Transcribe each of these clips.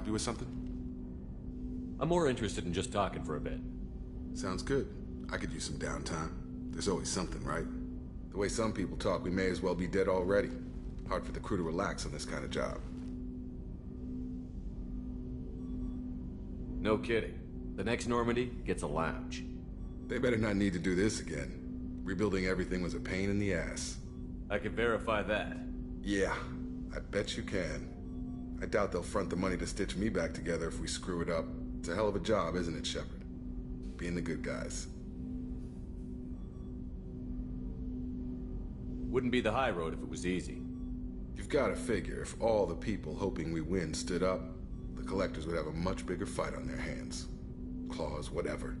help you with something? I'm more interested in just talking for a bit. Sounds good. I could use some downtime. There's always something, right? The way some people talk, we may as well be dead already. Hard for the crew to relax on this kind of job. No kidding. The next Normandy gets a lounge. They better not need to do this again. Rebuilding everything was a pain in the ass. I can verify that. Yeah, I bet you can. I doubt they'll front the money to stitch me back together if we screw it up. It's a hell of a job, isn't it, Shepard? Being the good guys. Wouldn't be the high road if it was easy. You've got to figure if all the people hoping we win stood up, the collectors would have a much bigger fight on their hands. Claws, whatever.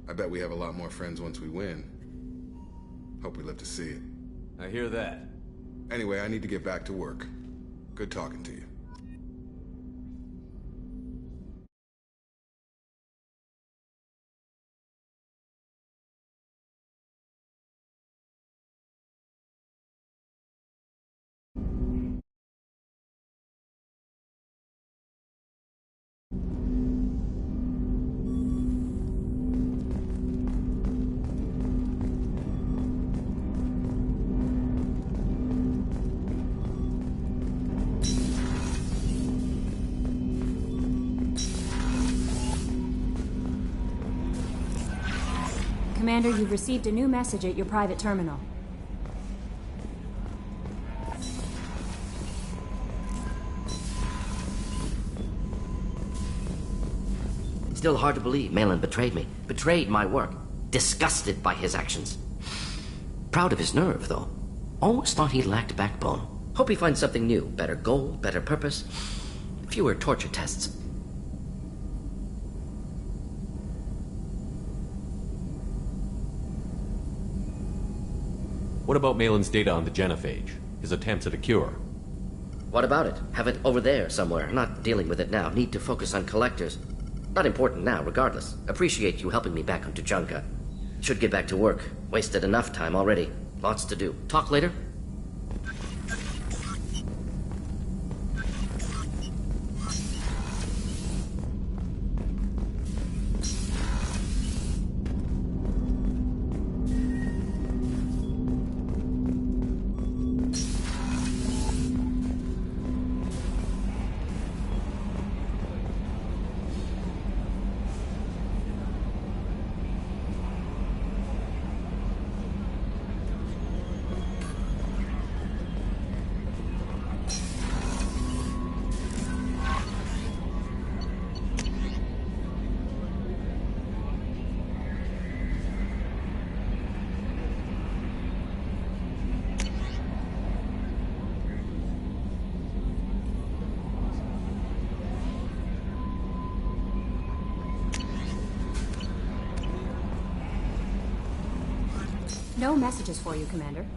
I bet we have a lot more friends once we win. Hope we live to see it. I hear that. Anyway, I need to get back to work. Good talking to you. Commander, you've received a new message at your private terminal. Still hard to believe Malin betrayed me. Betrayed my work. Disgusted by his actions. Proud of his nerve, though. Always thought he lacked backbone. Hope he finds something new. Better goal, better purpose. Fewer torture tests. What about Malin's data on the genophage? His attempts at a cure? What about it? Have it over there somewhere. Not dealing with it now. Need to focus on collectors. Not important now, regardless. Appreciate you helping me back on Tuchanka. Should get back to work. Wasted enough time already. Lots to do. Talk later? No messages for you, Commander.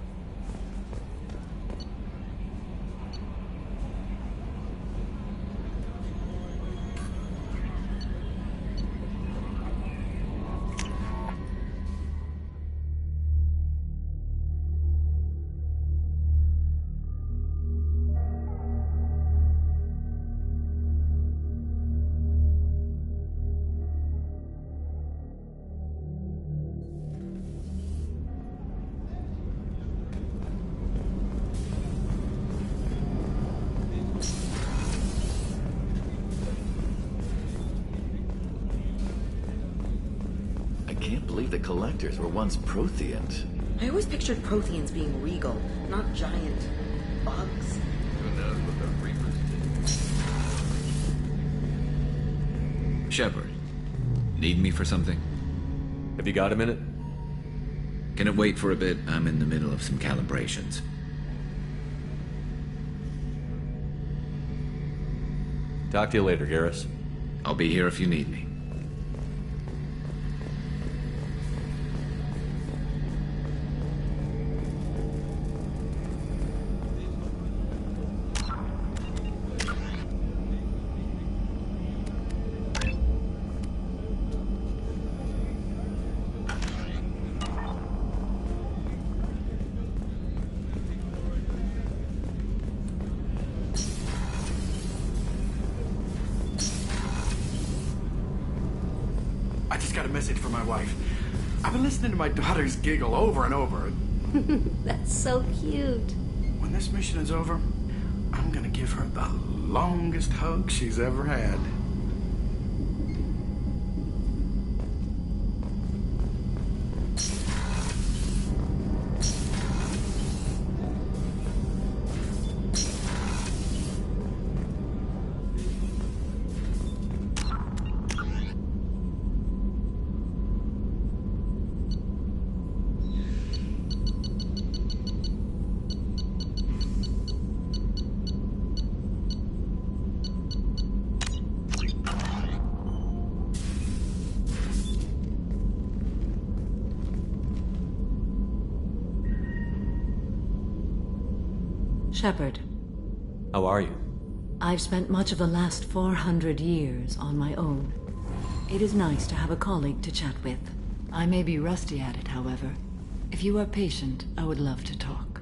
The collectors were once Protheans. I always pictured Protheans being regal, not giant bugs. Who knows what the Reapers did? Shepard, need me for something? Have you got a minute? Can it wait for a bit? I'm in the middle of some calibrations. Talk to you later, Garrus. I'll be here if you need me. message for my wife. I've been listening to my daughters giggle over and over. That's so cute. When this mission is over, I'm gonna give her the longest hug she's ever had. Shepard, How are you? I've spent much of the last 400 years on my own. It is nice to have a colleague to chat with. I may be rusty at it, however. If you are patient, I would love to talk.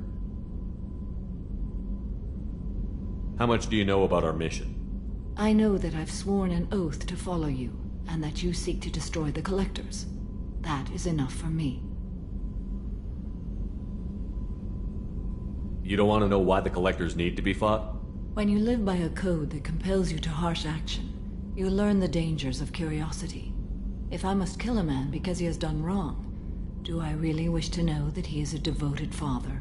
How much do you know about our mission? I know that I've sworn an oath to follow you, and that you seek to destroy the Collectors. That is enough for me. You don't want to know why the Collectors need to be fought? When you live by a code that compels you to harsh action, you learn the dangers of curiosity. If I must kill a man because he has done wrong, do I really wish to know that he is a devoted father?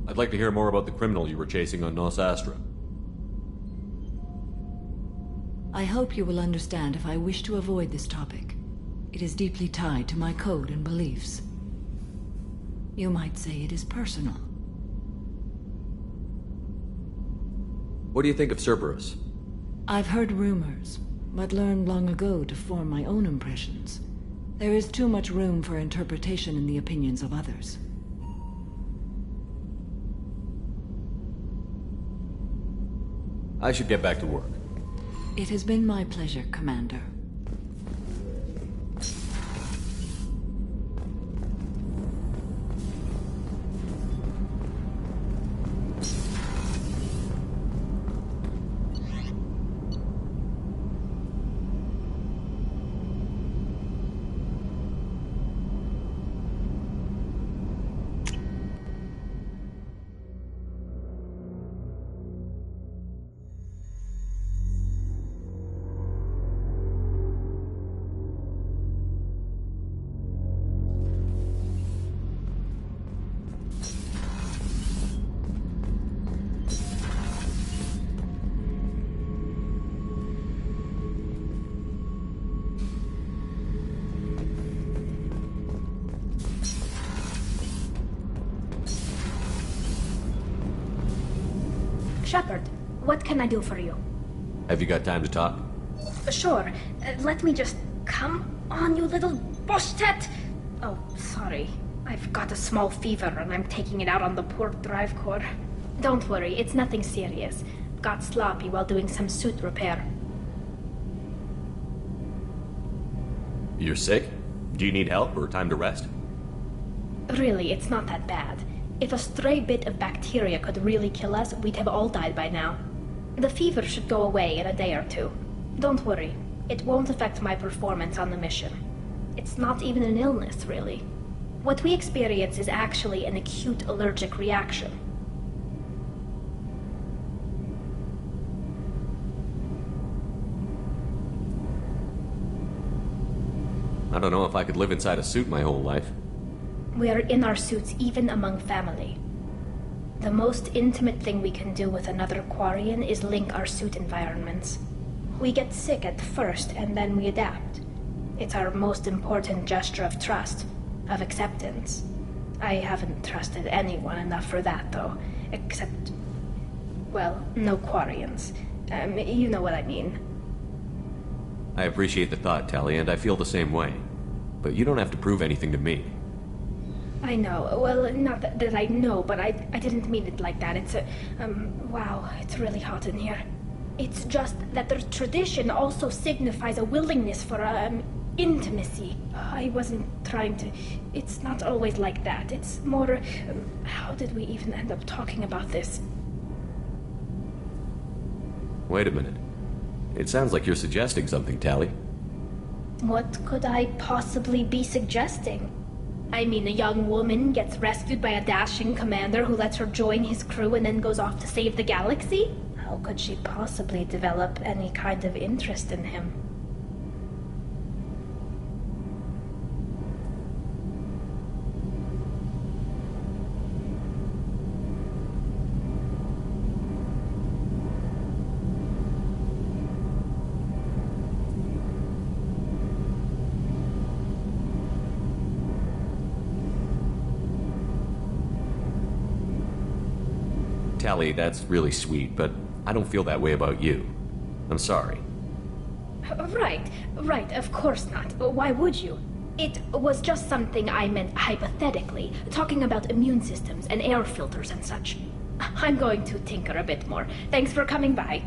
I'd like to hear more about the criminal you were chasing on Nos Astra. I hope you will understand if I wish to avoid this topic. It is deeply tied to my code and beliefs. You might say it is personal. What do you think of Cerberus? I've heard rumors, but learned long ago to form my own impressions. There is too much room for interpretation in the opinions of others. I should get back to work. It has been my pleasure, Commander. Shepard, what can I do for you? Have you got time to talk? Sure. Let me just... Come on, you little bushtet! Oh, sorry. I've got a small fever and I'm taking it out on the poor drive core. Don't worry, it's nothing serious. Got sloppy while doing some suit repair. You're sick? Do you need help or time to rest? Really, it's not that bad. If a stray bit of bacteria could really kill us, we'd have all died by now. The fever should go away in a day or two. Don't worry. It won't affect my performance on the mission. It's not even an illness, really. What we experience is actually an acute allergic reaction. I don't know if I could live inside a suit my whole life. We are in our suits even among family. The most intimate thing we can do with another Quarian is link our suit environments. We get sick at first and then we adapt. It's our most important gesture of trust, of acceptance. I haven't trusted anyone enough for that, though, except... well, no Quarians. You know what I mean. I appreciate the thought, Tally, and I feel the same way. But you don't have to prove anything to me. I know. Well, not that I know, but I didn't mean it like that. It's a... wow, it's really hot in here. It's just that the tradition also signifies a willingness for, intimacy. I wasn't trying to... It's not always like that. It's more... how did we even end up talking about this? Wait a minute. It sounds like you're suggesting something, Tally. What could I possibly be suggesting? I mean, a young woman gets rescued by a dashing commander who lets her join his crew and then goes off to save the galaxy? How could she possibly develop any kind of interest in him? Tally, that's really sweet, but I don't feel that way about you. I'm sorry. Right, of course not. Why would you? It was just something I meant hypothetically, talking about immune systems and air filters and such. I'm going to tinker a bit more. Thanks for coming by.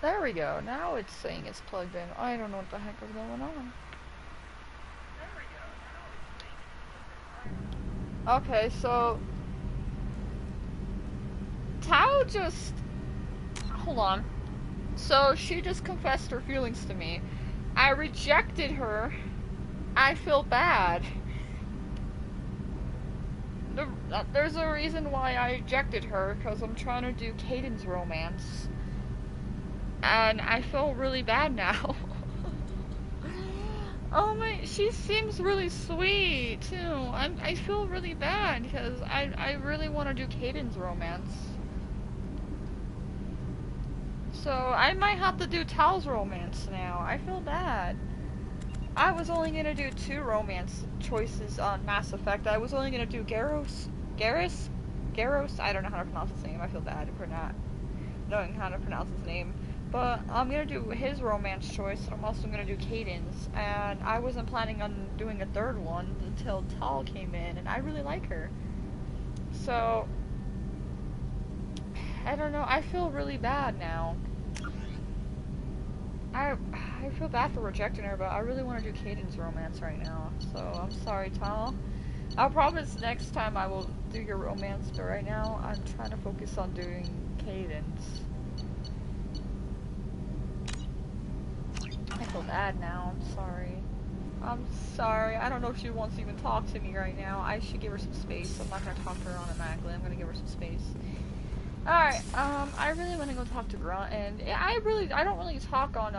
There we go. Now it's saying it's plugged in. I don't know what the heck is going on. Okay, so Tao just... Hold on. So she just confessed her feelings to me. I rejected her. I feel bad. There's a reason why I rejected her, because I'm trying to do Caden's romance. And I feel really bad now. Oh my, she seems really sweet too. I feel really bad because I really want to do Caden's romance. So I might have to do Tal's romance now. I feel bad. I was only gonna do 2 romance choices on Mass Effect. I was only gonna do Garros. I don't know how to pronounce his name. I feel bad for not knowing how to pronounce his name. But I'm gonna do his romance choice, and I'm also gonna do Caden's. And I wasn't planning on doing a 3rd one until Tal came in, and I really like her. So, I don't know, I feel really bad now. I feel bad for rejecting her, but I really want to do Caden's romance right now. So, I'm sorry, Tal. I'll promise next time I will do your romance, but right now, I'm trying to focus on doing Caden's. I feel bad now, I'm sorry. I'm sorry, I don't know if she wants to even talk to me right now. I should give her some space. I'm not gonna talk to her automatically, I'm gonna give her some space. Alright, I really want to go talk to Grunt, and I don't really talk on,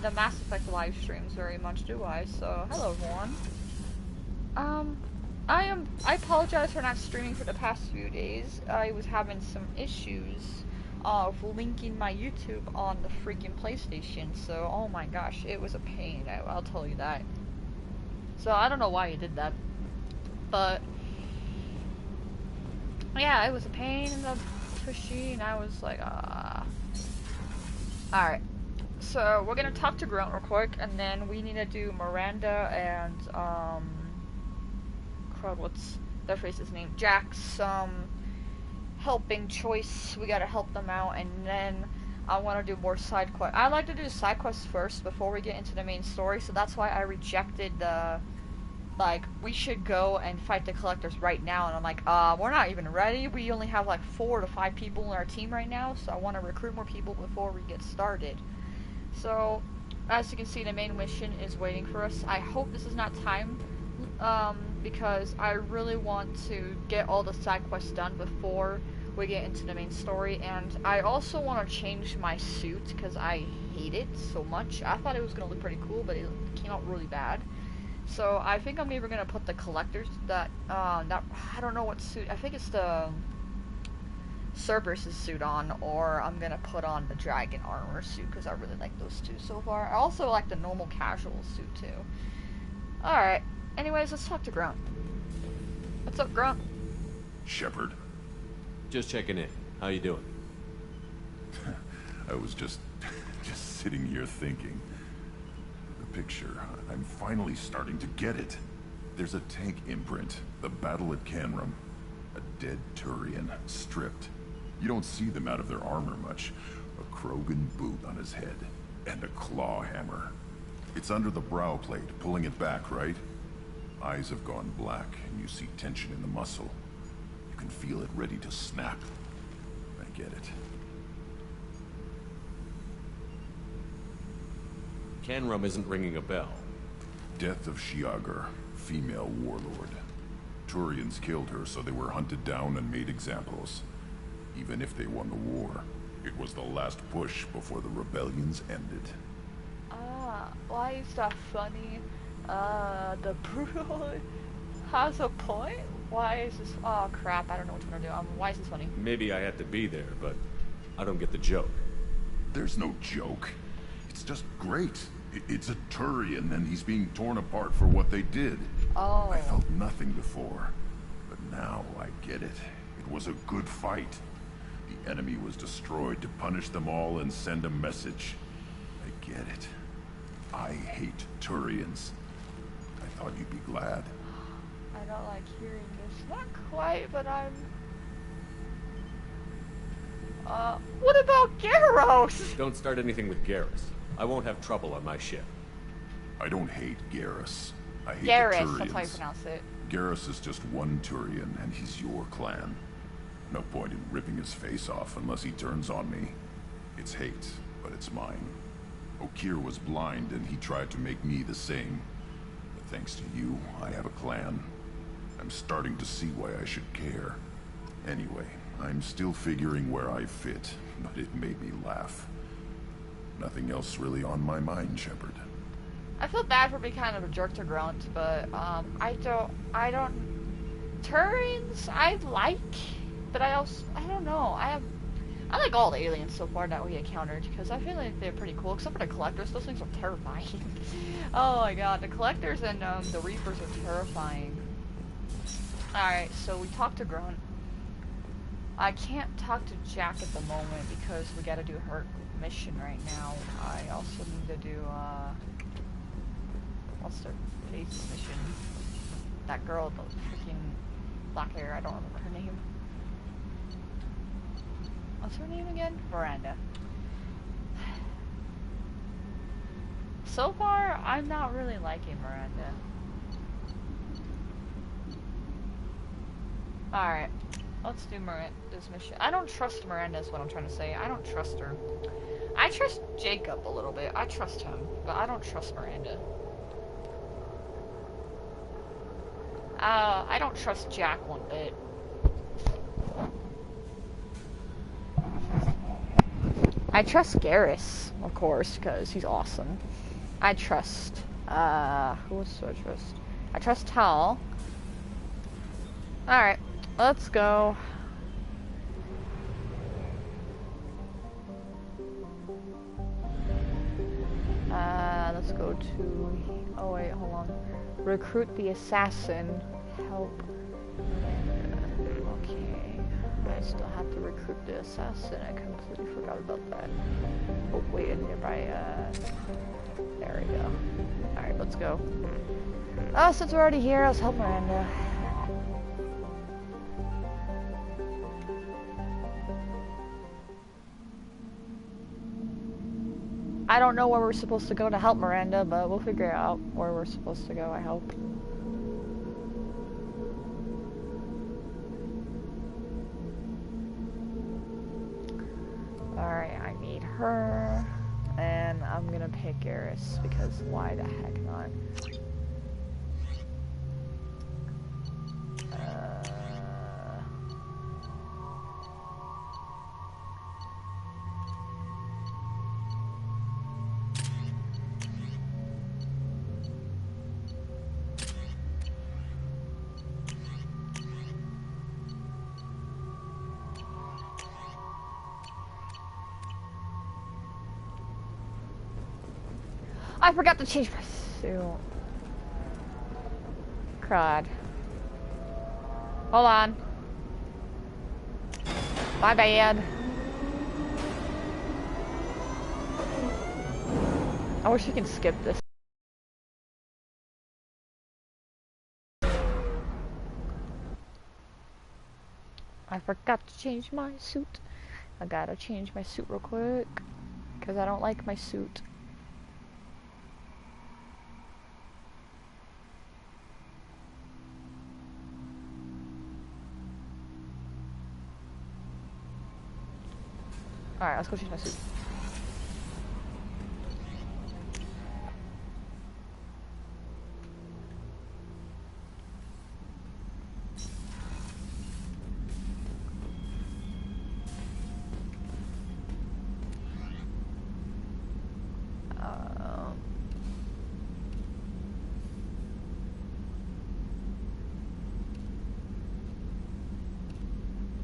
the Mass Effect live streams very much, do I? So, hello everyone. I apologize for not streaming for the past few days. I was having some issues of linking my YouTube on the freaking PlayStation, so oh my gosh, it was a pain, I'll tell you that. So I don't know why you did that, but yeah, it was a pain in the tushy, and I was like, Alright, so we're gonna talk to Grunt real quick, and then we need to do Miranda and, crud, what's their face's name? Jack's, helping choice. We gotta help them out, and then I want to do more side quests. I like to do side quests first before we get into the main story, so that's why I rejected the, like, we should go and fight the collectors right now, and I'm like, we're not even ready. We only have like 4 to 5 people in our team right now, so I want to recruit more people before we get started. So, as you can see, the main mission is waiting for us. I hope this is not timed, because I really want to get all the side quests done before we get into the main story. And I also want to change my suit, because I hate it so much. I thought it was going to look pretty cool, but it came out really bad. So, I think I'm either going to put the collector's, I don't know what suit, I think it's the Cerberus' suit on, or I'm gonna put on the dragon armor suit, because I really like those two so far. I also like the normal casual suit too. Alright, anyways, let's talk to Grunt. What's up, Grunt? Shepard. Just checking in. How you doing? I was just sitting here thinking. The picture, I'm finally starting to get it. There's a tank imprint, the battle at Canrum. A dead Turian, stripped. You don't see them out of their armor much. A Krogan boot on his head, and a claw hammer. It's under the brow plate, pulling it back, right? Eyes have gone black, and you see tension in the muscle. You can feel it ready to snap. I get it. Canrum isn't ringing a bell. Death of Shiagar, female warlord. Turians killed her, so they were hunted down and made examples. Even if they won the war, it was the last push before the rebellions ended. Why is that funny? The brutal has a point? Why is this? Oh crap, I don't know what I'm gonna do. Why is this funny? Maybe I had to be there, but I don't get the joke. There's no joke. It's just great. It's a Turian, and he's being torn apart for what they did. Oh. I felt nothing before, but now I get it. It was a good fight. The enemy was destroyed to punish them all and send a message. I get it. I hate Turians. I thought you'd be glad. I don't like hearing this. Not quite, but I'm... what about Garros? Don't start anything with Garrus. I won't have trouble on my ship. I don't hate Garrus. I hate Garrus, the Turians. that's how you pronounce it. Garrus is just one Turian, and he's your clan. No point in ripping his face off unless he turns on me. It's hate, but it's mine. Okir was blind, and he tried to make me the same. But thanks to you, I have a clan. I'm starting to see why I should care. Anyway, I'm still figuring where I fit, but it made me laugh. Nothing else really on my mind, Shepard. I feel bad for being kind of a jerk to Grunt, but I don't. Turians I like, but I don't know. I like all the aliens so far that we encountered, because I feel like they're pretty cool, except for the collectors. Those things are terrifying. Oh my god, the collectors and the reapers are terrifying. Alright, so we talked to Grunt. I can't talk to Jack at the moment because we gotta do her mission right now. I also need to do, what's their face mission? That girl with the freaking black hair, I don't remember her name. What's her name again? Miranda. So far, I'm not really liking Miranda. Alright, let's do this mission. I don't trust Miranda is what I'm trying to say. I don't trust her. I trust Jacob a little bit. I trust him, but I don't trust Miranda. I don't trust Jack one bit. I trust Garrus, of course, because he's awesome. I trust, who else do I trust? I trust Tal. Alright, let's go. Let's go to, oh wait, hold on. Recruit the assassin. Help. Okay. I still have to recruit the assassin. I completely forgot about that. Oh wait, a nearby, there we go. Alright, let's go. Since we're already here, let's help Miranda. I don't know where we're supposed to go to help Miranda, but we'll figure out where we're supposed to go, I hope. Alright, I need her. And I'm I'm gonna pick Garrus because why the heck not? I forgot to change my suit. Crud. Hold on. My bad. I wish we can skip this. I forgot to change my suit. I gotta change my suit real quick. Because I don't like my suit. Alright, let's go change my suit.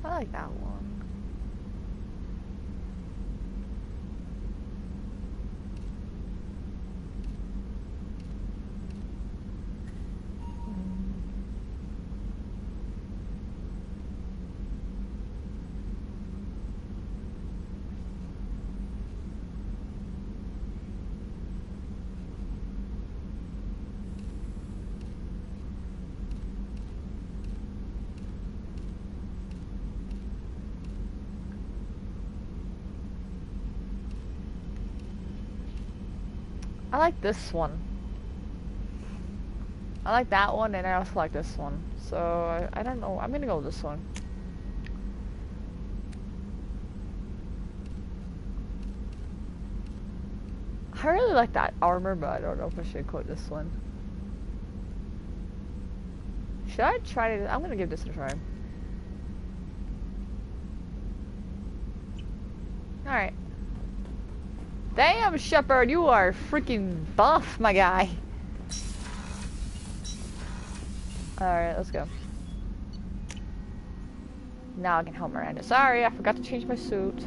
I like that one. I like this one. I like that one, and I also like this one. So, I don't know. I'm gonna go with this one. I really like that armor, but I don't know if I should quote this one. Should I try it? I'm gonna give this a try. Alright. Damn, Shepard, you are freaking buff, my guy. Alright, let's go. Now I can help Miranda. Sorry, I forgot to change my suit.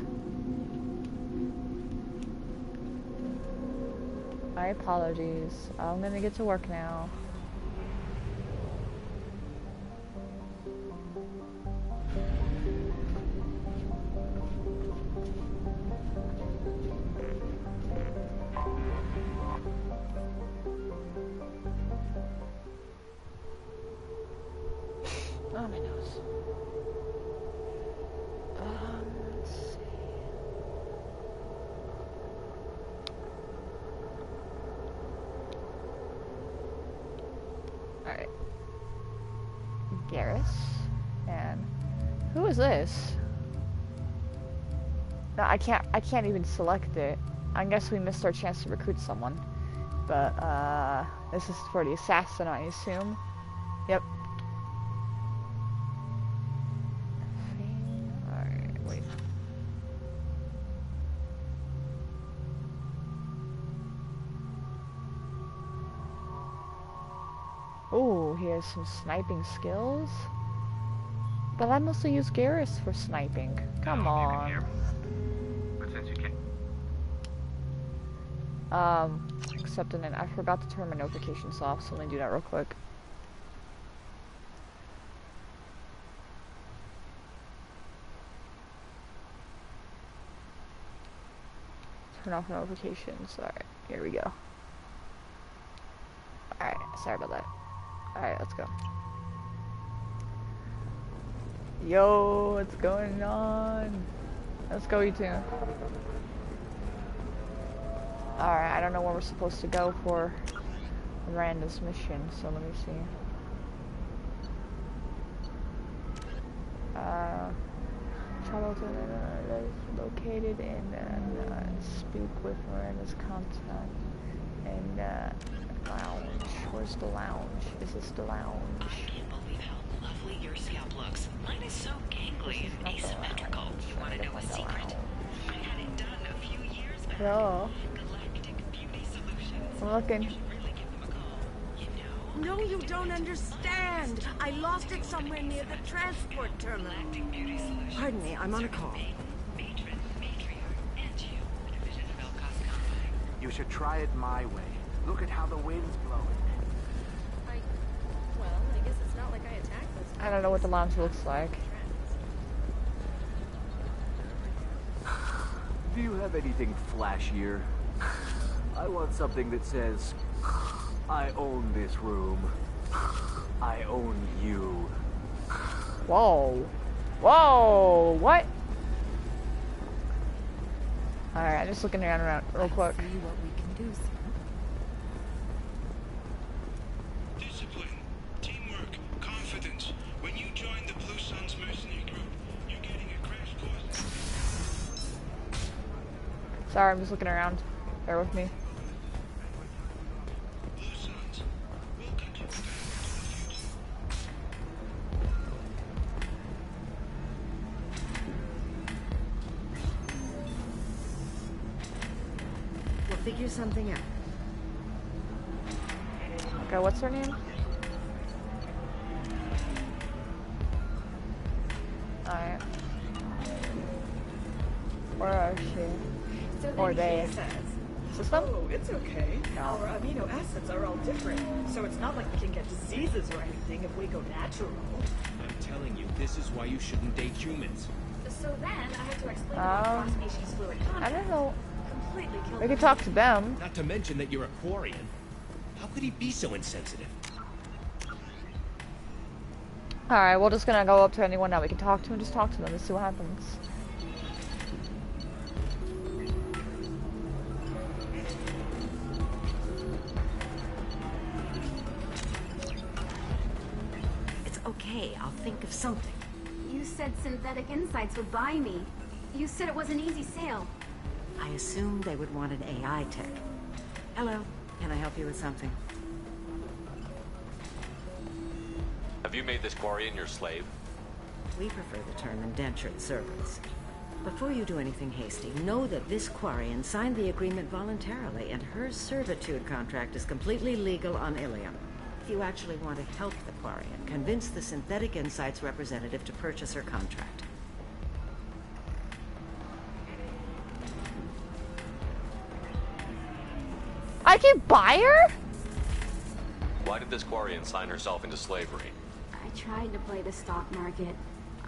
My apologies. I'm gonna get to work now. Oh, my nose. Let's see. Alright. Garrus. And who is this? No, I can't even select it. I guess we missed our chance to recruit someone. But this is for the assassin, I assume. Yep. Alright, wait. Oh, he has some sniping skills. But I mostly use Garrus for sniping. Come on. Accepting it. I forgot to turn my notifications off, so let me do that real quick. Turn off notifications. Alright, here we go. Alright, sorry about that. Alright, let's go. Yo, what's going on? Let's go, you two. Alright, I don't know where we're supposed to go for Miranda's mission, so let me see. travel to located in speak with Miranda's contact and lounge. Where's the lounge? Is this the lounge? I can't believe how lovely your scalp looks. Mine is so gangly and asymmetrical. You want to know a secret? I had it done a few years back. Yeah. Galactic Beauty Solutions. I'm looking. You should really give them a call. You know? No, you don't understand. I lost it somewhere near the transport terminal. Galactic Beauty Solutions. Pardon me, I'm on a call. Matron, matriarch, and you. A division of El Cosco. You should try it my way. Look at how the wind's blowing. Well, I guess it's not like I attacked those. I don't know what the lounge looks like. Do you have anything flashier? I want something that says, I own this room. I own you. Whoa. Whoa. What? Alright, I'm just looking around real quick. See what we can do, sir. Discipline, teamwork, confidence. When you join the Blue Suns mercenary group, you're getting a crash course. Sorry, I'm just looking around. Bear with me. Blue Suns, we'll get you back into the future. We'll figure something out. Okay, what's her name? Alright. Where is she? So Or then they. he says, System? oh, it's okay. No. Our amino acids are all different, so it's not like we can get diseases or anything if we go natural. I'm telling you, this is why you shouldn't date humans. So then I had to explain about cross-species fluid contact. I don't know. Completely killed We me. could talk to them. Not to mention that you're a Quarian. How could he be so insensitive? Alright, we're just gonna go up to anyone that we can talk to and just talk to them and see what happens. It's okay, I'll think of something. You said Synthetic Insights would buy me. You said it was an easy sale. I assumed they would want an AI tech. Hello, can I help you with something? Have you made this Quarian your slave? We prefer the term indentured servants. Before you do anything hasty, know that this Quarian signed the agreement voluntarily, and her servitude contract is completely legal on Ilium. If you actually want to help the Quarian, convince the Synthetic Insights representative to purchase her contract. I can buy her? Why did this Quarian sign herself into slavery? I tried to play the stock market.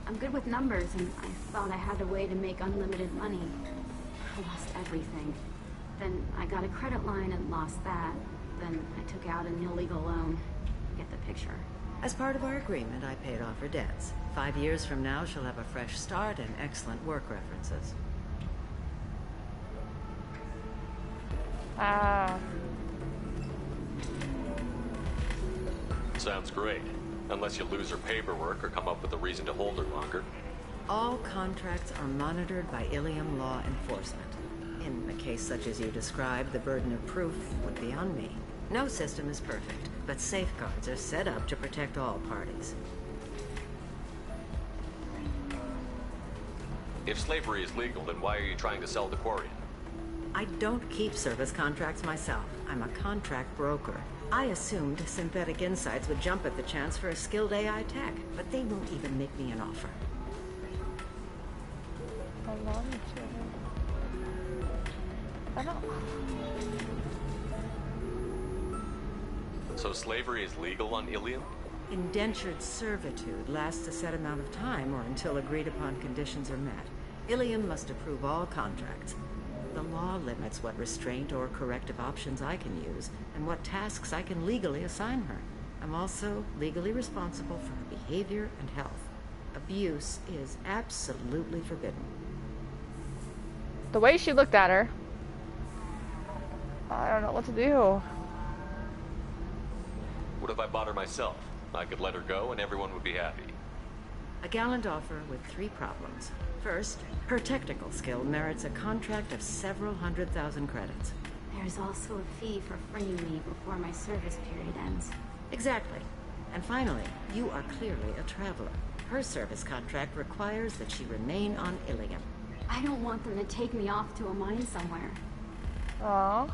I'm good with numbers, and I thought I had a way to make unlimited money. I lost everything. Then I got a credit line and lost that. Then I took out an illegal loan. Get the picture. As part of our agreement, I paid off her debts. 5 years from now, she'll have a fresh start and excellent work references. Ah. Sounds great. Unless you lose her paperwork or come up with a reason to hold her longer. All contracts are monitored by Ilium law enforcement. In a case such as you described, the burden of proof would be on me. No system is perfect, but safeguards are set up to protect all parties. If slavery is legal, then why are you trying to sell the Quarian? I don't keep service contracts myself. I'm a contract broker. I assumed Synthetic Insights would jump at the chance for a skilled AI tech, but they won't even make me an offer. I don't... So slavery is legal on Ilium? Indentured servitude lasts a set amount of time or until agreed upon conditions are met. Ilium must approve all contracts. The law limits what restraint or corrective options I can use and what tasks I can legally assign her. I'm also legally responsible for her behavior and health. Abuse is absolutely forbidden. The way she looked at her, I don't know what to do. What if I bought her myself? I could let her go and everyone would be happy. A gallant offer with 3 problems. First, her technical skill merits a contract of several 100,000 credits. There's also a fee for freeing me before my service period ends. Exactly. And finally, you are clearly a traveler. Her service contract requires that she remain on Ilium. I don't want them to take me off to a mine somewhere. Aww.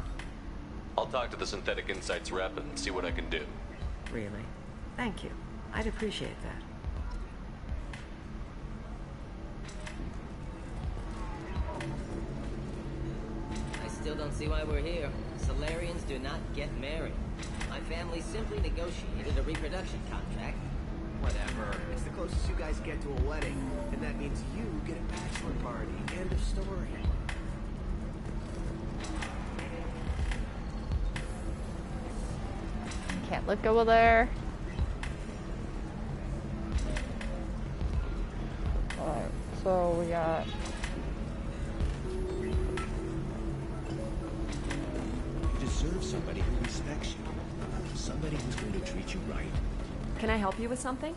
I'll talk to the Synthetic Insights rep and see what I can do. Really? Thank you. I'd appreciate that. I still don't see why we're here. Solarians do not get married. My family simply negotiated a reproduction contract. Whatever. It's the closest you guys get to a wedding. And that means you get a bachelor party. End of story. Can't look over there. Alright, so we got... You deserve somebody who respects you. Somebody who's going to treat you right. Can I help you with something?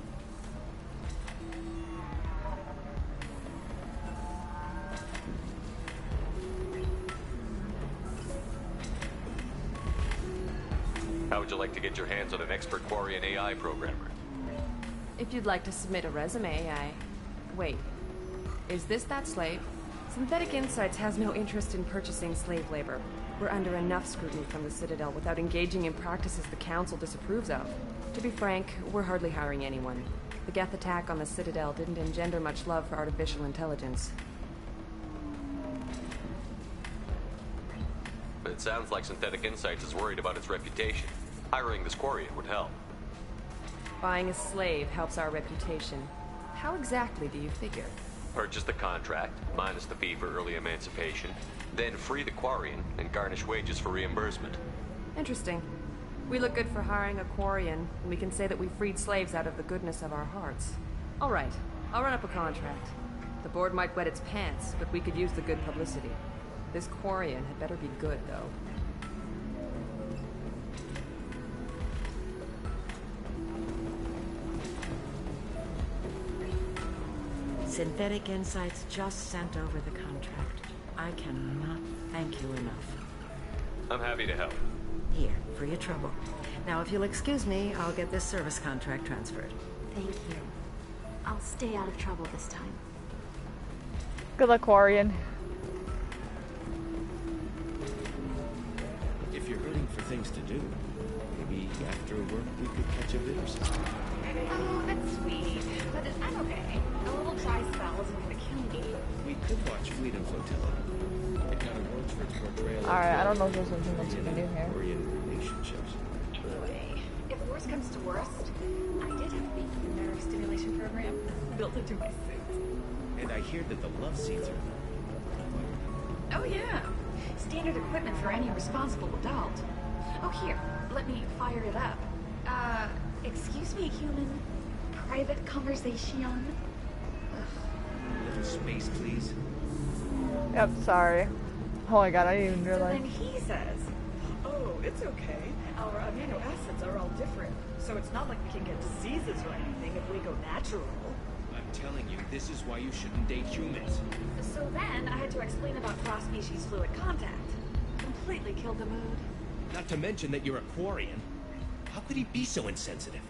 How would you like to get your hands on an expert Quarian AI programmer? If you'd like to submit a resume, Wait. Is this that slave? Synthetic Insights has no interest in purchasing slave labor. We're under enough scrutiny from the Citadel without engaging in practices the Council disapproves of. To be frank, we're hardly hiring anyone. The Geth attack on the Citadel didn't engender much love for artificial intelligence. But it sounds like Synthetic Insights is worried about its reputation. Hiring this Quarian would help. Buying a slave helps our reputation. How exactly do you figure? Purchase the contract, minus the fee for early emancipation, then free the Quarian and garnish wages for reimbursement. Interesting. We look good for hiring a Quarian, and we can say that we freed slaves out of the goodness of our hearts. All right, I'll run up a contract. The board might wet its pants, but we could use the good publicity. This Quarian had better be good, though. Synthetic Insights just sent over the contract. I cannot thank you enough. I'm happy to help. Here, for your trouble. Now, if you'll excuse me, I'll get this service contract transferred. Thank you. I'll stay out of trouble this time. Good luck, Quarian. If you're hurting for things to do, maybe after work we could catch a bit or something. Oh, that's sweet. But I'm okay. A little dry spell isn't gonna kill me. We could watch Fleet and Flotilla. It kind of works for its portrayal. Alright, I don't know if there's anything else we can do here. Relationships. Anyway, if worst comes to worst, I did have the nerve stimulation program built into my suit. And I hear that the love scenes are... Oh yeah, standard equipment for any responsible adult. Oh here, let me fire it up. Excuse me, human. Private conversation. A little space, please. Yep, sorry. Oh my god, I didn't even So realize. then he says, oh, it's okay. Our amino acids are all different. So it's not like we can get diseases or anything if we go natural. I'm telling you, this is why you shouldn't date humans. So then I had to explain about cross-species fluid contact. Completely killed the mood. Not to mention that you're a Quarian. How could he be so insensitive?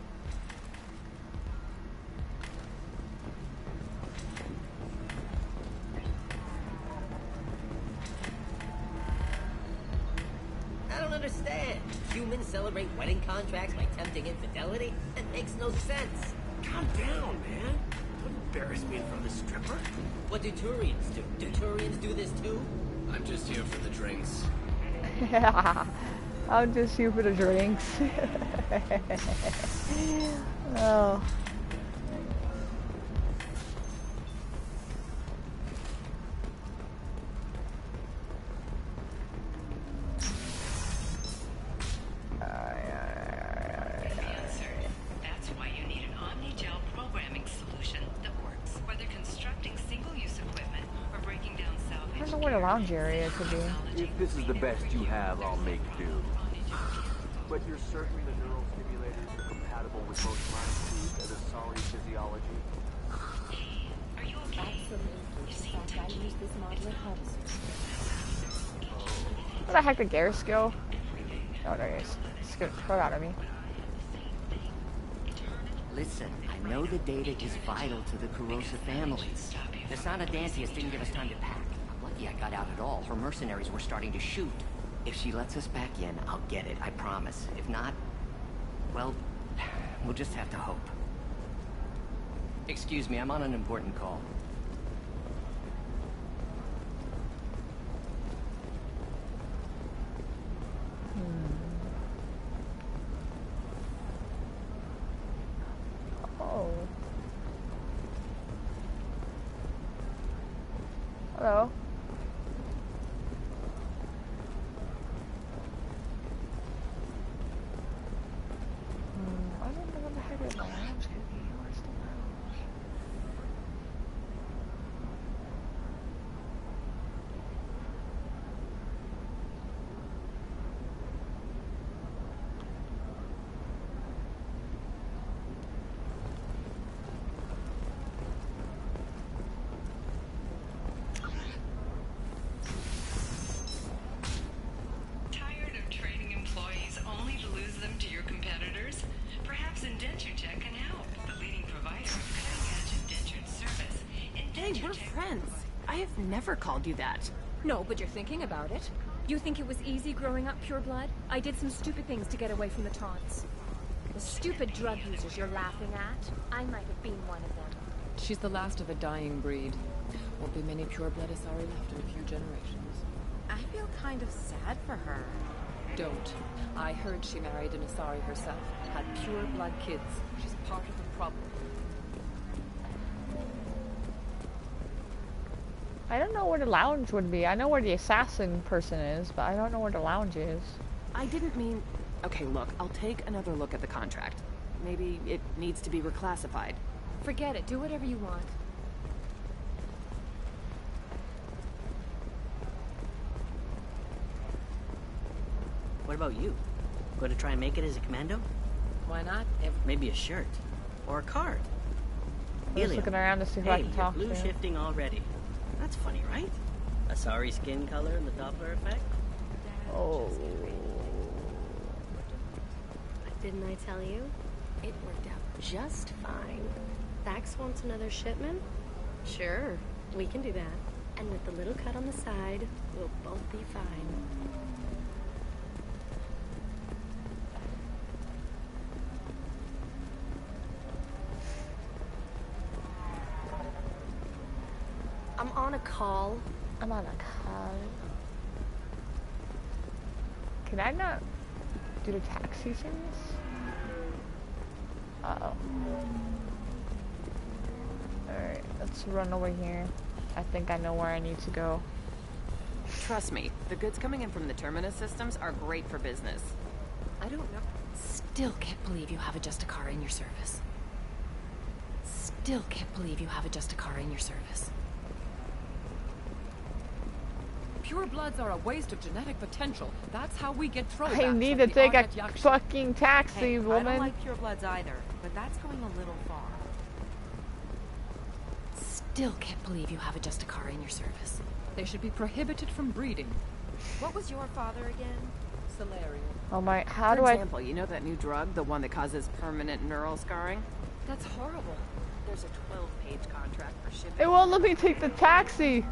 I don't understand. Humans celebrate wedding contracts by tempting infidelity? That makes no sense. Calm down, man. Don't embarrass me in front of the stripper. What do Turians do? Do Turians do this too? I'm just here for the drinks. Yeah, I'm just here for the drinks. Oh. That's why you need an omni-gel programming solution that works, whether constructing single-use equipment or breaking down salvage. I don't know where the lounge area could be. If this is the best you have, I'll make do. But you're certain the neural stimulators are compatible with both mind food and a solid physiology? Where the heck did Garrus go? Oh, there he is. He scared the crap out of me. Listen, I know the data is vital to the Kurosa families. The Sana Dantius didn't give us time to pack. I'm lucky I got out at all. Her mercenaries were starting to shoot. If she lets us back in, I'll get it, I promise. If not, well, we'll just have to hope. Excuse me, I'm on an important call. Oh. Hello. I don't know what the heck is the lounge gonna be. Where's the lounge? Tired of trading employees only to lose them to your competitors? Perhaps Indenture Tech can help. The leading provider of cutting-edge indentured service. Hey, we're friends. I have never called you that. No, but you're thinking about it. You think it was easy growing up pure blood? I did some stupid things to get away from the taunts. The stupid drug users you're laughing at, I might have been one of them. She's the last of a dying breed. Won't be many pure blood Asari left in a few generations. I feel kind of sad for her. Don't. I heard she married an Asari herself. Had pure blood kids. She's part of the problem. I don't know where the lounge would be. I know where the assassin person is, but I don't know where the lounge is. I didn't mean... Okay, look, I'll take another look at the contract. Maybe it needs to be reclassified. Forget it. Do whatever you want. What about you? Going to try and make it as a commando? Why not? Maybe a shirt. Or a card. I'm just looking around to see who I can talk blue to. shifting already. That's funny, right? Asari skin color and the Doppler effect? Oh. Didn't I tell you? It worked out just fine. Thax wants another shipment? Sure, we can do that. And with the little cut on the side, we'll both be fine. I'm on a call. I'm on a call. Can I not do the taxi service? Uh-oh. Alright, let's run over here. I think I know where I need to go. Trust me, the goods coming in from the Terminus systems are great for business. I don't know. Still can't believe you have a Justicar in your service. Still can't believe you have a Justicar in your service. Pure bloods are a waste of genetic potential. That's how we get throwbacks. I need to take a fucking taxi, Hey, woman. I don't like pure bloods either, but that's going a little far. Still can't believe you have a Justicar in your service. They should be prohibited from breeding. What was your father again? Solarian. Oh my, how For do example, you know that new drug, the one that causes permanent neural scarring? That's horrible. There's a 12-page contract for shipping. It won't let me take the taxi.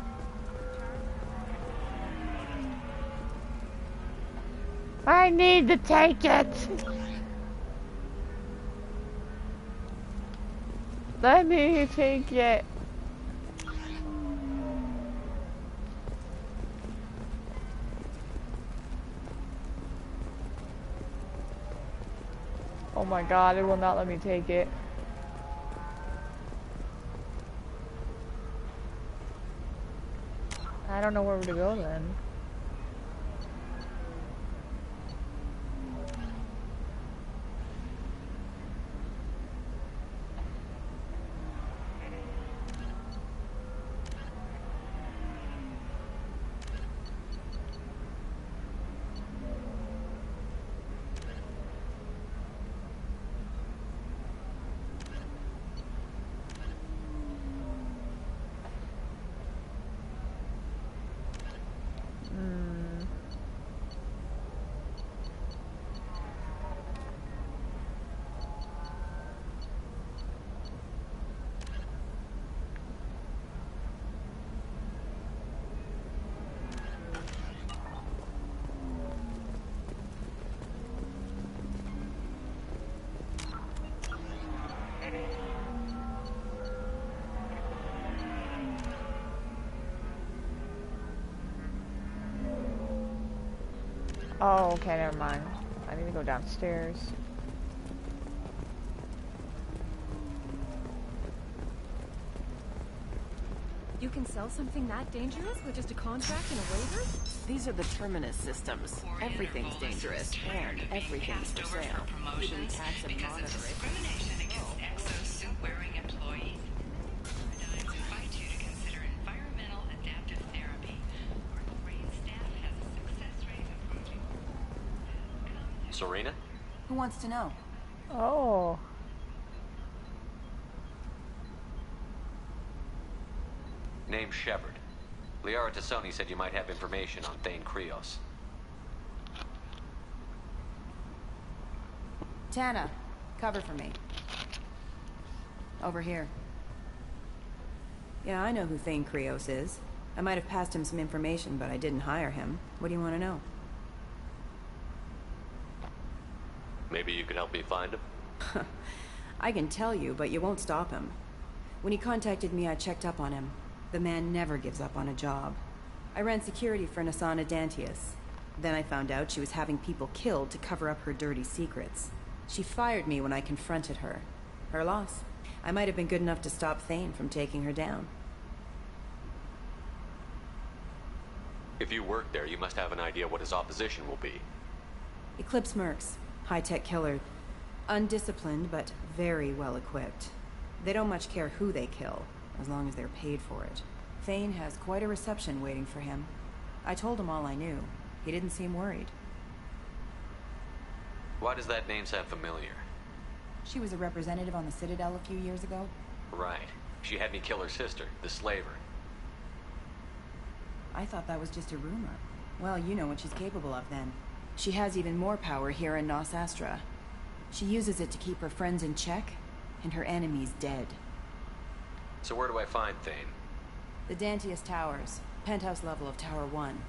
I need to take it. Let me take it. Oh my god, it will not let me take it. I don't know where to go then. Oh, okay, never mind. I need to go downstairs. You can sell something that dangerous with just a contract and a waiver? These are the Terminus systems. Everything's dangerous, and everything's for sale. Even tax and monitor it. Discrimination against exosuit-wearing employees. Paradigms invite you to consider environmental adaptive therapy, where brain staff has a success rate approaching. Serena? Who wants to know? Oh. Name Shepard. Liara Tassoni said you might have information on Thane Krios. Tana, cover for me. Over here. Yeah, I know who Thane Krios is. I might have passed him some information, but I didn't hire him. What do you want to know? Maybe you could help me find him? I can tell you, but you won't stop him. When he contacted me, I checked up on him. The man never gives up on a job. I ran security for Nasana Dantius. Then I found out she was having people killed to cover up her dirty secrets. She fired me when I confronted her. Her loss. I might have been good enough to stop Thane from taking her down. If you work there, you must have an idea what his opposition will be. Eclipse Mercs. High-tech killer. Undisciplined, but very well equipped. They don't much care who they kill, as long as they're paid for it. Thane has quite a reception waiting for him. I told him all I knew. He didn't seem worried. Why does that name sound familiar? She was a representative on the Citadel a few years ago. Right. She had me kill her sister, the slaver. I thought that was just a rumor. Well, you know what she's capable of then. She has even more power here in Nos Astra. She uses it to keep her friends in check, and her enemies dead. So where do I find Thane? The Dantius Towers, penthouse level of Tower 1.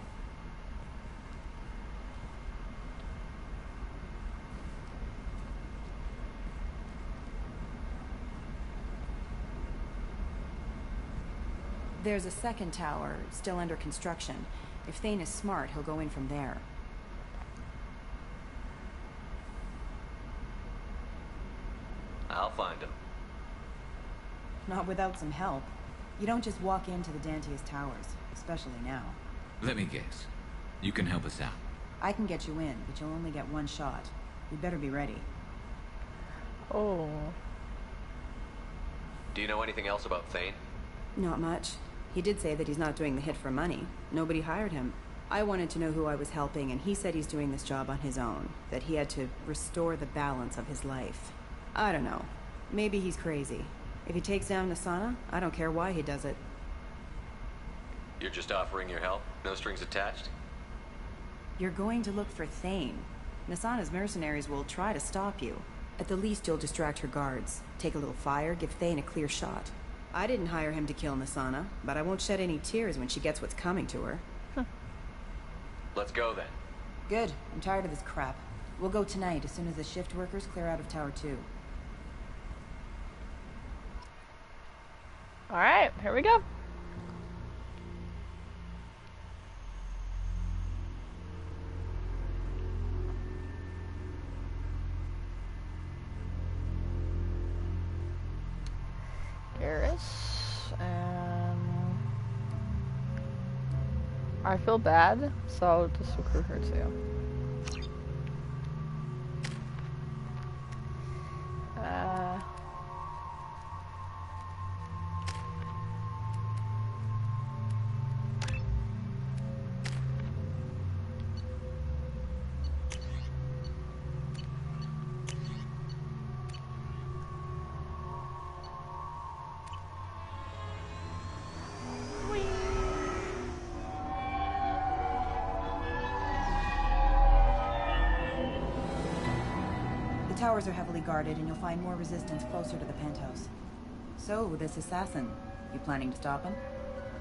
There's a second tower, still under construction. If Thane is smart, he'll go in from there. I'll find him. Not without some help. You don't just walk into the Dantius Towers, especially now. Let me guess. You can help us out. I can get you in, but you'll only get one shot. You'd better be ready. Oh. Do you know anything else about Thane? Not much. He did say that he's not doing the hit for money. Nobody hired him. I wanted to know who I was helping, and he said he's doing this job on his own. That he had to restore the balance of his life. I don't know. Maybe he's crazy. If he takes down Nasana, I don't care why he does it. You're just offering your help? No strings attached? You're going to look for Thane. Nasana's mercenaries will try to stop you. At the least, you'll distract her guards. Take a little fire, give Thane a clear shot. I didn't hire him to kill Nasana, but I won't shed any tears when she gets what's coming to her. Let's go then. Good. I'm tired of this crap. We'll go tonight as soon as the shift workers clear out of Tower 2. Alright, here we go. I feel bad, so I'll just recruit her too. The towers are heavily guarded, and you'll find more resistance closer to the penthouse. So, this assassin, you planning to stop him?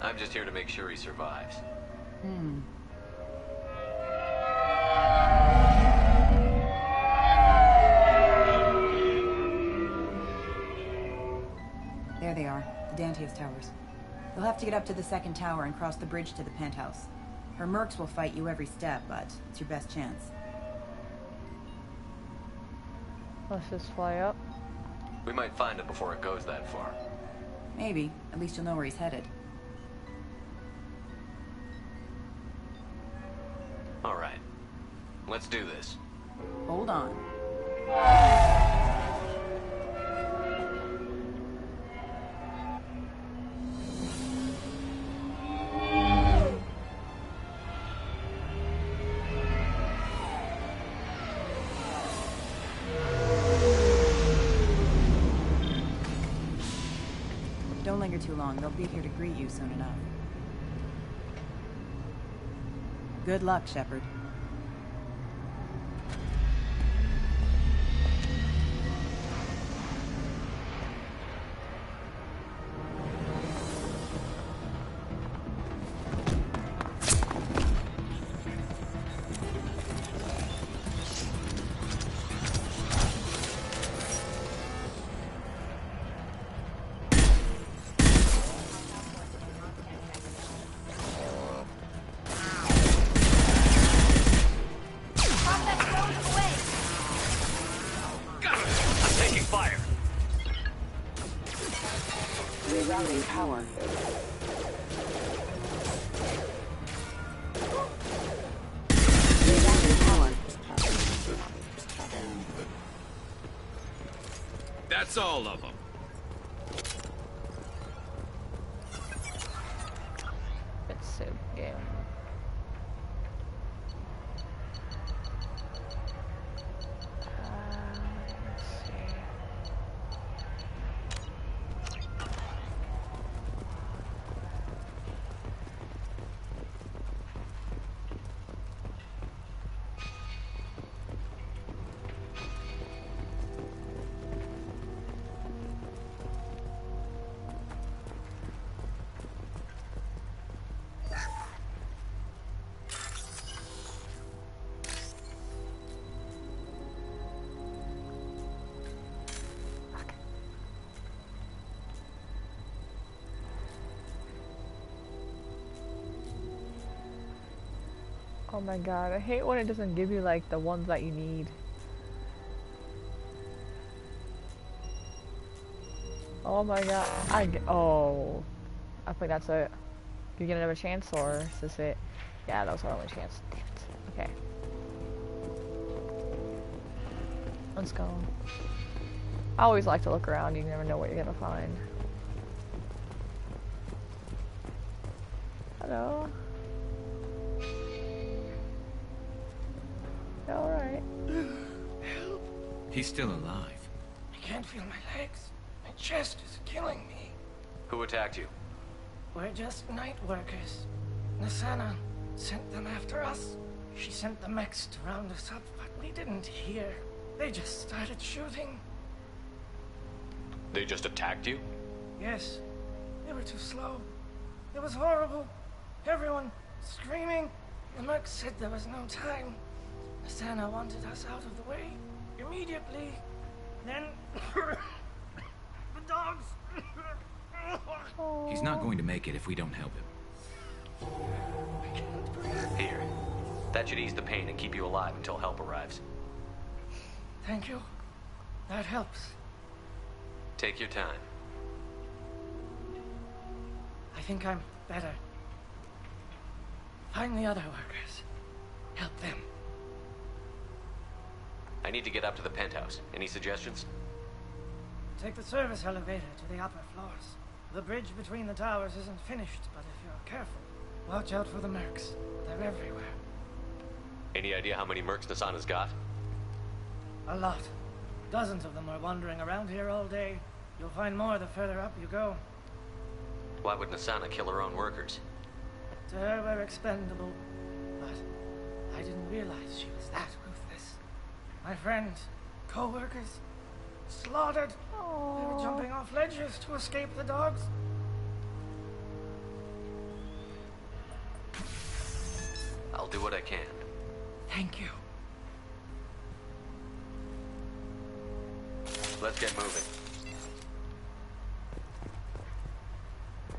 I'm just here to make sure he survives. There they are, the Dantius Towers. You'll have to get up to the second tower and cross the bridge to the penthouse. Her mercs will fight you every step, but it's your best chance. Let's just fly up. We might find him before it goes that far. Maybe. At least you'll know where he's headed. All right. Let's do this. Hold on. Don't linger too long. They'll be here to greet you soon enough. Good luck, Shepard. That's all of them. It's so game. Let's see. Oh my god, I hate when it doesn't give you like the ones that you need. Oh my god, oh, I think that's it. Do you get another chance or is this it? Yeah, that was our only chance. Damn it. Okay. Let's go. I always like to look around, you never know what you're gonna find. Hello? Alright. Help! He's still alive. I can't feel my legs. My chest is killing me. Who attacked you? We're just night workers. Nasana sent them after us. She sent the mechs to round us up, but we didn't hear. They just started shooting. They just attacked you? Yes. They were too slow. It was horrible. Everyone screaming. The mechs said there was no time. Nasana wanted us out of the way immediately. Then the dogs. He's not going to make it if we don't help him. Here. That should ease the pain and keep you alive until help arrives. Thank you. That helps. Take your time. I think I'm better. Find the other workers. Help them. I need to get up to the penthouse. Any suggestions? Take the service elevator to the upper floors. The bridge between the towers isn't finished, but if you're careful, watch out for the mercs. They're everywhere. Any idea how many mercs Nasana's got? A lot. Dozens of them are wandering around here all day. You'll find more the further up you go. Why would Nasana kill her own workers? To her, we're expendable. But I didn't realize she was that ruthless. My friends, co-workers, slaughtered. They were jumping off ledges to escape the dogs. I'll do what I can. Thank you. Let's get moving.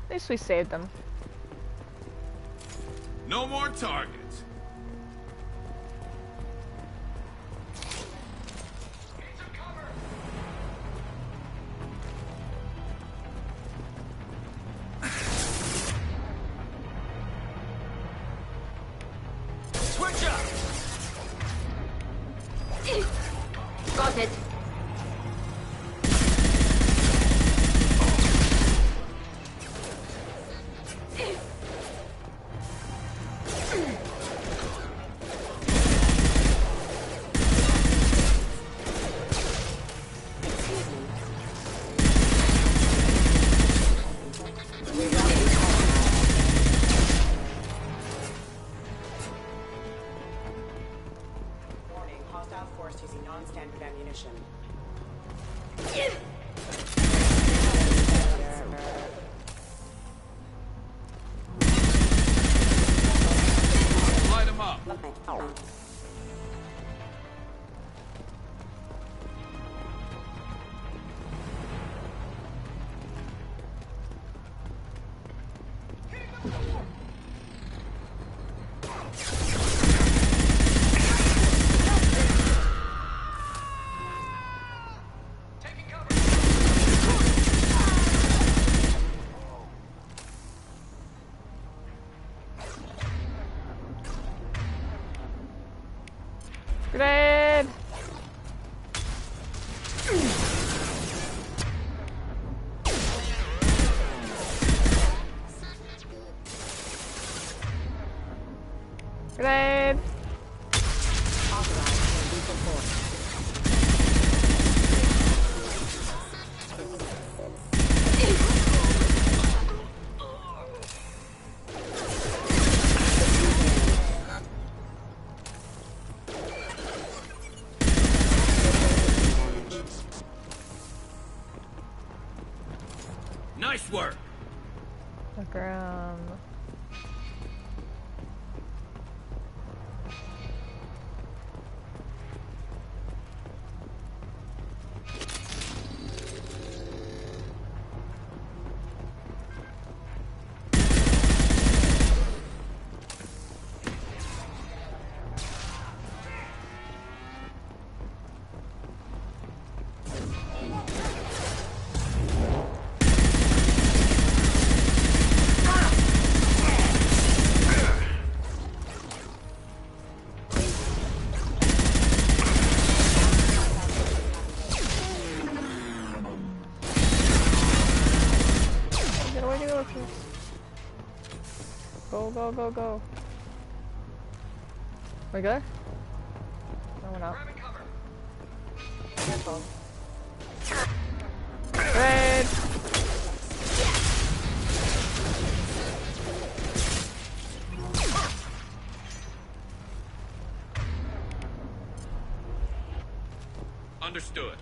At least we saved them. No more targets. Switch up! Got it. Warning, hostile force using non-standard ammunition. Light him up. Grenade! Grenade! Nice work. Go, go, go, go. We good? No, we're not. Careful. Grenade! Understood.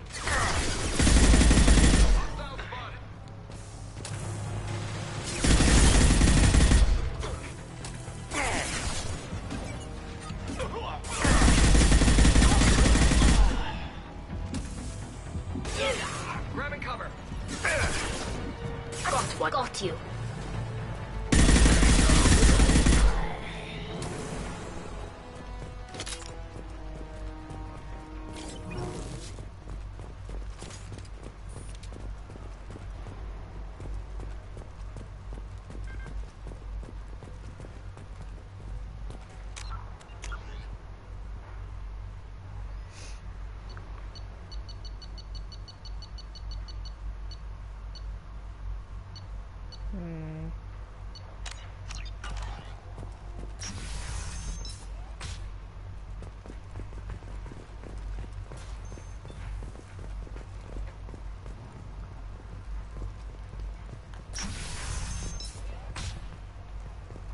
Grabbing cover. Got what got you.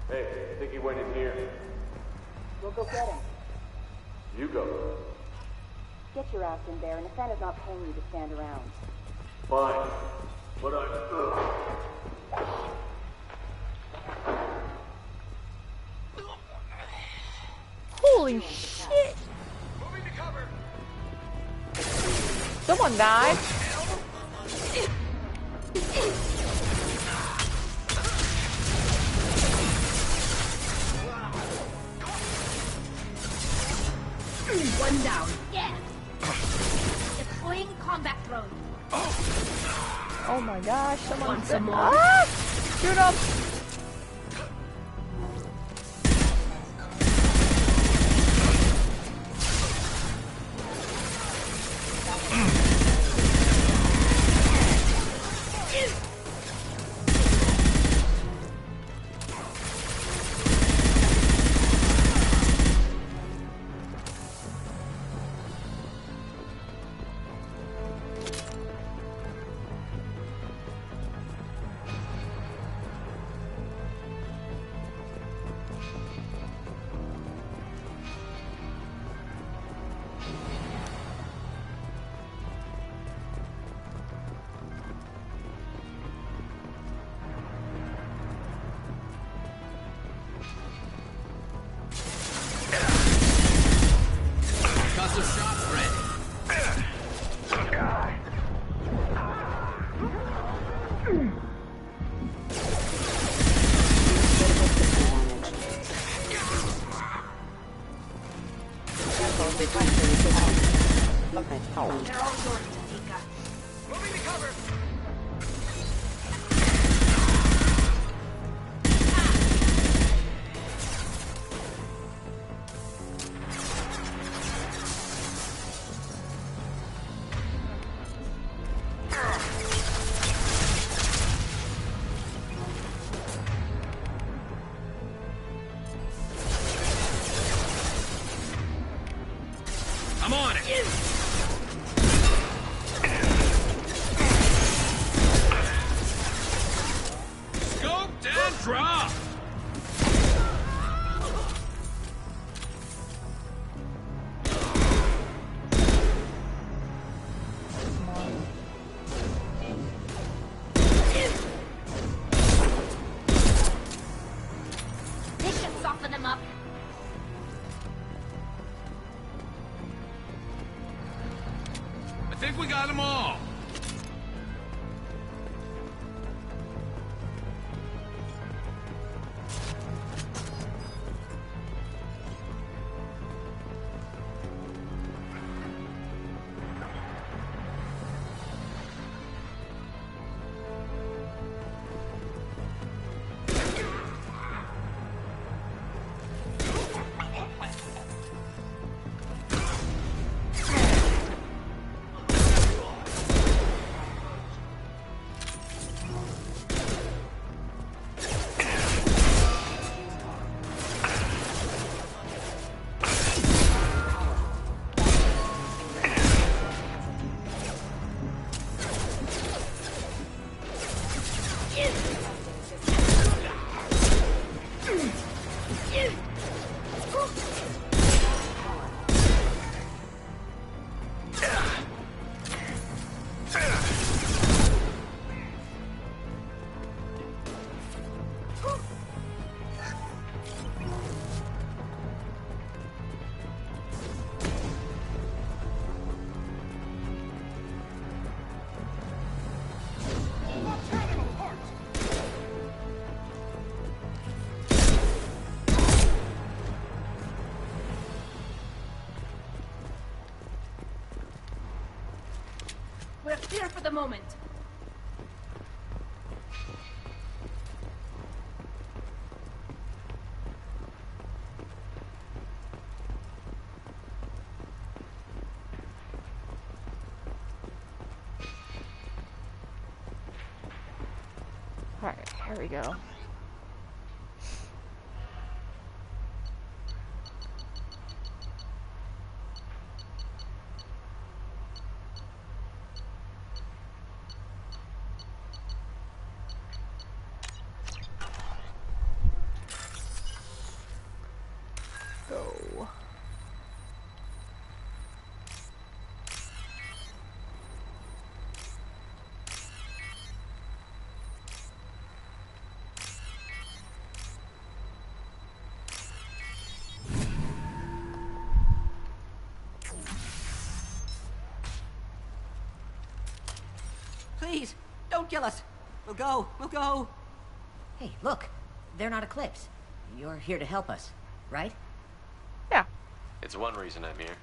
Hey, I think he went in here. We'll go get him. You go. Get your ass in there, and the Santa's not paying you to stand around. Fine. But Holy shit! Someone died. One down. Yeah. Deploying combat drone. Oh my gosh, someone Want some more? Ah! Shoot him! Concussive shots ready. They're all yours, Tatika. Moving to cover. I'm on it. Scoped and drop. This should soften them up. I think we got them all. We're clear for the moment. Alright, here we go. Go. Please, don't kill us. We'll go. We'll go. Hey, look. They're not Eclipse. You're here to help us, right? It's one reason I'm here.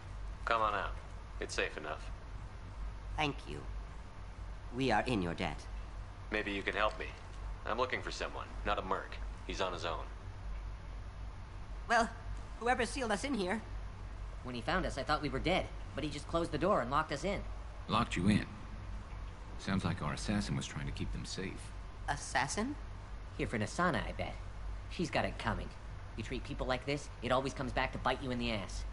Come on out. It's safe enough. Thank you. We are in your debt. Maybe you can help me. I'm looking for someone, not a merc. He's on his own. Well, whoever sealed us in here. When he found us, I thought we were dead, but he just closed the door and locked us in. Locked you in? Sounds like our assassin was trying to keep them safe. Assassin? Here for Nasana, I bet. She's got it coming. You treat people like this, it always comes back to bite you in the ass.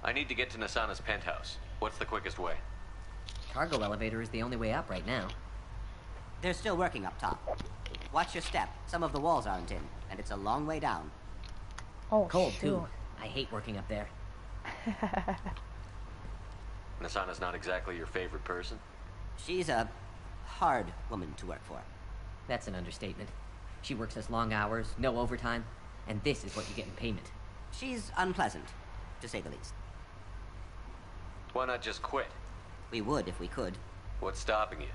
I need to get to Nasana's penthouse. What's the quickest way? Cargo elevator is the only way up right now. They're still working up top. Watch your step. Some of the walls aren't in, and it's a long way down. Oh, cold, shoot. too. I hate working up there. Nasana's not exactly your favorite person? She's a hard woman to work for. That's an understatement. She works us long hours, no overtime, and this is what you get in payment. She's unpleasant, to say the least. Why not just quit? We would if we could. What's stopping you?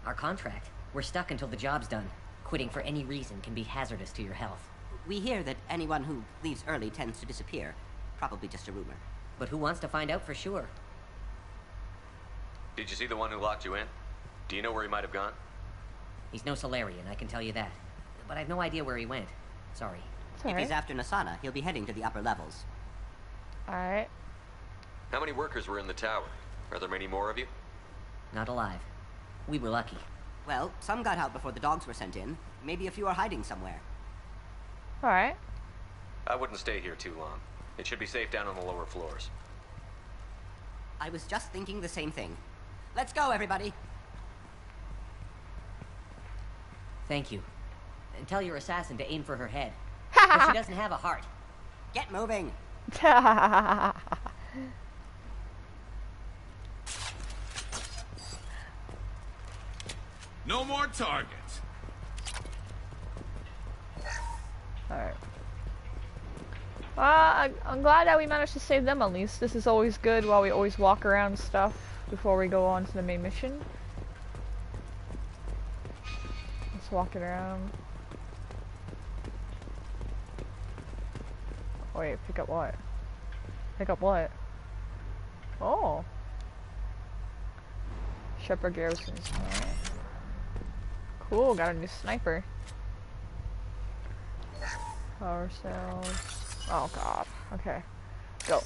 Our contract. We're stuck until the job's done. Quitting for any reason can be hazardous to your health. We hear that anyone who leaves early tends to disappear. Probably just a rumor. But who wants to find out for sure? Did you see the one who locked you in? Do you know where he might have gone? He's no Solarian, I can tell you that. But I've no idea where he went. Sorry. If he's after Nasana, he'll be heading to the upper levels. Alright. How many workers were in the tower? Are there many more of you? Not alive. We were lucky. Well, some got out before the dogs were sent in. Maybe a few are hiding somewhere. Alright. I wouldn't stay here too long. It should be safe down on the lower floors. I was just thinking the same thing. Let's go, everybody! Thank you. And tell your assassin to aim for her head. But she doesn't have a heart. Get moving! No more targets. Alright. I'm glad that we managed to save them at least. This is always good while we always walk around and stuff before we go on to the main mission. Let's walk it around. Wait, pick up what? Pick up what? Oh. Shepherd Garrison's. Alright. Cool, got a new sniper. Power cells. Oh god. Okay. Go.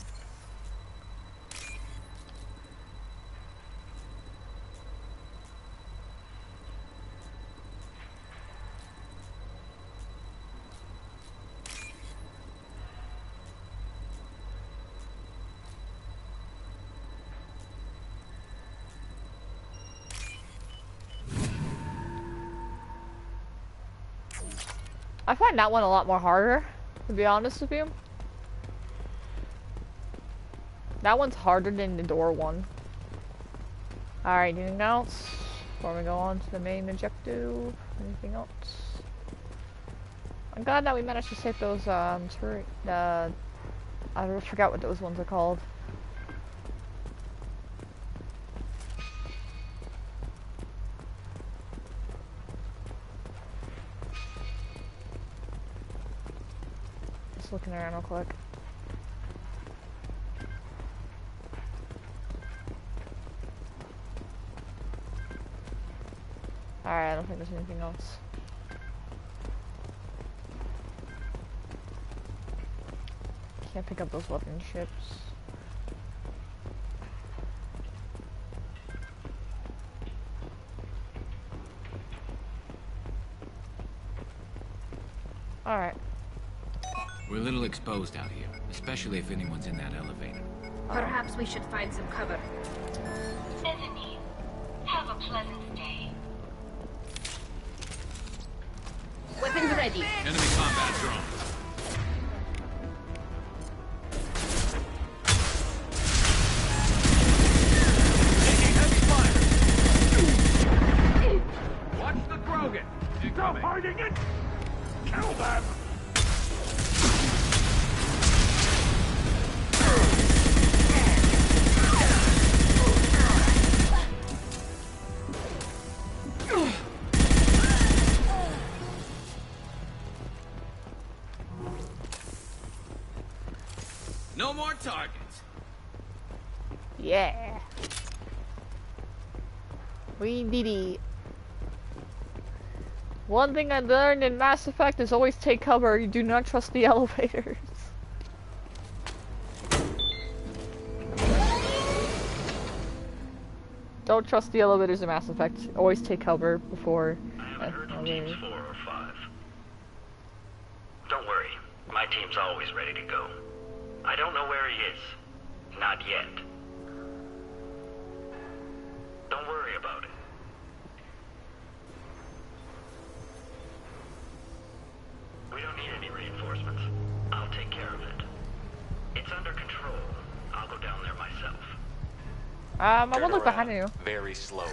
I find that one a lot more harder, to be honest with you. That one's harder than the door one. Alright, anything else? Before we go on to the main objective, anything else? I'm glad that we managed to save those, I forgot what those ones are called. Just looking around real quick. Alright, I don't think there's anything else. Can't pick up those weapon ships. Alright. We're a little exposed out here, especially if anyone's in that elevator. Perhaps we should find some cover. Bethany, have a pleasant day. Weapons ready. Enemy combat drone. Taking heavy fire. Watch the Krogan. Stop hiding it! Kill them! No more targets. Yeah. We did it. One thing I learned in Mass Effect is always take cover. You do not trust the elevators. Don't trust the elevators in Mass Effect. Always take cover before. I haven't heard from teams 4 or 5. Don't worry, my team's always ready to go. I don't know where he is. Not yet. Don't worry about it. We don't need any reinforcements. I'll take care of it. It's under control. I'll go down there myself. I won't Turn look behind around you. very slowly.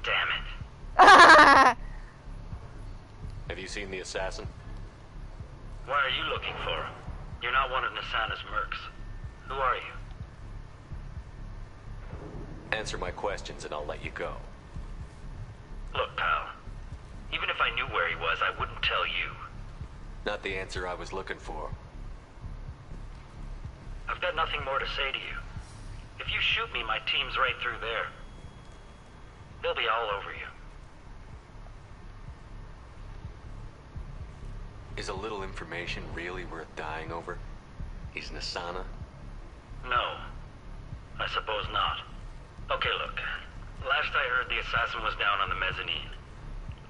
Damn it. Have you seen the assassin? What are you looking for? You're not one of Nasana's mercs. Who are you? Answer my questions and I'll let you go. Look, pal. Even if I knew where he was, I wouldn't tell you. Not the answer I was looking for. I've got nothing more to say to you. If you shoot me, my team's right through there. They'll be all over you. Is a little information really worth dying over? He's Nasana? No. I suppose not. Okay, look. Last I heard, the assassin was down on the mezzanine.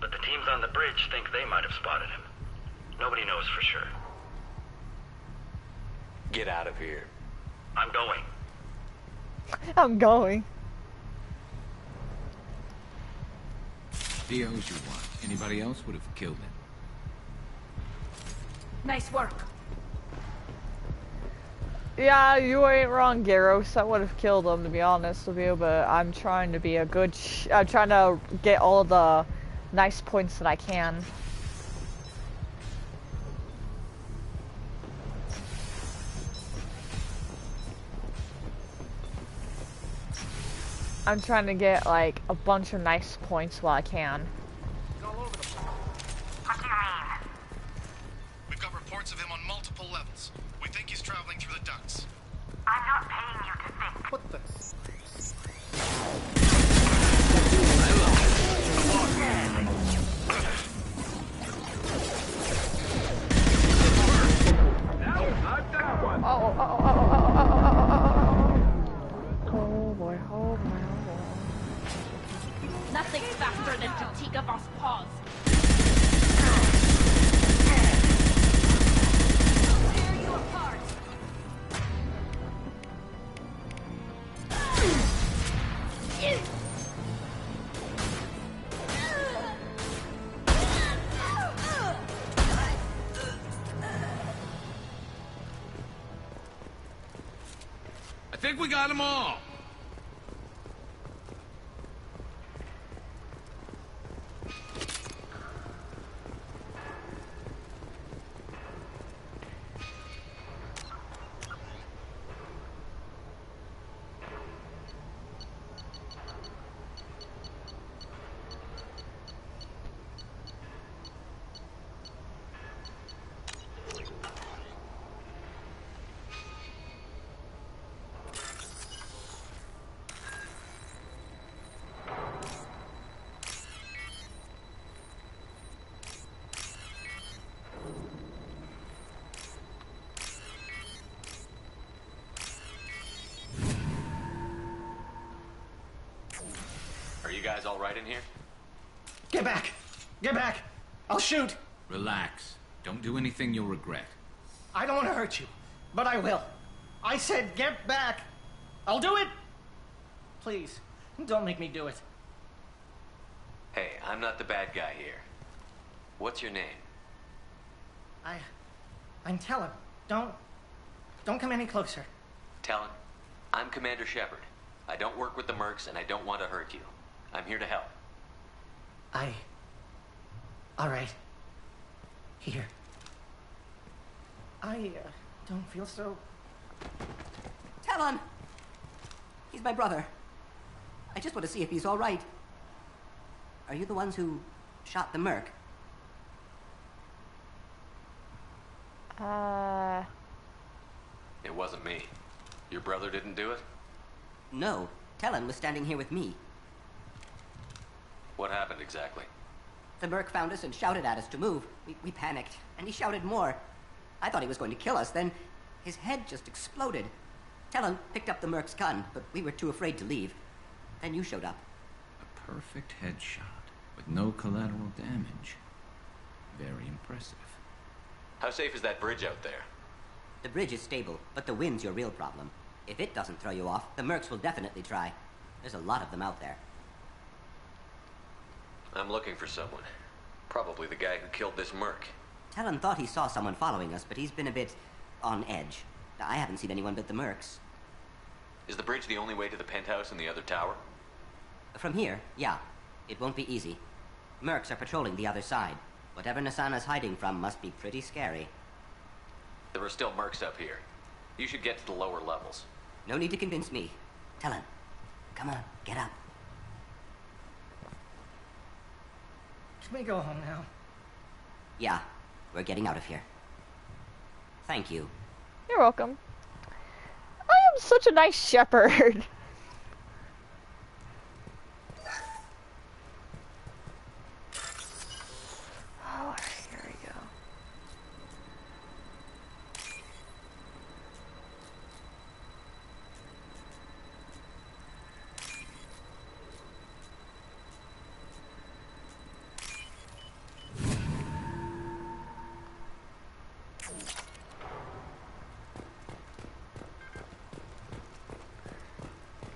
But the teams on the bridge think they might have spotted him. Nobody knows for sure. Get out of here. I'm going. I'm going. He owes you one. Anybody else would have killed him. Nice work. Yeah, you ain't wrong, Garros. I would have killed him, to be honest with you, but I'm trying to be a good I'm trying to get all the nice points that I can. I'm trying to get, like, a bunch of nice points while I can. We've got reports of him on multiple levels. We think he's traveling through the ducts. I'm not paying you to think. What the? Oh boy, oh boy. Nothing's faster than Tatika Boss paws. Tear you apart. I think we got them all. Are you guys all right in here? Get back! Get back! I'll shoot! Relax. Don't do anything you'll regret. I don't want to hurt you, but I will. I said get back! I'll do it! Please, don't make me do it. Hey, I'm not the bad guy here. What's your name? I'm Talon. Don't come any closer. Talon, I'm Commander Shepard. I don't work with the mercs and I don't want to hurt you. I'm here to help. All right. Here. I don't feel so... Talon! He's my brother. I just want to see if he's all right. Are you the ones who shot the merc? wasn't me. Your brother didn't do it? No, Talon was standing here with me. What happened exactly? The merc found us and shouted at us to move. We panicked, and he shouted more. I thought he was going to kill us, then his head just exploded. Talon picked up the merc's gun, but we were too afraid to leave. Then you showed up. A perfect headshot, with no collateral damage. Very impressive. How safe is that bridge out there? The bridge is stable, but the wind's your real problem. If it doesn't throw you off, the mercs will definitely try. There's a lot of them out there. I'm looking for someone. Probably the guy who killed this merc. Talon thought he saw someone following us, but he's been a bit on edge. I haven't seen anyone but the mercs. Is the bridge the only way to the penthouse and the other tower? From here, yeah. It won't be easy. Mercs are patrolling the other side. Whatever Nasana's hiding from must be pretty scary. There are still mercs up here. You should get to the lower levels. No need to convince me. Talon, come on, get up. Can we go home now? Yeah, we're getting out of here. Thank you. You're welcome. I am such a nice shepherd. Alright, here we go.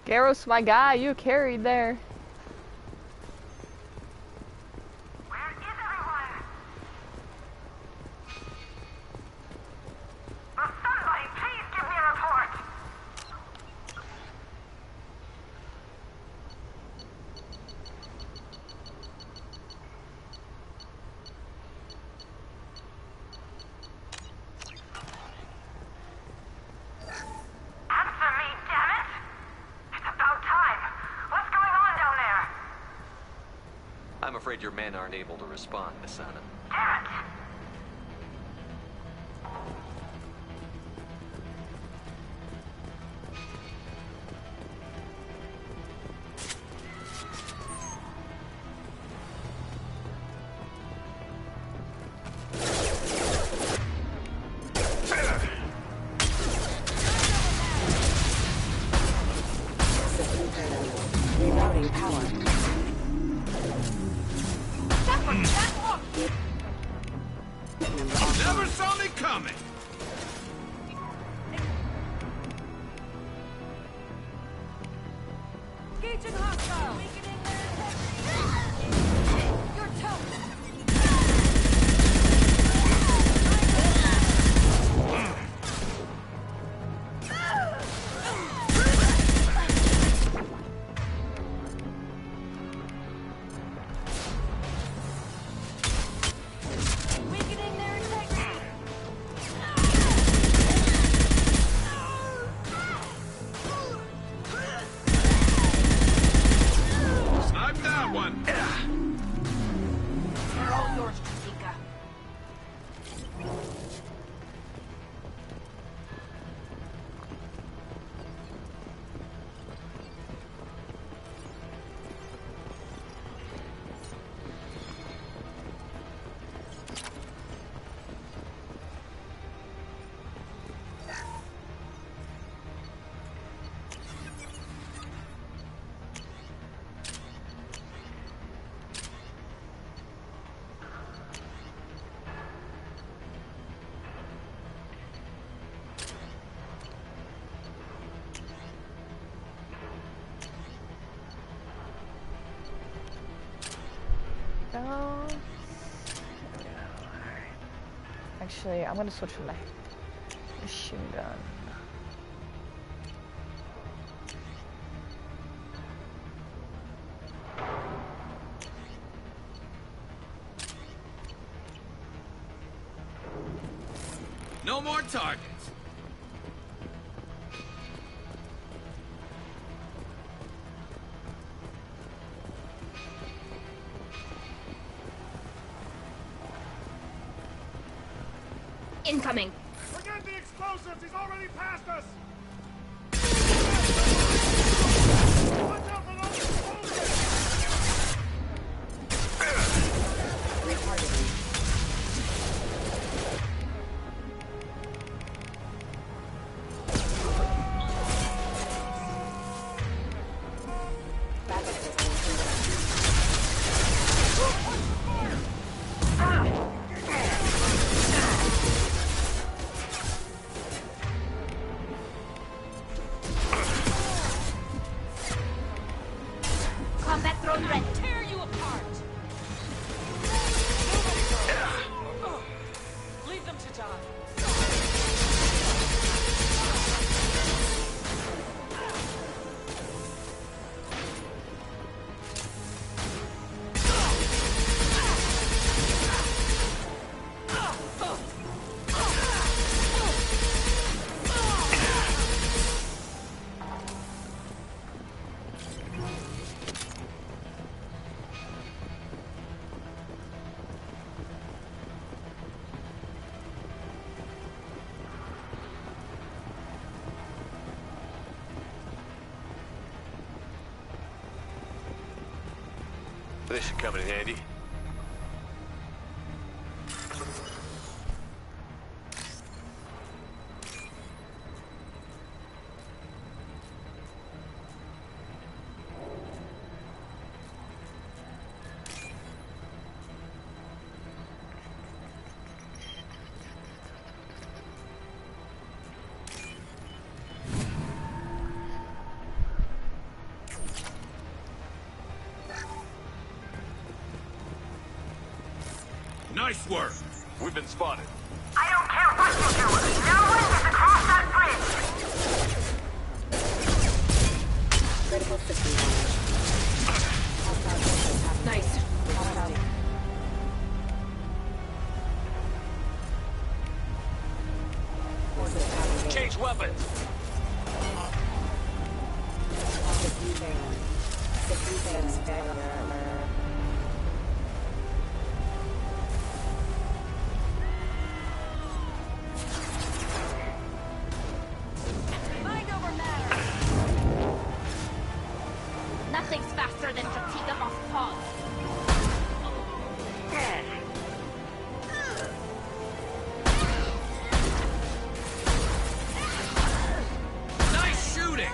Garros, my guy, you carried there. I'm afraid your men aren't able to respond, Nasana. Rerouting power. Never saw me coming! Engaging hostile! You're toast! Actually, I'm gonna switch from my machine gun. No more targets. Incoming. We're getting exposed! explosives! He's already passed us! Watch out for those explosives! Combat drone ready. Tear you apart. Leave them to die. This should come in handy. Nice work. We've been spotted. I don't care what you do. No one is across that bridge. Critical system Nice. Change weapons. Mind over matter. Nothing's faster than fatigue off pods. Nice shooting.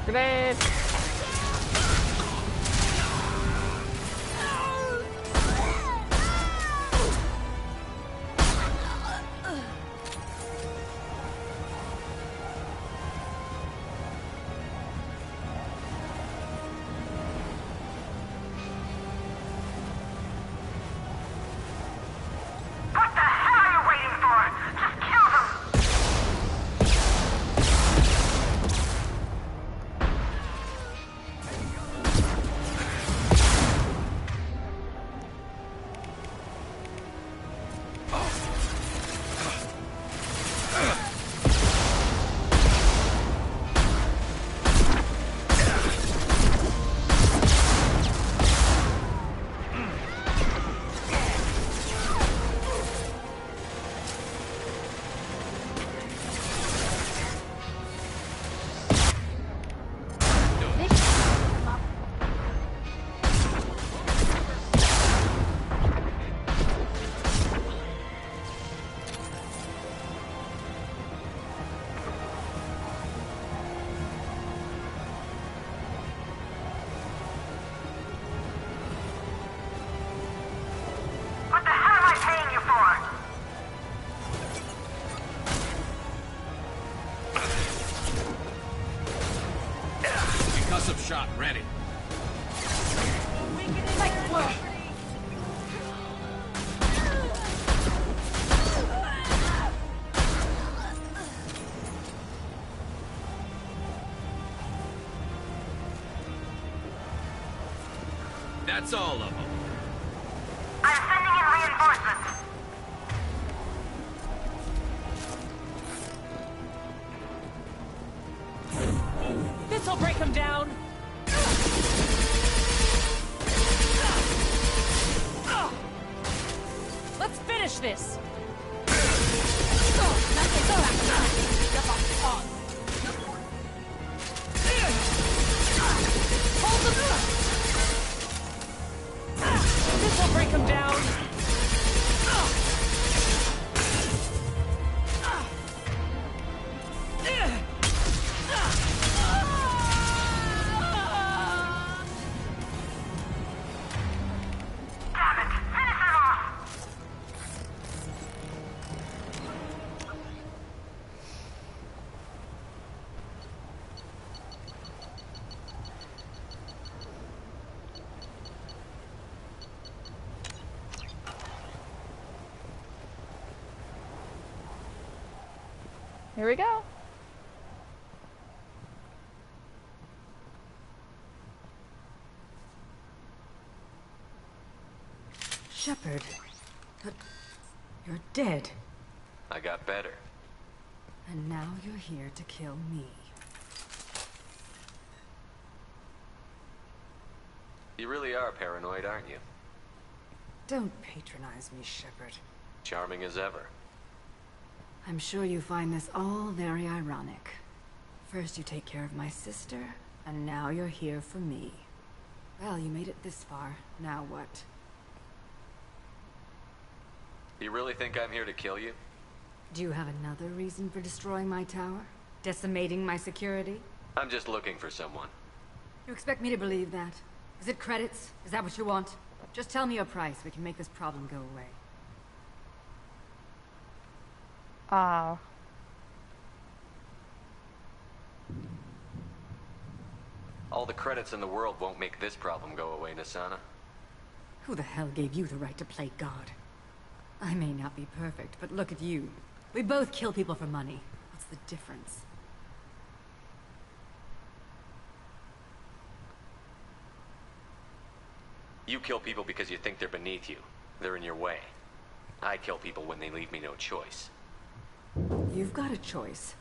Grenade! What the hell are you waiting for? Just kill them! What the hell am I paying you for? Concussive shot ready. That's all of them. I'm sending in reinforcements. will break him down! Let's finish this! Hold them! This will break him down! Here we go. Shepard, but you're dead. I got better. And now you're here to kill me. You really are paranoid, aren't you? Don't patronize me, Shepard. Charming as ever. I'm sure you find this all very ironic. First you take care of my sister, and now you're here for me. Well, you made it this far. Now what? You really think I'm here to kill you? Do you have another reason for destroying my tower? Decimating my security? I'm just looking for someone. You expect me to believe that? Is it credits? Is that what you want? Just tell me your price. We can make this problem go away. All the credits in the world won't make this problem go away, Nasana. Who the hell gave you the right to play God? I may not be perfect, but look at you. We both kill people for money. What's the difference? You kill people because you think they're beneath you. They're in your way. I kill people when they leave me no choice. You've got a choice.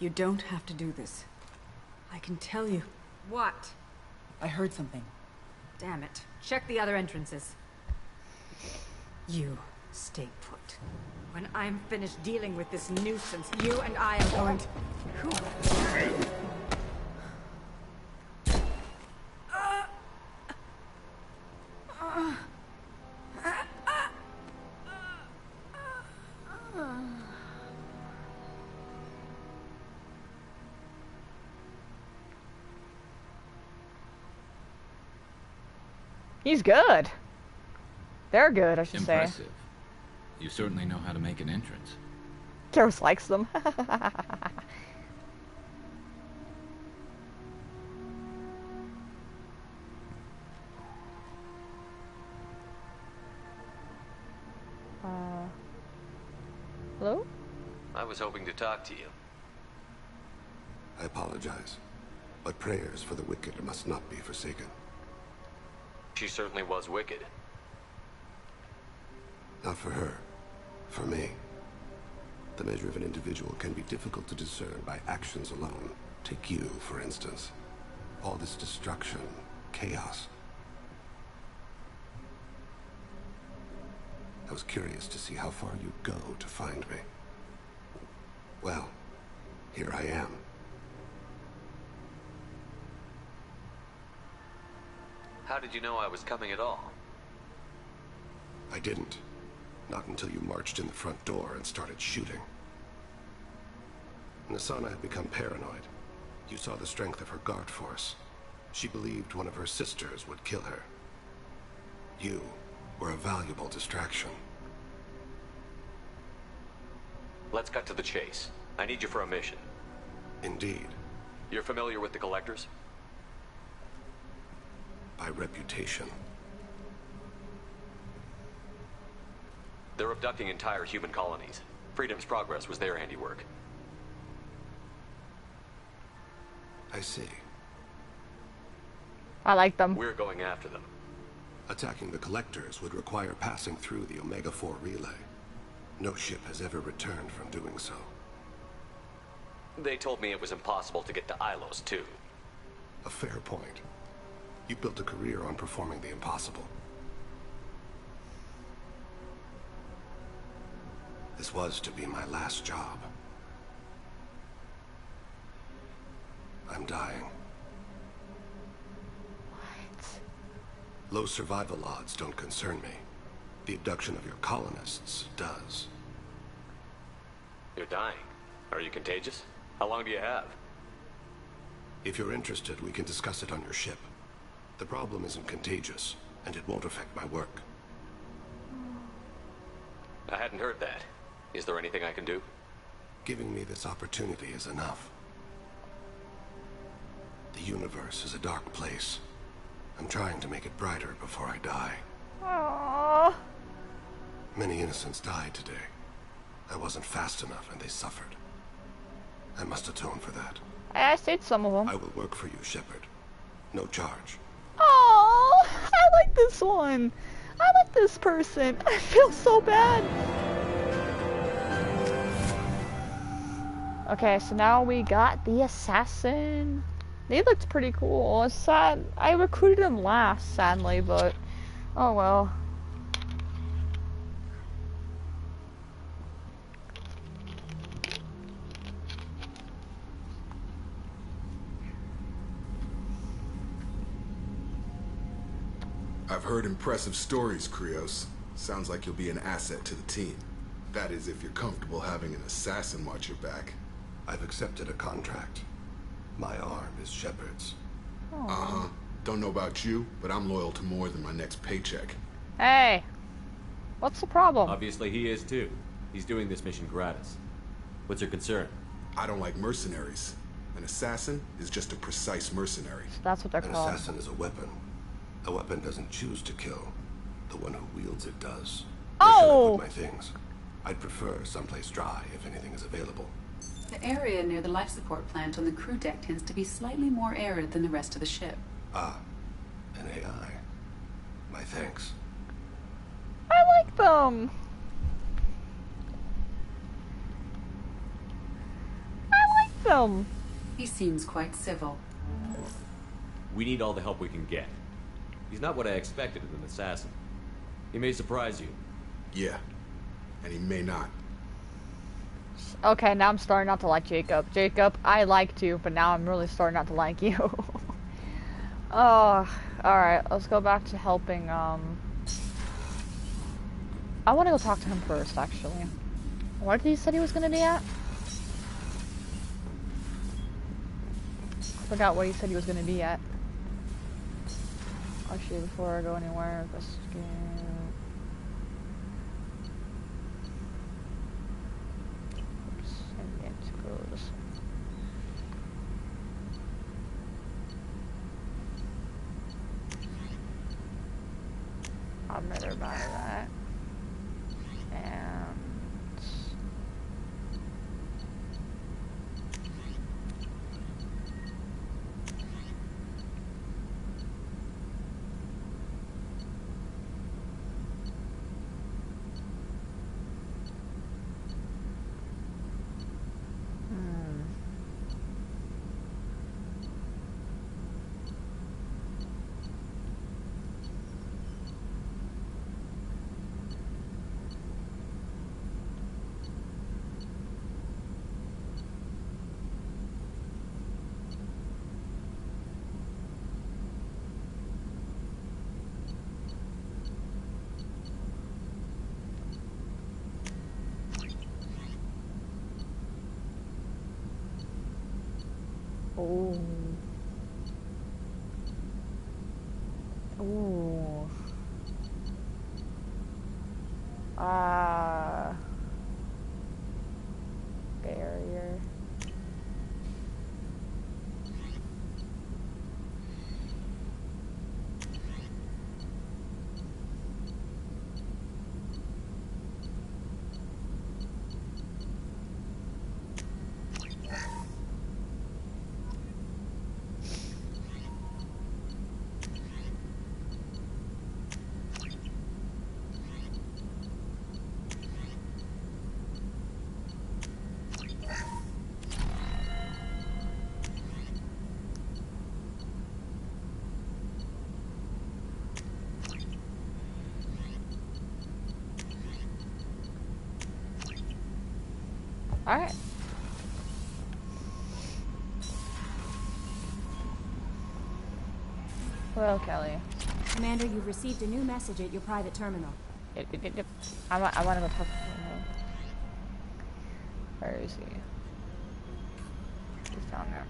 You don't have to do this. I can tell you. What? I heard something. Damn it. Check the other entrances. You stay put. When I'm finished dealing with this nuisance, you and I are going to... He's good. They're good, I should say. Impressive. You certainly know how to make an entrance. Garrus likes them. Hello? I was hoping to talk to you. I apologize, but prayers for the wicked must not be forsaken. She certainly was wicked. Not for her. For me. The measure of an individual can be difficult to discern by actions alone. Take you, for instance. All this destruction, chaos. I was curious to see how far you'd go to find me. Well, here I am. How did you know I was coming at all? I didn't. Not until you marched in the front door and started shooting. Nasana had become paranoid. You saw the strength of her guard force. She believed one of her sisters would kill her. You were a valuable distraction. Let's cut to the chase. I need you for a mission. Indeed. You're familiar with the Collectors? By reputation. They're abducting entire human colonies. Freedom's Progress was their handiwork. I see. I like them. We're going after them. Attacking the Collectors would require passing through the Omega-4 relay. No ship has ever returned from doing so. They told me it was impossible to get to Ilos, too. A fair point. You built a career on performing the impossible. This was to be my last job. I'm dying. What? Low survival odds don't concern me. The abduction of your colonists does. You're dying. Are you contagious? How long do you have? If you're interested, we can discuss it on your ship. The problem isn't contagious, and it won't affect my work. I hadn't heard that. Is there anything I can do? Giving me this opportunity is enough. The universe is a dark place. I'm trying to make it brighter before I die. Aww. Many innocents died today. I wasn't fast enough and they suffered. I must atone for that. I saved some of them. I will work for you, Shepard. No charge. Oh, I like this one. I like this person. I feel so bad. Okay, so now we got the assassin. They looked pretty cool. It's sad. I recruited him last, sadly, but oh well. I've heard impressive stories, Krios. Sounds like you'll be an asset to the team. That is, if you're comfortable having an assassin watch your back. I've accepted a contract. My arm is Shepard's. Uh-huh. Don't know about you, but I'm loyal to more than my next paycheck. Hey, what's the problem? Obviously he is too. He's doing this mission gratis. What's your concern? I don't like mercenaries. An assassin is just a precise mercenary. That's what they're called. An assassin is a weapon. A weapon doesn't choose to kill. The one who wields it does. Where should I put my things? I'd prefer someplace dry if anything is available. The area near the life support plant on the crew deck tends to be slightly more arid than the rest of the ship. Ah, an AI. My thanks. I like them. I like them. He seems quite civil. We need all the help we can get. He's not what I expected of an assassin. He may surprise you. Yeah, and he may not. Okay, now I'm starting not to like Jacob. Jacob, I liked you, but now I'm really starting not to like you. Oh, alright, let's go back to helping, I want to go talk to him first, actually. Where did he say he was going to be at? I forgot what he said he was going to be at. Actually, before I go anywhere, let's get... I'd rather buy that. And... Oh. Ooh. Barrier. Alright. Well, Kelly. Commander, you've received a new message at your private terminal. Yep. I want to go talk to him. Where is he? He's down there.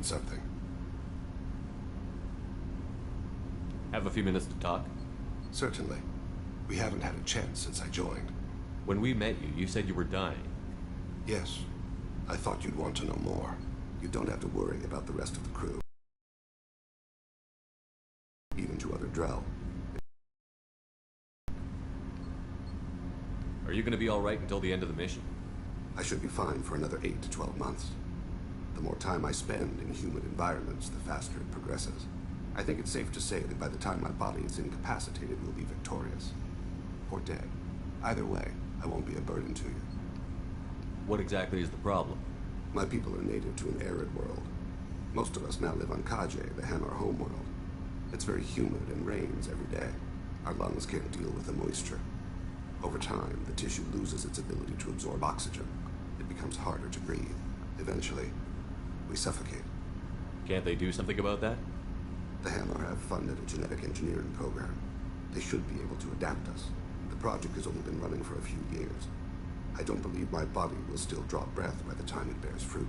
Something. Have a few minutes to talk? Certainly. We haven't had a chance since I joined. When we met you, you said you were dying. Yes. I thought you'd want to know more. You don't have to worry about the rest of the crew. Even to other Drell. Are you going to be alright until the end of the mission? I should be fine for another 8 to 12 months. The more time I spend in humid environments, the faster it progresses. I think it's safe to say that by the time my body is incapacitated, we'll be victorious. Or dead. Either way, I won't be a burden to you. What exactly is the problem? My people are native to an arid world. Most of us now live on Kaje, the Hanar homeworld. It's very humid and rains every day. Our lungs can't deal with the moisture. Over time, the tissue loses its ability to absorb oxygen. It becomes harder to breathe. Eventually, we suffocate. Can't they do something about that? The Hanar have funded a genetic engineering program. They should be able to adapt us. The project has only been running for a few years. I don't believe my body will still draw breath by the time it bears fruit.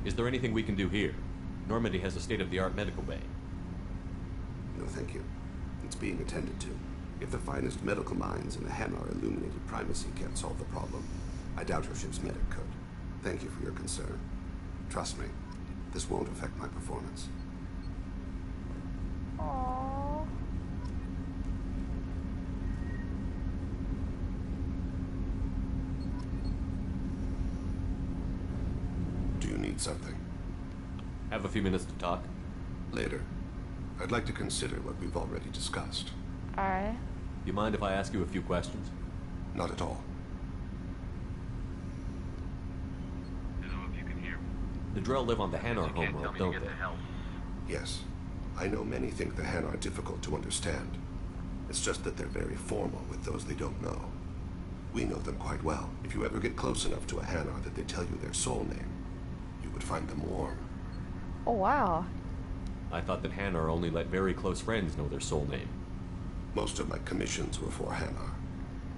Is there anything we can do here? Normandy has a state-of-the-art medical bay. No, thank you. It's being attended to. If the finest medical minds in the Hanar illuminated primacy can't solve the problem, I doubt your ship's medic could. Thank you for your concern. Trust me, this won't affect my performance. Aww. Do you need something? Have a few minutes to talk? Later. I'd like to consider what we've already discussed. Alright. You mind if I ask you a few questions? Not at all. The Drell live on the Hanar homeworld, don't they? Yes. I know many think the Hanar are difficult to understand. It's just that they're very formal with those they don't know. We know them quite well. If you ever get close enough to a Hanar that they tell you their soul name, you would find them warm. Oh, wow. I thought that Hanar only let very close friends know their soul name. Most of my commissions were for Hanar.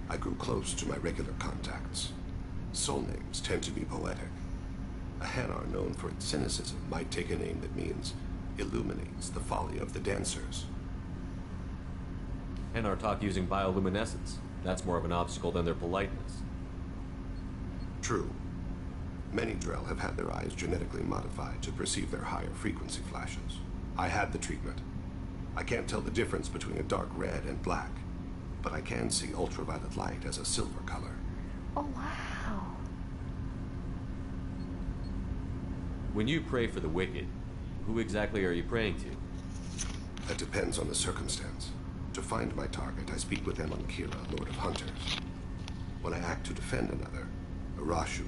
I grew close to my regular contacts. Soul names tend to be poetic. A Hanar known for its cynicism might take a name that means illuminates the folly of the dancers. Hanar talk using bioluminescence. That's more of an obstacle than their politeness. True. Many Drell have had their eyes genetically modified to perceive their higher frequency flashes. I had the treatment. I can't tell the difference between a dark red and black, but I can see ultraviolet light as a silver color. Oh, wow. When you pray for the wicked, who exactly are you praying to? That depends on the circumstance. To find my target, I speak with Elankira, Lord of Hunters. When I act to defend another, Arashu,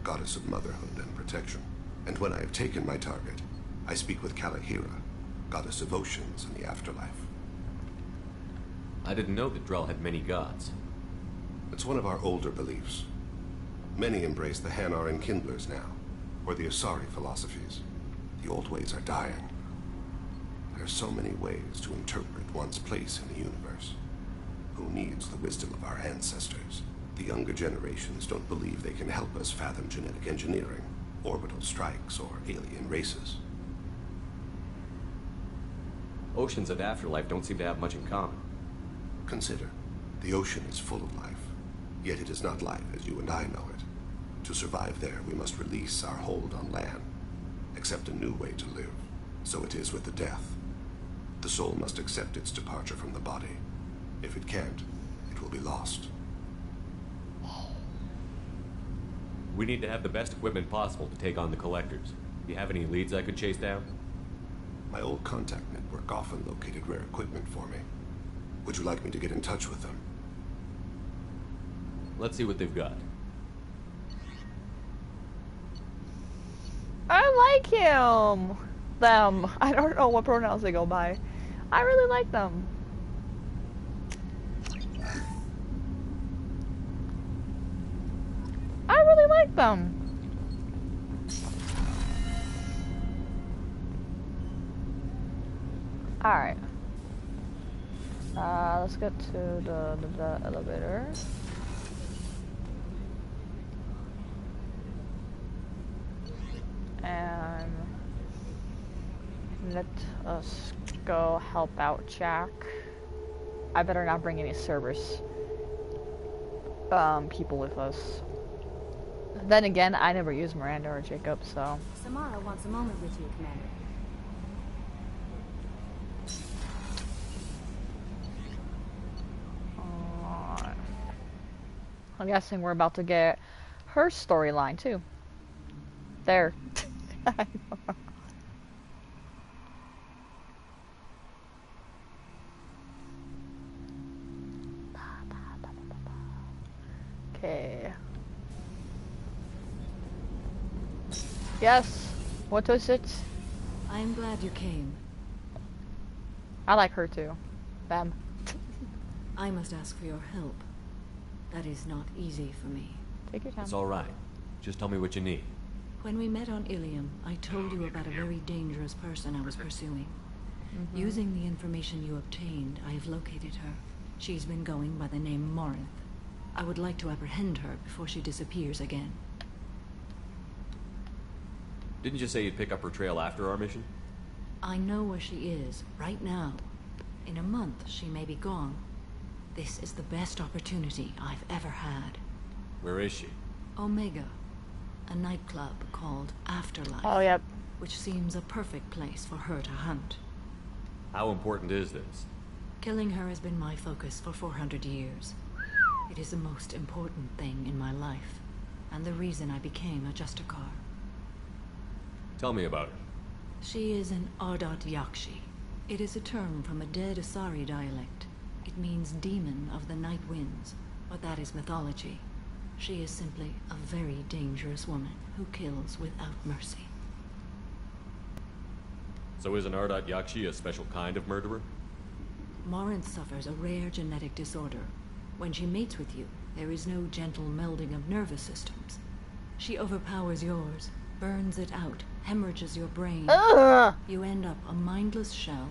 Goddess of Motherhood and Protection. And when I have taken my target, I speak with Kalahira, Goddess of Oceans and the Afterlife. I didn't know that Drell had many gods. It's one of our older beliefs. Many embrace the Hanar and Kindlers now, or the Asari philosophies. The old ways are dying. There are so many ways to interpret one's place in the universe. Who needs the wisdom of our ancestors? The younger generations don't believe they can help us fathom genetic engineering, orbital strikes, or alien races. Oceans and Afterlife don't seem to have much in common. Consider, the ocean is full of life, yet it is not life as you and I know it. To survive there, we must release our hold on land, accept a new way to live. So it is with the death. The soul must accept its departure from the body. If it can't, it will be lost. We need to have the best equipment possible to take on the collectors. Do you have any leads I could chase down? My old contact network often located rare equipment for me. Would you like me to get in touch with them? Let's see what they've got. I like him. Them. I don't know what pronouns they go by. I really like them. I really like them. Alright. Let's get to the elevator. And let us go help out Jack. I better not bring any service people with us. Then again, I never use Miranda or Jacob, so. Samara wants a moment with you, Commander. I'm guessing we're about to get her storyline too. There. Okay. Yes. What is it? I'm glad you came. I like her too. Them. I must ask for your help. That is not easy for me. Take your time. It's all right. Just tell me what you need. When we met on Ilium, I told you about a very dangerous person I was pursuing. Using the information you obtained, I have located her. She's been going by the name Morinth. I would like to apprehend her before she disappears again. Didn't you say you'd pick up her trail after our mission? I know where she is, right now. In a month, she may be gone. This is the best opportunity I've ever had. Where is she? Omega. A nightclub called Afterlife. Oh, yep. Which seems a perfect place for her to hunt. How important is this? Killing her has been my focus for 400 years. It is the most important thing in my life, and the reason I became a Justicar. Tell me about her. She is an Ardat Yakshi. It is a term from a dead Asari dialect. It means demon of the night winds, but that is mythology. She is simply a very dangerous woman who kills without mercy. So is an Ardat Yakshi a special kind of murderer? Morinth suffers a rare genetic disorder. When she mates with you, there is no gentle melding of nervous systems. She overpowers yours, burns it out, hemorrhages your brain. You end up a mindless shell,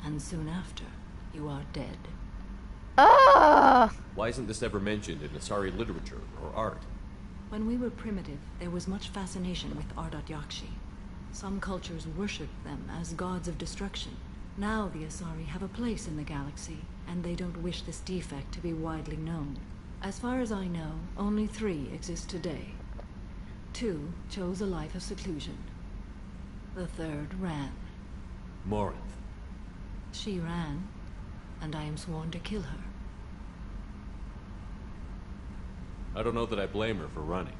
and soon after, you are dead. Why isn't this ever mentioned in Asari literature or art? When we were primitive, there was much fascination with Ardat Yakshi. Some cultures worshipped them as gods of destruction. Now the Asari have a place in the galaxy, and they don't wish this defect to be widely known. As far as I know, only 3 exist today. 2 chose a life of seclusion. The 3rd ran. Morinth. She ran, and I am sworn to kill her. I don't know that I blame her for running.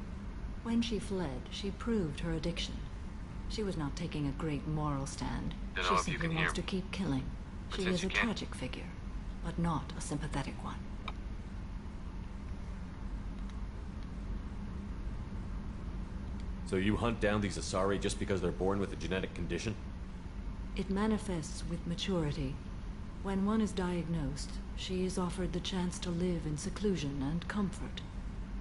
When she fled, she proved her addiction. She was not taking a great moral stand. She simply wants to keep killing. She is a tragic figure, but not a sympathetic one. So you hunt down these Asari just because they're born with a genetic condition? It manifests with maturity. When one is diagnosed, she is offered the chance to live in seclusion and comfort.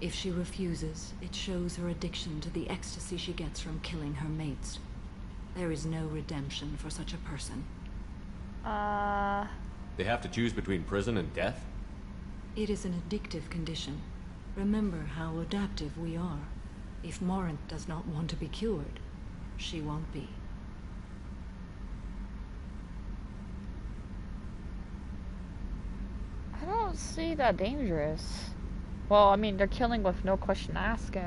If she refuses, it shows her addiction to the ecstasy she gets from killing her mates. There is no redemption for such a person. They have to choose between prison and death? It is an addictive condition. Remember how adaptive we are. If Morinth does not want to be cured, she won't be. I don't see that dangerous. Well, I mean, they're killing with no question asked.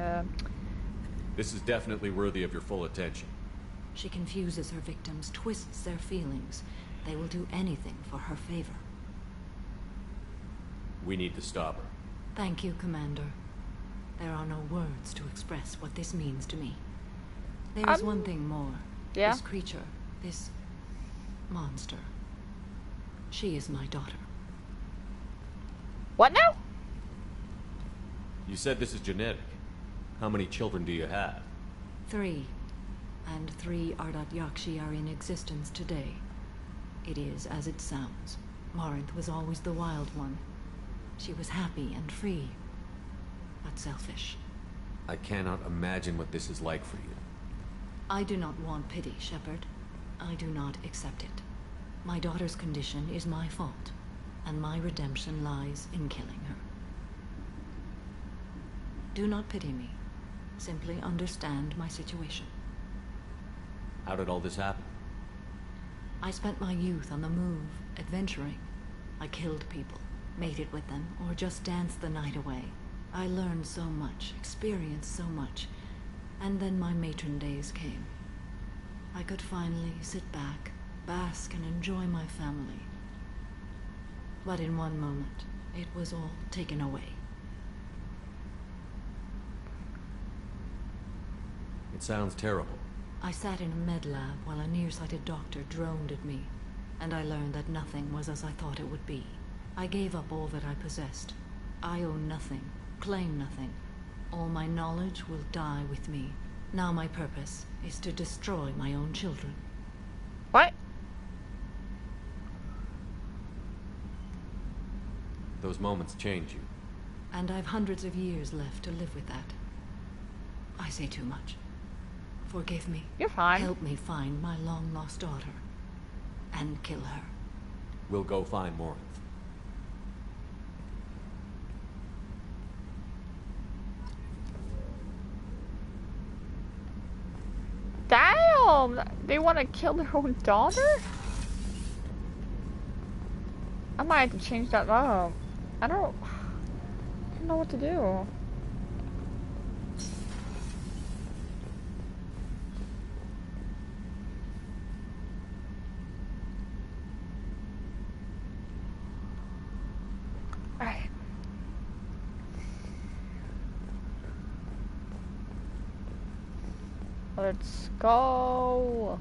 This is definitely worthy of your full attention. She confuses her victims, twists their feelings. They will do anything for her favor. We need to stop her. Thank you, Commander. There are no words to express what this means to me. There is one thing more. Yeah? This creature, this monster. She is my daughter. What now? You said this is genetic. How many children do you have? 3. And 3 Ardat Yakshi are in existence today. It is as it sounds. Morinth was always the wild one. She was happy and free, but selfish. I cannot imagine what this is like for you. I do not want pity, Shepard. I do not accept it. My daughter's condition is my fault, and my redemption lies in killing her. Do not pity me. Simply understand my situation. How did all this happen? I spent my youth on the move, adventuring. I killed people, mated with them, or just danced the night away. I learned so much, experienced so much, and then my matron days came. I could finally sit back, bask, and enjoy my family. But in one moment, it was all taken away. It sounds terrible. I sat in a med lab while a nearsighted doctor droned at me, and I learned that nothing was as I thought it would be. I gave up all that I possessed. I own nothing, claim nothing. All my knowledge will die with me. Now my purpose is to destroy my own children. What? Those moments change you. And I've hundreds of years left to live with that. I say too much. Forgive me. You're fine. Help me find my long-lost daughter. And kill her. We'll go find Morinth. Damn! They want to kill their own daughter? I might have to change that up. I don't know what to do. Alright. Let's go.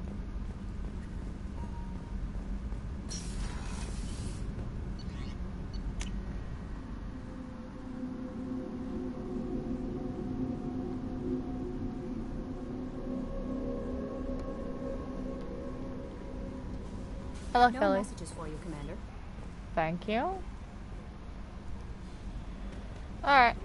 Hello, No Philly. messages for you, Commander. Thank you. Alright.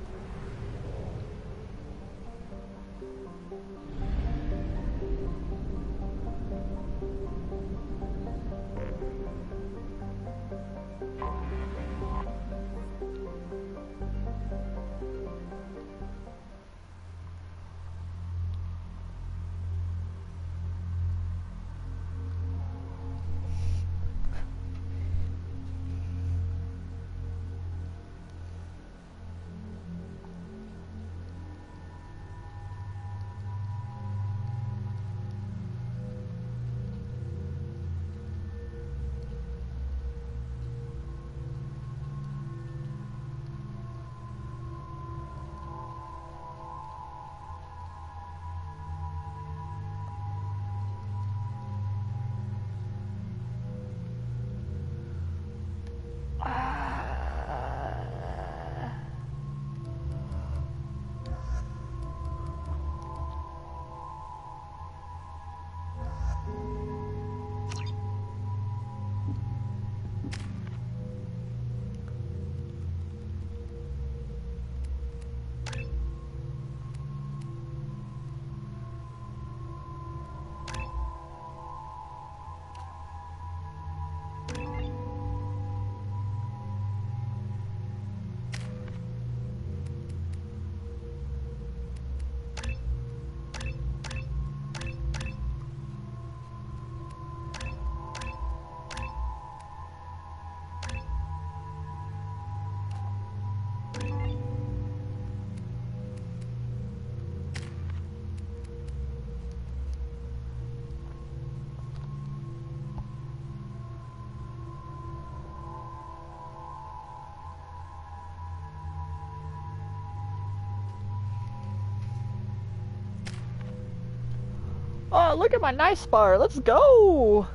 Oh, look at my nice bar. Let's go.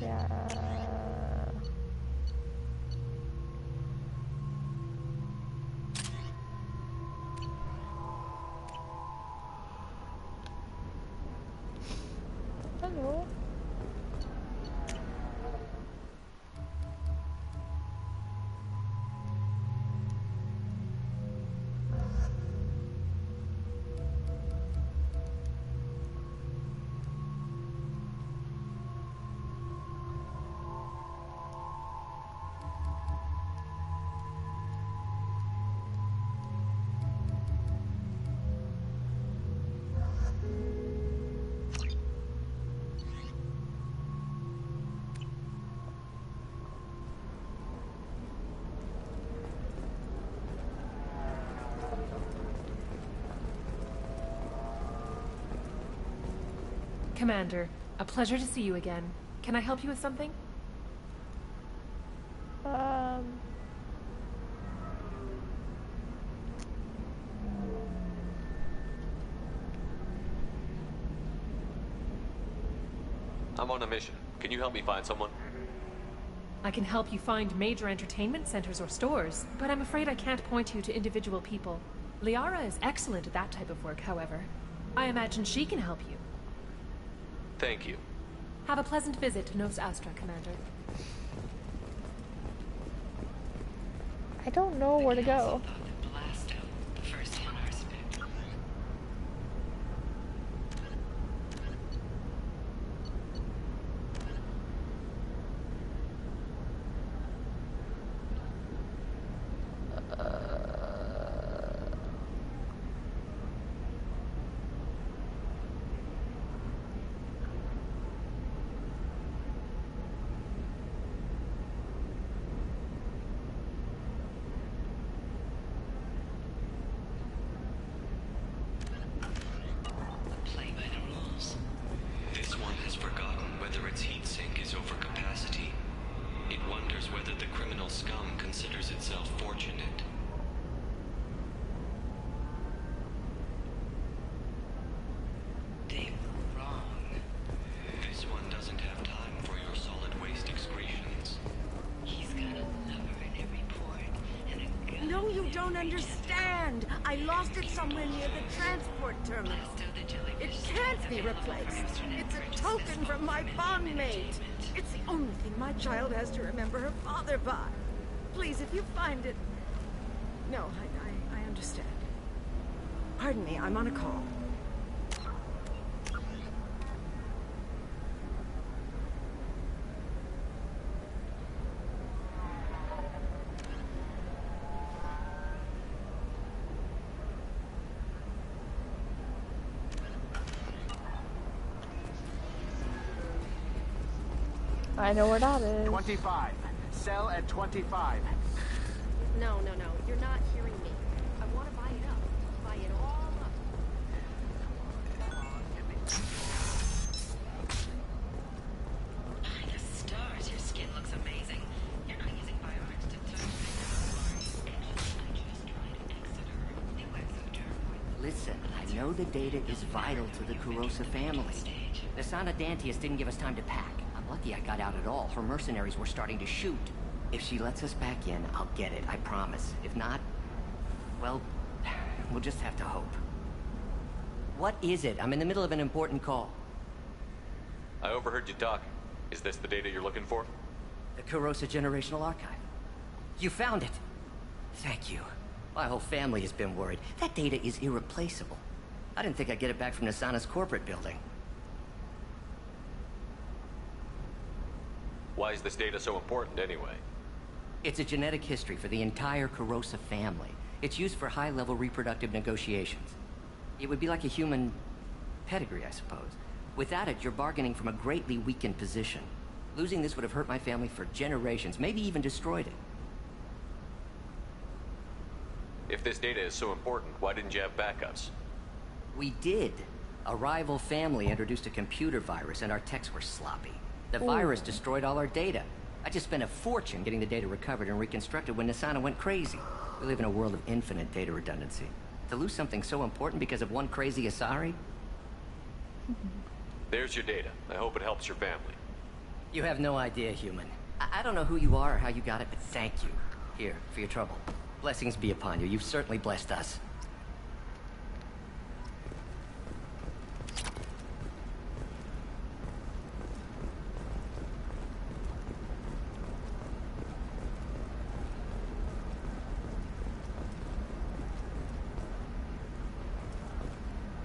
Yeah. Hello. Commander, a pleasure to see you again. Can I help you with something? I'm on a mission. Can you help me find someone? I can help you find major entertainment centers or stores, but I'm afraid I can't point you to individual people. Liara is excellent at that type of work, however. I imagine she can help you. Thank you. Have a pleasant visit to Nos Astra, Commander. I don't know where to go. This one has forgotten whether its heat sink is over capacity. It wonders whether the criminal scum considers itself fortunate. They were wrong. This one doesn't have time for your solid waste excretions. He's got a lover in every port and a gun. No, you don't understand. I lost it somewhere near the transport terminal. It can't be replaced. It's a token from my bondmate. It's the only thing my child has to remember her father by. Please, if you find it... No, I understand. Pardon me, I'm on a call. I know where that is. 25. Sell at 25. No. You're not hearing me. I want to buy it up. Buy it all up. By the stars, your skin looks amazing. You're not using biotics to turn things. I just tried Exeter. New Exoderm. Listen, I know the data is vital to the Kurosa family. The Sana Dantius didn't give us time to pack. I'm lucky I got out at all. Her mercenaries were starting to shoot. If she lets us back in, I'll get it, I promise. If not, well, we'll just have to hope. What is it? I'm in the middle of an important call. I overheard you talking. Is this the data you're looking for? The Kurosa Generational Archive. You found it! Thank you. My whole family has been worried. That data is irreplaceable. I didn't think I'd get it back from Nasana's corporate building. Why is this data so important anyway? It's a genetic history for the entire Kurosa family. It's used for high-level reproductive negotiations. It would be like a human pedigree, I suppose. Without it, you're bargaining from a greatly weakened position. Losing this would have hurt my family for generations, maybe even destroyed it. If this data is so important, why didn't you have backups? We did. A rival family introduced a computer virus and our techs were sloppy. The virus destroyed all our data. I just spent a fortune getting the data recovered and reconstructed when Nisana went crazy. We live in a world of infinite data redundancy. To lose something so important because of one crazy Asari? There's your data. I hope it helps your family. You have no idea, human. I don't know who you are or how you got it, but thank you. Here, for your trouble. Blessings be upon you. You've certainly blessed us.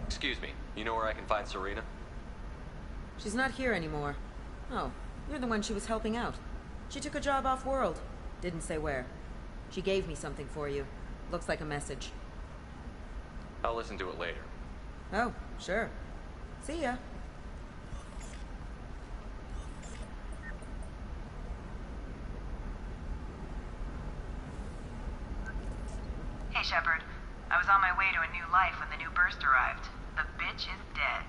Excuse me. You know where I can find Serena? She's not here anymore. Oh, you're the one she was helping out. She took a job off-world. Didn't say where. She gave me something for you. Looks like a message. I'll listen to it later. Oh, sure. See ya. Hey, Shepard. I was on my way to a new life when the new burst arrived. The bitch is dead.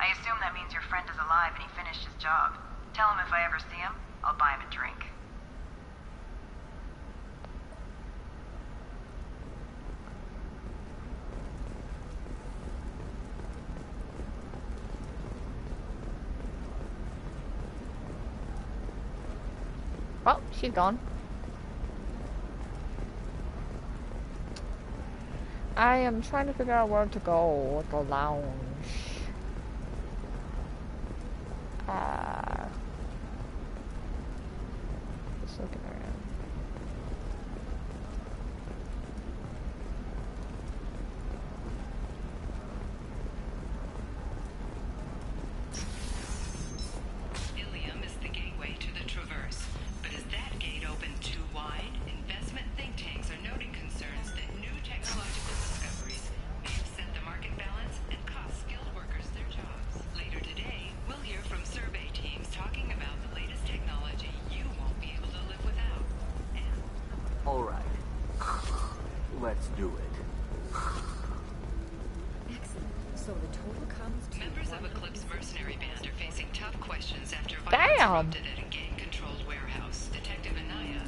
I assume that means your friend is alive and he finished his job. Tell him if I ever see him, I'll buy him a drink. Well, she's gone. I am trying to figure out where to go, like a lounge. Just looking around. Ilium is the gateway to the Traverse, but is that gate open too wide? Investment think tanks are noting concerns that new technological discoveries may upset the market balance and cost skilled workers their jobs. Later today, we'll hear from survey teams talking about the latest technology you won't be able to live without. All right. Let's do it. Excellent. So the total comes to... Members of Eclipse Mercenary Band are facing tough questions after Damn. violence erupted at a gang-controlled warehouse. Detective Anaya.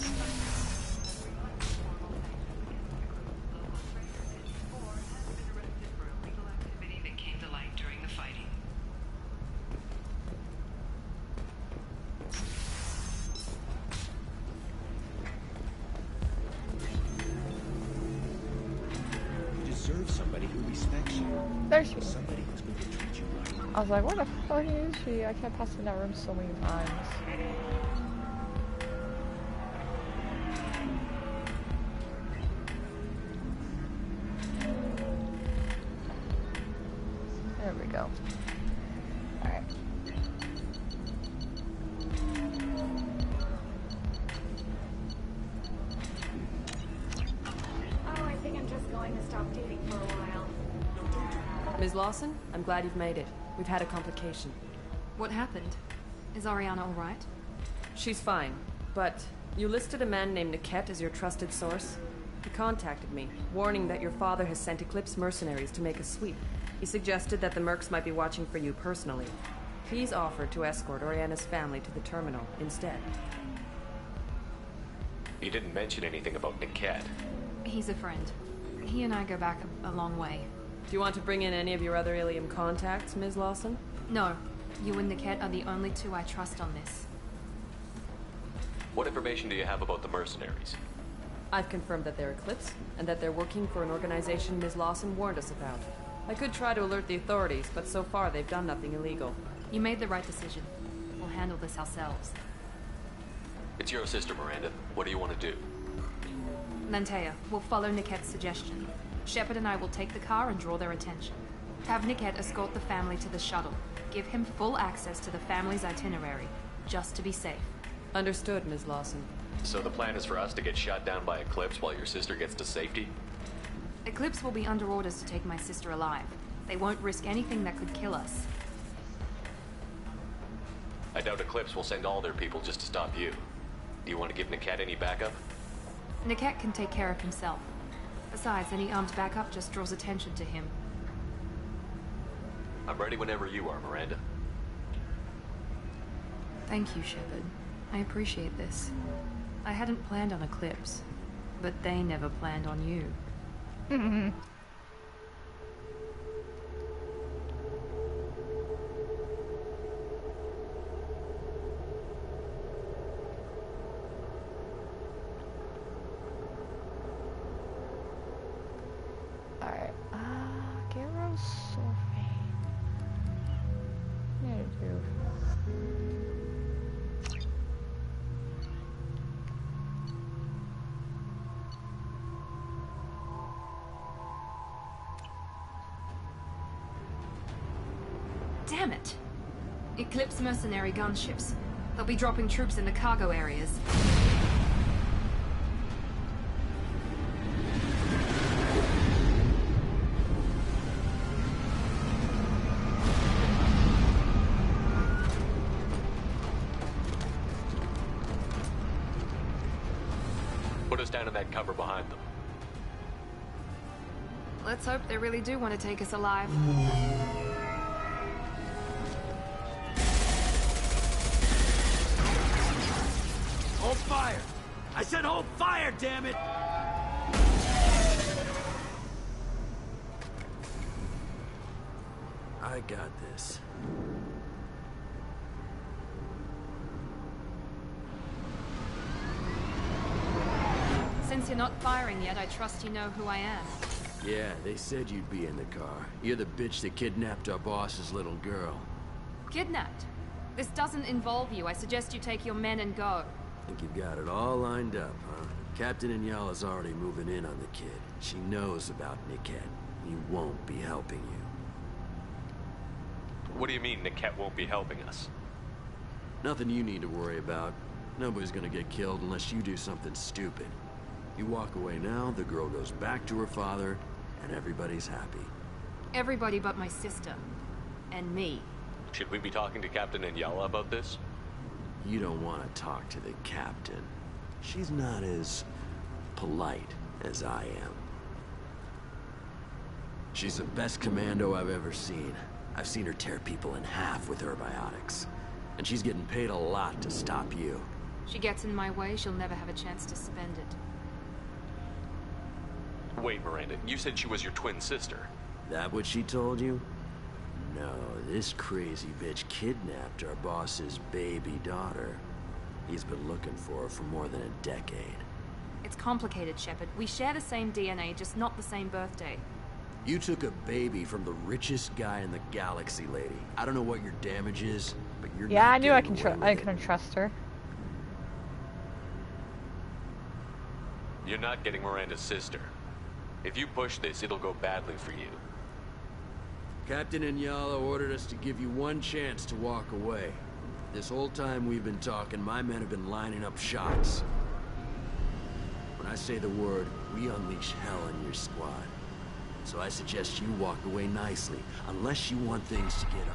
That came to light during the fighting. You deserve somebody who respects you. There she is. Somebody who's going to treat you right. I was like, where the fuck is she? I kept passing that room so many times. There we go. Alright. Oh, I think I'm just going to stop dating for a while. Ms. Lawson, I'm glad you've made it. We've had a complication. What happened? Is Ariana all right? She's fine, but you listed a man named Niket as your trusted source. He contacted me, warning that your father has sent Eclipse mercenaries to make a sweep. He suggested that the Mercs might be watching for you personally. He's offered to escort Oriana's family to the terminal instead. He didn't mention anything about Niket. He's a friend. He and I go back a long way. Do you want to bring in any of your other Ilium contacts, Ms. Lawson? No. You and Niket are the only two I trust on this. What information do you have about the mercenaries? I've confirmed that they're Eclipse, and that they're working for an organization Ms. Lawson warned us about. I could try to alert the authorities, but so far they've done nothing illegal. You made the right decision. We'll handle this ourselves. It's your sister, Miranda. What do you want to do? Lantea, we'll follow Niket's suggestion. Shepard and I will take the car and draw their attention. Have Niket escort the family to the shuttle. Give him full access to the family's itinerary, just to be safe. Understood, Ms. Lawson. So the plan is for us to get shot down by Eclipse while your sister gets to safety? Eclipse will be under orders to take my sister alive. They won't risk anything that could kill us. I doubt Eclipse will send all their people just to stop you. Do you want to give Niket any backup? Niket can take care of himself. Besides, any armed backup just draws attention to him. I'm ready whenever you are, Miranda. Thank you, Shepard. I appreciate this. I hadn't planned on Eclipse, but they never planned on you. Alright, Garrow Sulfate. What do? Damn it! Eclipse mercenary gunships. They'll be dropping troops in the cargo areas. Put us down in that cover behind them. Let's hope they really do want to take us alive. Hold fire! I said hold fire, damn it! I got this. Since you're not firing yet, I trust you know who I am. Yeah, they said you'd be in the car. You're the bitch that kidnapped our boss's little girl. Kidnapped? This doesn't involve you. I suggest you take your men and go. Think you've got it all lined up, huh? Captain Inyala's already moving in on the kid. She knows about Niket. He won't be helping you. What do you mean Niket won't be helping us? Nothing you need to worry about. Nobody's gonna get killed unless you do something stupid. You walk away now, the girl goes back to her father, and everybody's happy. Everybody but my sister. And me. Should we be talking to Captain Inyala about this? You don't want to talk to the captain. She's not as polite as I am. She's the best commando I've ever seen. I've seen her tear people in half with herbiotics. And she's getting paid a lot to stop you. She gets in my way, she'll never have a chance to spend it. Wait, Miranda, you said she was your twin sister. That what she told you? No, this crazy bitch kidnapped our boss's baby daughter. He's been looking for her for more than a decade. It's complicated, Shepard. We share the same DNA, just not the same birthday. You took a baby from the richest guy in the galaxy, lady. I don't know what your damage is, but you're Yeah, not I knew I getting couldn't trust her. You're not getting Miranda's sister. If you push this, it'll go badly for you. Captain Inyala ordered us to give you one chance to walk away. This whole time we've been talking, my men have been lining up shots. When I say the word, we unleash hell in your squad. So I suggest you walk away nicely, unless you want things to get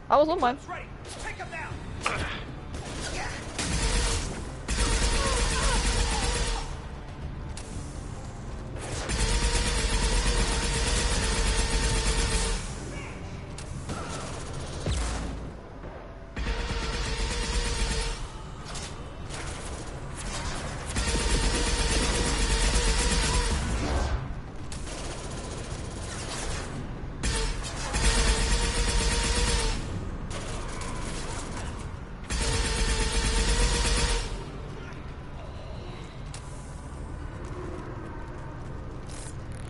I was on mine.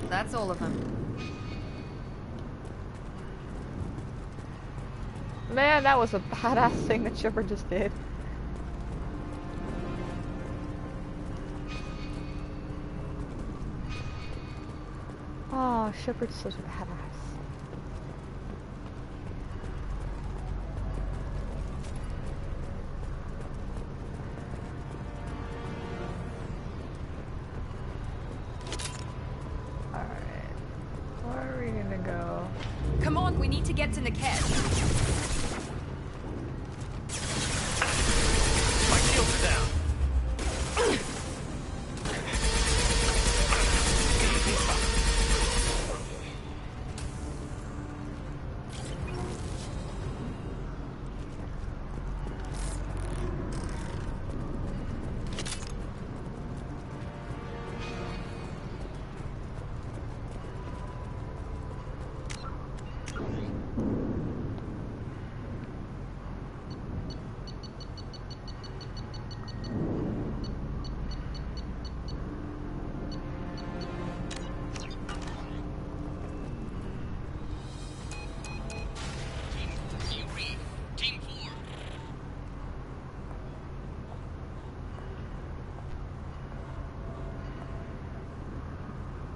That's all of them. Man, that was a badass thing that Shepard just did. Oh, Shepard's such a badass. Come on, we need to get to Niket.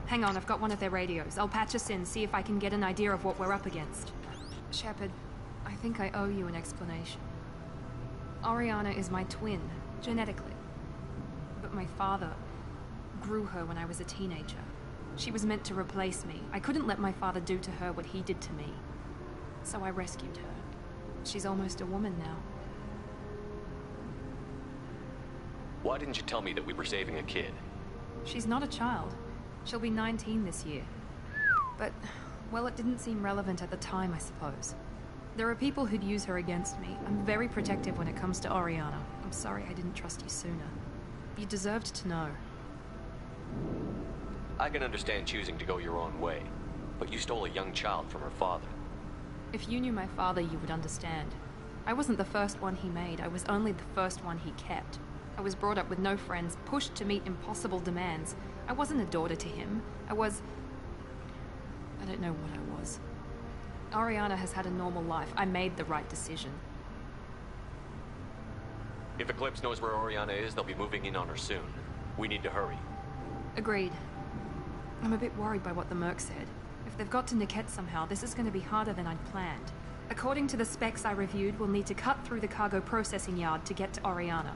Hang on, I've got one of their radios. I'll patch us in, see if I can get an idea of what we're up against. Shepard, I think I owe you an explanation. Oriana is my twin, genetically. But my father grew her when I was a teenager. She was meant to replace me. I couldn't let my father do to her what he did to me. So I rescued her. She's almost a woman now. Why didn't you tell me that we were saving a kid? She's not a child. She'll be 19 this year. But, well, it didn't seem relevant at the time, I suppose. There are people who'd use her against me. I'm very protective when it comes to Oriana. I'm sorry I didn't trust you sooner. You deserved to know. I can understand choosing to go your own way, but you stole a young child from her father. If you knew my father, you would understand. I wasn't the first one he made. I was only the first one he kept. I was brought up with no friends, pushed to meet impossible demands. I wasn't a daughter to him. I don't know what I was. Oriana has had a normal life. I made the right decision. If Eclipse knows where Oriana is, they'll be moving in on her soon. We need to hurry. Agreed. I'm a bit worried by what the Merc said. If they've got to Niket somehow, this is going to be harder than I'd planned. According to the specs I reviewed, we'll need to cut through the cargo processing yard to get to Oriana.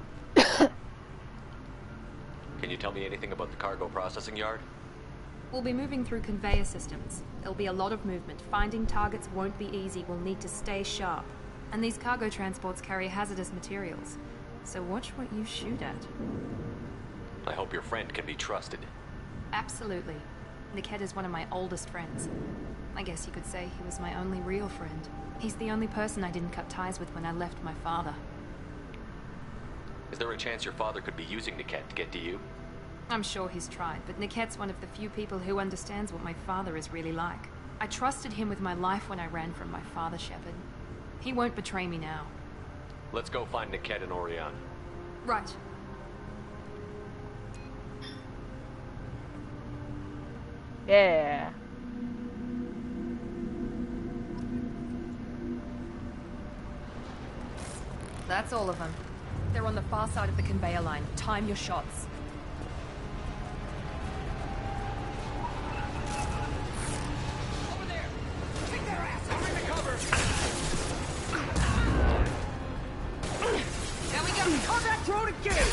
Can you tell me anything about the cargo processing yard? We'll be moving through conveyor systems. There'll be a lot of movement. Finding targets won't be easy. We'll need to stay sharp. And these cargo transports carry hazardous materials. So watch what you shoot at. I hope your friend can be trusted. Absolutely. Niket is one of my oldest friends. I guess you could say he was my only real friend. He's the only person I didn't cut ties with when I left my father. Is there a chance your father could be using Niket to get to you? I'm sure he's tried, but Niket's one of the few people who understands what my father is really like. I trusted him with my life when I ran from my father, Shepard. He won't betray me now. Let's go find Niket and Oriana. Right. Yeah. That's all of them. They're on the far side of the conveyor line. Time your shots. Over there! Take their ass! I'm in the cover! There we go! Contact drone again!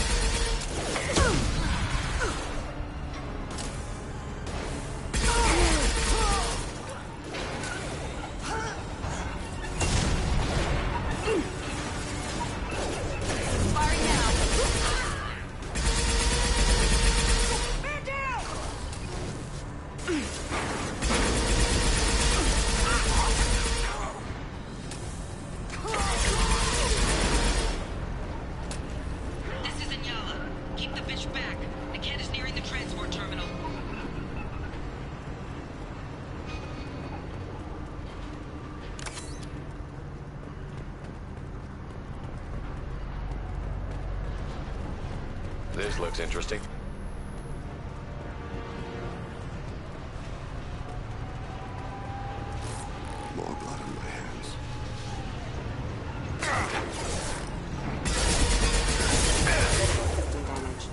This looks interesting. More blood on my hands. System damage.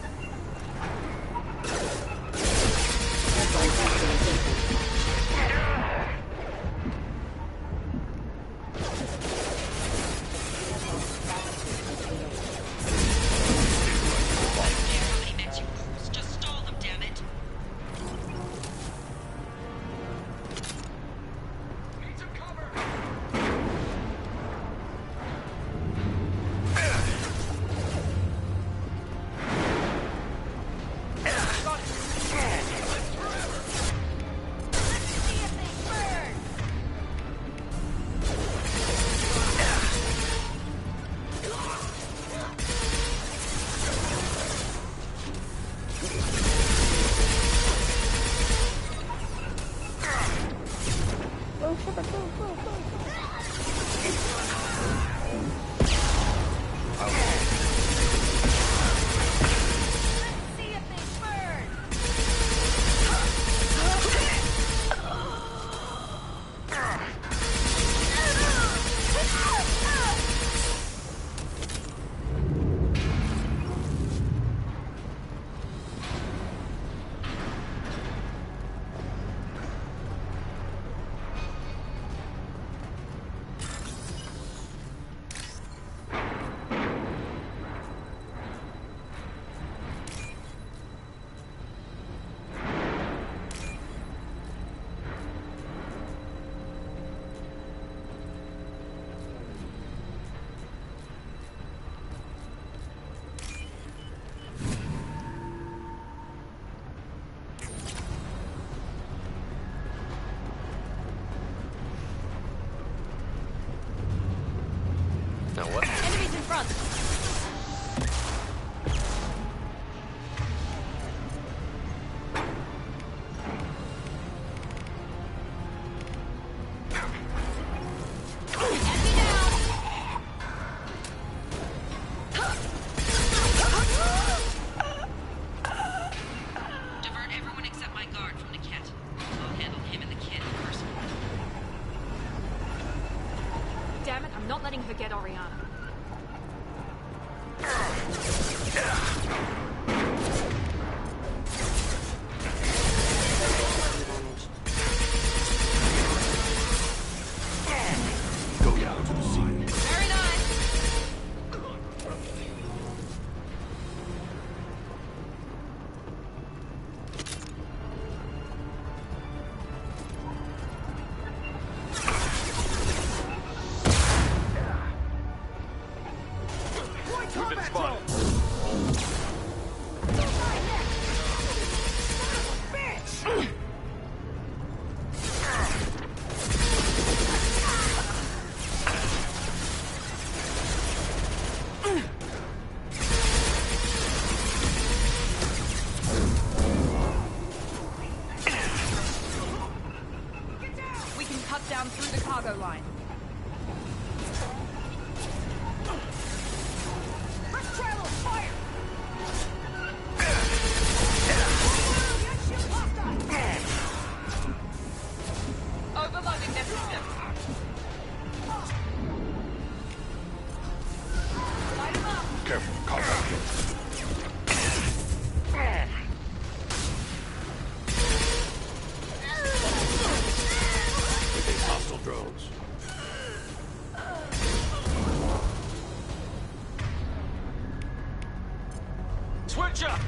Switch up!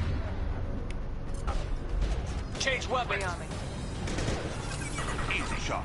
Change weapon. Easy shot.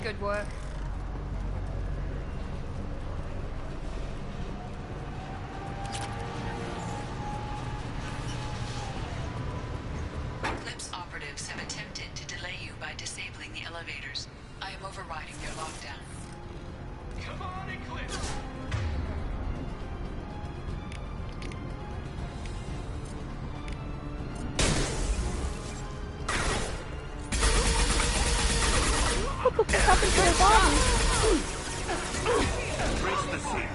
Good work. Eclipse operatives have attempted to delay you by disabling the elevators. I am overriding their lockdown. Come on, Eclipse! What the fuck happened to her body? Raise the seat.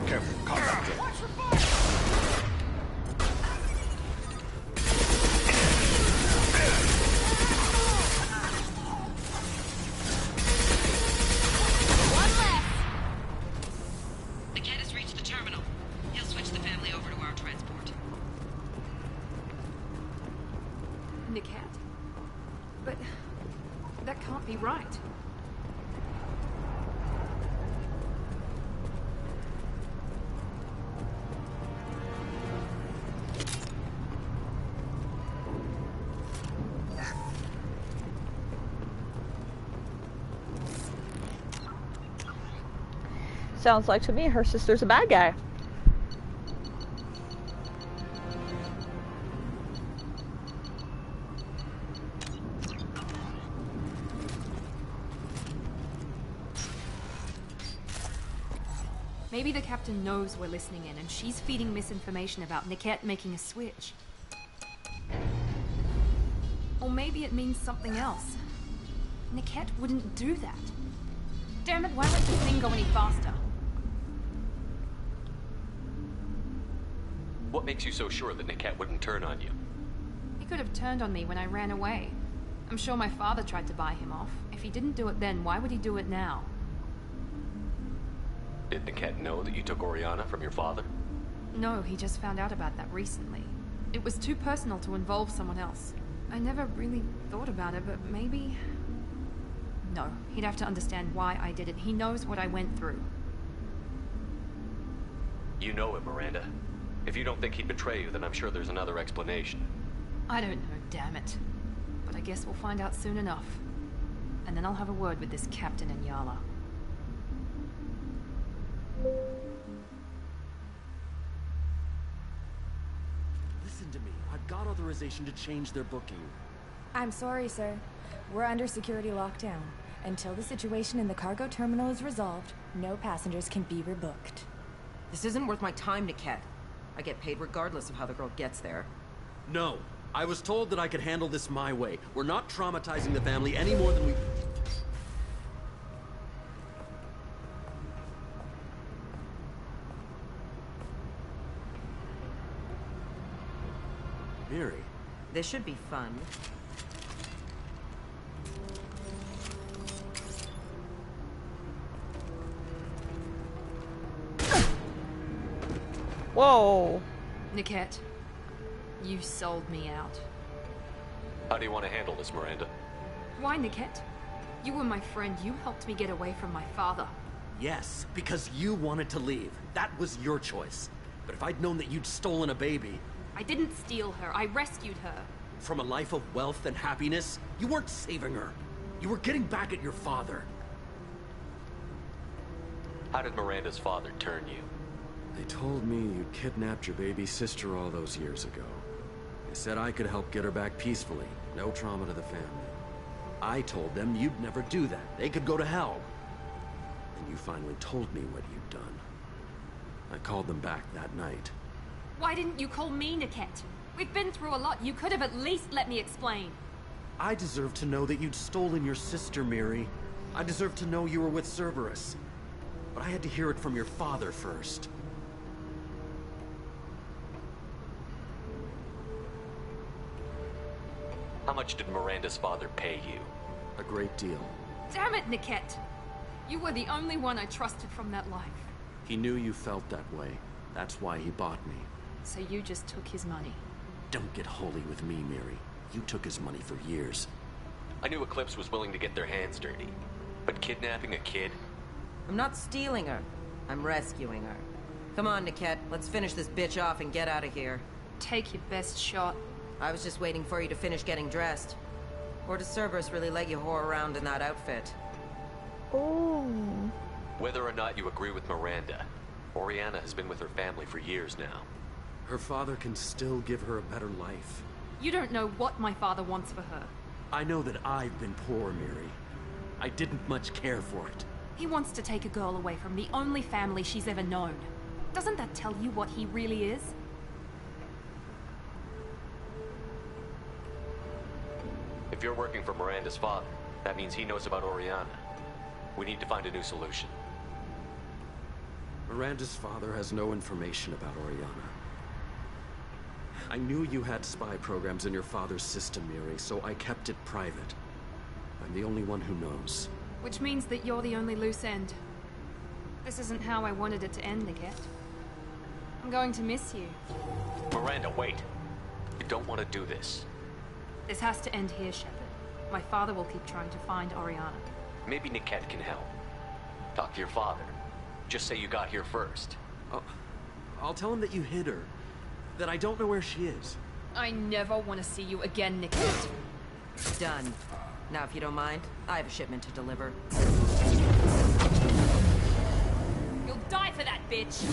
Careful, contact it. One left! The cat has reached the terminal. He'll switch the family over to our transport. Niket? But that can't be right. Sounds like to me her sister's a bad guy. Maybe the captain knows we're listening in, and she's feeding misinformation about Niket making a switch. Or maybe it means something else. Niket wouldn't do that. Damn it, why won't this thing go any faster? What makes you so sure that Niket wouldn't turn on you? He could have turned on me when I ran away. I'm sure my father tried to buy him off. If he didn't do it then, why would he do it now? Did Niket know that you took Oriana from your father? No, he just found out about that recently. It was too personal to involve someone else. I never really thought about it, but maybe... No, he'd have to understand why I did it. He knows what I went through. You know him, Miranda. If you don't think he'd betray you, then I'm sure there's another explanation. I don't know, damn it. But I guess we'll find out soon enough. And then I'll have a word with this captain in Yala. Listen to me. I've got authorization to change their booking. I'm sorry, sir. We're under security lockdown. Until the situation in the cargo terminal is resolved, no passengers can be rebooked. This isn't worth my time, Niket. I get paid regardless of how the girl gets there. No. I was told that I could handle this my way. We're not traumatizing the family any more than we... Miri. This should be fun. Whoa. Niket, you sold me out. How do you want to handle this, Miranda? Why, Niket? You were my friend. You helped me get away from my father. Yes, because you wanted to leave. That was your choice. But if I'd known that you'd stolen a baby... I didn't steal her. I rescued her. From a life of wealth and happiness, you weren't saving her. You were getting back at your father. How did Miranda's father turn you? They told me you'd kidnapped your baby sister all those years ago. They said I could help get her back peacefully. No trauma to the family. I told them you'd never do that. They could go to hell. And you finally told me what you'd done. I called them back that night. Why didn't you call me, Niket? We've been through a lot. You could have at least let me explain. I deserve to know that you'd stolen your sister, Miri. I deserve to know you were with Cerberus. But I had to hear it from your father first. How much did Miranda's father pay you? A great deal. Damn it, Niket! You were the only one I trusted from that life. He knew you felt that way. That's why he bought me. So you just took his money. Don't get holy with me, Miri. You took his money for years. I knew Eclipse was willing to get their hands dirty. But kidnapping a kid? I'm not stealing her. I'm rescuing her. Come on, Niket. Let's finish this bitch off and get out of here. Take your best shot. I was just waiting for you to finish getting dressed. Or does Cerberus really let you whore around in that outfit? Oh. Whether or not you agree with Miranda, Oriana has been with her family for years now. Her father can still give her a better life. You don't know what my father wants for her. I know that I've been poor, Miri. I didn't much care for it. He wants to take a girl away from the only family she's ever known. Doesn't that tell you what he really is? If you're working for Miranda's father, that means he knows about Oriana. We need to find a new solution. Miranda's father has no information about Oriana. I knew you had spy programs in your father's system, Miri, so I kept it private. I'm the only one who knows. Which means that you're the only loose end. This isn't how I wanted it to end, Niket. I'm going to miss you. Miranda, wait. You don't want to do this. This has to end here, Shepard. My father will keep trying to find Oriana. Maybe Niket can help. Talk to your father. Just say you got here first. I'll tell him that you hid her. That I don't know where she is. I never want to see you again, Niket. Done. Now, if you don't mind, I have a shipment to deliver. You'll die for that, bitch!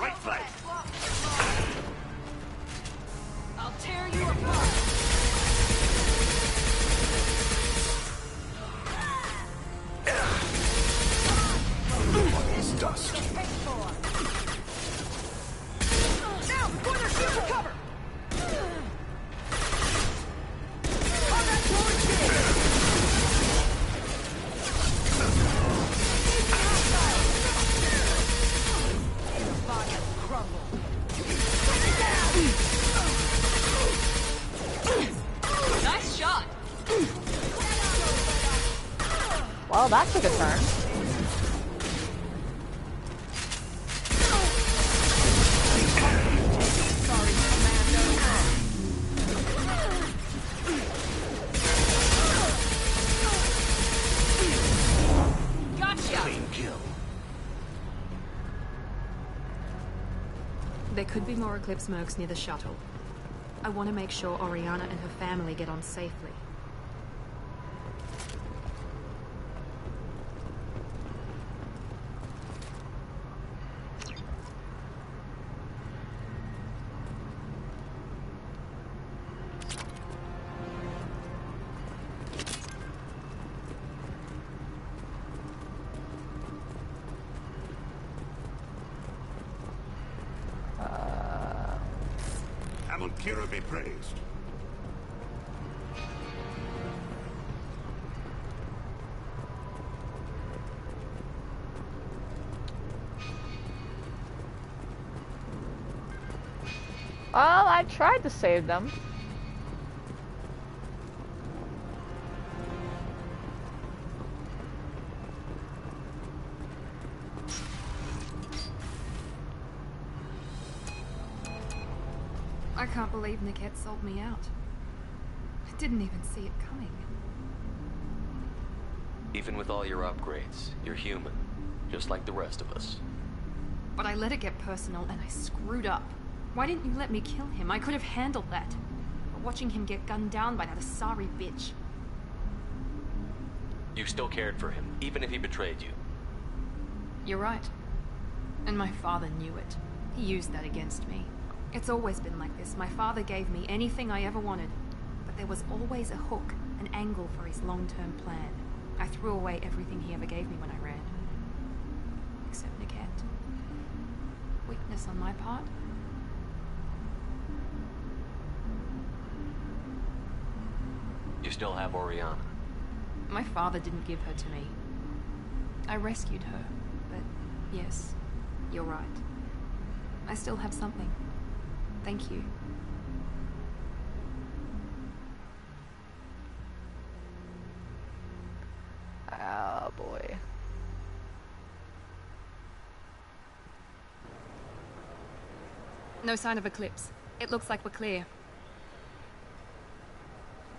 Right flank. I'll tear you apart! It's dust. Now, before their shields recover! Nice shot! Well, that took a turn. There could be more Eclipse mercs near the shuttle. I want to make sure Oriana and her family get on safely. Amunkira be praised. Well, I tried to save them. I can't believe Niket sold me out. I didn't even see it coming. Even with all your upgrades, you're human, just like the rest of us. But I let it get personal and I screwed up. Why didn't you let me kill him? I could have handled that. But watching him get gunned down by that Asari bitch. You still cared for him, even if he betrayed you. You're right. And my father knew it. He used that against me. It's always been like this. My father gave me anything I ever wanted. But there was always a hook, an angle for his long-term plan. I threw away everything he ever gave me when I ran. Except Niket. Weakness on my part? You still have Oriana. My father didn't give her to me. I rescued her, but yes, you're right. I still have something. Thank you. Oh boy. No sign of eclipse. It looks like we're clear.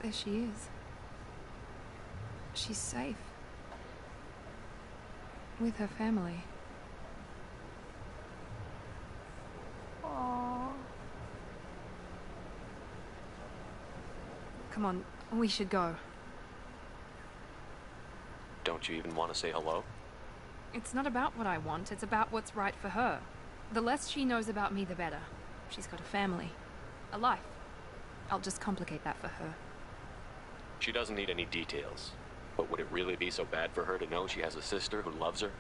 There she is. She's safe. With her family. Aww. Come on, we should go. Don't you even want to say hello? It's not about what I want, it's about what's right for her. The less she knows about me, the better. She's got a family. A life. I'll just complicate that for her. She doesn't need any details. But would it really be so bad for her to know she has a sister who loves her?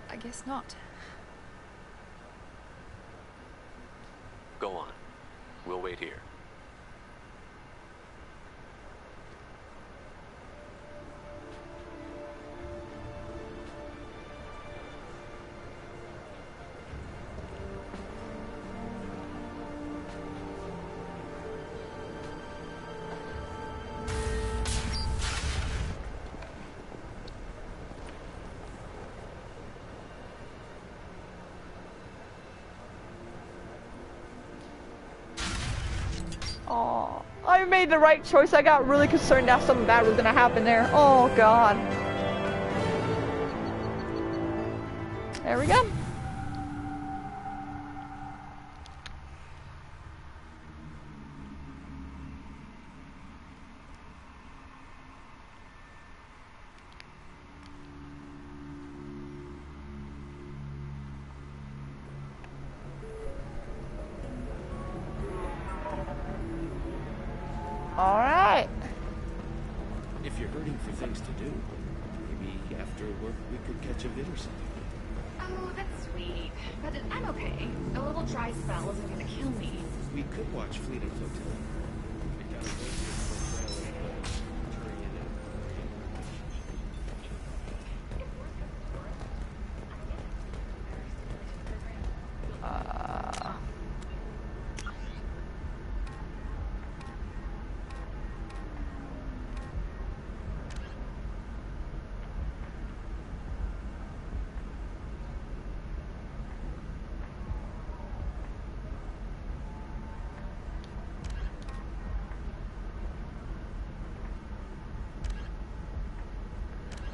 I guess not. Go on. We'll wait here. Oh, I made the right choice. I got really concerned that something bad was gonna happen there. Oh god. There we go. Alright. If you're hurting for things to do, maybe after work we could catch a vid or something. Oh, that's sweet. But I'm okay. A little dry spell isn't gonna kill me. We could watch Fleet and Flotilla. We gotta go to the portrayal of Turian and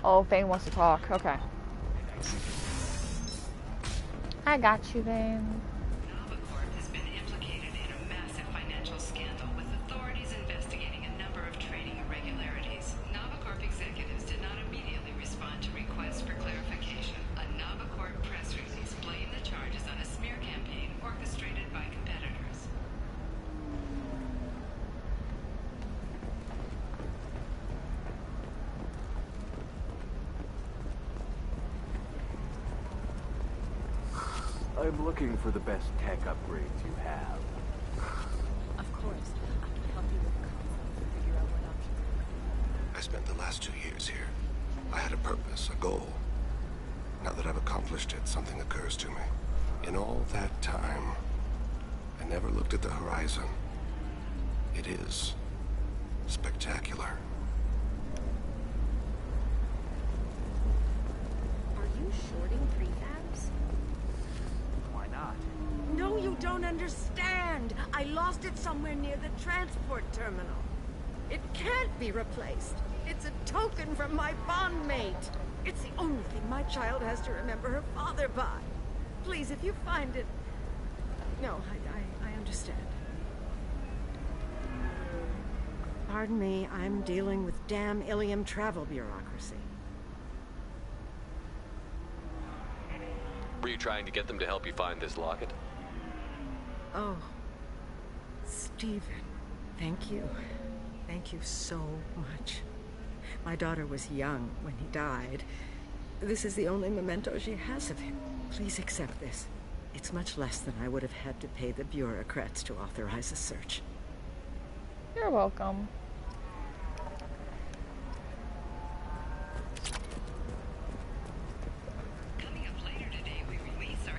Oh, Vane wants to talk. Okay. I got you, Vane. Novacorp has been implicated in a massive financial scandal with authorities investigating a number of trading irregularities. Novacorp executives did not immediately respond to requests for clarification. A Novacorp press release blamed the charges on a smear campaign orchestrated by competitors. I'm looking for the best tech upgrades you have. Of course. I can help you with the concept and figure out what options. I spent the last 2 years here. I had a purpose, a goal. Now that I've accomplished it, something occurs to me. In all that time, I never looked at the horizon. It is spectacular. Are you shorting prefabs? Why not? No, you don't understand. I lost it somewhere near the transport terminal. It can't be replaced. It's a token from my bondmate. It's the only thing my child has to remember her father by. Please, if you find it... No, I understand. Pardon me, I'm dealing with damn Ilium travel bureaucracy. Were you trying to get them to help you find this locket? Oh, Stephen, thank you. Thank you so much. My daughter was young when he died. This is the only memento she has of him. Please accept this. It's much less than I would have had to pay the bureaucrats to authorize a search. You're welcome.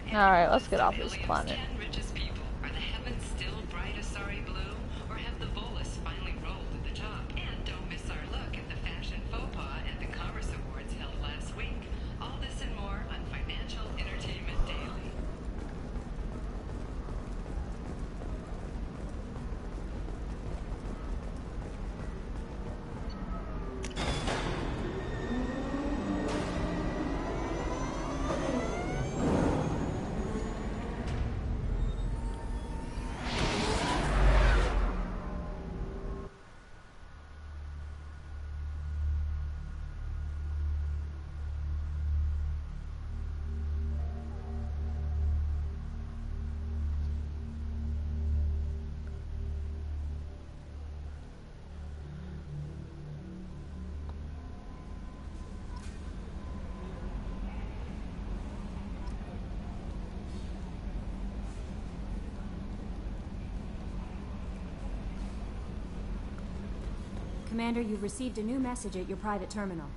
Alright, let's get off this planet. Richest people. Are the heavens still bright a sorry blue? Or have the Volus finally rolled at the top? And don't miss our look at the fashion faux pas at the Commerce Awards held last week. All this and more on Financial Entertainment Daily. Commander, you've received a new message at your private terminal.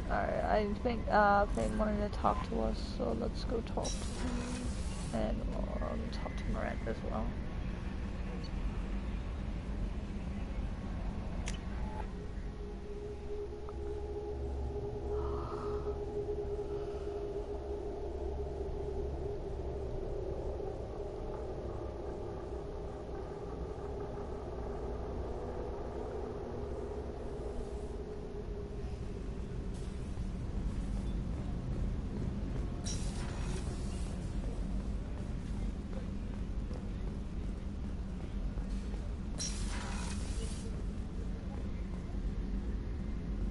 Alright, I think they wanted to talk to us, so let's go talk to him. And talk to Miranda as well.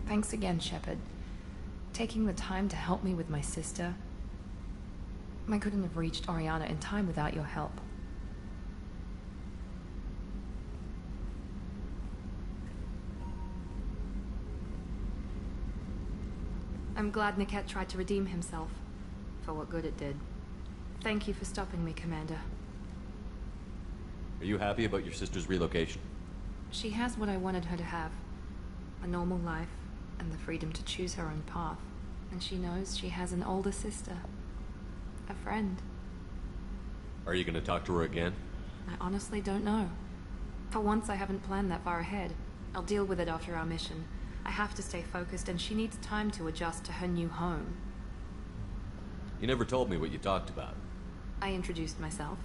Thanks again, Shepard. Taking the time to help me with my sister. I couldn't have reached Oriana in time without your help. I'm glad Niket tried to redeem himself, for what good it did. Thank you for stopping me, Commander. Are you happy about your sister's relocation? She has what I wanted her to have. A normal life, and the freedom to choose her own path. And she knows she has an older sister. A friend. Are you gonna talk to her again? I honestly don't know. For once, I haven't planned that far ahead. I'll deal with it after our mission. I have to stay focused, and she needs time to adjust to her new home. You never told me what you talked about. I introduced myself.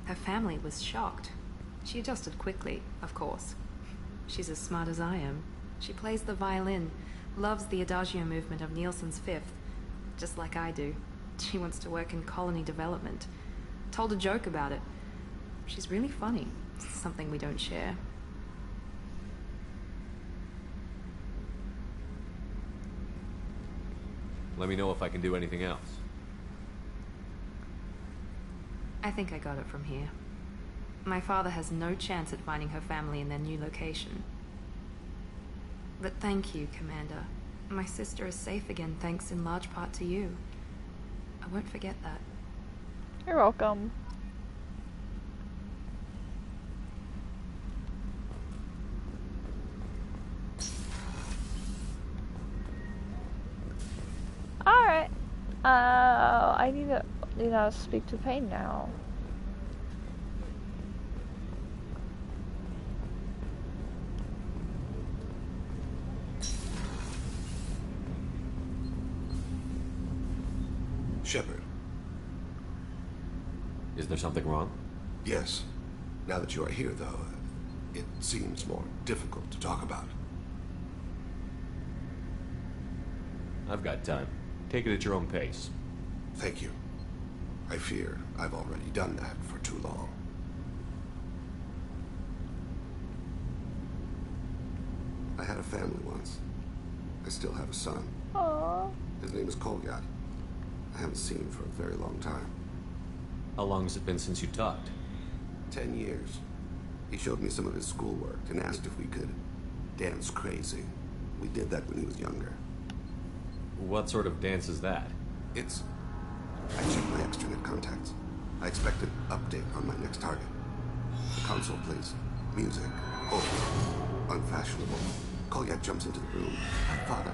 Her family was shocked. She adjusted quickly, of course. She's as smart as I am. She plays the violin, loves the Adagio movement of Nielsen's Fifth, just like I do. She wants to work in colony development. Told a joke about it. She's really funny. Something we don't share. Let me know if I can do anything else. I think I got it from here. My father has no chance at finding her family in their new location. But thank you, Commander. My sister is safe again thanks in large part to you. I won't forget that. You're welcome. Alright. I need to, speak to Payne now. Shepard. Is there something wrong? Yes. Now that you are here, though, it seems more difficult to talk about. I've got time. Take it at your own pace. Thank you. I fear I've already done that for too long. I had a family once. I still have a son. Aww. His name is Kolyat. I haven't seen him for a very long time. How long has it been since you talked? 10 years. He showed me some of his schoolwork and asked if we could dance crazy. We did that when he was younger. What sort of dance is that? It's... I checked my extranet contacts. I expect an update on my next target. The console plays music. Old. Unfashionable. Kolyat jumps into the room. My father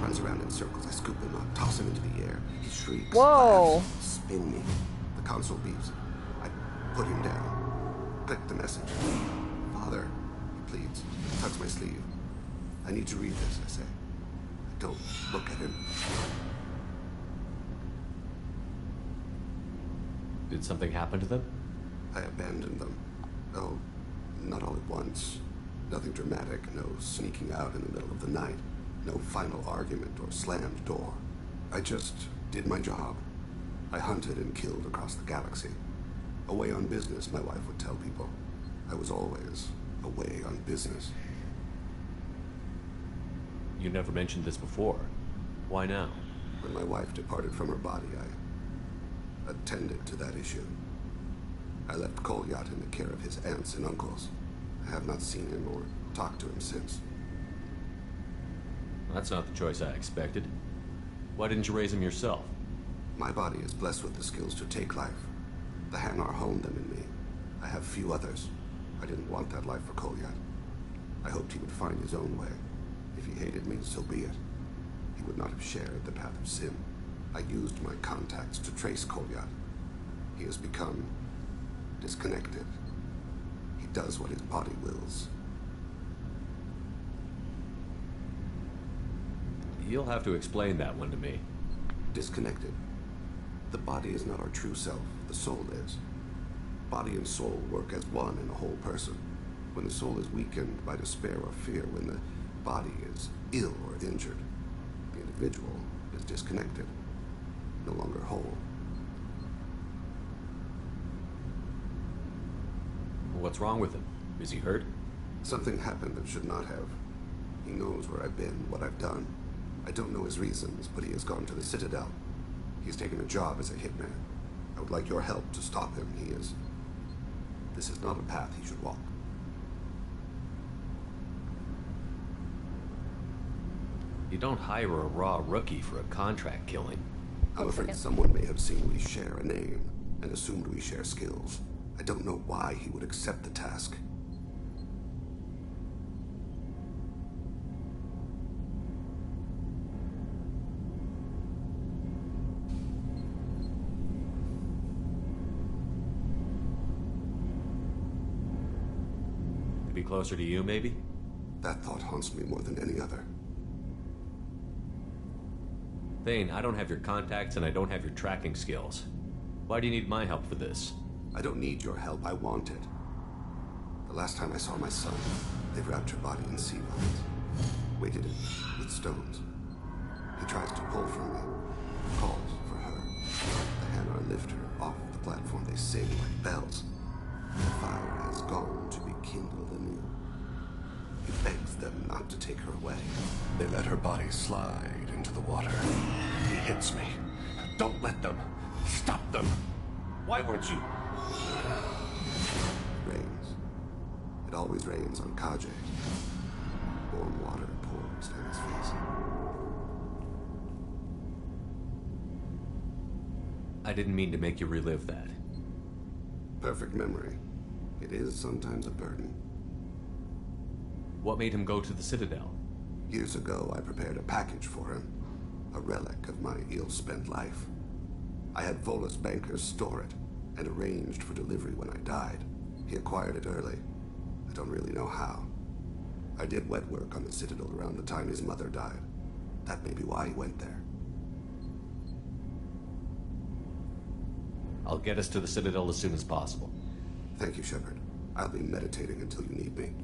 runs around in circles. I scoop him up, toss him into the air. He shrieks. Whoa. Laughs, spin me. The console beeps. I put him down. Click the message. Father, he pleads. Tugs my sleeve. I need to read this, I say. I don't look at him. Did something happen to them? I abandoned them. Oh, not all at once. Nothing dramatic, no sneaking out in the middle of the night, no final argument or slammed door. I just did my job. I hunted and killed across the galaxy. Away on business, my wife would tell people. I was always away on business. You never mentioned this before. Why now? When my wife departed from her body, I attended to that issue. I left Kolyat in the care of his aunts and uncles. I have not seen him or talked to him since. That's not the choice I expected. Why didn't you raise him yourself? My body is blessed with the skills to take life. The Hanar honed them in me. I have few others. I didn't want that life for Kolyat. I hoped he would find his own way. If he hated me, so be it. He would not have shared the path of sin. I used my contacts to trace Kolyat. He has become disconnected. He does what his body wills. You'll have to explain that one to me. Disconnected. The body is not our true self. The soul is. Body and soul work as one in a whole person. When the soul is weakened by despair or fear, when the body is ill or injured, the individual is disconnected, no longer whole. What's wrong with him? Is he hurt? Something happened that should not have. He knows where I've been, what I've done. I don't know his reasons, but he has gone to the Citadel. He's taken a job as a hitman. I would like your help to stop him. This is not a path he should walk. You don't hire a raw rookie for a contract killing. I'm afraid someone may have seen we share a name and assumed we share skills. I don't know why he would accept the task. To be closer to you, maybe? That thought haunts me more than any other. Thane, I don't have your contacts and I don't have your tracking skills. Why do you need my help for this? I don't need your help. I want it. The last time I saw my son, they wrapped her body in sea vines, weighted it with stones. He tries to pull from me, calls for her. The Hanar lift her off the platform. They sing like bells. The fire has gone to be kindled anew. He begs them not to take her away. They let her body slide into the water. He hits me. Don't let them. Stop them. Why weren't you... It rains. It always rains on Kaje. Warm water pours down his face. I didn't mean to make you relive that. Perfect memory. It is sometimes a burden. What made him go to the Citadel? Years ago, I prepared a package for him. A relic of my ill-spent life. I had Volus bankers store it, and arranged for delivery when I died. He acquired it early. I don't really know how. I did wet work on the Citadel around the time his mother died. That may be why he went there. I'll get us to the Citadel as soon as possible. Thank you, Shepard. I'll be meditating until you need me.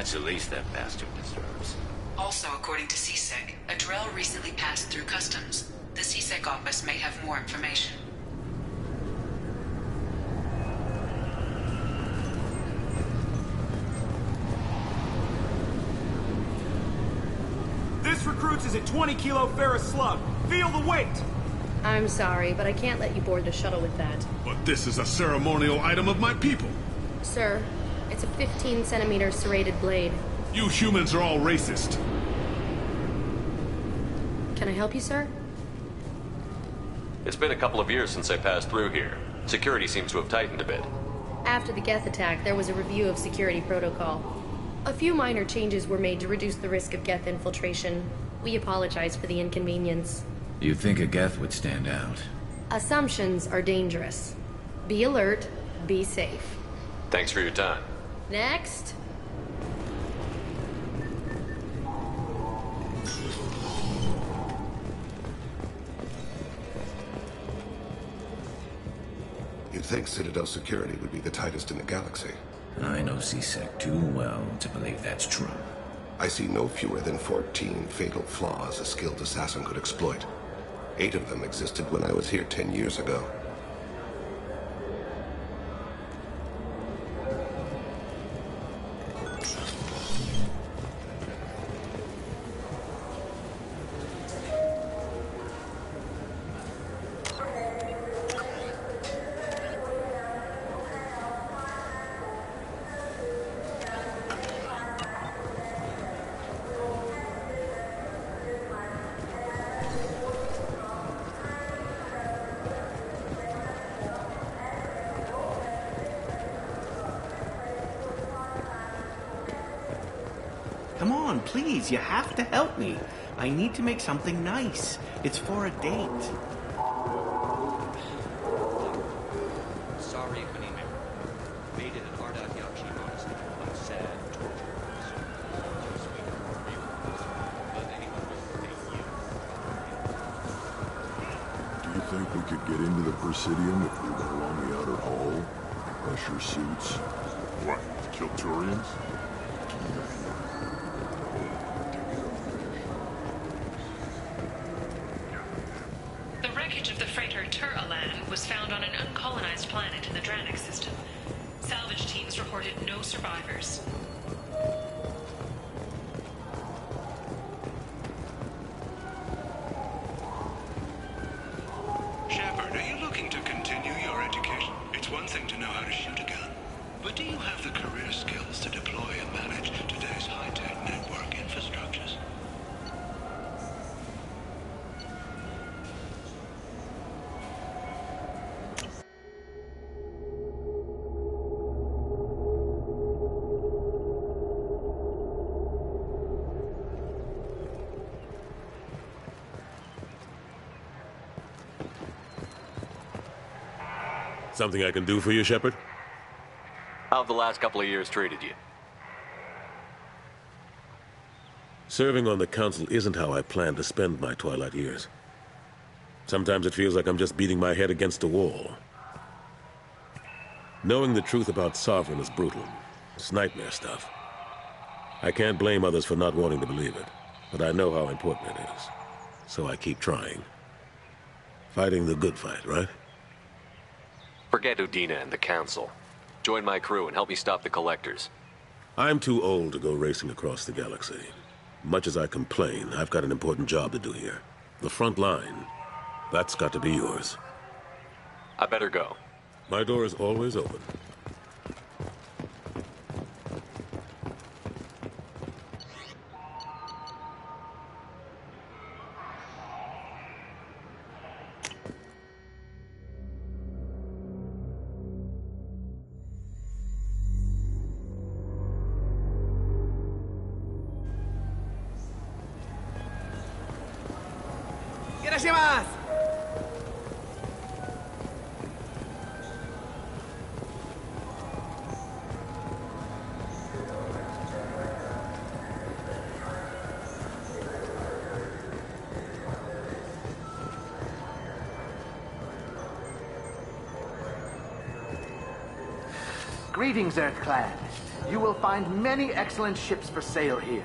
That's the least that bastard deserves. Also, according to CSEC, a Drell recently passed through customs. The CSEC office may have more information. This recruits is a 20-kilo ferrous slug. Feel the weight! I'm sorry, but I can't let you board the shuttle with that. But this is a ceremonial item of my people. Sir, it's a 15-centimeter serrated blade. You humans are all racist. Can I help you, sir? It's been a couple of years since I passed through here. Security seems to have tightened a bit. After the Geth attack, there was a review of security protocol. A few minor changes were made to reduce the risk of Geth infiltration. We apologize for the inconvenience. You'd think a Geth would stand out. Assumptions are dangerous. Be alert, be safe. Thanks for your time. Next. You'd think Citadel security would be the tightest in the galaxy. I know CSEC too well to believe that's true. I see no fewer than 14 fatal flaws a skilled assassin could exploit. 8 of them existed when I was here 10 years ago. please, you have to help me. I need to make something nice. It's for a date. Sorry, Benime. Made it at Ardat Yakshi Monastery by sad torture. But anyone will pay you. Do you think we could get into the Presidium if we went along the outer hall? Pressure suits? What? Kill Turians? The wreckage of the freighter Tur-Alan was found on an uncolonized planet in the Dranik system. Salvage teams reported no survivors. Shepard, are you looking to continue your education? It's one thing to know how to shoot a gun, but do you have the career skills to deploy and manage today's high-tech network infrastructures? Something I can do for you, Shepard? How have the last couple of years treated you? Serving on the council isn't how I plan to spend my twilight years. Sometimes it feels like I'm just beating my head against a wall. Knowing the truth about Sovereign is brutal. It's nightmare stuff. I can't blame others for not wanting to believe it, but I know how important it is. So I keep trying. Fighting the good fight, right? Forget Udina and the Council. Join my crew and help me stop the Collectors. I'm too old to go racing across the galaxy. Much as I complain, I've got an important job to do here. The front line, that's got to be yours. I better go. My door is always open. Greetings, Earthclan. You will find many excellent ships for sale here.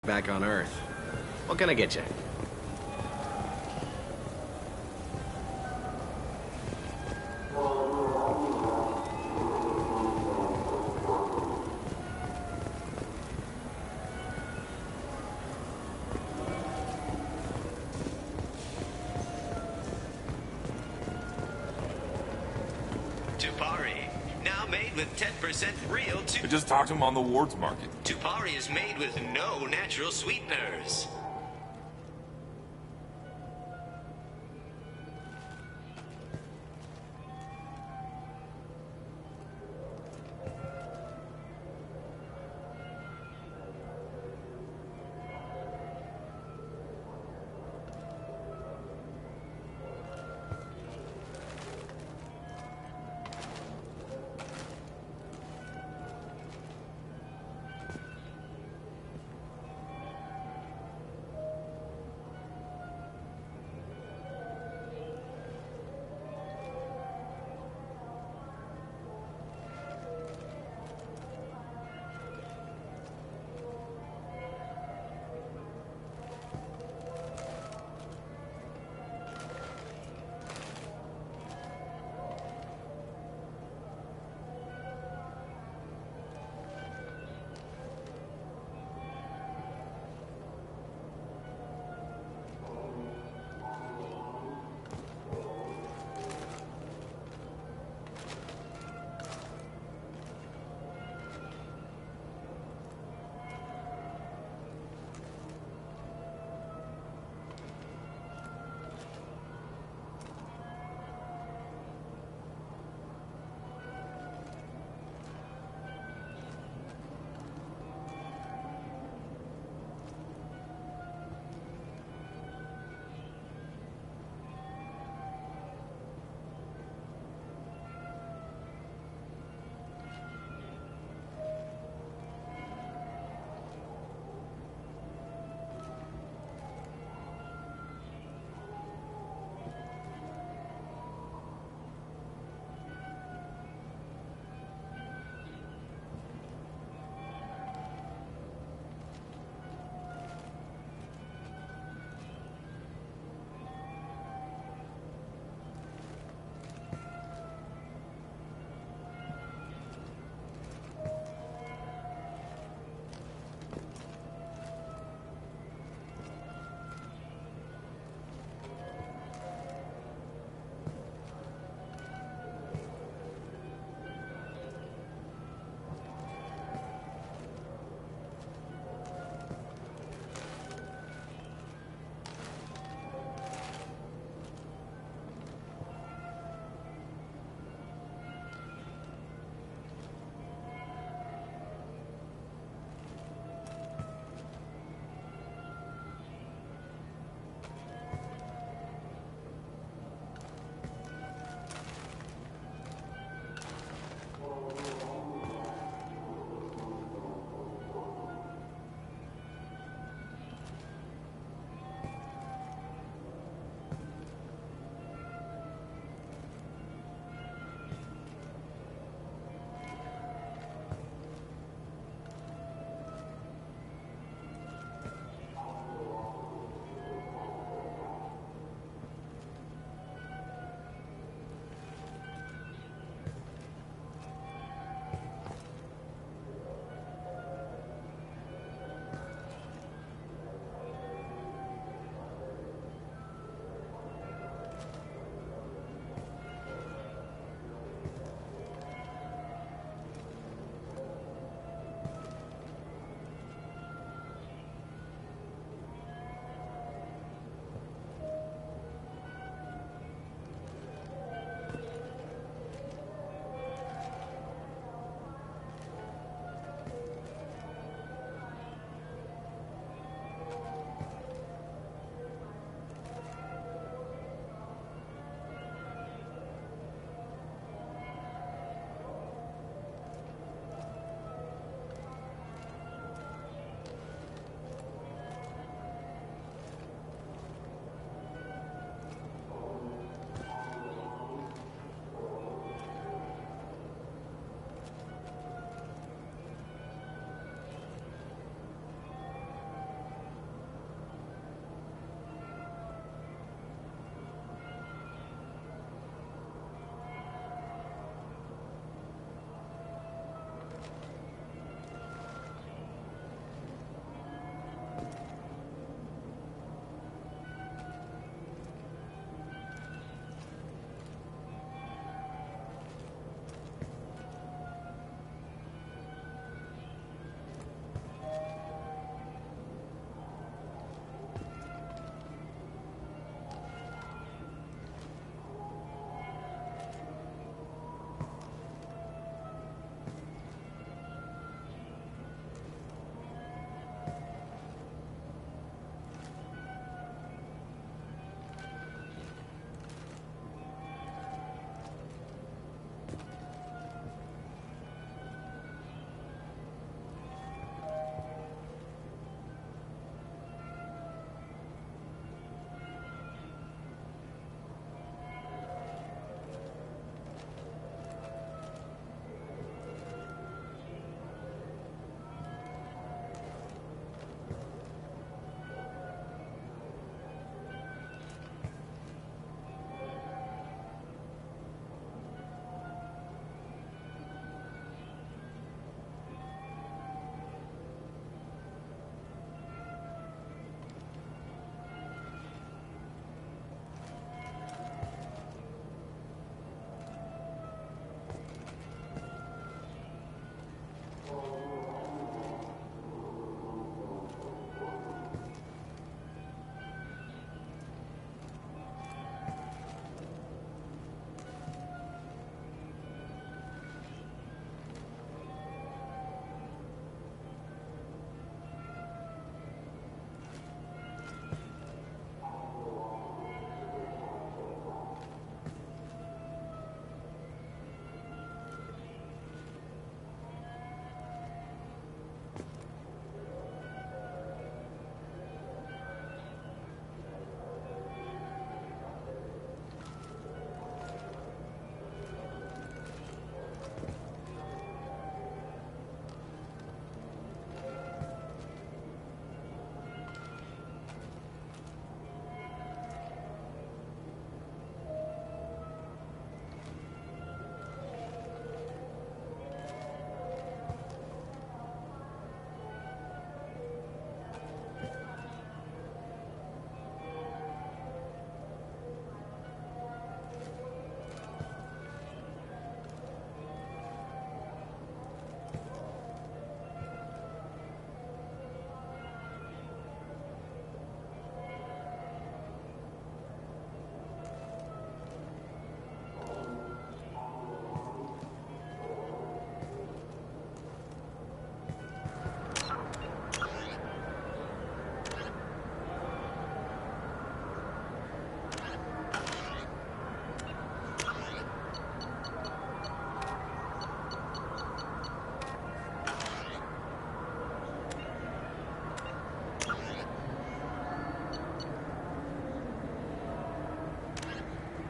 Back on Earth. What can I get you? Tupari, now made with 10% real I just talked to him on the Wards Market. Tupari is made with no natural sweeteners.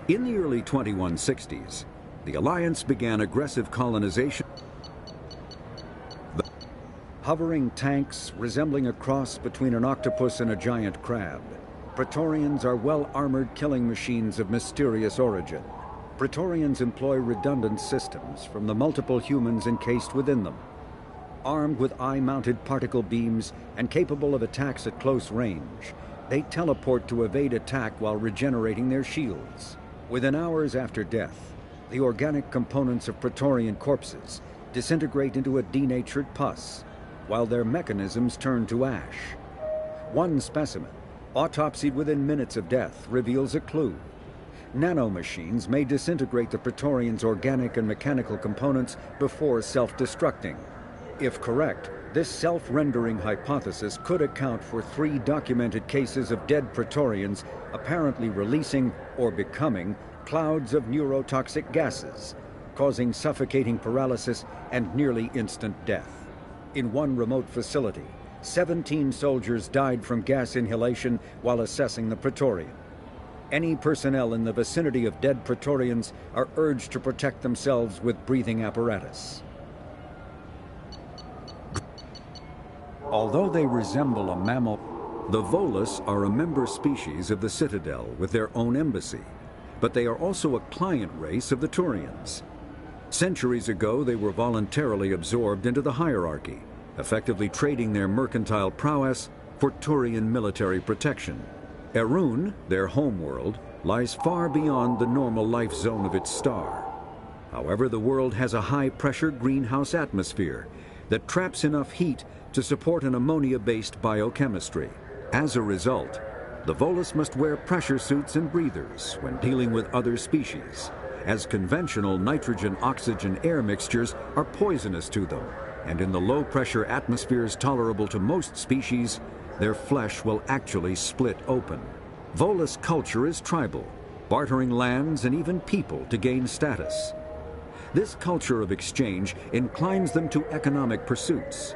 In the early 2160s, the Alliance began aggressive colonization. Hovering tanks resembling a cross between an octopus and a giant crab, Praetorians are well-armored killing machines of mysterious origin. Praetorians employ redundant systems from the multiple humans encased within them. Armed with eye-mounted particle beams and capable of attacks at close range, they teleport to evade attack while regenerating their shields. Within hours after death, the organic components of Praetorian corpses disintegrate into a denatured pus, while their mechanisms turn to ash. One specimen, autopsied within minutes of death, reveals a clue. Nanomachines may disintegrate the Praetorians' organic and mechanical components before self-destructing. If correct, this self-rendering hypothesis could account for 3 documented cases of dead Praetorians apparently releasing or becoming clouds of neurotoxic gases, causing suffocating paralysis and nearly instant death. In one remote facility, 17 soldiers died from gas inhalation while assessing the Praetorian. Any personnel in the vicinity of dead Praetorians are urged to protect themselves with breathing apparatus. Although they resemble a mammal, the Volus are a member species of the Citadel with their own embassy, but they are also a client race of the Turians. Centuries ago, they were voluntarily absorbed into the hierarchy, effectively trading their mercantile prowess for Turian military protection. Erun, their homeworld, lies far beyond the normal life zone of its star. However, the world has a high-pressure greenhouse atmosphere that traps enough heat to support an ammonia-based biochemistry. As a result, the Volus must wear pressure suits and breathers when dealing with other species, as conventional nitrogen-oxygen-air mixtures are poisonous to them, and in the low-pressure atmospheres tolerable to most species, their flesh will actually split open. Volus culture is tribal, bartering lands and even people to gain status. This culture of exchange inclines them to economic pursuits.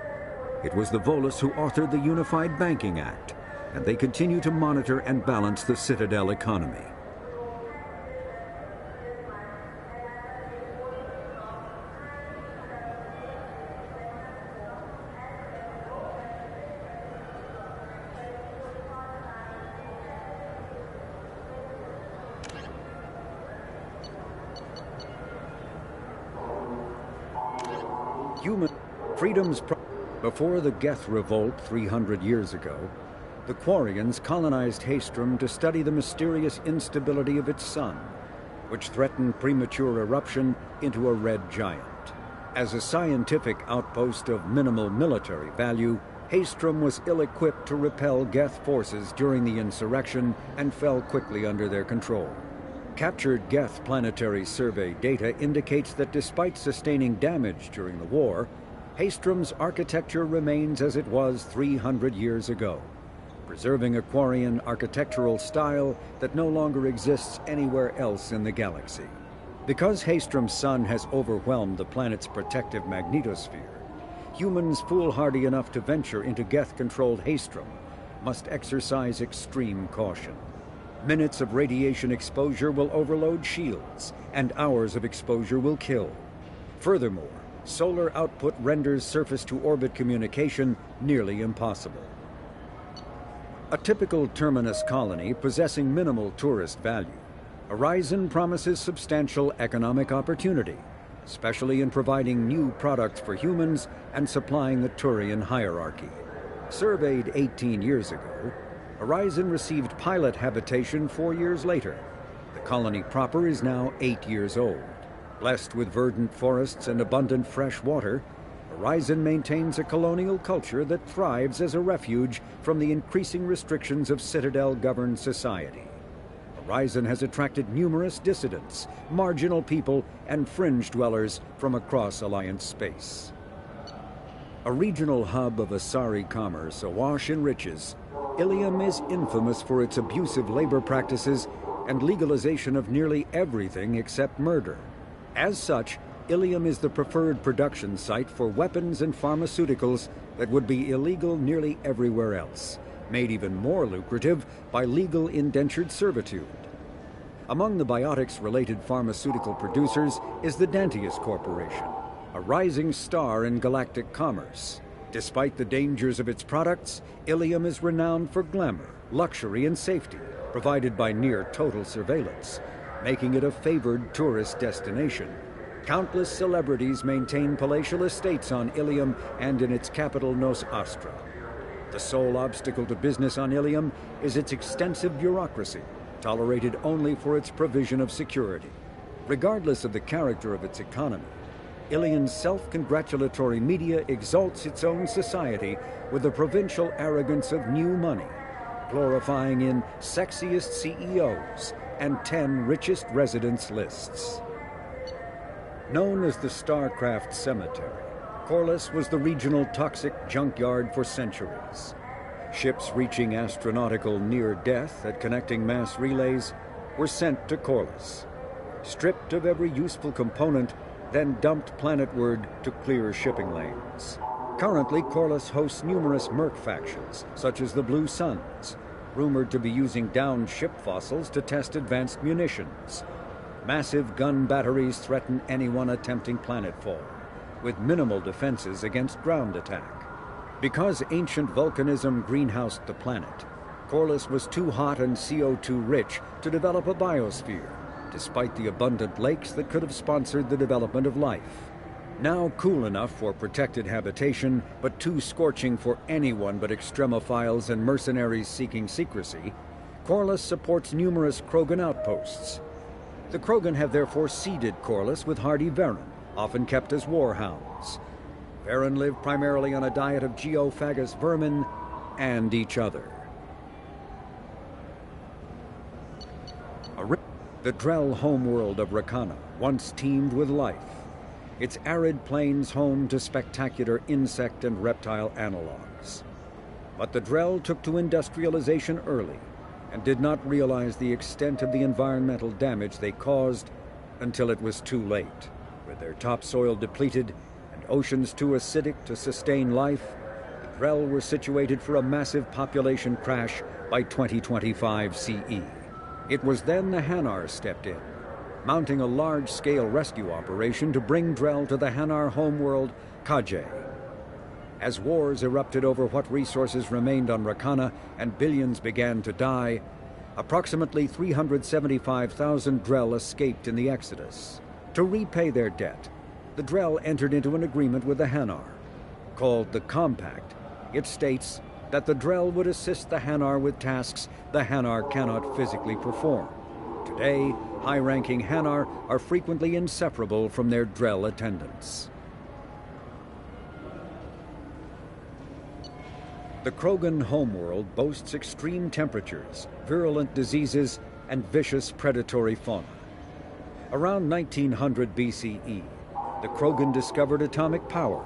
It was the Volus who authored the Unified Banking Act, and they continue to monitor and balance the Citadel economy. Human freedoms. Before the Geth Revolt 300 years ago, the Quarians colonized Haestrom to study the mysterious instability of its sun, which threatened premature eruption into a red giant. As a scientific outpost of minimal military value, Haestrom was ill-equipped to repel Geth forces during the insurrection and fell quickly under their control. Captured Geth planetary survey data indicates that despite sustaining damage during the war, Haestrom's architecture remains as it was 300 years ago, preserving a Quarian architectural style that no longer exists anywhere else in the galaxy. Because Haestrom's sun has overwhelmed the planet's protective magnetosphere, humans foolhardy enough to venture into Geth-controlled Haestrom must exercise extreme caution. Minutes of radiation exposure will overload shields, and hours of exposure will kill. Furthermore, solar output renders surface-to-orbit communication nearly impossible. A typical terminus colony possessing minimal tourist value, Horizon promises substantial economic opportunity, especially in providing new products for humans and supplying the Turian hierarchy. Surveyed 18 years ago, Horizon received pilot habitation 4 years later. The colony proper is now 8 years old. Blessed with verdant forests and abundant fresh water, Horizon maintains a colonial culture that thrives as a refuge from the increasing restrictions of Citadel-governed society. Horizon has attracted numerous dissidents, marginal people, and fringe dwellers from across Alliance space. A regional hub of Asari commerce awash in riches, Ilium is infamous for its abusive labor practices and legalization of nearly everything except murder. As such, Ilium is the preferred production site for weapons and pharmaceuticals that would be illegal nearly everywhere else, made even more lucrative by legal indentured servitude. Among the biotics-related pharmaceutical producers is the Dentius Corporation, a rising star in galactic commerce. Despite the dangers of its products, Ilium is renowned for glamour, luxury, and safety, provided by near-total surveillance, making it a favored tourist destination. Countless celebrities maintain palatial estates on Ilium and in its capital, Nos Astra. The sole obstacle to business on Ilium is its extensive bureaucracy, tolerated only for its provision of security. Regardless of the character of its economy, Ilium's self-congratulatory media exalts its own society with the provincial arrogance of new money, glorifying in sexiest CEOs and 10 richest residents lists. Known as the Starcraft Cemetery, Corliss was the regional toxic junkyard for centuries. Ships reaching astronautical near-death at connecting mass relays were sent to Corliss, stripped of every useful component, then dumped planetward to clear shipping lanes. Currently, Corliss hosts numerous merc factions, such as the Blue Suns, rumored to be using downed ship fossils to test advanced munitions. Massive gun batteries threaten anyone attempting planetfall, with minimal defenses against ground attack. Because ancient volcanism greenhoused the planet, Corliss was too hot and CO2 rich to develop a biosphere, despite the abundant lakes that could have sponsored the development of life. Now cool enough for protected habitation, but too scorching for anyone but extremophiles and mercenaries seeking secrecy, Corliss supports numerous Krogan outposts. The Krogan have therefore seeded Corliss with hardy Varen, often kept as warhounds. Varen live primarily on a diet of geophagous vermin and each other. The Drell homeworld of Rakana once teemed with life, its arid plains home to spectacular insect and reptile analogs. But the Drell took to industrialization early and did not realize the extent of the environmental damage they caused until it was too late. With their topsoil depleted and oceans too acidic to sustain life, the Drell were situated for a massive population crash by 2025 CE. It was then the Hanar stepped in, mounting a large-scale rescue operation to bring Drell to the Hanar homeworld, Kajay. As wars erupted over what resources remained on Rakana and billions began to die, approximately 375,000 Drell escaped in the Exodus. To repay their debt, the Drell entered into an agreement with the Hanar. Called the Compact, it states that the Drell would assist the Hanar with tasks the Hanar cannot physically perform. Today, high-ranking Hanar are frequently inseparable from their Drell attendants. The Krogan homeworld boasts extreme temperatures, virulent diseases, and vicious predatory fauna. Around 1900 BCE, the Krogan discovered atomic power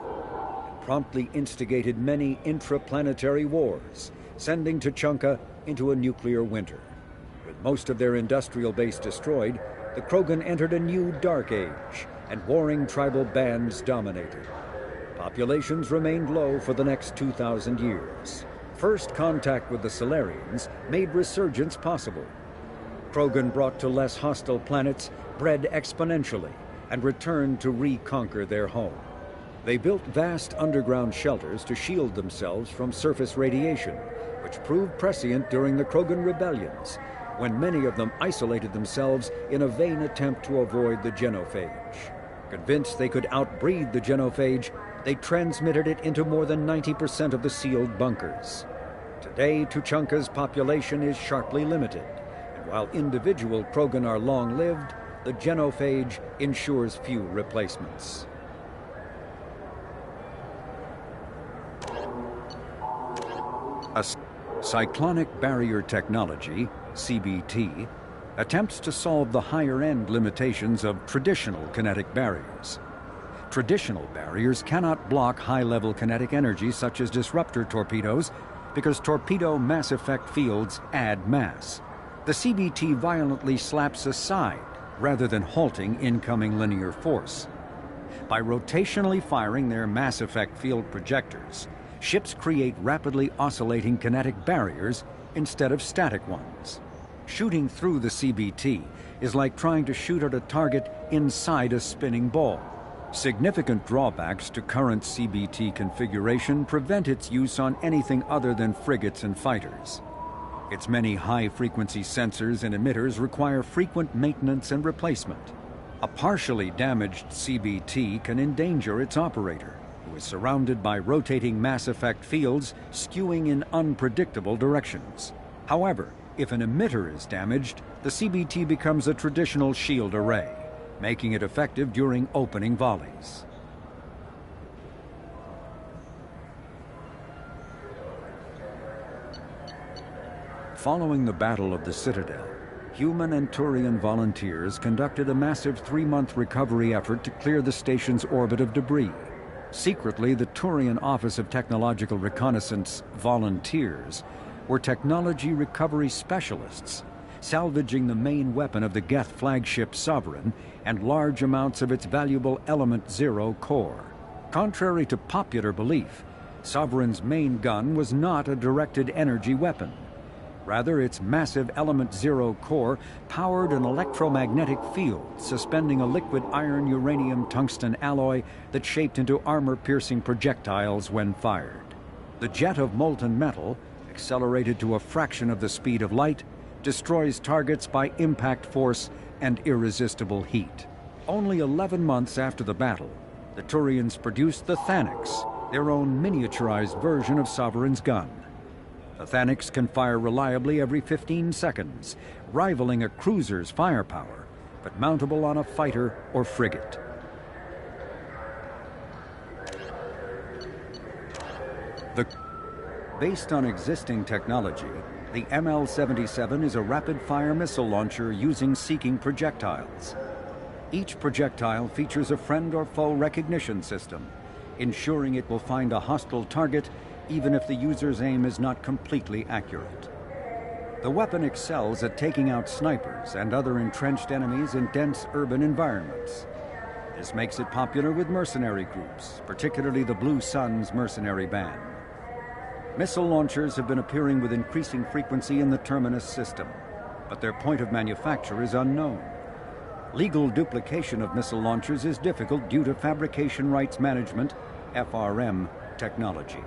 and promptly instigated many intraplanetary wars, sending Tuchanka into a nuclear winter. With most of their industrial base destroyed, the Krogan entered a new dark age, and warring tribal bands dominated. Populations remained low for the next 2,000 years. First contact with the Solarians made resurgence possible. Krogan brought to less hostile planets bred exponentially and returned to reconquer their home. They built vast underground shelters to shield themselves from surface radiation, which proved prescient during the Krogan rebellions, when many of them isolated themselves in a vain attempt to avoid the genophage. Convinced they could outbreed the genophage, they transmitted it into more than 90% of the sealed bunkers. Today, Tuchanka's population is sharply limited, and while individual Krogan are long-lived, the genophage ensures few replacements. A cyclonic barrier technology, CBT, attempts to solve the higher-end limitations of traditional kinetic barriers. Traditional barriers cannot block high-level kinetic energy such as disruptor torpedoes because torpedo mass effect fields add mass. The CBT violently slaps aside rather than halting incoming linear force. By rotationally firing their mass effect field projectors, ships create rapidly oscillating kinetic barriers instead of static ones. Shooting through the CBT is like trying to shoot at a target inside a spinning ball. Significant drawbacks to current CBT configuration prevent its use on anything other than frigates and fighters. Its many high-frequency sensors and emitters require frequent maintenance and replacement. A partially damaged CBT can endanger its operator, who is surrounded by rotating mass effect fields skewing in unpredictable directions. However, if an emitter is damaged, the CBT becomes a traditional shield array, making it effective during opening volleys. Following the Battle of the Citadel, human and Turian volunteers conducted a massive 3-month recovery effort to clear the station's orbit of debris. Secretly, the Turian Office of Technological Reconnaissance volunteers were technology recovery specialists, salvaging the main weapon of the Geth flagship Sovereign and large amounts of its valuable Element Zero core. Contrary to popular belief, Sovereign's main gun was not a directed energy weapon. Rather, its massive Element Zero core powered an electromagnetic field suspending a liquid iron uranium tungsten alloy that shaped into armor-piercing projectiles when fired. The jet of molten metal, accelerated to a fraction of the speed of light, destroys targets by impact force and irresistible heat. Only 11 months after the battle, the Turians produced the Thanix, their own miniaturized version of Sovereign's gun. The Thanix can fire reliably every 15 seconds, rivaling a cruiser's firepower, but mountable on a fighter or frigate. Based on existing technology, the ML-77 is a rapid-fire missile launcher using seeking projectiles. Each projectile features a friend or foe recognition system, ensuring it will find a hostile target even if the user's aim is not completely accurate. The weapon excels at taking out snipers and other entrenched enemies in dense urban environments. This makes it popular with mercenary groups, particularly the Blue Suns mercenary band. Missile launchers have been appearing with increasing frequency in the Terminus system, but their point of manufacture is unknown. Legal duplication of missile launchers is difficult due to Fabrication Rights Management, FRM, technology.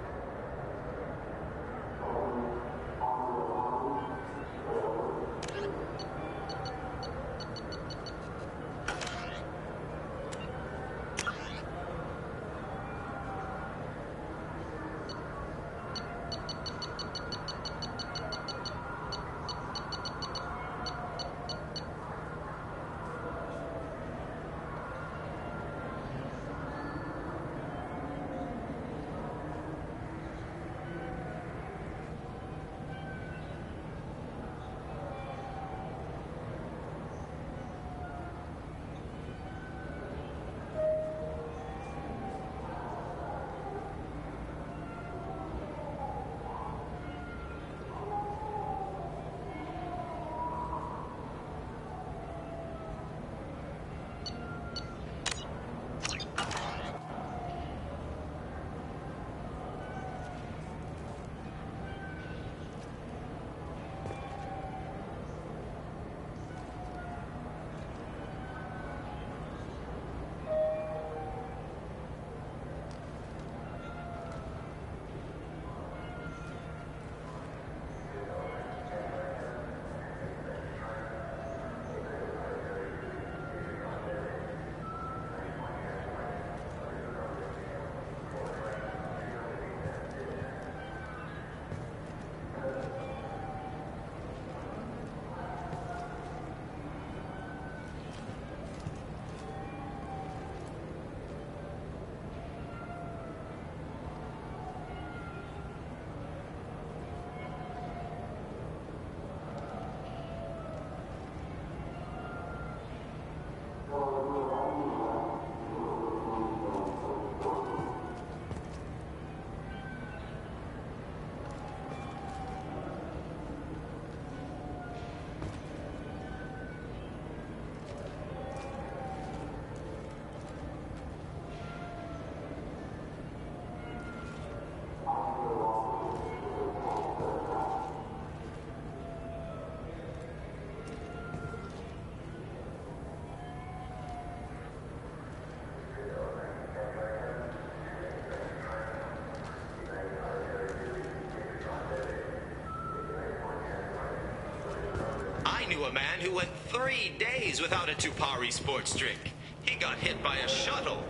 a man who went 3 days without a Tupari sports drink. He got hit by a shuttle.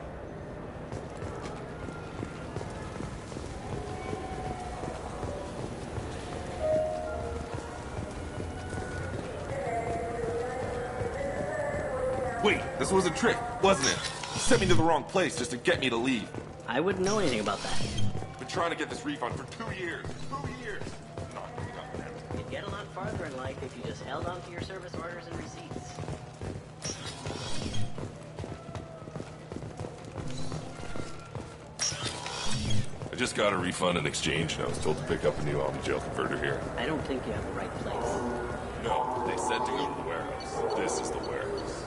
Wait, this was a trick, wasn't it? You sent me to the wrong place just to get me to leave. I wouldn't know anything about that. Been trying to get this refund for 2 years. 2 years! No, You'd get a lot farther in life if you just held on to your service orders and receipts. I just got a refund in exchange, and I was told to pick up a new Omni Jail converter here. I don't think you have the right place. No, they said to go to the warehouse. This is the warehouse.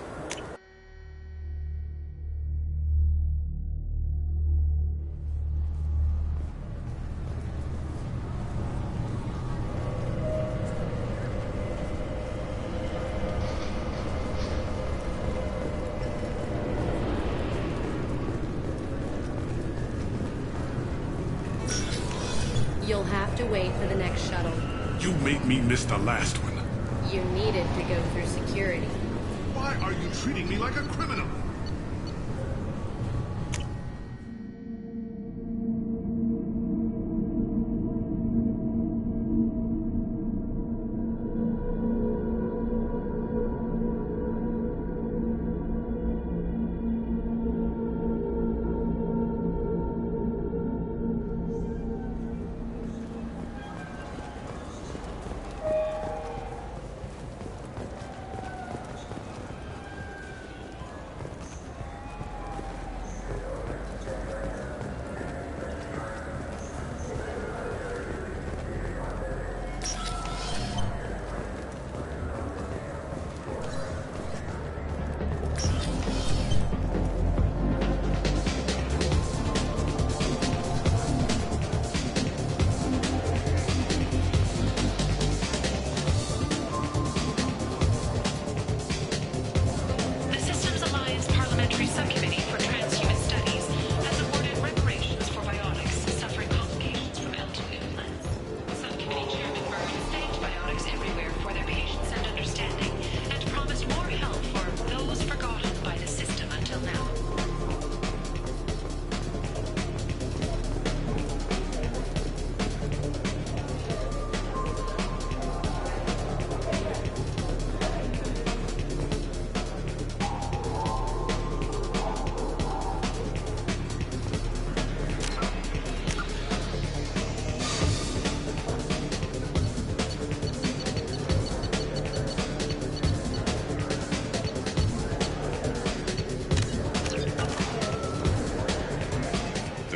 You'll have to wait for the next shuttle. You made me miss the last one. You needed to go through security. Why are you treating me like a criminal?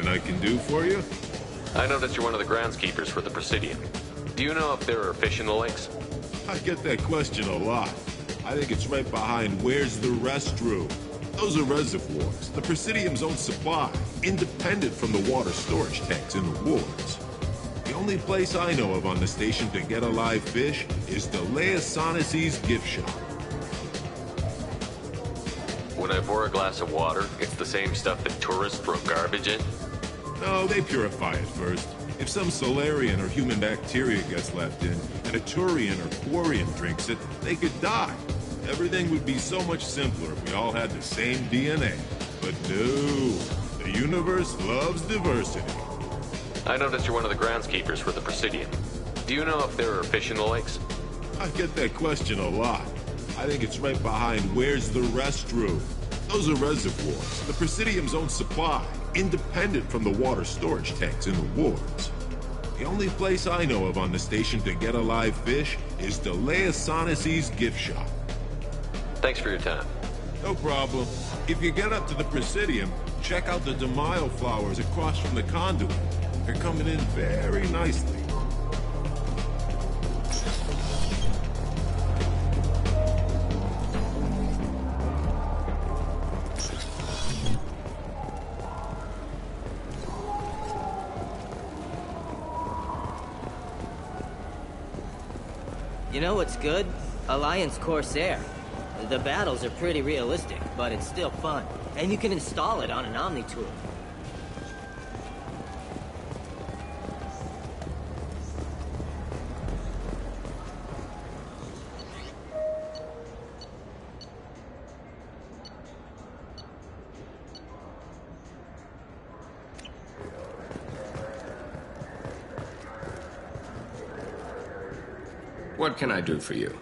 I can do for you? I know that you're one of the groundskeepers for the Presidium. Do you know if there are fish in the lakes? I get that question a lot. I think it's right behind where's the restroom. Those are reservoirs, the Presidium's own supply, independent from the water storage tanks in the wards. The only place I know of on the station to get a live fish is the Leosanisi's gift shop. When I pour a glass of water, it's the same stuff that tourists throw garbage in? No, they purify it first. If some Solarian or human bacteria gets left in, and a Turian or Quarian drinks it, they could die. Everything would be so much simpler if we all had the same DNA. But no, the universe loves diversity. I know that you're one of the groundskeepers for the Presidium. Do you know if there are fish in the lakes? I get that question a lot. I think it's right behind where's the restroom. Those are reservoirs, the Presidium's own supply, independent from the water storage tanks in the wards. The only place I know of on the station to get a live fish is the Leosanisi's gift shop. Thanks for your time. No problem. If you get up to the Presidium, check out the De Mayo flowers across from the conduit. They're coming in very nicely. You know what's good? Alliance Corsair. The battles are pretty realistic, but it's still fun. And you can install it on an Omni-tool. What can I do for you?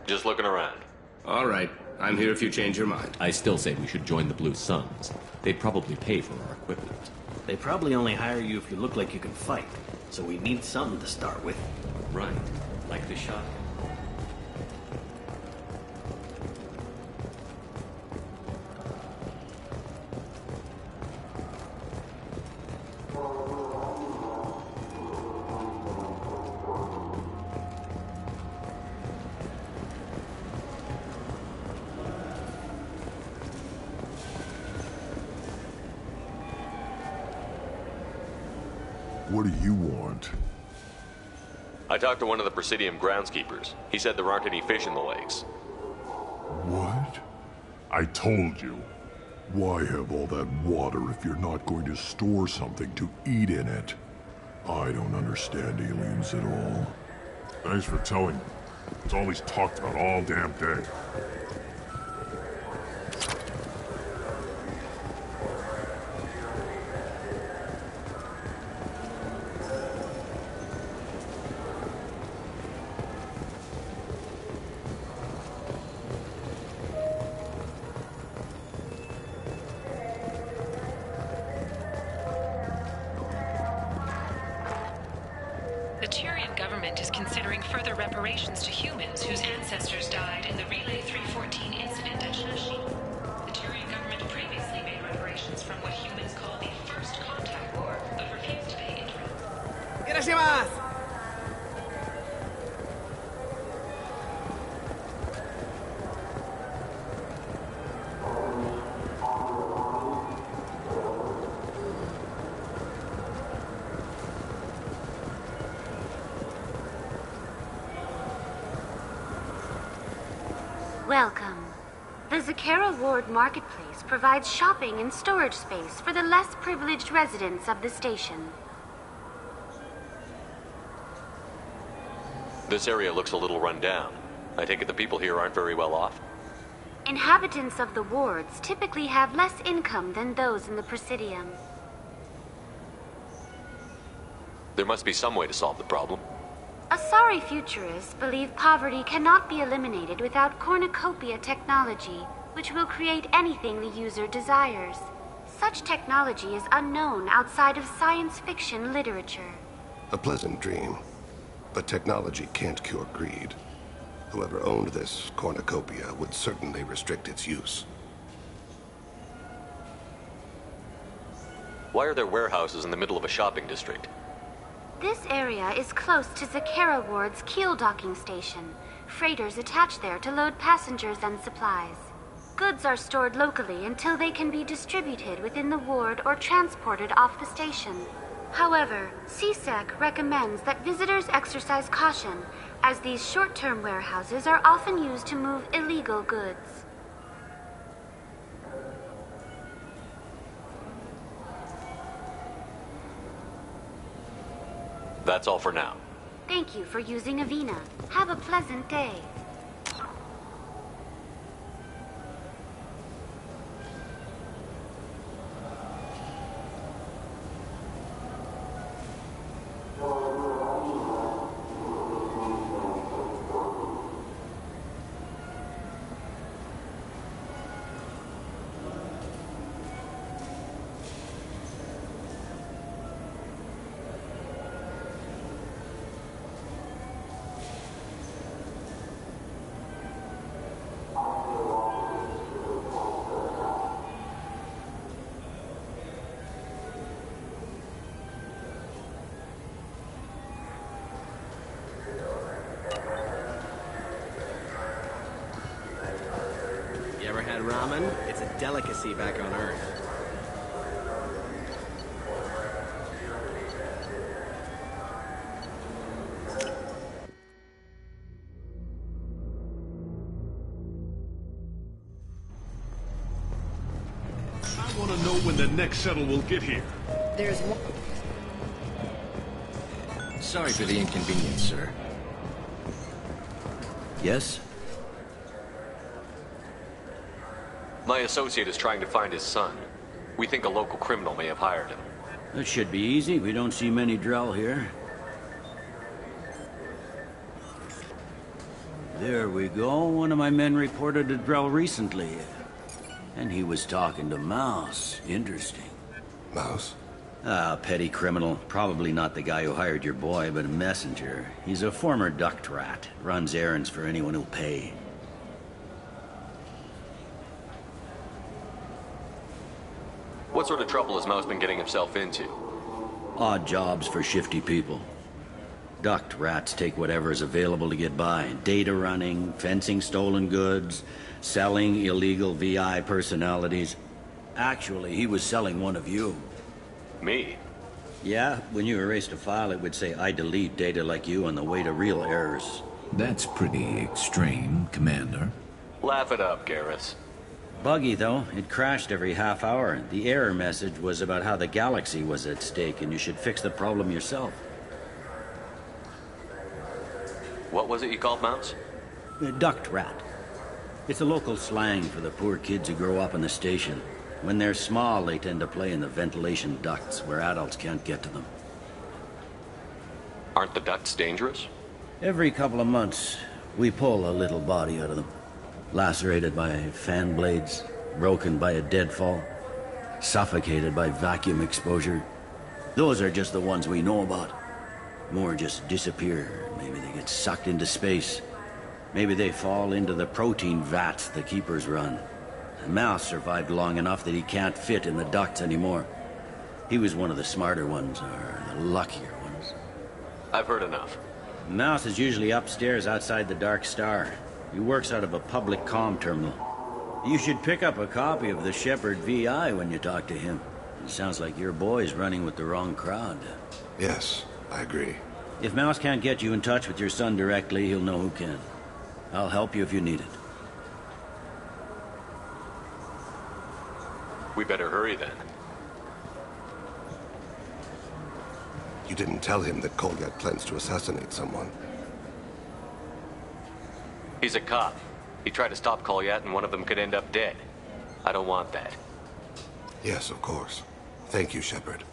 Just looking around. All right. I'm here if you change your mind. I still say we should join the Blue Suns. They'd probably pay for our equipment. They probably only hire you if you look like you can fight. So we need something to start with. Right. Like the shotgun. What do you want? I talked to one of the Presidium groundskeepers. He said there aren't any fish in the lakes. What? I told you. Why have all that water if you're not going to store something to eat in it? I don't understand aliens at all. Thanks for telling me. It's all he's talked about all damn day. The Turian government is considering further reparations to humans whose ancestors died in the Relay 314 incident at Shashi. The Turian government previously made reparations from what humans call the First Contact War, but refused to pay interest. Welcome. The Zakara Ward Marketplace provides shopping and storage space for the less privileged residents of the station. This area looks a little run down. I take it the people here aren't very well off? Inhabitants of the wards typically have less income than those in the Presidium. There must be some way to solve the problem. Asari futurists believe poverty cannot be eliminated without cornucopia technology, which will create anything the user desires. Such technology is unknown outside of science fiction literature. A pleasant dream. But technology can't cure greed. Whoever owned this cornucopia would certainly restrict its use. Why are there warehouses in the middle of a shopping district? This area is close to Zakara Ward's keel docking station. Freighters attach there to load passengers and supplies. Goods are stored locally until they can be distributed within the ward or transported off the station. However, CSEC recommends that visitors exercise caution, as these short-term warehouses are often used to move illegal goods. That's all for now. Thank you for using Avena. Have a pleasant day. Ramen, it's a delicacy back on Earth. I want to know when the next shuttle will get here. There's one. Sorry for the inconvenience, sir. Yes? My associate is trying to find his son. We think a local criminal may have hired him. That should be easy. We don't see many Drell here. There we go. One of my men reported a Drell recently. And he was talking to Mouse. Interesting. Mouse? Ah, petty criminal. Probably not the guy who hired your boy, but a messenger. He's a former duct rat. Runs errands for anyone who'll pay. What sort of trouble has Mouse been getting himself into? Odd jobs for shifty people. Duct rats take whatever is available to get by. Data running, fencing stolen goods, selling illegal VI personalities. Actually, he was selling one of you. Me? Yeah, when you erased a file, it would say, I delete data like you on the way to real errors. That's pretty extreme, Commander. Laugh it up, Garrus. Buggy, though. It crashed every half hour. The error message was about how the galaxy was at stake, and you should fix the problem yourself. What was it you called Mouse? Duct rat. It's a local slang for the poor kids who grow up in the station. When they're small, they tend to play in the ventilation ducts where adults can't get to them. Aren't the ducts dangerous? Every couple of months, we pull a little body out of them. Lacerated by fan blades, broken by a deadfall, suffocated by vacuum exposure. Those are just the ones we know about. More just disappear. Maybe they get sucked into space. Maybe they fall into the protein vats the keepers run. Mouse survived long enough that he can't fit in the ducts anymore. He was one of the smarter ones, or the luckier ones. I've heard enough. Mouse is usually upstairs outside the Dark Star. He works out of a public comm terminal. You should pick up a copy of the Shepherd VI when you talk to him. It sounds like your boy's running with the wrong crowd. Yes, I agree. If Mouse can't get you in touch with your son directly, he'll know who can. I'll help you if you need it. We better hurry then. You didn't tell him that Kolgat plans to assassinate someone. He's a cop. He tried to stop Kolyat and one of them could end up dead. I don't want that. Yes, of course. Thank you, Shepard.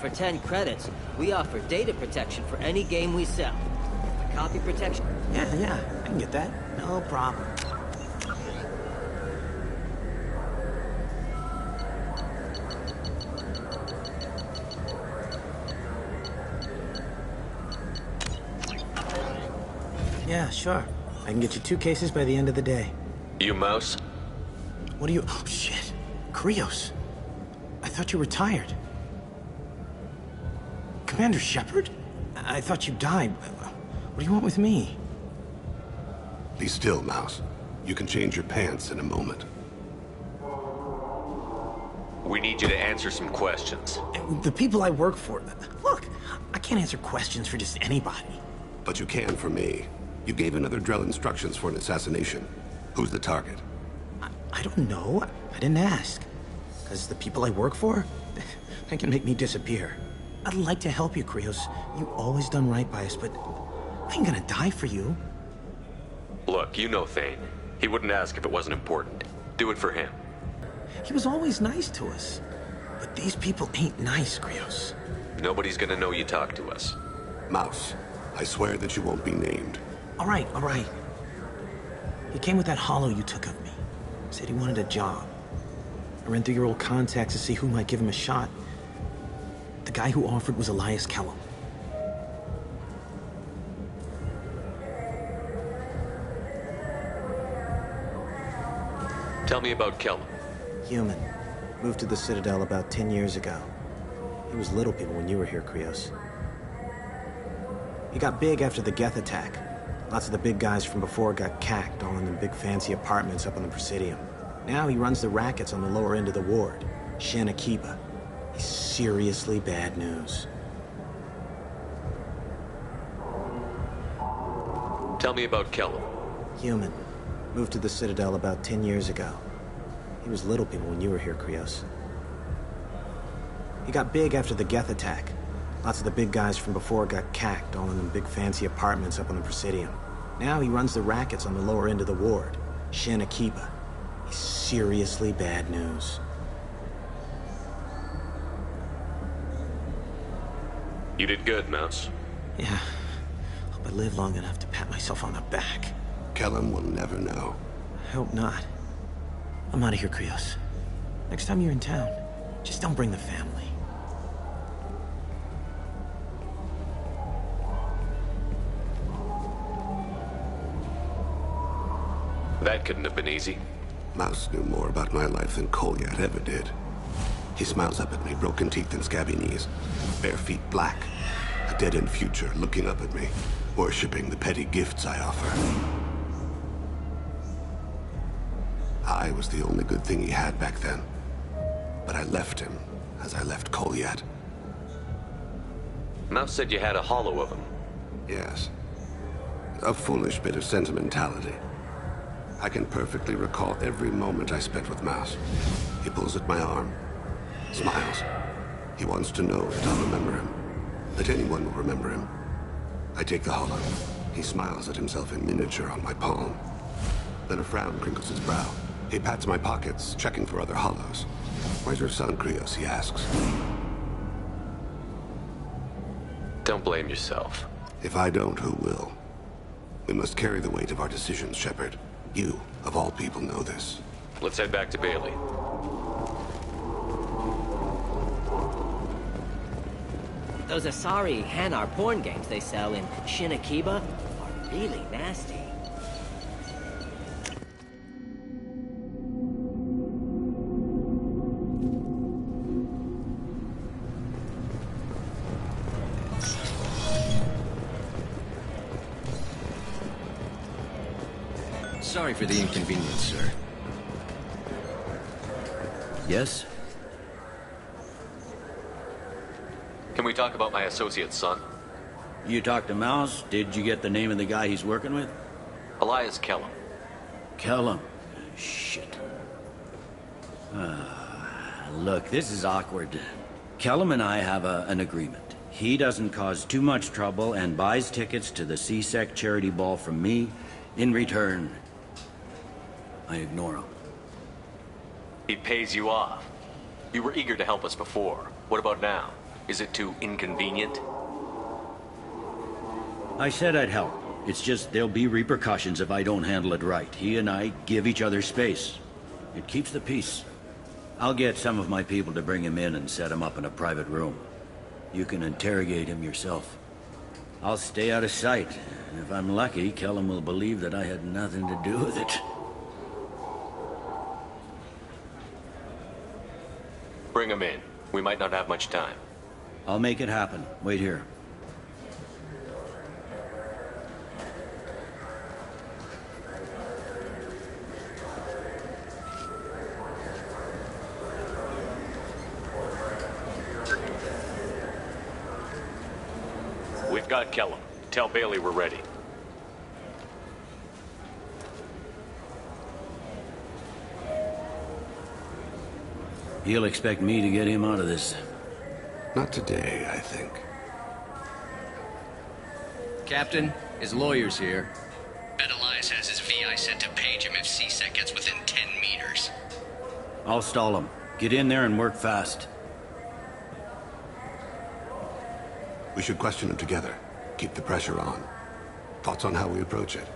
For 10 credits, we offer data protection for any game we sell. Copy protection. Yeah, I can get that. No problem. Yeah, sure. I can get you 2 cases by the end of the day. You Mouse? What are you... Oh, shit. Krios. I thought you were retired. Commander Shepard? I thought you died. What do you want with me? Be still, Mouse. You can change your pants in a moment. We need you to answer some questions. The people I work for... Look, I can't answer questions for just anybody. But you can for me. You gave another Drell instructions for an assassination. Who's the target? I don't know. I didn't ask. Because the people I work for, they can make me disappear. I'd like to help you, Krios. You've always done right by us, but I ain't gonna die for you. Look, you know Thane. He wouldn't ask if it wasn't important. Do it for him. He was always nice to us. But these people ain't nice, Krios. Nobody's gonna know you talk to us. Mouse, I swear that you won't be named. All right, all right. He came with that hollow you took of me. Said he wanted a job. I ran through your old contacts to see who might give him a shot. The guy who offered was Elias Kellum. Tell me about Kellum. Human. Moved to the Citadel about 10 years ago. He was little people when you were here, Krios. He got big after the Geth attack. Lots of the big guys from before got cacked, all in them big fancy apartments up on the Presidium. Now he runs the rackets on the lower end of the ward, Shin Akiba. He's seriously bad news. Tell me about Kellum. Human. Moved to the Citadel about 10 years ago. He was little people when you were here, Krios. He got big after the Geth attack. Lots of the big guys from before got cacked, all in them big fancy apartments up on the Presidium. Now he runs the rackets on the lower end of the ward, Shin Akiba. He's seriously bad news. You did good, Mouse. Yeah. Hope I live long enough to pat myself on the back. Kellum will never know. I hope not. I'm out of here, Krios. Next time you're in town, just don't bring the family. That couldn't have been easy. Mouse knew more about my life than Kolyat ever did. He smiles up at me, broken teeth and scabby knees. Bare feet black. A dead-end future looking up at me, worshipping the petty gifts I offer. I was the only good thing he had back then. But I left him, as I left Kolyat. Mouse said you had a hollow of him. Yes. A foolish bit of sentimentality. I can perfectly recall every moment I spent with Mouse. He pulls at my arm, smiles. He wants to know that I'll remember him, that anyone will remember him. I take the hollow. He smiles at himself in miniature on my palm. Then a frown crinkles his brow. He pats my pockets, checking for other hollows. Where's your son, Krios? He asks. Don't blame yourself. If I don't, who will? We must carry the weight of our decisions, Shepard. You, of all people, know this. Let's head back to Bailey. Those Asari Hanar porn games they sell in Shin Akiba are really nasty. Sorry for the inconvenience, sir. Yes? Can we talk about my associate's son? You talked to Mouse? Did you get the name of the guy he's working with? Elias Kellum. Kellum? Shit. Look, this is awkward. Kellum and I have an agreement. He doesn't cause too much trouble and buys tickets to the C-Sec charity ball from me. In return, I ignore him. He pays you off. You were eager to help us before. What about now? Is it too inconvenient? I said I'd help. It's just there'll be repercussions if I don't handle it right. He and I give each other space. It keeps the peace. I'll get some of my people to bring him in and set him up in a private room. You can interrogate him yourself. I'll stay out of sight. And if I'm lucky, Kellum will believe that I had nothing to do with it. Bring him in. We might not have much time. I'll make it happen. Wait here. We've got Kellum. Tell Bailey we're ready. He'll expect me to get him out of this. Not today, I think. Captain, his lawyer's here. Bet Elias has his VI set to page him if C-Sec gets within 10 meters. I'll stall him. Get in there and work fast. We should question him together. Keep the pressure on. Thoughts on how we approach it?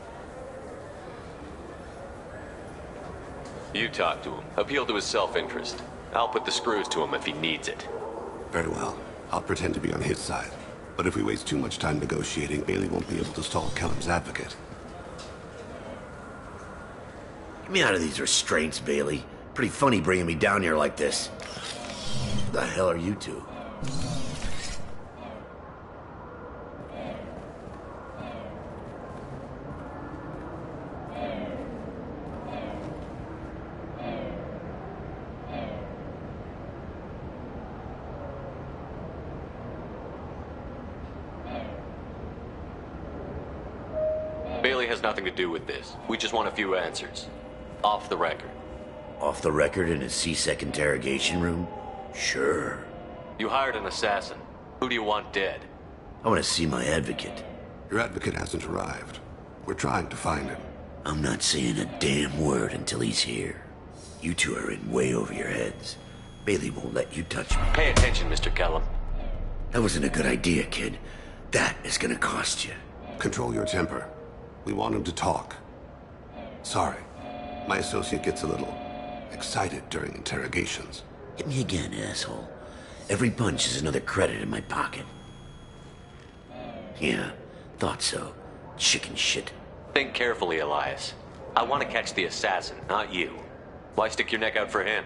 You talk to him. Appeal to his self-interest. I'll put the screws to him if he needs it. Very well. I'll pretend to be on his side. But if we waste too much time negotiating, Bailey won't be able to stall Kellum's advocate. Get me out of these restraints, Bailey. Pretty funny bringing me down here like this. Who the hell are you two? Bailey has nothing to do with this. We just want a few answers. Off the record. Off the record in a C-Sec interrogation room? Sure. You hired an assassin. Who do you want dead? I want to see my advocate. Your advocate hasn't arrived. We're trying to find him. I'm not saying a damn word until he's here. You two are in way over your heads. Bailey won't let you touch me. Pay attention, Mr. Kellum. That wasn't a good idea, kid. That is gonna cost you. Control your temper. We want him to talk. Sorry. My associate gets a little excited during interrogations. Hit me again, asshole. Every punch is another credit in my pocket. Yeah, thought so. Chicken shit. Think carefully, Elias. I want to catch the assassin, not you. Why stick your neck out for him?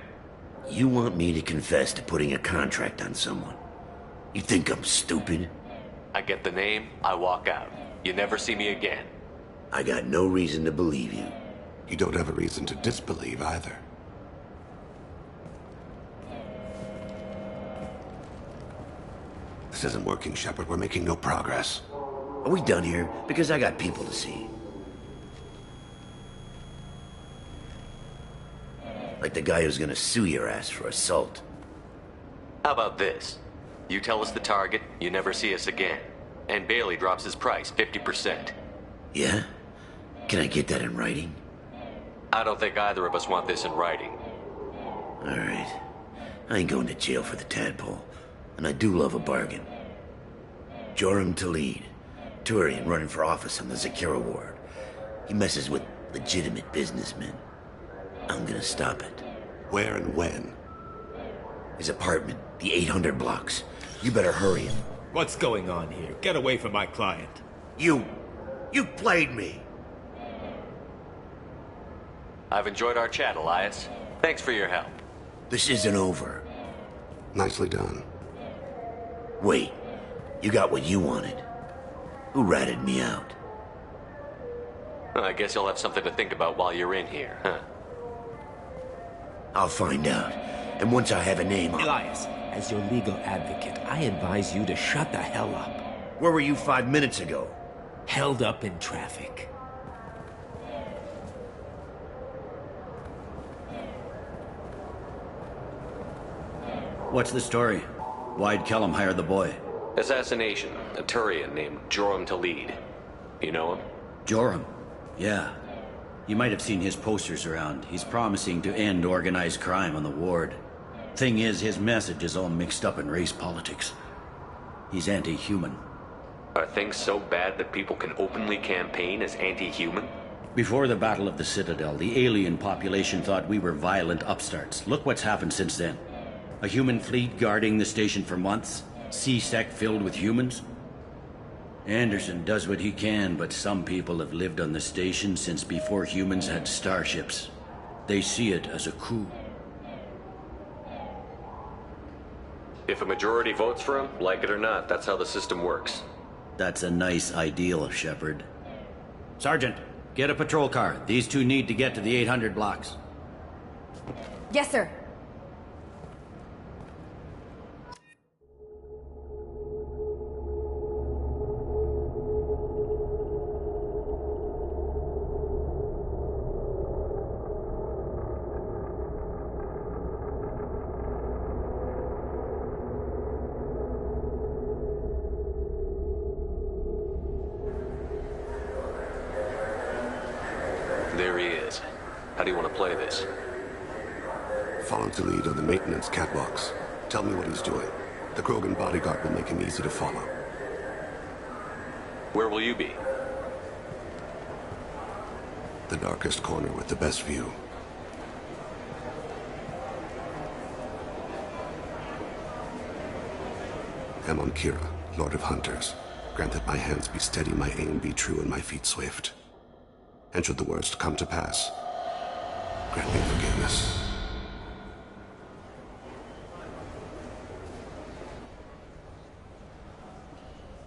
You want me to confess to putting a contract on someone? You think I'm stupid? I get the name, I walk out. You never see me again. I got no reason to believe you. You don't have a reason to disbelieve either. This isn't working, Shepard. We're making no progress. Are we done here? Because I got people to see. Like the guy who's gonna sue your ass for assault. How about this? You tell us the target, you never see us again. And Bailey drops his price 50%. Yeah? Can I get that in writing? I don't think either of us want this in writing. Alright. I ain't going to jail for the tadpole. And I do love a bargain. Joram Talid. Turian running for office on the Zakira ward. He messes with legitimate businessmen. I'm gonna stop it. Where and when? His apartment, the 800 blocks. You better hurry him. What's going on here? Get away from my client. You played me. I've enjoyed our chat, Elias. Thanks for your help. This isn't over. Nicely done. Wait, you got what you wanted. Who ratted me out? I guess you'll have something to think about while you're in here, huh? I'll find out. And once I have a name, Elias, as your legal advocate, I advise you to shut the hell up. Where were you 5 minutes ago? Held up in traffic. What's the story? Why'd Kellum hire the boy? Assassination. A Turian named Joram Talid. You know him? Joram? Yeah. You might have seen his posters around. He's promising to end organized crime on the ward. Thing is, his message is all mixed up in race politics. He's anti-human. Are things so bad that people can openly campaign as anti-human? Before the Battle of the Citadel, the alien population thought we were violent upstarts. Look what's happened since then. A human fleet guarding the station for months. C-Sec filled with humans. Anderson does what he can, but some people have lived on the station since before humans had starships. They see it as a coup. If a majority votes for him, like it or not, that's how the system works. That's a nice ideal, Shepard. Sergeant, get a patrol car. These two need to get to the 800 blocks. Yes, sir. There he is. How do you want to play this? Follow to lead on the maintenance catwalks. Tell me what he's doing. The Krogan bodyguard will make him easy to follow. Where will you be? The darkest corner with the best view. Amon Kira, Lord of Hunters. Grant that my hands be steady, my aim be true, and my feet swift. And should the worst come to pass, grant me forgiveness.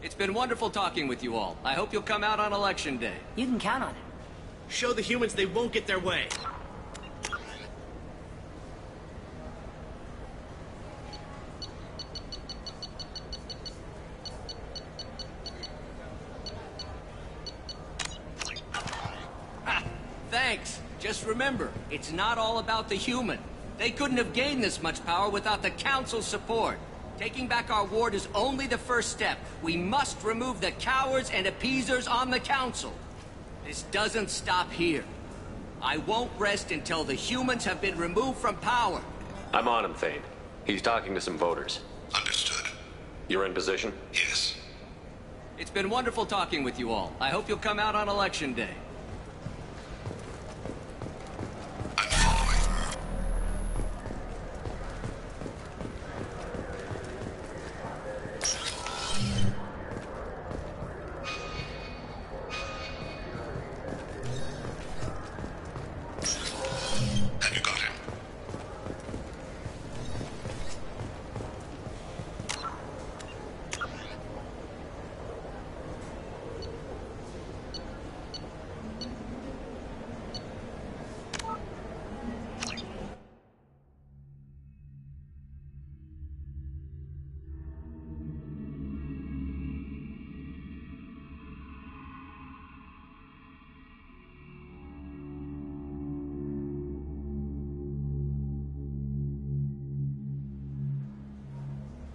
It's been wonderful talking with you all. I hope you'll come out on Election Day. You can count on it. Show the humans they won't get their way. Thanks. Just remember, it's not all about the human. They couldn't have gained this much power without the Council's support. Taking back our ward is only the first step. We must remove the cowards and appeasers on the Council. This doesn't stop here. I won't rest until the humans have been removed from power. I'm on him, Thane. He's talking to some voters. Understood. You're in position? Yes. It's been wonderful talking with you all. I hope you'll come out on Election Day.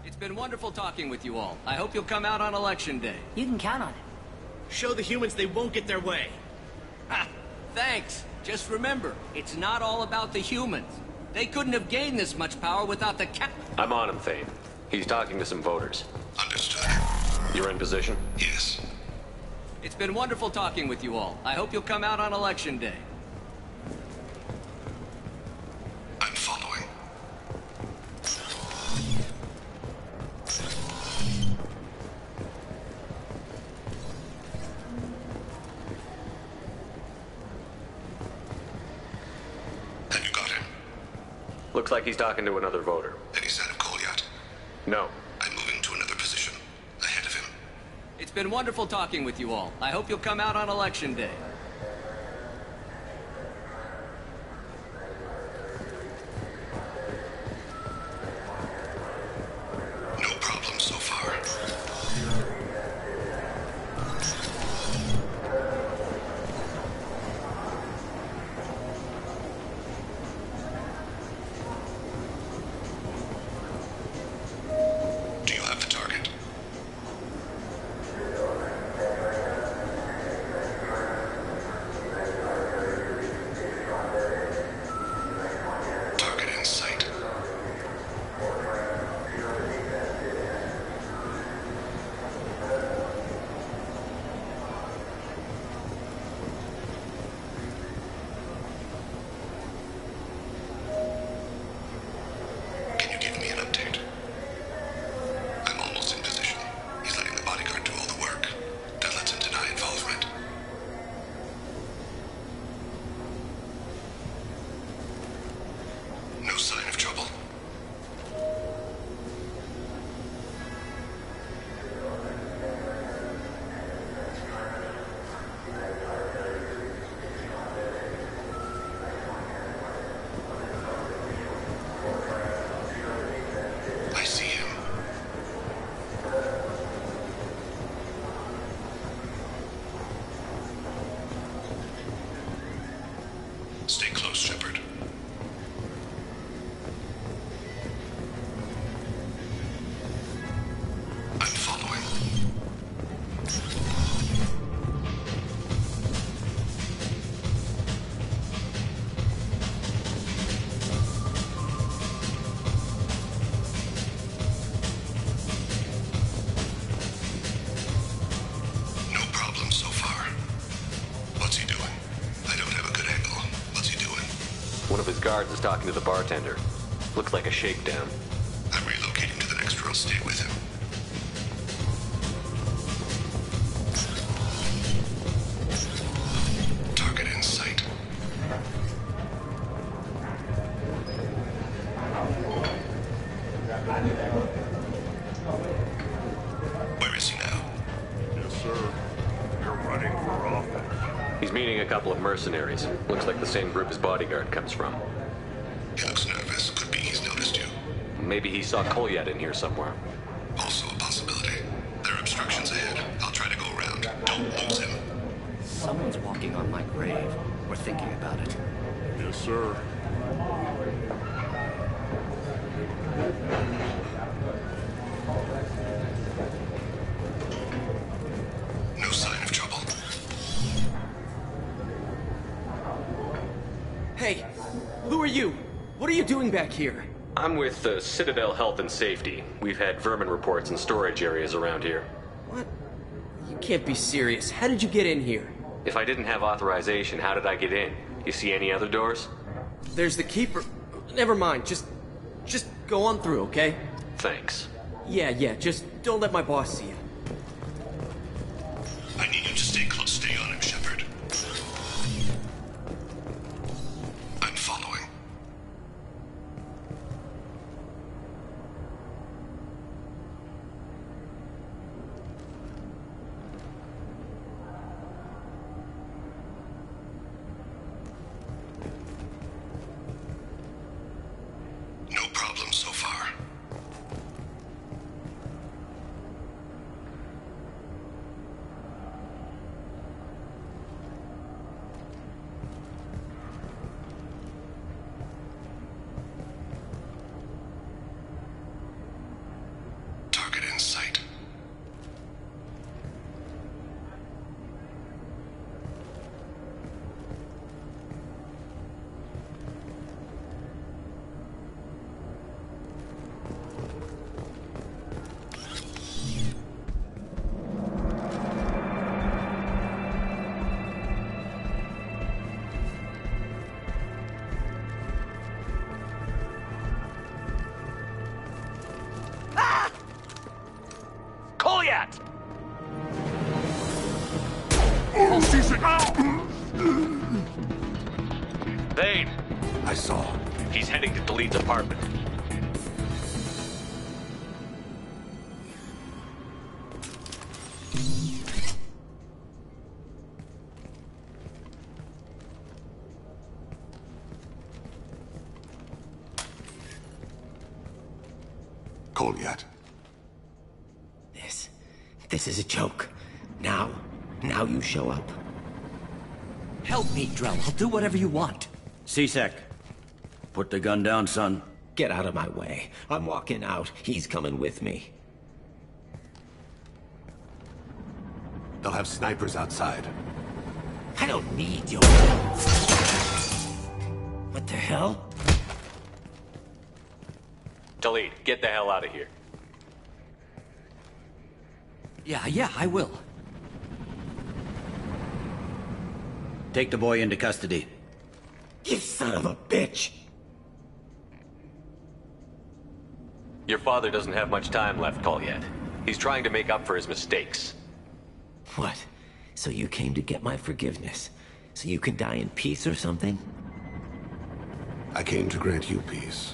It's been wonderful talking with you all. I hope you'll come out on Election Day. You can count on it. Show the humans they won't get their way. Thanks. Just remember, it's not all about the humans. They couldn't have gained this much power without the I'm on him, Thane. He's talking to some voters. Understood. You're in position? Yes. It's been wonderful talking with you all. I hope you'll come out on Election Day. I'm following. Have you got him? Looks like he's talking to another voter. Any sign of Goliath? No. I'm moving to another position. Ahead of him. It's been wonderful talking with you all. I hope you'll come out on Election Day. No problem so far. Do you have the target? guards is talking to the bartender. Looks like a shakedown. I'm relocating to the next row. Stay with him. Target in sight. Where is he now? Yes, sir. You're running for office. He's meeting a couple of mercenaries. Looks like the same group his bodyguard comes from. He looks nervous. Could be he's noticed you. Maybe he saw Kolyat in here somewhere. Also a possibility. There are obstructions ahead. I'll try to go around. Don't lose him. Someone's walking on my grave. We're thinking about it. Yes, sir. No sign of trouble. Hey, who are you? What are you doing back here? I'm with Citadel Health and Safety. We've had vermin reports in storage areas around here. What? You can't be serious. How did you get in here? If I didn't have authorization, how did I get in? You see any other doors? There's the keeper. Never mind. Just go on through, okay? Thanks. Yeah, just don't let my boss see you. I need you to stay close. Stay on him, Shepard. I'm following. No problem so far. Target in sight. Kolyat! Thane! I saw. He's heading to Delete's apartment. Kolyat. This is a joke. Now you show up. Help me, Drell. I'll do whatever you want. C-Sec. Put the gun down, son. Get out of my way. I'm walking out. He's coming with me. They'll have snipers outside. I don't need your... What the hell? Delete, get the hell out of here. Yeah, I will. Take the boy into custody. You son of a bitch! Your father doesn't have much time left, Kolyat. He's trying to make up for his mistakes. What? So you came to get my forgiveness? So you can die in peace or something? I came to grant you peace.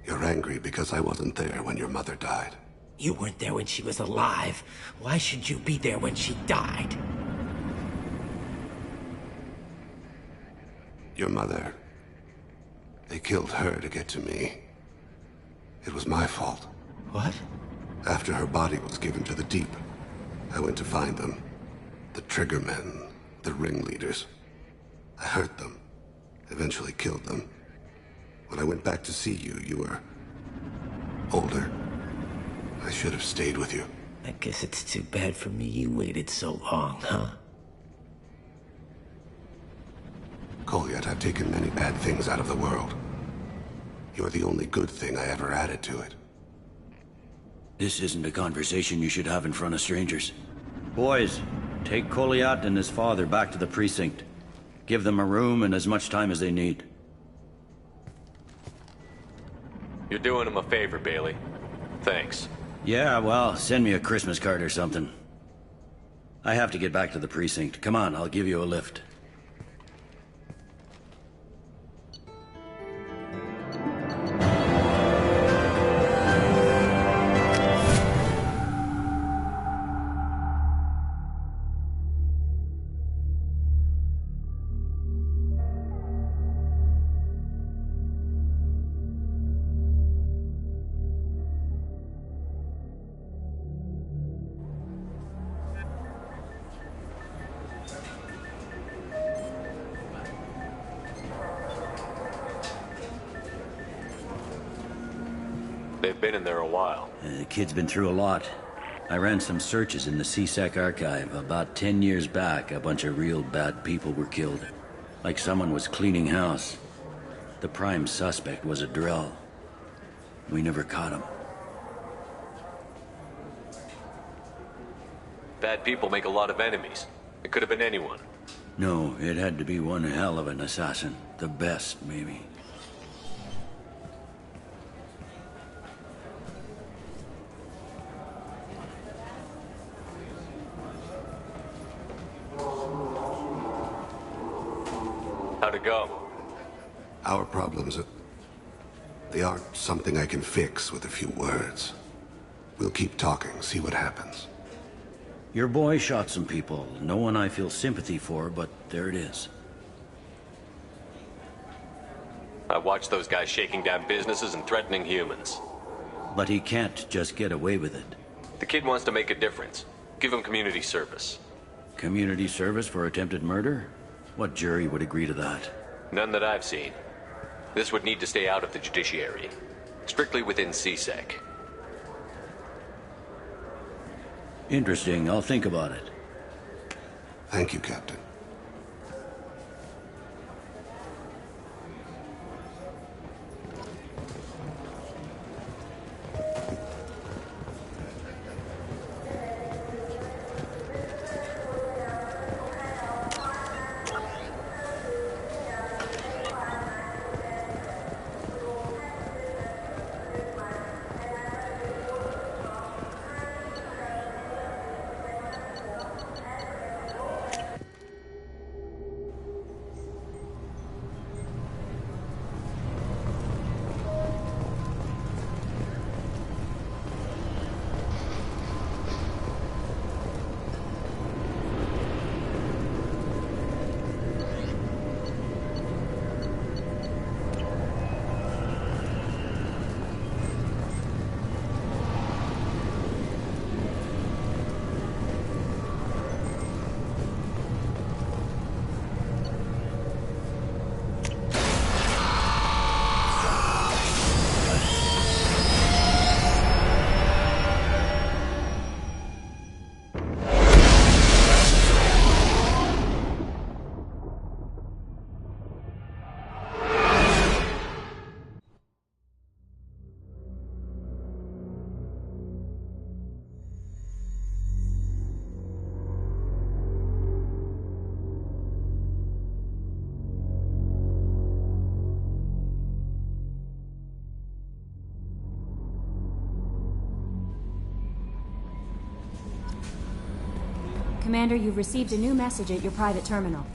You're angry because I wasn't there when your mother died. You weren't there when she was alive. Why should you be there when she died? Your mother... They killed her to get to me. It was my fault. What? After her body was given to the Deep, I went to find them. The Triggermen, the ringleaders. I hurt them. Eventually killed them. When I went back to see you, you were... older. I should have stayed with you. I guess it's too bad for me you waited so long, huh? Kolyat, I've taken many bad things out of the world. You're the only good thing I ever added to it. This isn't a conversation you should have in front of strangers. Boys, Take Koliat and his father back to the precinct. Give them a room and as much time as they need. You're doing him a favor, Bailey. Thanks. Yeah, well, send me a Christmas card or something. I have to get back to the precinct. Come on, I'll give you a lift. They've been in there a while. The kid's been through a lot. I ran some searches in the CSEC archive. About 10 years back, a bunch of real bad people were killed. Like someone was cleaning house. The prime suspect was a drill. We never caught him. Bad people make a lot of enemies. It could have been anyone. No, it had to be one hell of an assassin. The best, maybe. How'd it go? Our problems they aren't something I can fix with a few words. We'll keep talking, see what happens. Your boy shot some people. No one I feel sympathy for, but there it is. I watched those guys shaking down businesses and threatening humans. But he can't just get away with it. The kid wants to make a difference. Give him community service. Community service for attempted murder? What jury would agree to that? None that I've seen. This would need to stay out of the judiciary. Strictly within CSEC. Interesting. I'll think about it. Thank you, Captain. Commander, you've received a new message at your private terminal.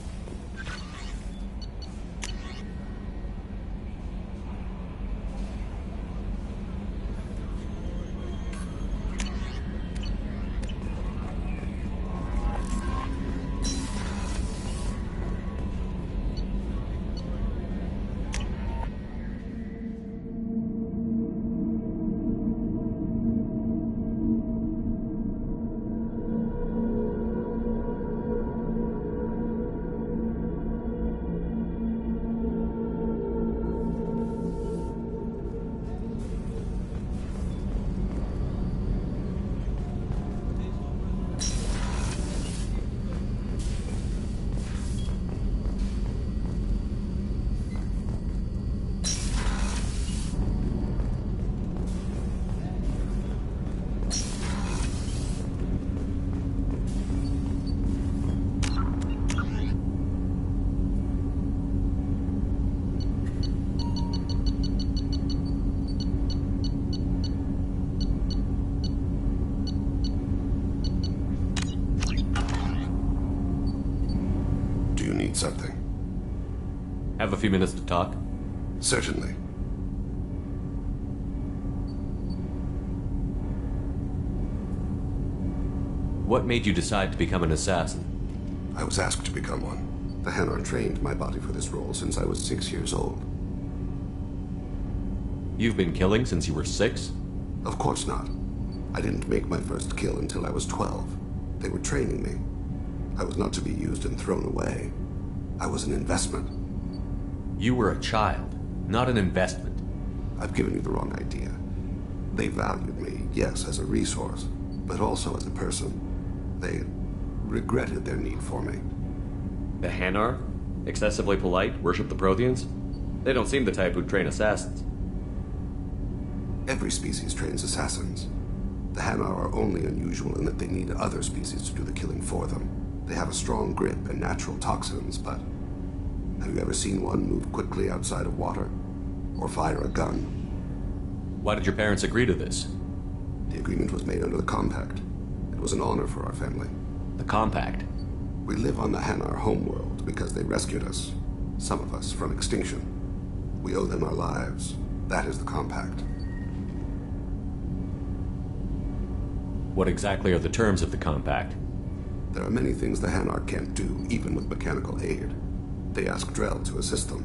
Have a few minutes to talk? Certainly. What made you decide to become an assassin? I was asked to become one. The Hanar trained my body for this role since I was 6 years old. You've been killing since you were 6? Of course not. I didn't make my first kill until I was 12. They were training me. I was not to be used and thrown away. I was an investment. You were a child, not an investment. I've given you the wrong idea. They valued me, yes, as a resource, but also as a person. They regretted their need for me. The Hanar? Excessively polite, worship the Protheans? They don't seem the type who'd train assassins. Every species trains assassins. The Hanar are only unusual in that they need other species to do the killing for them. They have a strong grip and natural toxins, but have you ever seen one move quickly outside of water? Or fire a gun? Why did your parents agree to this? The agreement was made under the Compact. It was an honor for our family. The Compact? We live on the Hanar homeworld because they rescued us, some of us, from extinction. We owe them our lives. That is the Compact. What exactly are the terms of the Compact? There are many things the Hanar can't do, even with mechanical aid. They ask Drell to assist them.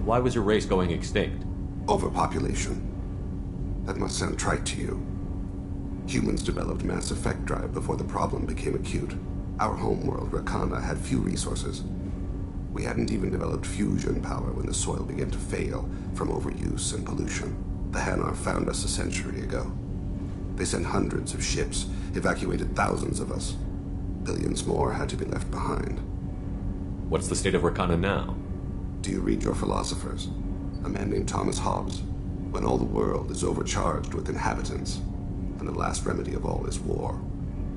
Why was your race going extinct? Overpopulation. That must sound trite to you. Humans developed mass effect drive before the problem became acute. Our homeworld, Rakana, had few resources. We hadn't even developed fusion power when the soil began to fail from overuse and pollution. The Hanar found us a century ago. They sent hundreds of ships, evacuated thousands of us. Billions more had to be left behind. What's the state of Rakana now? Do you read your philosophers? A man named Thomas Hobbes. When all the world is overcharged with inhabitants, and the last remedy of all is war,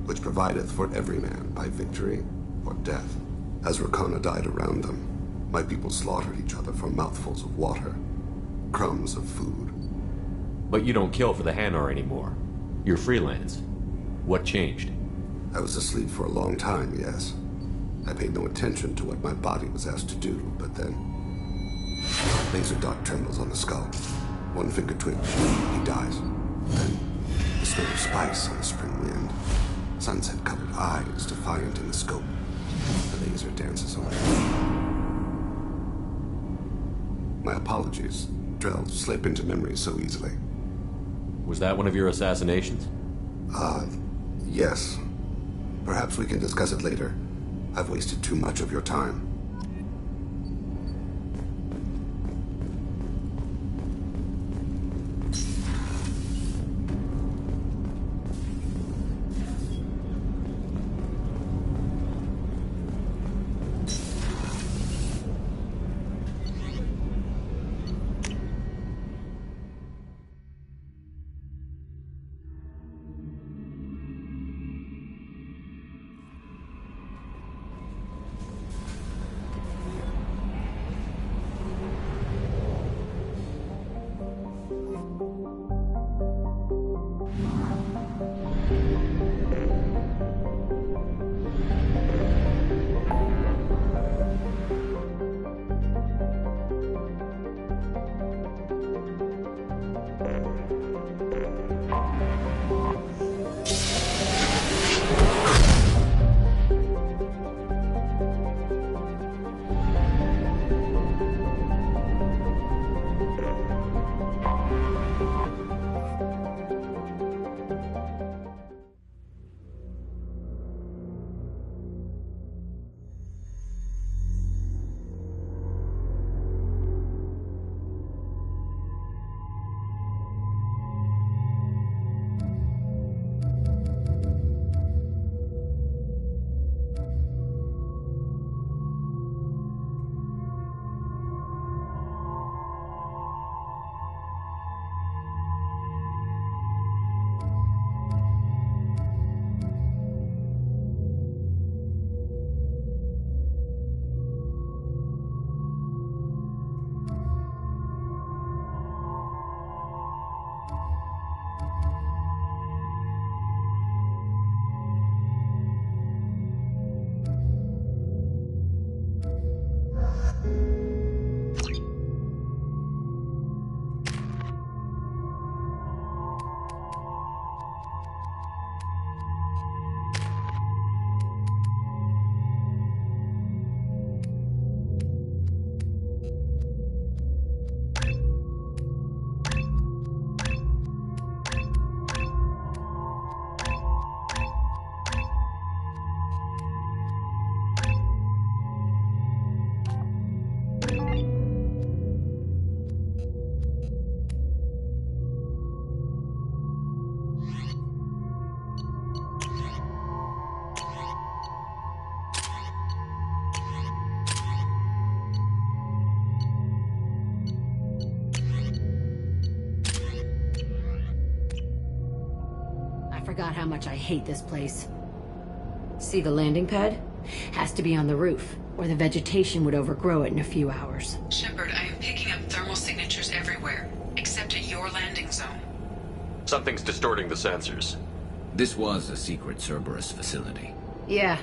which provideth for every man by victory or death. As Rakana died around them, my people slaughtered each other for mouthfuls of water, crumbs of food. But you don't kill for the Hanar anymore. You're freelance. What changed? I was asleep for a long time, yes. I paid no attention to what my body was asked to do, but then... Laser dot trembles on the skull. One finger twitch, he dies. Then, the smell of spice on the spring wind. Sunset-colored eyes defiant in the scope. The laser dances away. My apologies. Drell slip into memory so easily. Was that one of your assassinations? Yes. Perhaps we can discuss it later. I've wasted too much of your time. forgot how much I hate this place. See the landing pad? Has to be on the roof, or the vegetation would overgrow it in a few hours. Shepard, I am picking up thermal signatures everywhere, except at your landing zone. Something's distorting the sensors. This was a secret Cerberus facility. Yeah.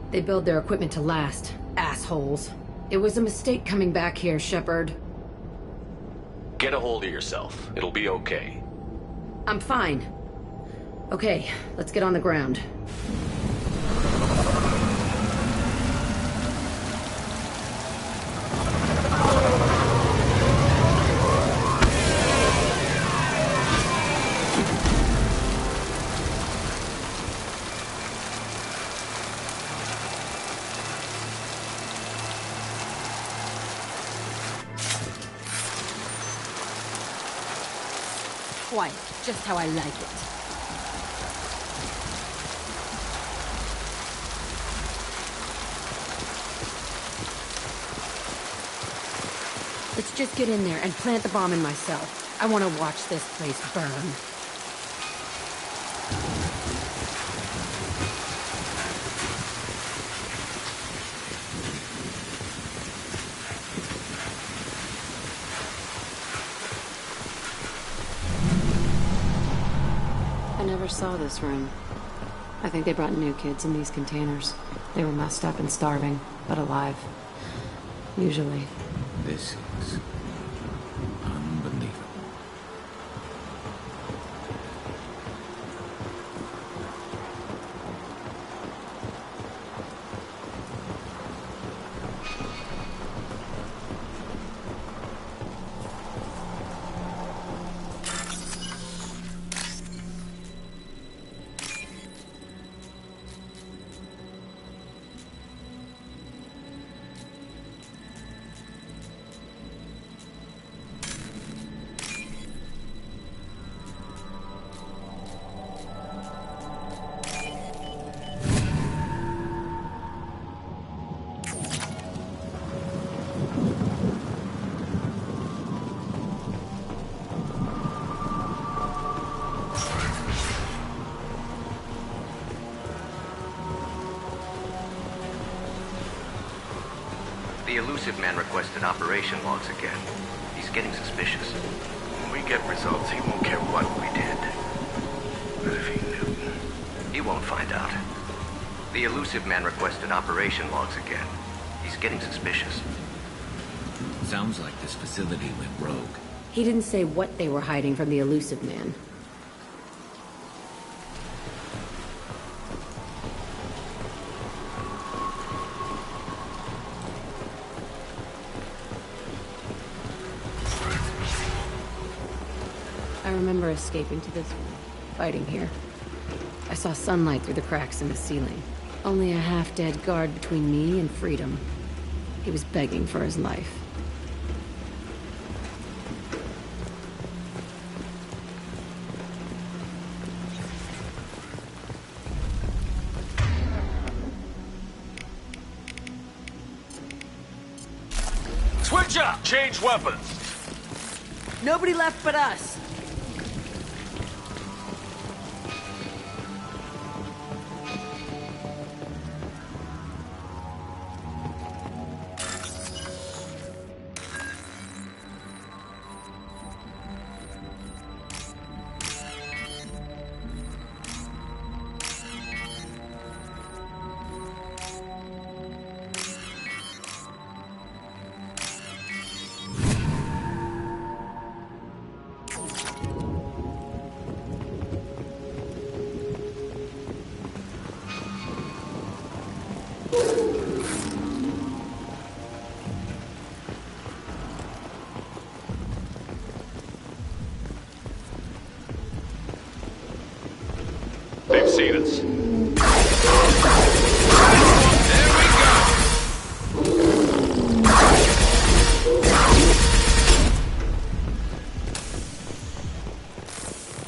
They build their equipment to last. Assholes. It was a mistake coming back here, Shepard. Get a hold of yourself. It'll be okay. I'm fine. Okay, let's get on the ground. Quiet, just how I like it. Let's just get in there and plant the bomb in myself. I want to watch this place burn. I never saw this room. I think they brought new kids in these containers. They were messed up and starving, but alive. Usually. This is unbelievable. The elusive man requested operation logs again. He's getting suspicious. When we get results, he won't care what we did. But if he knew... He won't find out. The elusive man requested operation logs again. He's getting suspicious. Sounds like this facility went rogue. He didn't say what they were hiding from the elusive man. I remember escaping to this one, fighting here. I saw sunlight through the cracks in the ceiling. Only a half-dead guard between me and freedom. He was begging for his life. Switch up! Change weapons! Nobody left but us! They've seen us.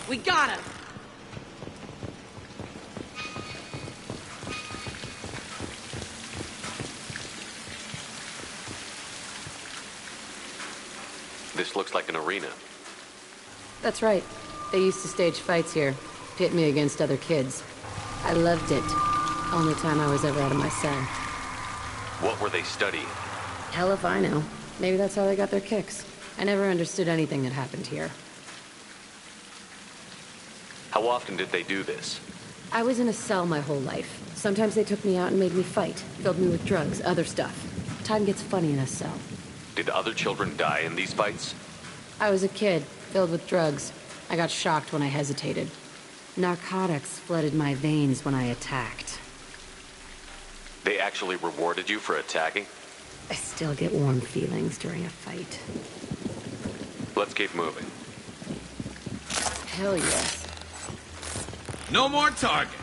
We got him! This looks like an arena. That's right. They used to stage fights here. Pit me against other kids. I loved it. Only time I was ever out of my cell. What were they studying? Hell if I know. Maybe that's how they got their kicks. I never understood anything that happened here. How often did they do this? I was in a cell my whole life. Sometimes they took me out and made me fight. Filled me with drugs, other stuff. Time gets funny in a cell. Did other children die in these fights? I was a kid, filled with drugs. I got shocked when I hesitated. Narcotics flooded my veins when I attacked. They actually rewarded you for attacking? I still get warm feelings during a fight. Let's keep moving. Hell yes. No more targets.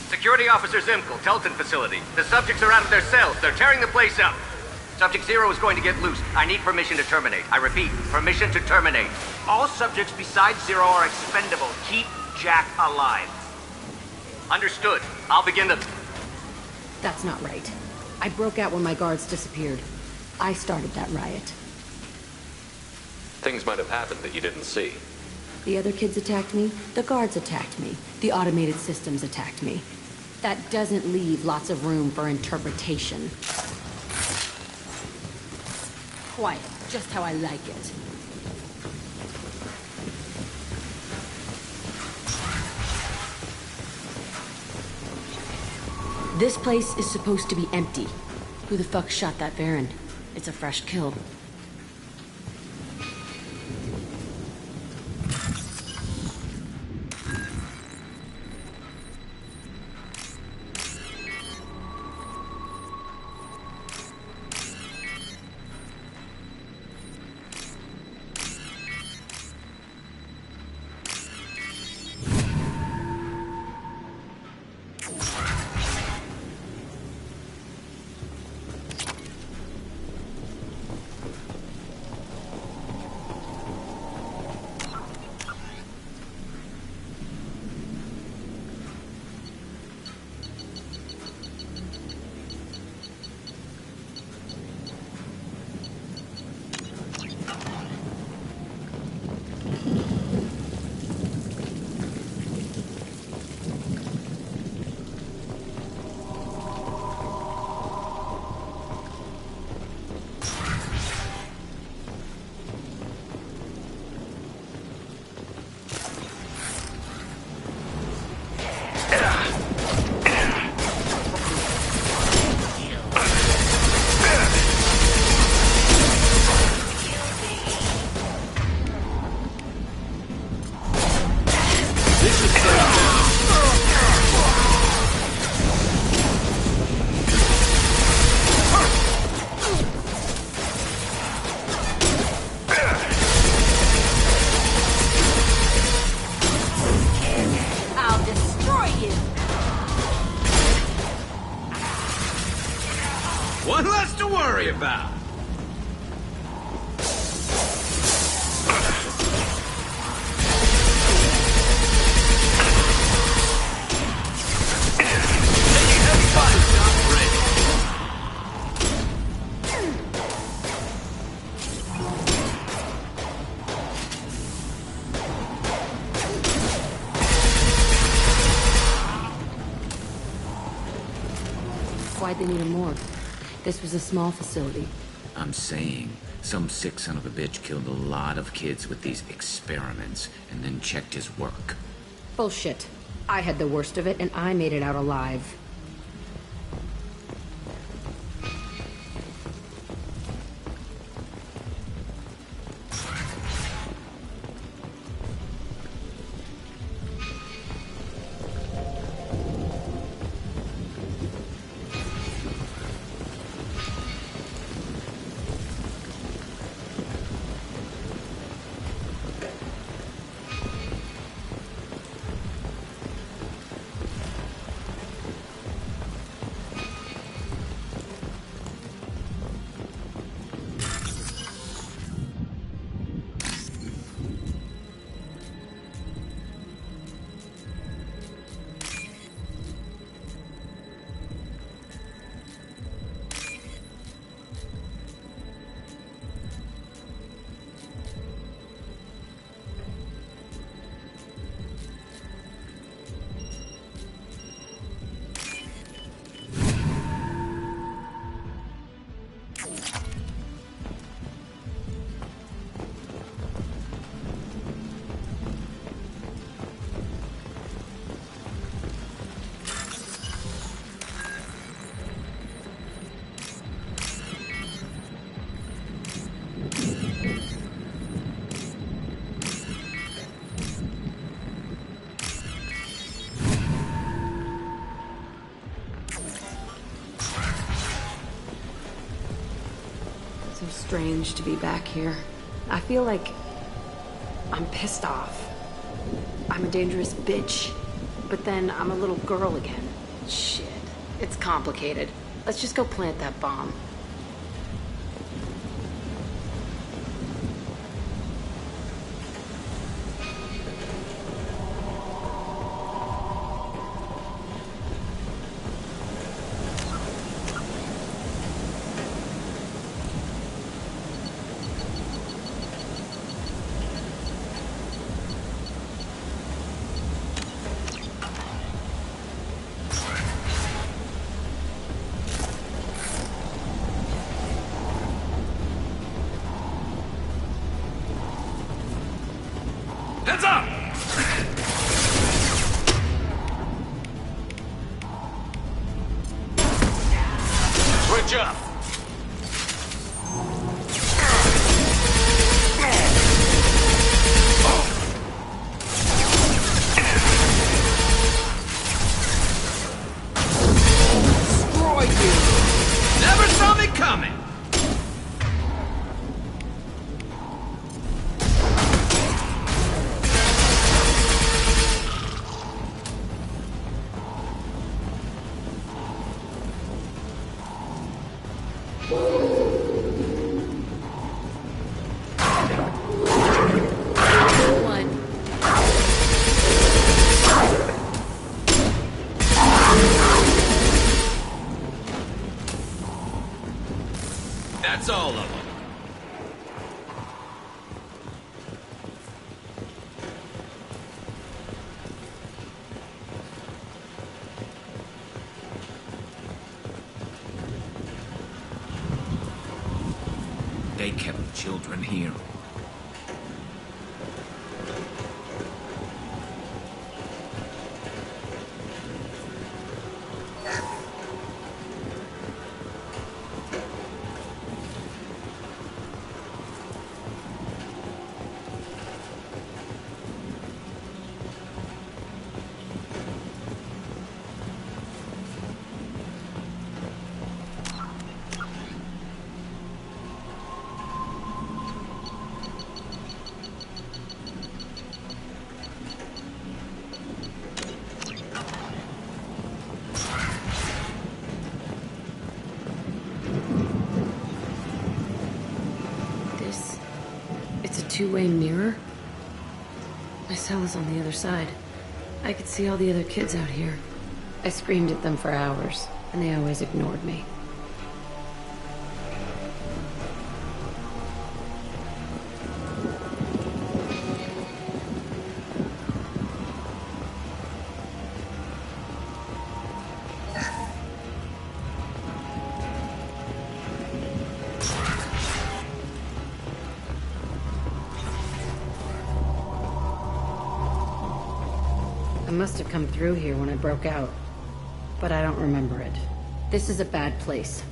Security Officer Zimkel, Telton facility. The subjects are out of their cells. They're tearing the place up. Subject Zero is going to get loose. I need permission to terminate. I repeat, permission to terminate. All subjects besides Zero are expendable. Keep Jack alive. Understood. I'll begin the... That's not right. I broke out when my guards disappeared. I started that riot. Things might have happened that you didn't see. The other kids attacked me. The guards attacked me. The automated systems attacked me. That doesn't leave lots of room for interpretation. Quiet, just how I like it. This place is supposed to be empty. Who the fuck shot that Baron? It's a fresh kill. One less to worry about. Why'd they need a morgue? This was a small facility. I'm saying, some sick son of a bitch killed a lot of kids with these experiments and then checked his work. Bullshit. I had the worst of it, and I made it out alive. strange to be back here. I feel like I'm pissed off. I'm a dangerous bitch, but then I'm a little girl again. Shit, it's complicated. Let's just go plant that bomb. Heads up! Switch up! Destroy you! Never saw me coming! That's all of them. They kept children here. It's a two-way mirror? My cell is on the other side. I could see all the other kids out here. I screamed at them for hours, and they always ignored me. I must have come through here when I broke out, but I don't remember it. This is a bad place.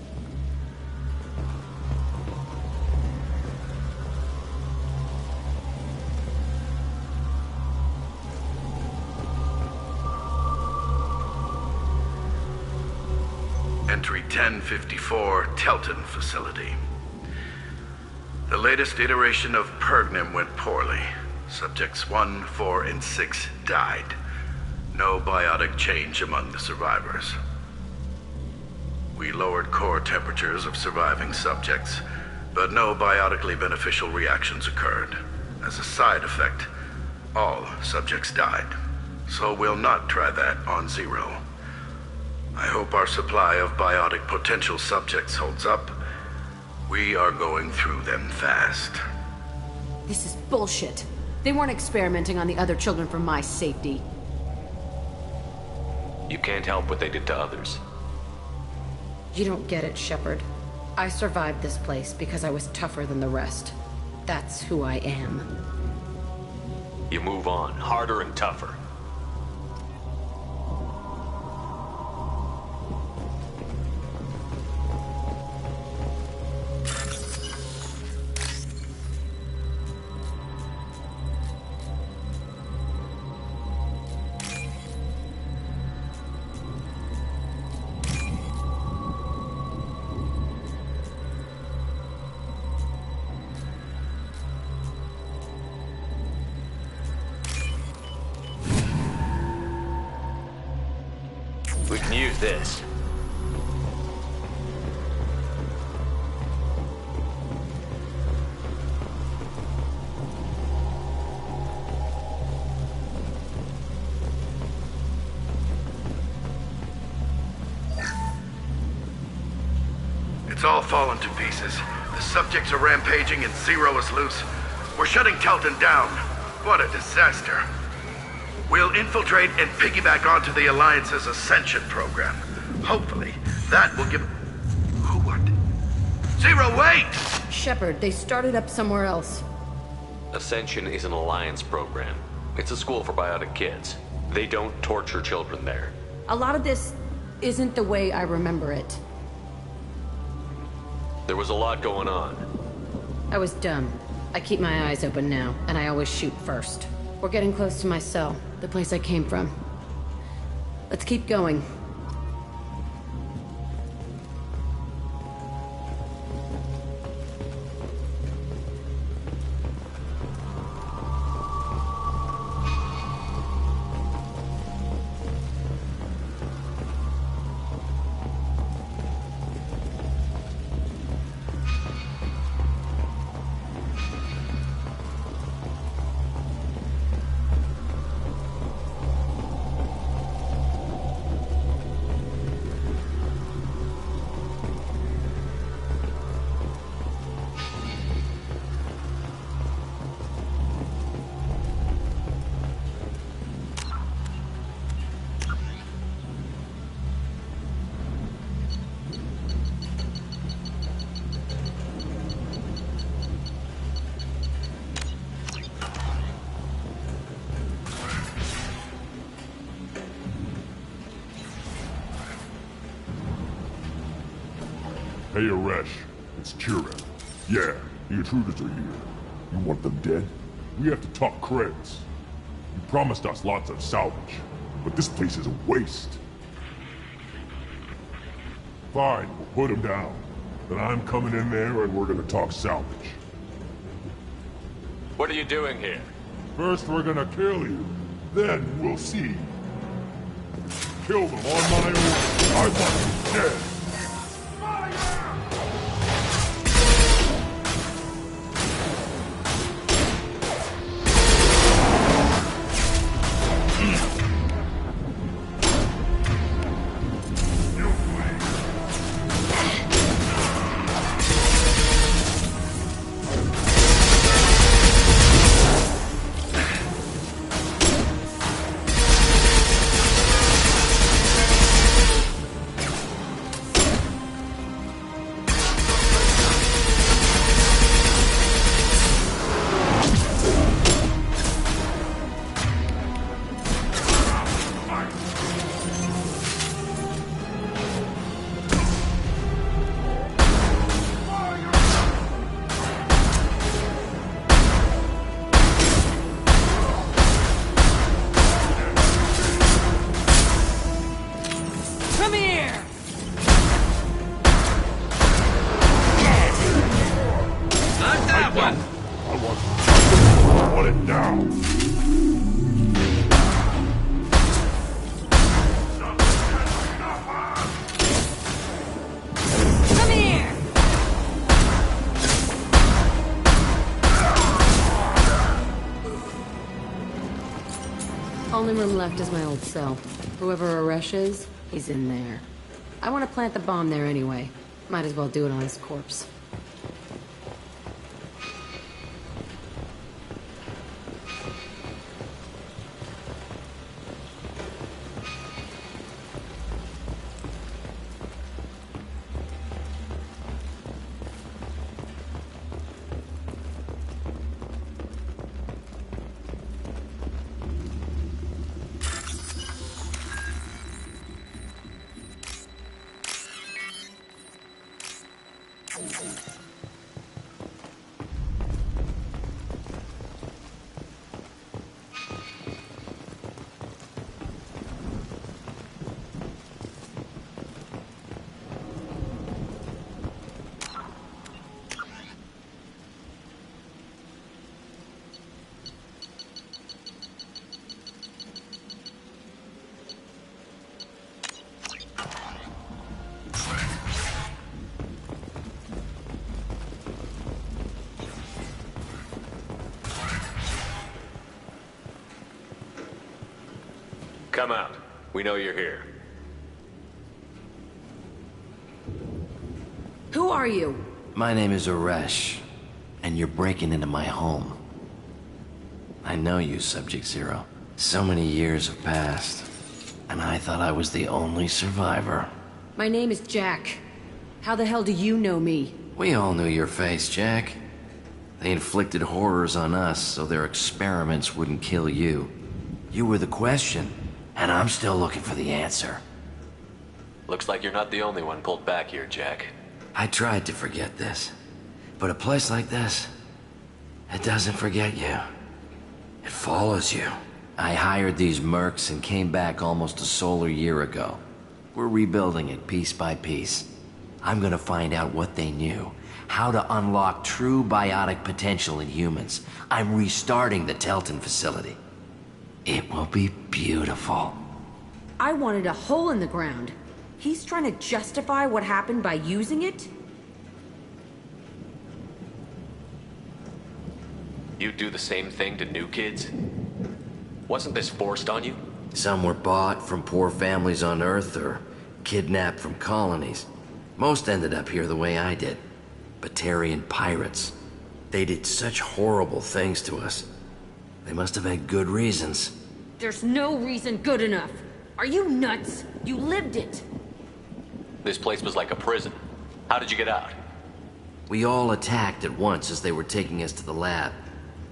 Entry 1054, Telton Facility. The latest iteration of Pergnim went poorly. Subjects 1, 4, and 6 died. No biotic change among the survivors. We lowered core temperatures of surviving subjects, but no biotically beneficial reactions occurred. As a side effect, all subjects died. So we'll not try that on Zero. I hope our supply of biotic potential subjects holds up. We are going through them fast. This is bullshit. They weren't experimenting on the other children for my safety. You can't help what they did to others. You don't get it, Shepard. I survived this place because I was tougher than the rest. That's who I am. You move on, harder and tougher. use this. It's all fallen to pieces. The subjects are rampaging and Zero is loose. We're shutting Telton down. What a disaster. We'll infiltrate and piggyback onto the Alliance's Ascension program. Hopefully, that will give... Who what? Zero, wait! Shepard, they started up somewhere else. Ascension is an Alliance program. It's a school for biotic kids. They don't torture children there. A lot of this isn't the way I remember it. There was a lot going on. I was dumb. I keep my eyes open now, and I always shoot first. We're getting close to my cell, the place I came from. Let's keep going. Hey, Aresh. It's Kira. Yeah, the intruders are here. You want them dead? We have to talk credits. You promised us lots of salvage, but this place is a waste. Fine, we'll put them down. Then I'm coming in there and we're gonna talk salvage. What are you doing here? First we're gonna kill you, then we'll see. Kill them on my own. I want them dead. Only room left is my old cell. Whoever Aresh is, he's in there. I want to plant the bomb there anyway. Might as well do it on his corpse. Come out. We know you're here. Who are you? My name is Aresh, and you're breaking into my home. I know you, Subject Zero. So many years have passed, and I thought I was the only survivor. My name is Jack. How the hell do you know me? We all knew your face, Jack. They inflicted horrors on us so their experiments wouldn't kill you. You were the question, and I'm still looking for the answer. Looks like you're not the only one pulled back here, Jack. I tried to forget this, but a place like this, it doesn't forget you. It follows you. I hired these mercs and came back almost a solar year ago. We're rebuilding it piece by piece. I'm gonna find out what they knew, how to unlock true biotic potential in humans. I'm restarting the Telton facility. It will be beautiful. I wanted a hole in the ground. He's trying to justify what happened by using it? You do the same thing to new kids? Wasn't this forced on you? Some were bought from poor families on Earth or kidnapped from colonies. Most ended up here the way I did. Batarian pirates. They did such horrible things to us. They must have had good reasons. There's no reason good enough. Are you nuts? You lived it. This place was like a prison. How did you get out? We all attacked at once as they were taking us to the lab.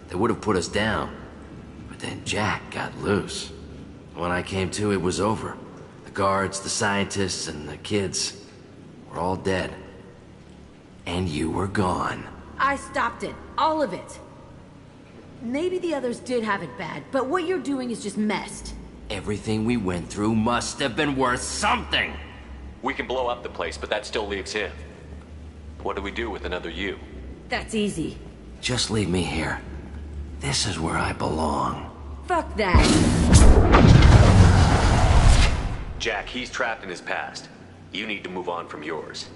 They would have put us down. But then Jack got loose. When I came to, it was over. The guards, the scientists, and the kids were all dead. And you were gone. I stopped it. All of it. Maybe the others did have it bad, but what you're doing is just messed. Everything we went through must have been worth something! We can blow up the place, but that still leaves him. What do we do with another you? That's easy. Just leave me here. This is where I belong. Fuck that. Jack, he's trapped in his past. You need to move on from yours.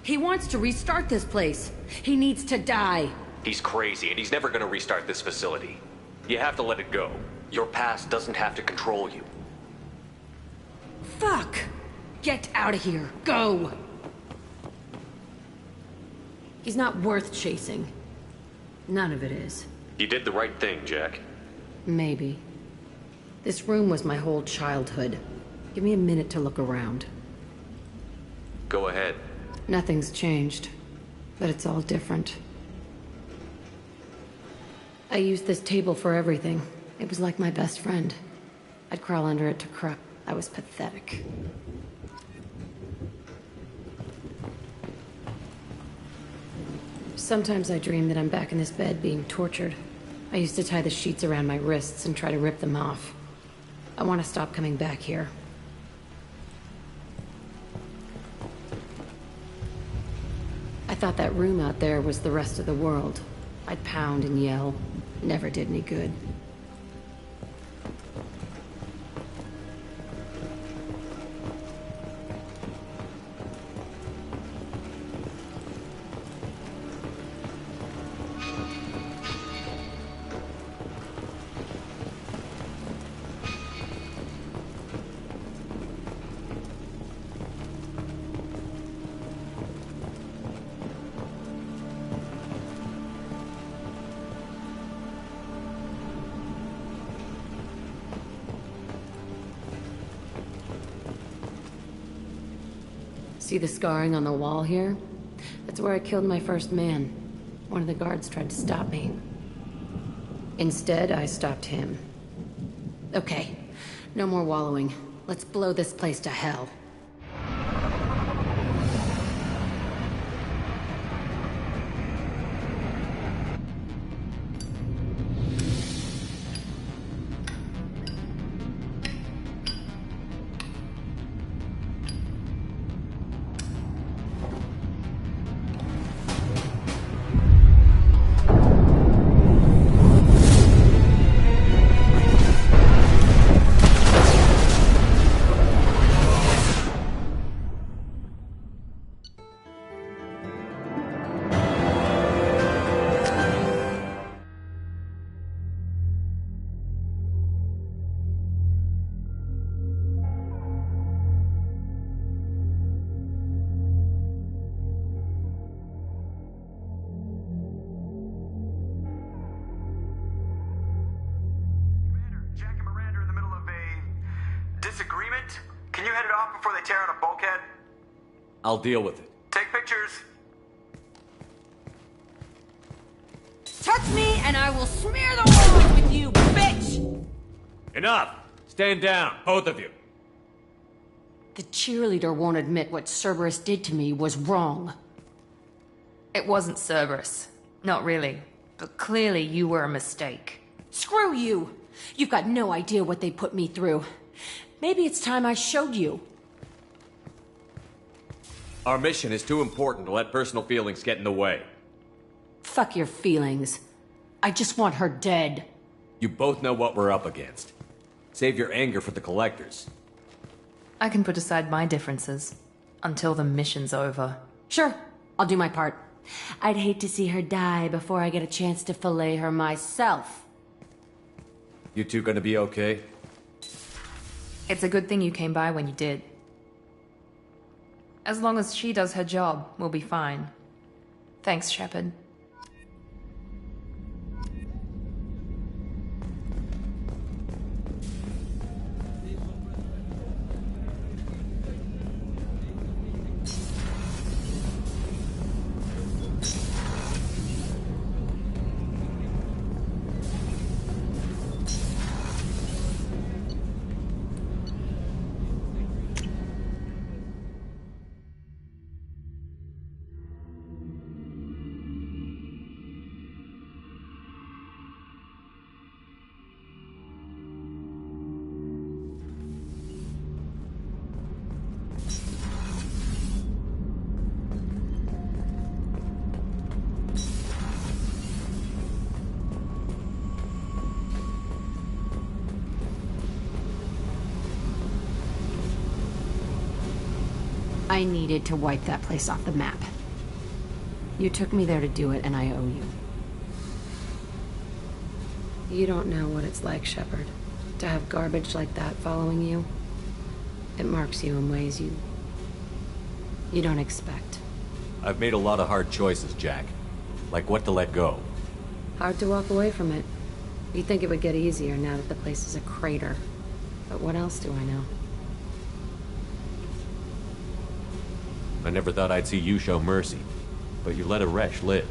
He wants to restart this place. He needs to die. He's crazy, and he's never gonna restart this facility. You have to let it go. Your past doesn't have to control you. Fuck! Get out of here. Go! He's not worth chasing. None of it is. You did the right thing, Jack. Maybe. This room was my whole childhood. Give me a minute to look around. Go ahead. Nothing's changed, but it's all different. I used this table for everything. It was like my best friend. I'd crawl under it to cry. I was pathetic. Sometimes I dream that I'm back in this bed being tortured. I used to tie the sheets around my wrists and try to rip them off. I want to stop coming back here. I thought that room out there was the rest of the world. I'd pound and yell. Never did any good. See the scarring on the wall here? That's where I killed my first man. One of the guards tried to stop me. Instead, I stopped him. Okay, no more wallowing. Let's blow this place to hell. disagreement? Can you head it off before they tear out a bulkhead? I'll deal with it. Take pictures. Touch me and I will smear the walls with you, bitch! Enough! Stand down, both of you. The cheerleader won't admit what Cerberus did to me was wrong. It wasn't Cerberus. Not really. But clearly you were a mistake. Screw you! You've got no idea what they put me through. Maybe it's time I showed you. Our mission is too important to let personal feelings get in the way. Fuck your feelings. I just want her dead. You both know what we're up against. Save your anger for the collectors. I can put aside my differences. Until the mission's over. Sure, I'll do my part. I'd hate to see her die before I get a chance to fillet her myself. You two gonna be okay? It's a good thing you came by when you did. As long as she does her job, we'll be fine. Thanks, Shepard. I needed to wipe that place off the map. You took me there to do it, and I owe you. You don't know what it's like, Shepard, to have garbage like that following you. It marks you in ways you don't expect. I've made a lot of hard choices, Jack. Like what to let go. Hard to walk away from it. You'd think it would get easier now that the place is a crater. But what else do I know? I never thought I'd see you show mercy, but you let a wretch live.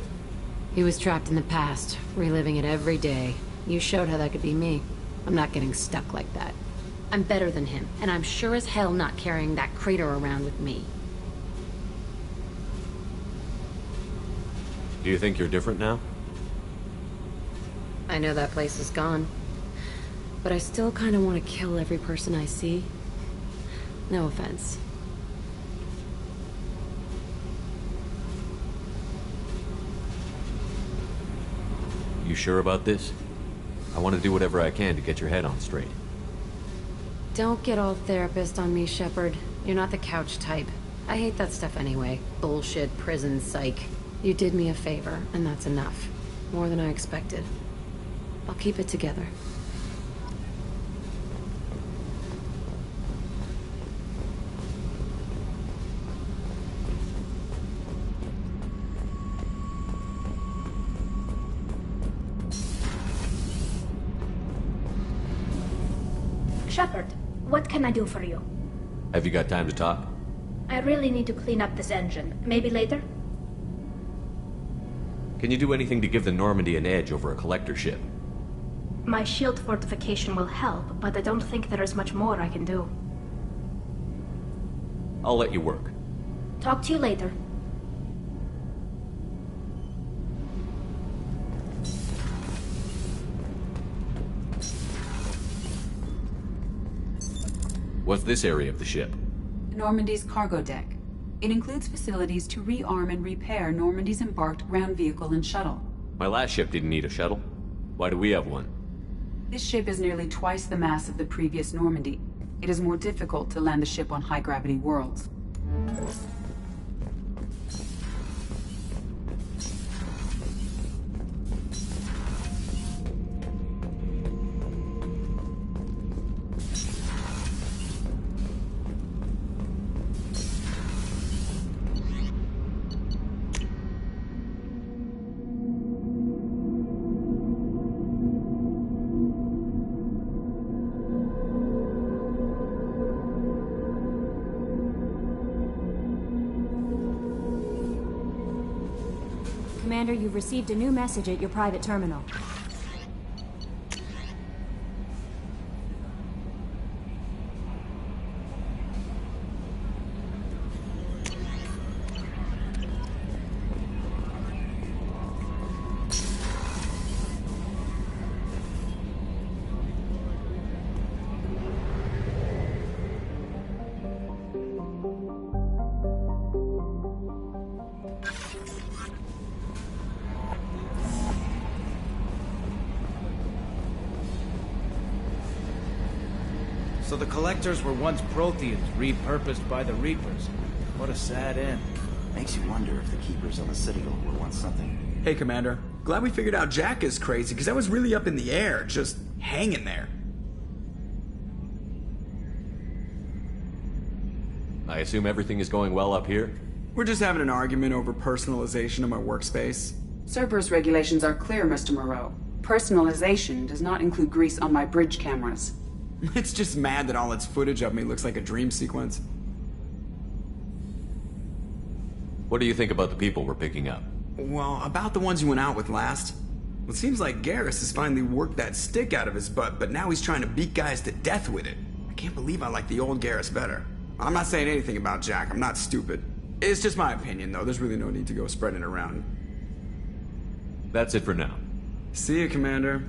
He was trapped in the past, reliving it every day. You showed how that could be me. I'm not getting stuck like that. I'm better than him, and I'm sure as hell not carrying that crater around with me. Do you think you're different now? I know that place is gone. But I still kind of want to kill every person I see. No offense. You sure about this? I want to do whatever I can to get your head on straight. Don't get all therapist on me, Shepard. You're not the couch type. I hate that stuff anyway. Bullshit, prison, psych. You did me a favor, and that's enough. More than I expected. I'll keep it together. Shepard, what can I do for you? Have you got time to talk? I really need to clean up this engine. Maybe later? Can you do anything to give the Normandy an edge over a collector ship? My shield fortification will help, but I don't think there is much more I can do. I'll let you work. Talk to you later. What's this area of the ship? Normandy's cargo deck. It includes facilities to rearm and repair Normandy's embarked ground vehicle and shuttle. My last ship didn't need a shuttle. Why do we have one? This ship is nearly twice the mass of the previous Normandy. It is more difficult to land the ship on high-gravity worlds. Commander, you've received a new message at your private terminal. So the Collectors were once Protheans, repurposed by the Reapers. What a sad end. Makes you wonder if the Keepers on the Citadel were once something. Hey, Commander. Glad we figured out Jack is crazy, because that was really up in the air, just hanging there. I assume everything is going well up here? We're just having an argument over personalization of my workspace. Cerberus regulations are clear, Mr. Moreau. Personalization does not include grease on my bridge cameras. It's just mad that all its footage of me looks like a dream sequence. What do you think about the people we're picking up? Well, about the ones you went out with last. It seems like Garrus has finally worked that stick out of his butt, but now he's trying to beat guys to death with it. I can't believe I like the old Garrus better. I'm not saying anything about Jack, I'm not stupid. It's just my opinion, though. There's really no need to go spreading it around. That's it for now. See you, Commander.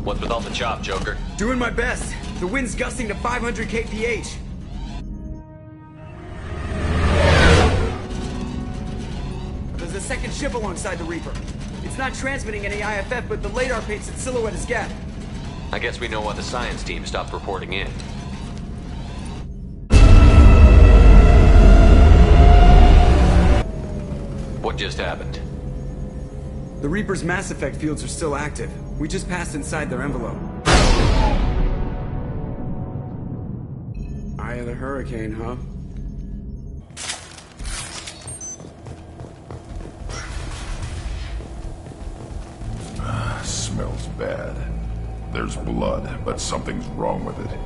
What's with all the chop, Joker? Doing my best. The wind's gusting to 500 kph. There's a second ship alongside the Reaper. It's not transmitting any IFF, but the radar paints its silhouette as Gap. I guess we know why the science team stopped reporting in. What just happened? The Reaper's Mass Effect fields are still active. We just passed inside their envelope. Eye of the Hurricane, huh? Smells bad. There's blood, but something's wrong with it.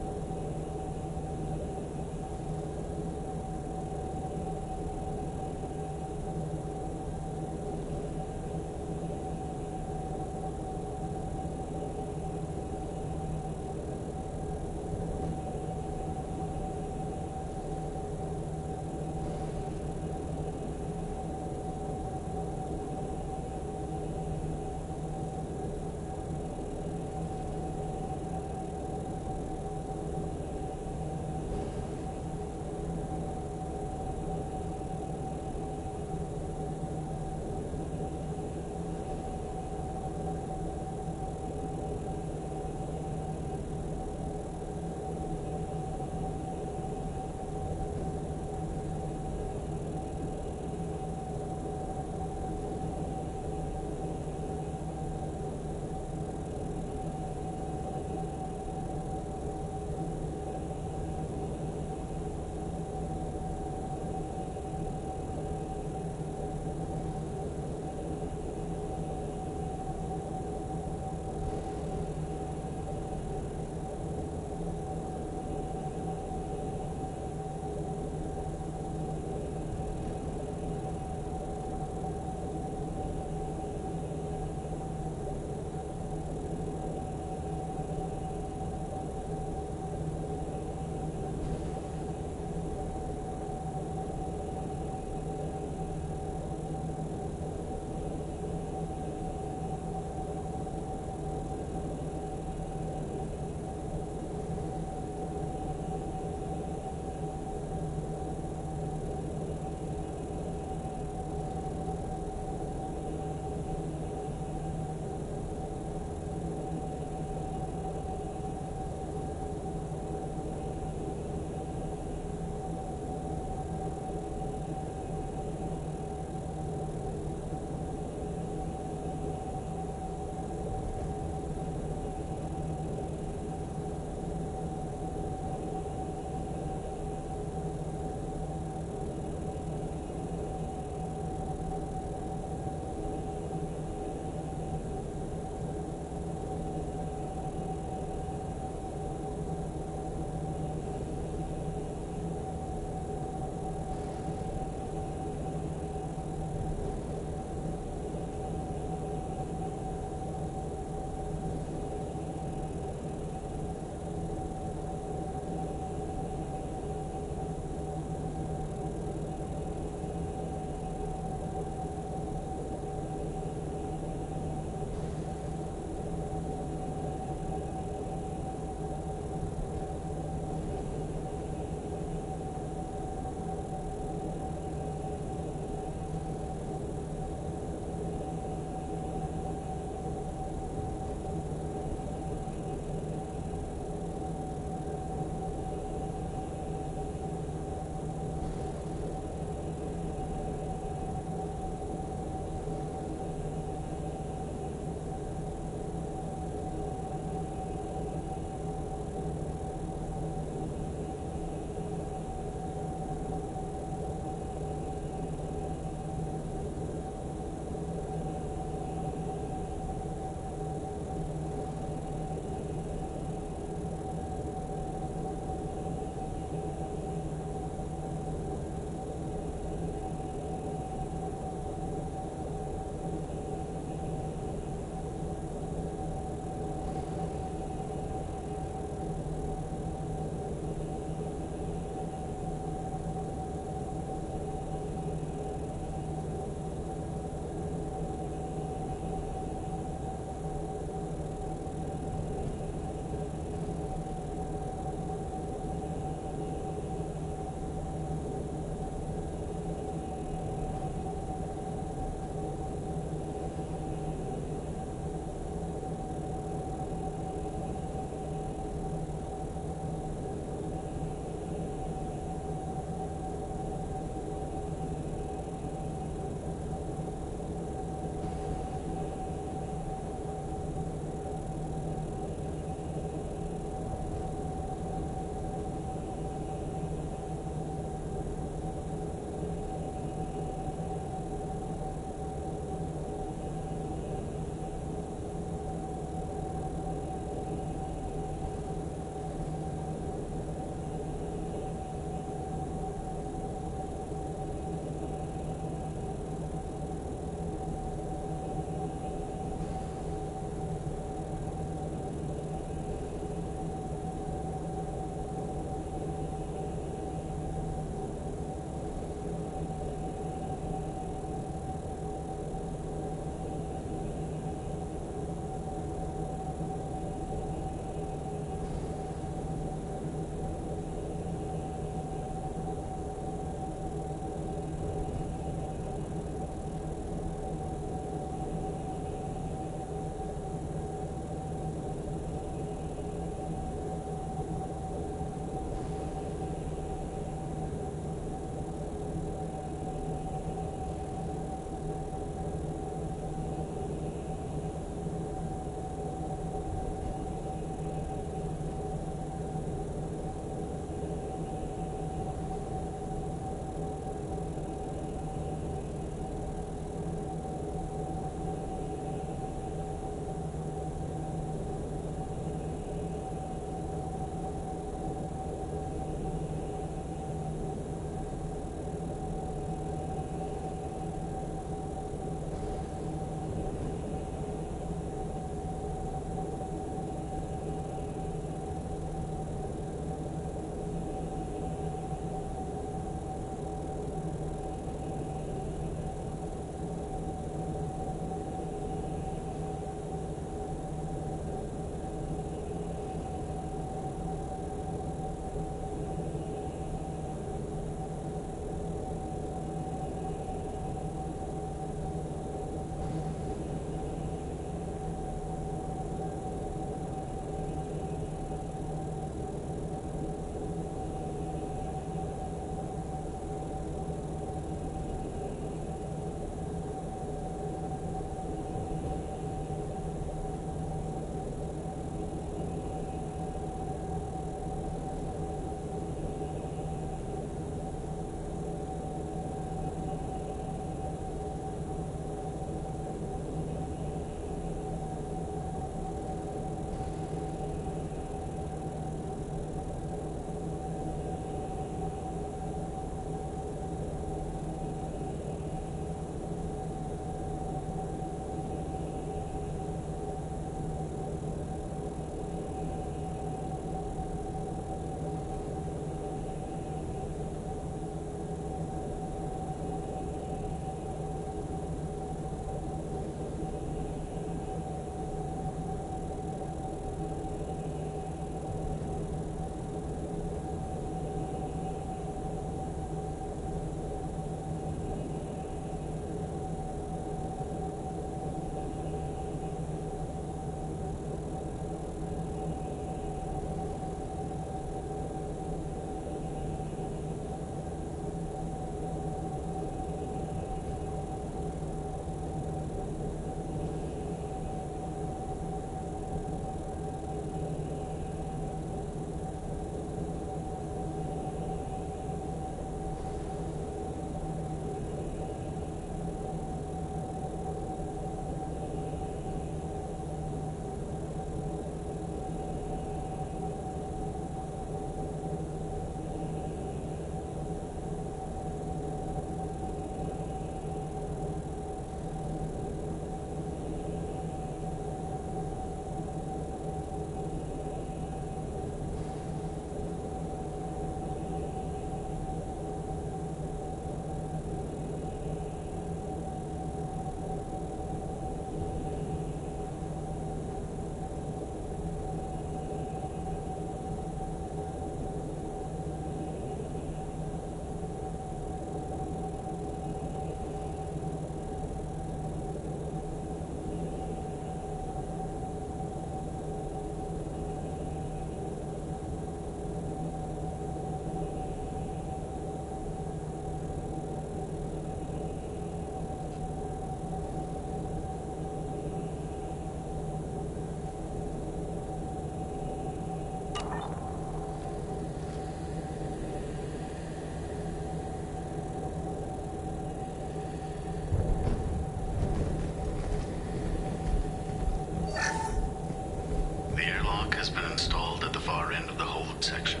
has been installed at the far end of the hold section.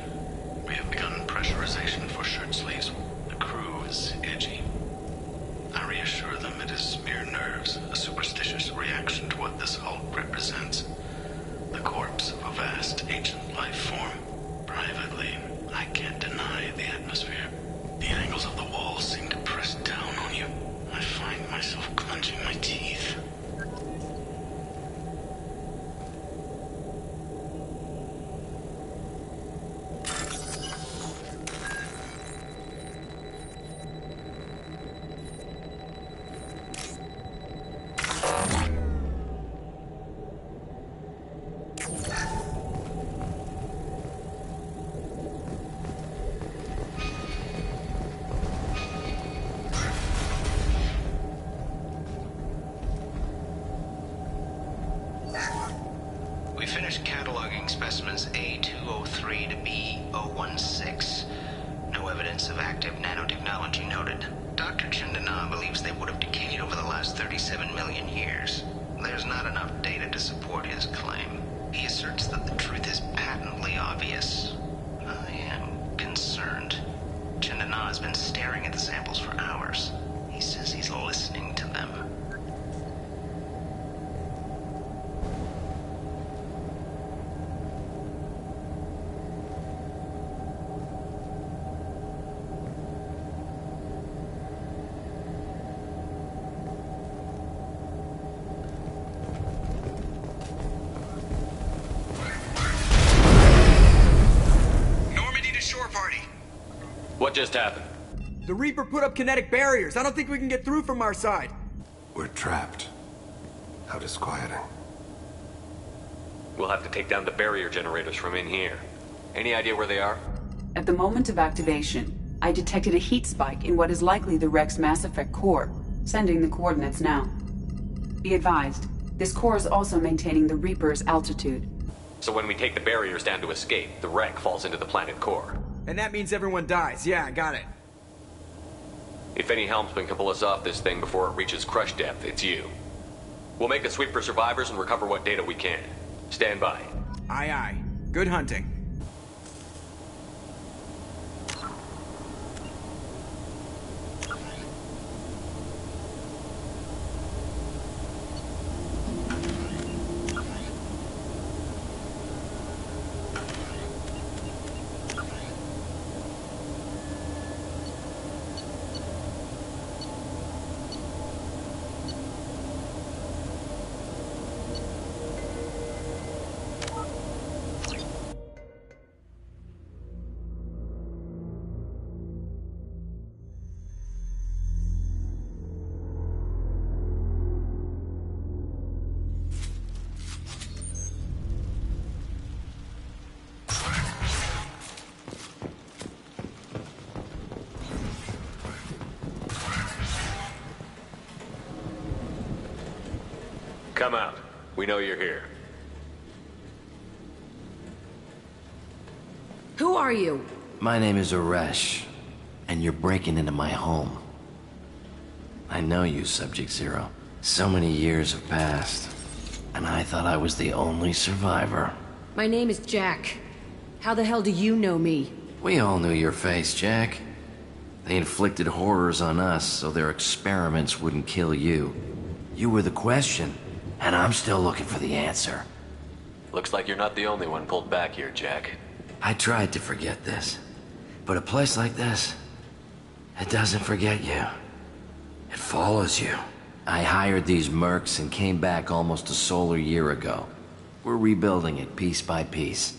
We have begun pressurization for shirt sleeves. The crew is edgy. I reassure them it is mere nerves, a superstitious reaction to what this hulk represents. The corpse of a vast ancient life form. Privately, I can't deny the atmosphere. The angles of the walls seem to press down on you. I find myself clenching my teeth. We finished cataloging specimens A203 to B016. No evidence of active nanotechnology noted. Dr. Chandana believes they would have decayed over the last 37 million years. There's not enough data to support his claim. He asserts that the truth is patently obvious. I am concerned. Chandana has been staring at the samples for hours. He says he's listening to them. What just happened? The Reaper put up kinetic barriers. I don't think we can get through from our side. We're trapped. How disquieting. We'll have to take down the barrier generators from in here. Any idea where they are? At the moment of activation, I detected a heat spike in what is likely the Rex Mass Effect core, sending the coordinates now. Be advised, this core is also maintaining the Reaper's altitude. So when we take the barriers down to escape, the wreck falls into the planet core. And that means everyone dies. Yeah, I got it. If any helmsman can pull us off this thing before it reaches crush depth, it's you. We'll make a sweep for survivors and recover what data we can. Stand by. Aye, aye. Good hunting. Come out. We know you're here. Who are you? My name is Aresh, and you're breaking into my home. I know you, Subject Zero. So many years have passed, and I thought I was the only survivor. My name is Jack. How the hell do you know me? We all knew your face, Jack. They inflicted horrors on us so their experiments wouldn't kill you. You were the question, and I'm still looking for the answer. Looks like you're not the only one pulled back here, Jack. I tried to forget this, but a place like this, it doesn't forget you. It follows you. I hired these mercs and came back almost a solar year ago. We're rebuilding it piece by piece.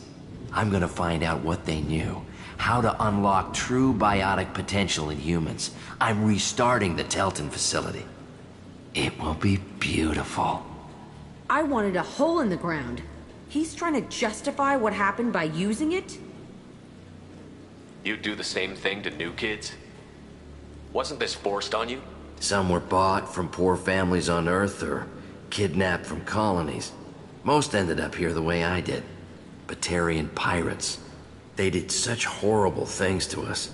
I'm gonna find out what they knew, how to unlock true biotic potential in humans. I'm restarting the Telton facility. It will be beautiful. I wanted a hole in the ground. He's trying to justify what happened by using it? You do the same thing to new kids? Wasn't this forced on you? Some were bought from poor families on Earth or kidnapped from colonies. Most ended up here the way I did. Batarian pirates. They did such horrible things to us.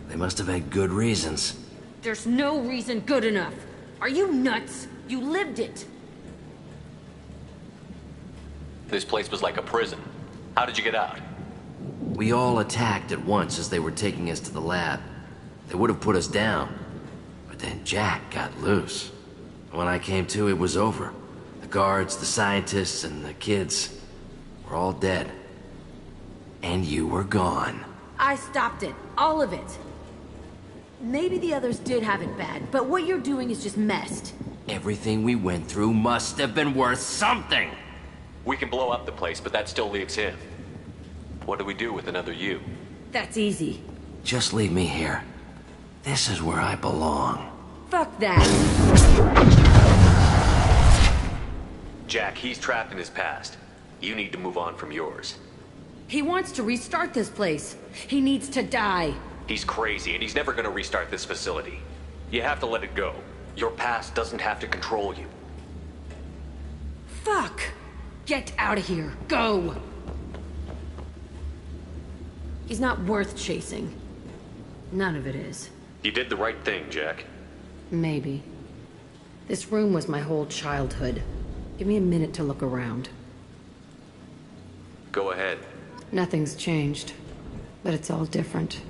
They must have had good reasons. There's no reason good enough. Are you nuts? You lived it. This place was like a prison. How did you get out? We all attacked at once as they were taking us to the lab. They would have put us down. But then Jack got loose. When I came to, it was over. The guards, the scientists, and the kids were all dead. And you were gone. I stopped it. All of it. Maybe the others did have it bad, but what you're doing is just messed. Everything we went through must have been worth something! We can blow up the place, but that still leaves him. What do we do with another you? That's easy. Just leave me here. This is where I belong. Fuck that. Jack, he's trapped in his past. You need to move on from yours. He wants to restart this place. He needs to die. He's crazy, and he's never gonna restart this facility. You have to let it go. Your past doesn't have to control you. Fuck! Get out of here. Go! He's not worth chasing. None of it is. You did the right thing, Jack. Maybe. This room was my whole childhood. Give me a minute to look around. Go ahead. Nothing's changed, but it's all different.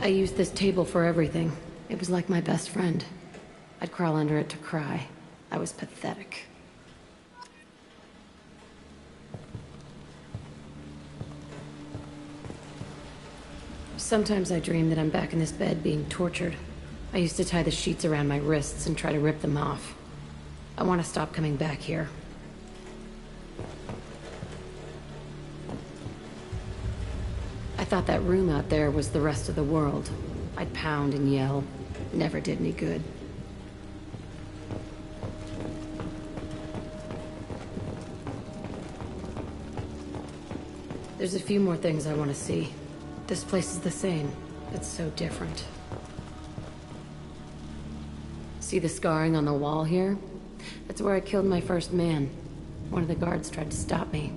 I used this table for everything. It was like my best friend. I'd crawl under it to cry. I was pathetic. Sometimes I dream that I'm back in this bed being tortured. I used to tie the sheets around my wrists and try to rip them off. I want to stop coming back here. I thought that room out there was the rest of the world. I'd pound and yell. Never did any good. There's a few more things I want to see. This place is the same. It's so different. See the scarring on the wall here? That's where I killed my first man. One of the guards tried to stop me.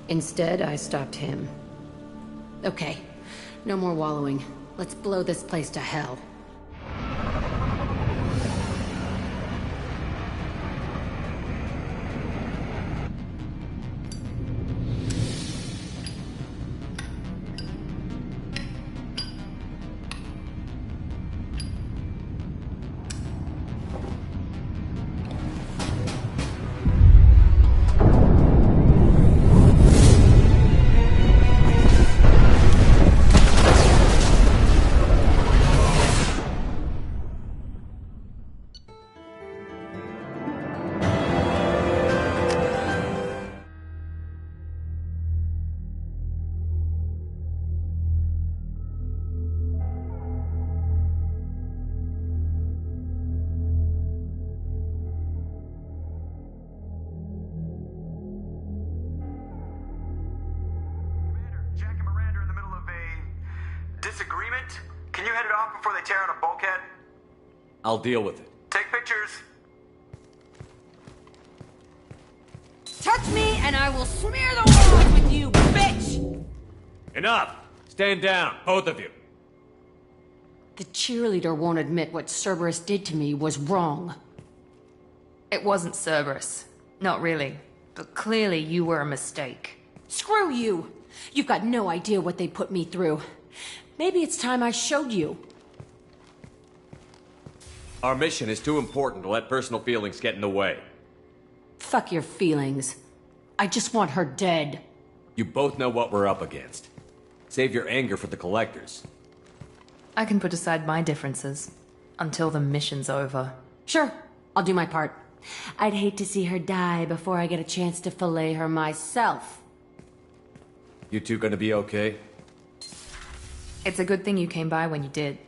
Instead, I stopped him. Okay, no more wallowing. Let's blow this place to hell. Disagreement? Can you head it off before they tear out a bulkhead? I'll deal with it. Take pictures. Touch me and I will smear the walls with you, bitch! Enough! Stand down, both of you. The cheerleader won't admit what Cerberus did to me was wrong. It wasn't Cerberus. Not really. But clearly you were a mistake. Screw you! You've got no idea what they put me through. Maybe it's time I showed you. Our mission is too important to let personal feelings get in the way. Fuck your feelings. I just want her dead. You both know what we're up against. Save your anger for the collectors. I can put aside my differences until the mission's over. Sure, I'll do my part. I'd hate to see her die before I get a chance to fillet her myself. You two gonna be okay? It's a good thing you came by when you did.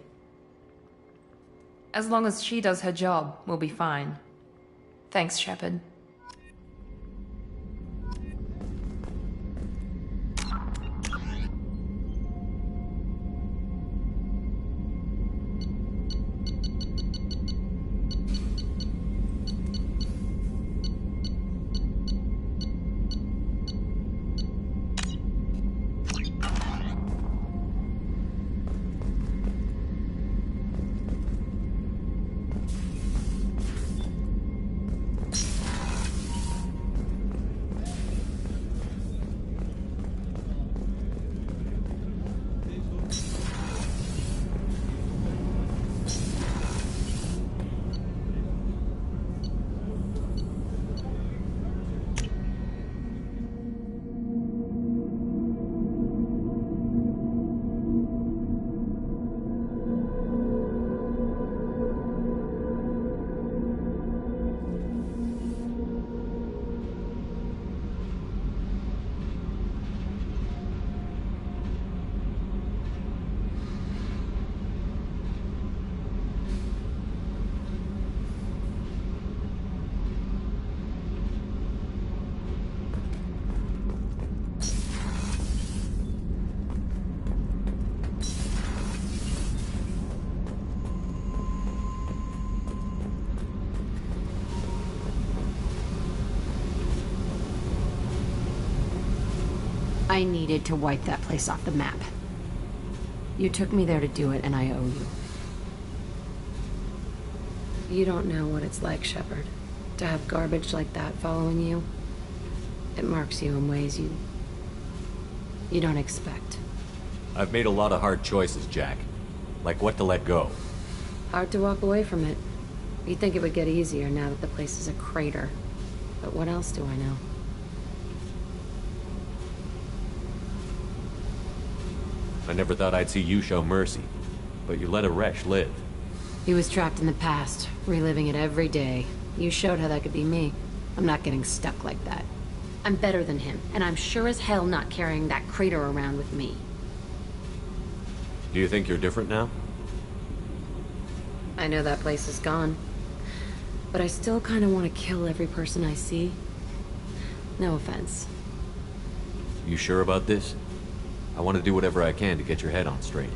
As long as she does her job, we'll be fine. Thanks, Shepard. I needed to wipe that place off the map. You took me there to do it, and I owe you. You don't know what it's like, Shepard, to have garbage like that following you. It marks you in ways you don't expect. I've made a lot of hard choices, Jack. Like what to let go. Hard to walk away from it. You'd think it would get easier now that the place is a crater. But what else do I know? I never thought I'd see you show mercy, but you let a wretch live. He was trapped in the past, reliving it every day. You showed how that could be me. I'm not getting stuck like that. I'm better than him, and I'm sure as hell not carrying that crater around with me. Do you think you're different now? I know that place is gone. But I still kind of want to kill every person I see. No offense. You sure about this? I want to do whatever I can to get your head on straight.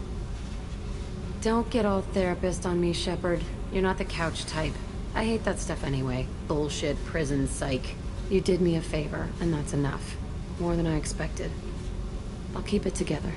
Don't get all therapist on me, Shepard. You're not the couch type. I hate that stuff anyway. Bullshit, prison, psych. You did me a favor, and that's enough. More than I expected. I'll keep it together.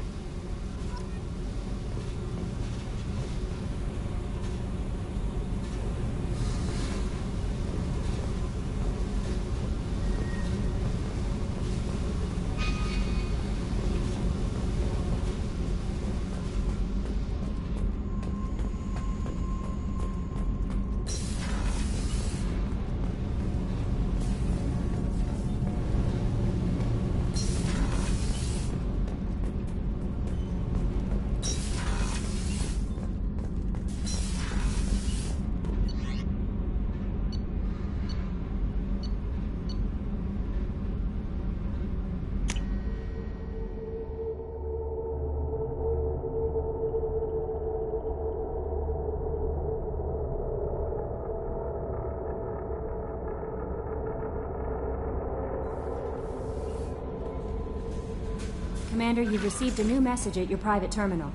Commander, you've received a new message at your private terminal.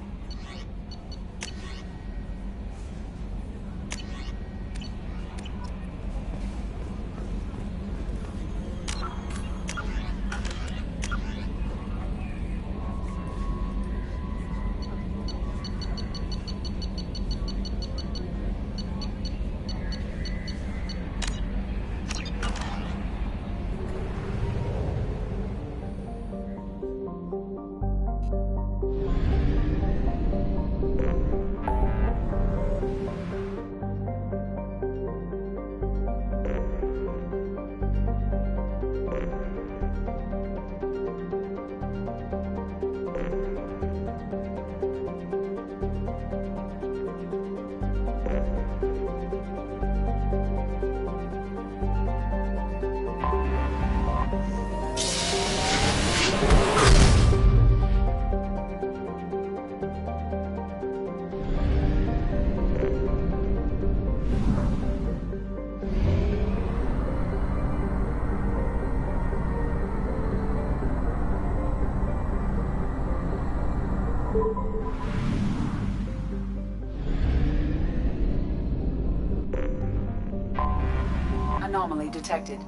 Anomaly detected.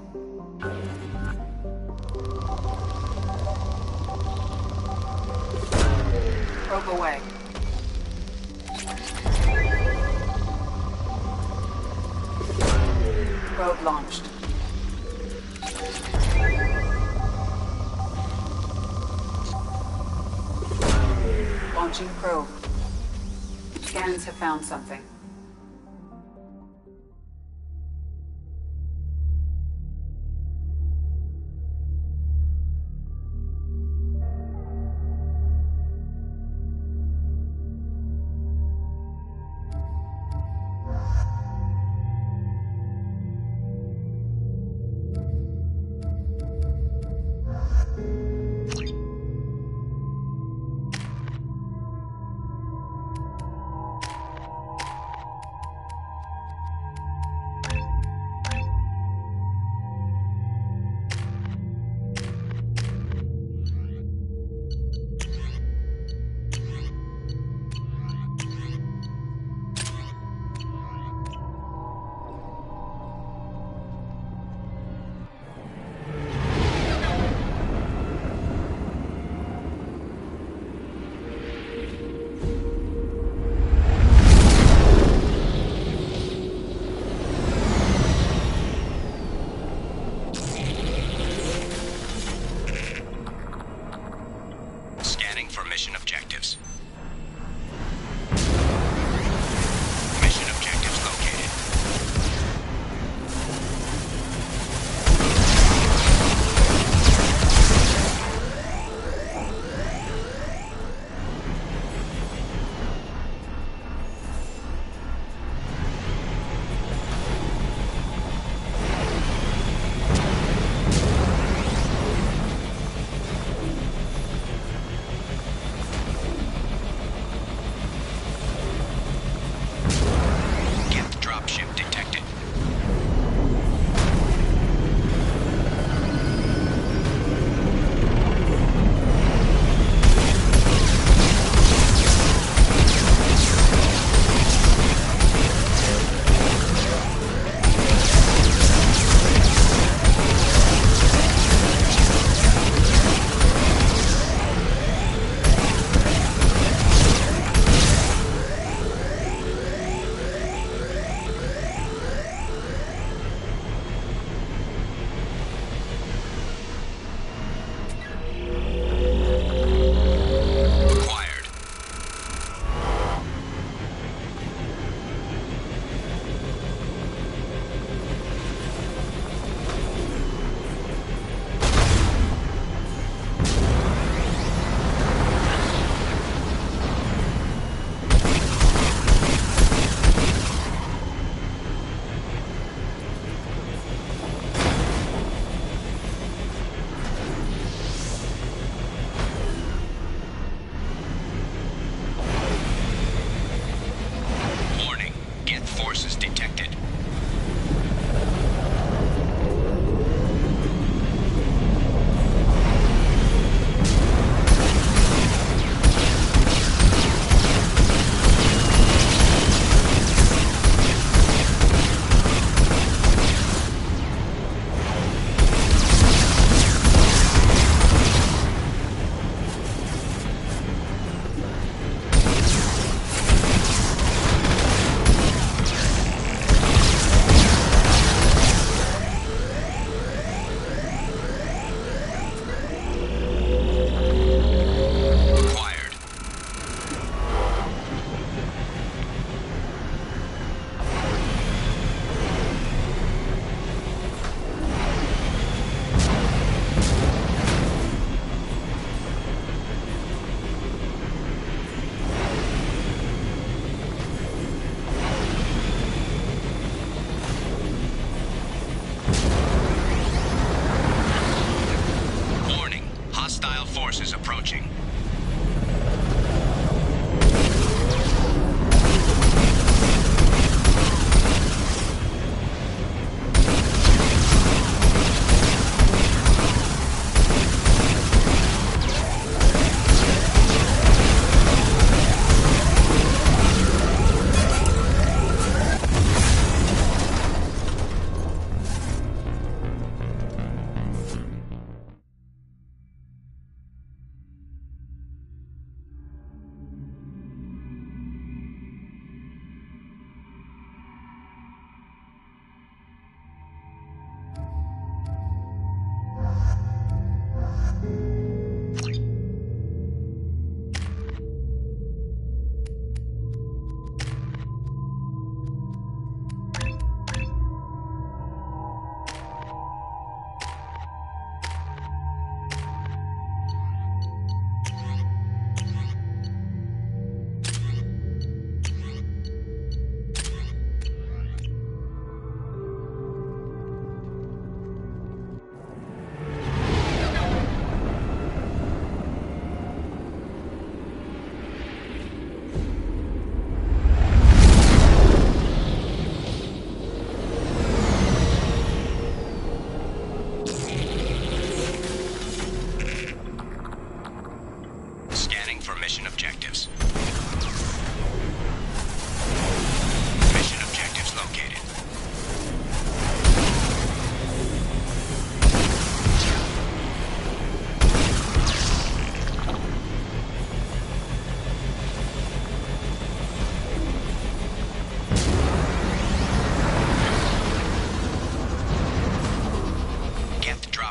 Probe away. Probe launched. Launching probe. Scans have found something.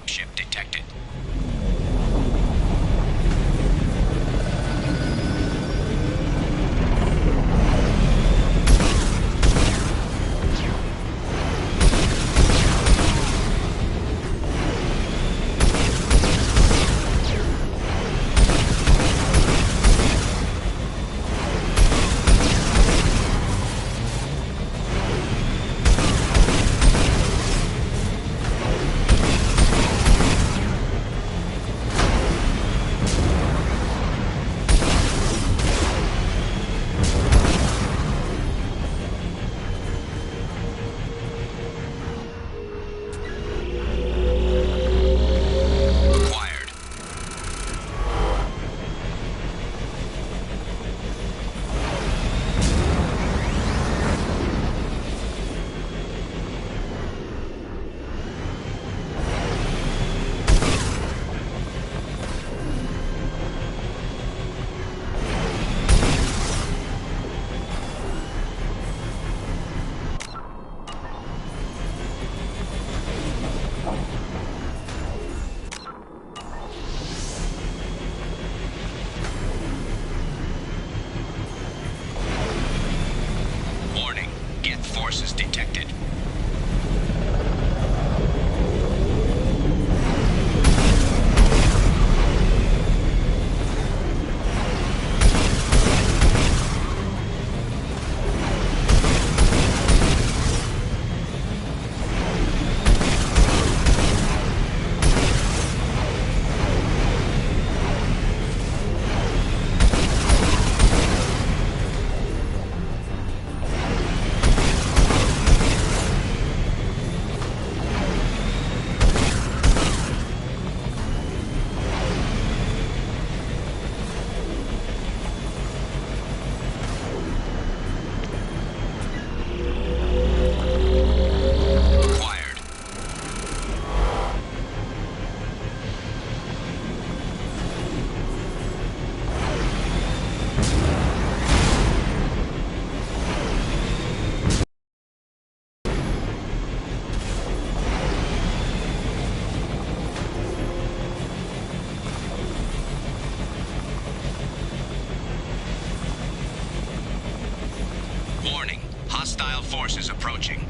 dropship detected. Forces detected. Warning, hostile forces approaching.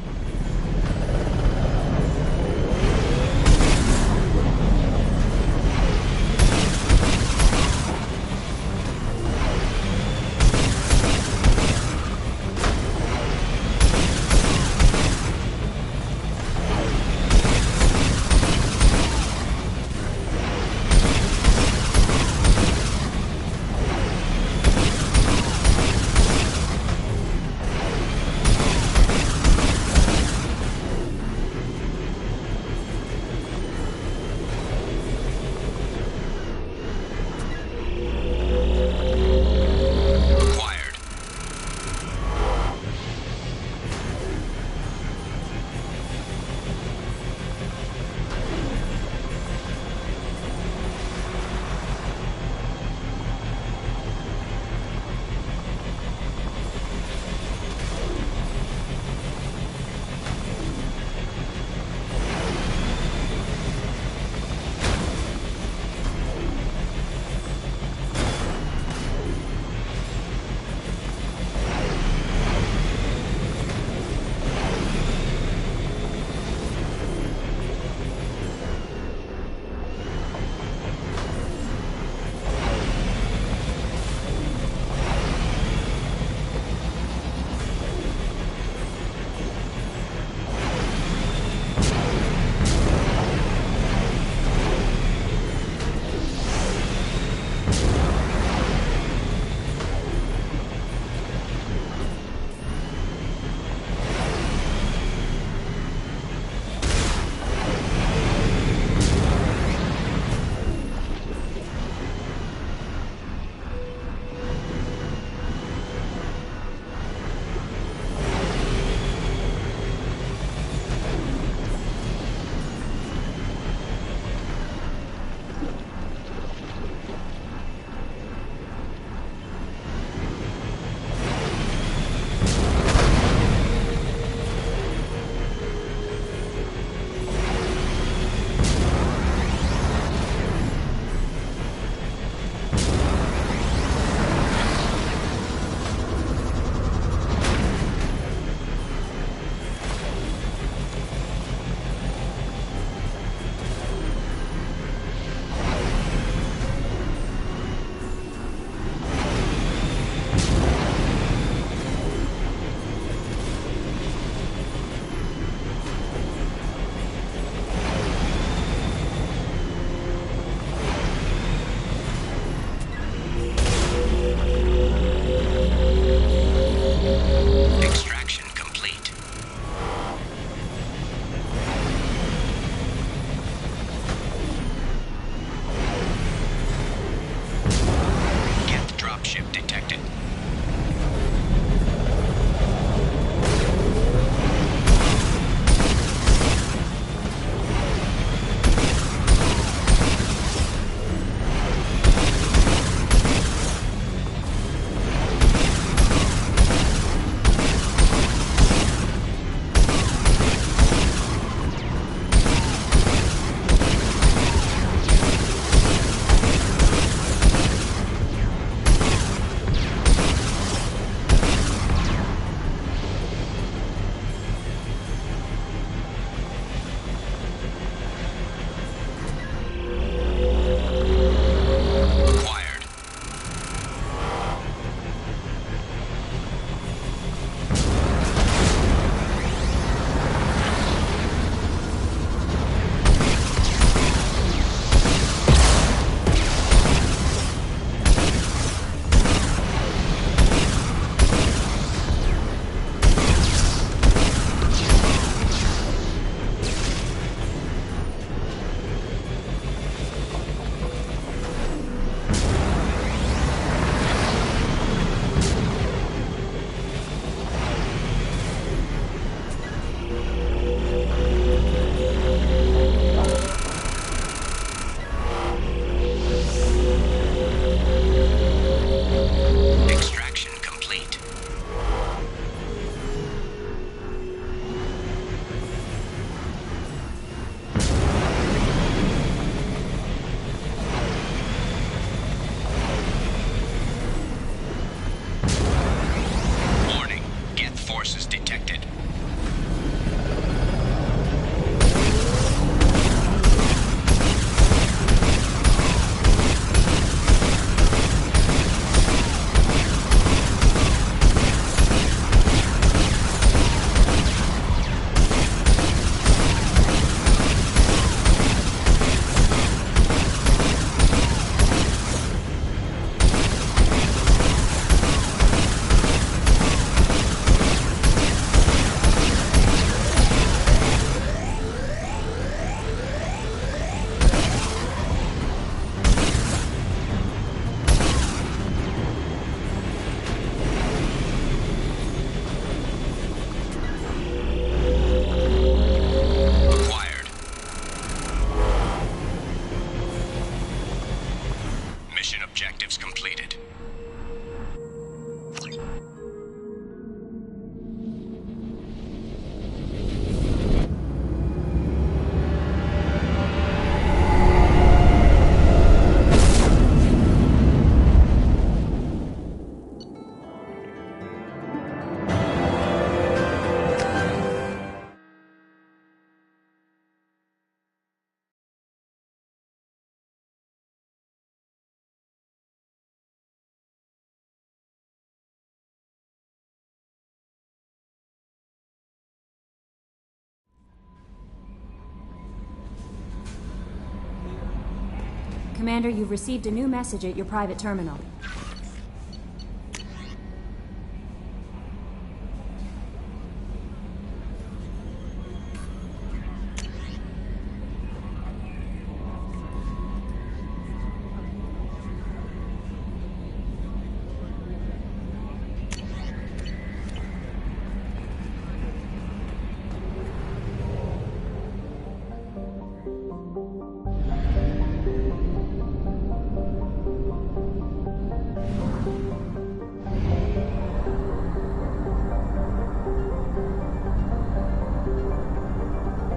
Commander, you've received a new message at your private terminal.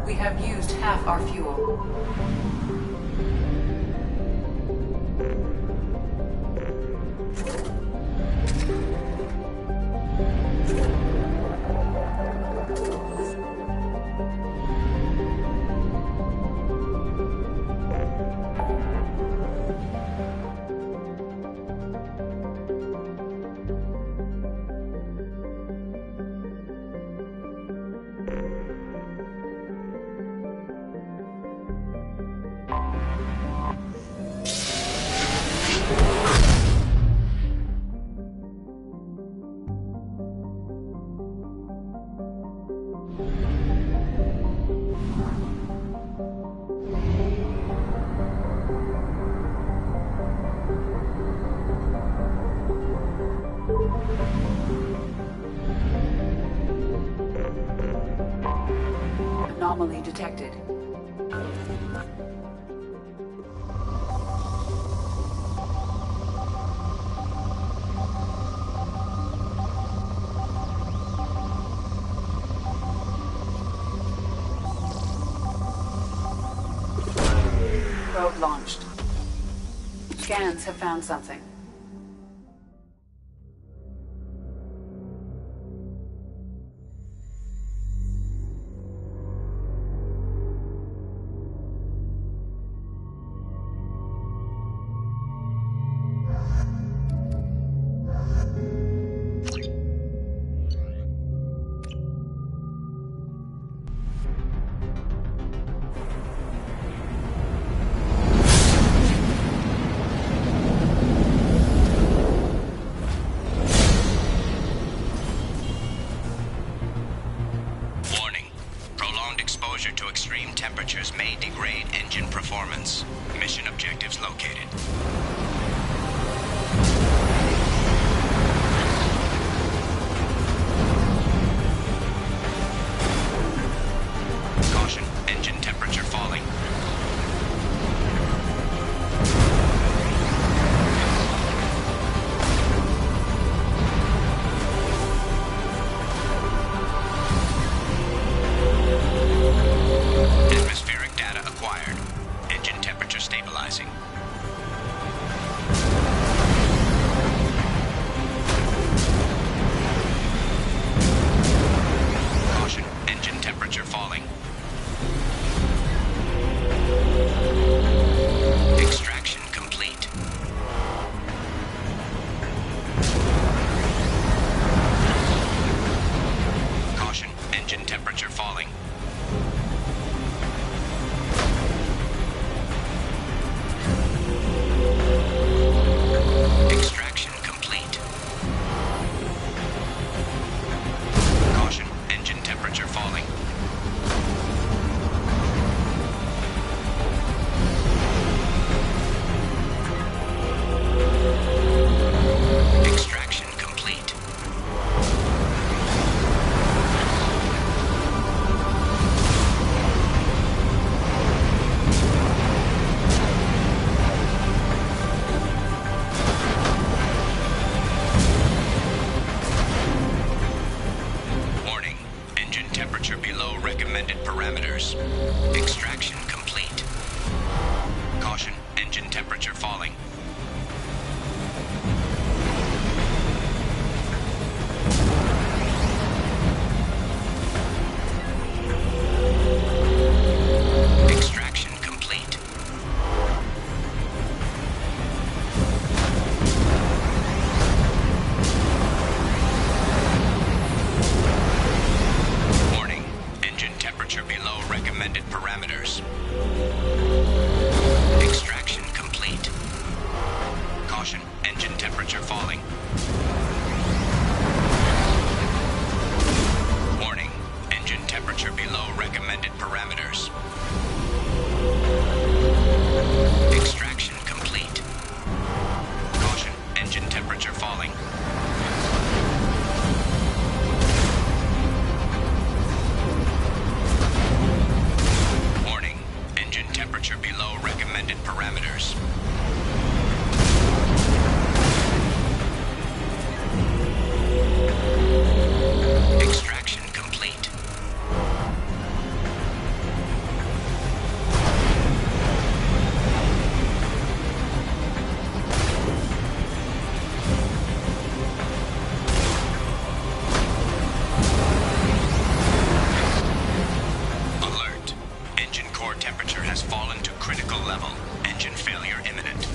We have used half our fuel. Anomaly detected. Probe launched. Scans have found something. To extreme temperatures may degrade engine performance. Mission objectives located. Caution, engine temperature falling. Atmospheric data acquired. Engine temperature stabilizing. Caution, engine temperature falling. Extraction complete. Caution, engine temperature falling. Extraction complete. Caution, engine temperature falling. Extraction complete. Warning, engine temperature below recommended parameters. Extraction complete. Caution, engine temperature falling. Extraction complete. Warning, engine temperature below recommended parameters. Extraction complete. has fallen to critical level. Engine failure imminent.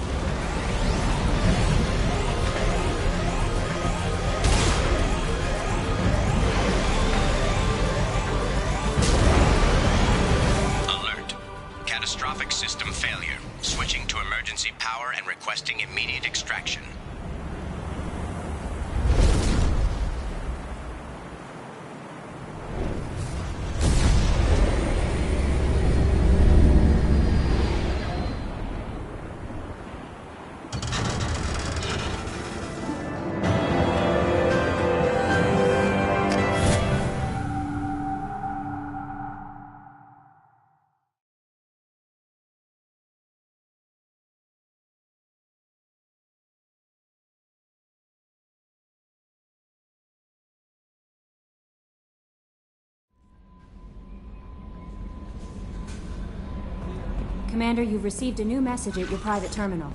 Alert. Catastrophic system failure. Switching to emergency power and requesting immediate extraction. Commander, you've received a new message at your private terminal.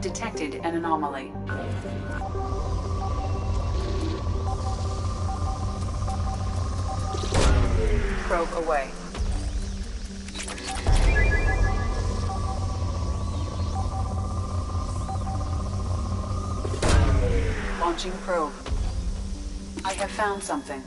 Detected an anomaly. Probe away. Launching probe. I have found something.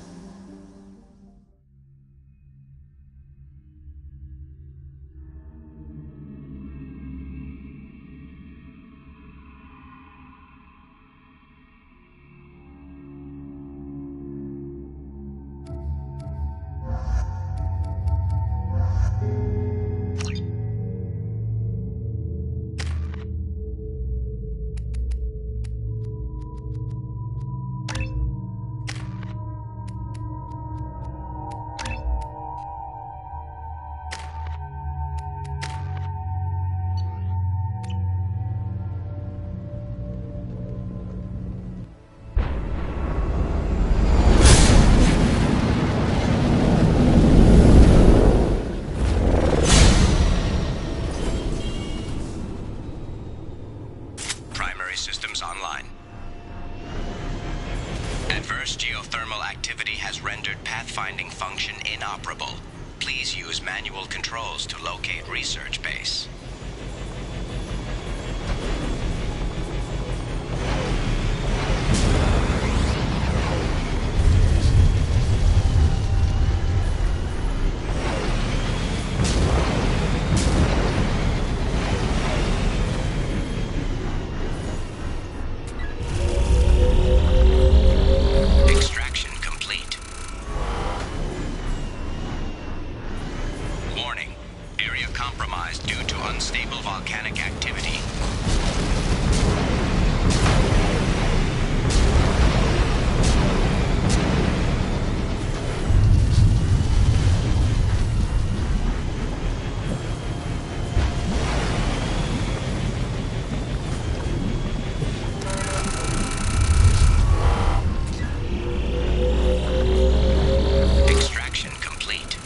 Systems online. Adverse geothermal activity has rendered pathfinding function inoperable. Please use manual controls to locate research base. Unstable volcanic activity. Extraction complete.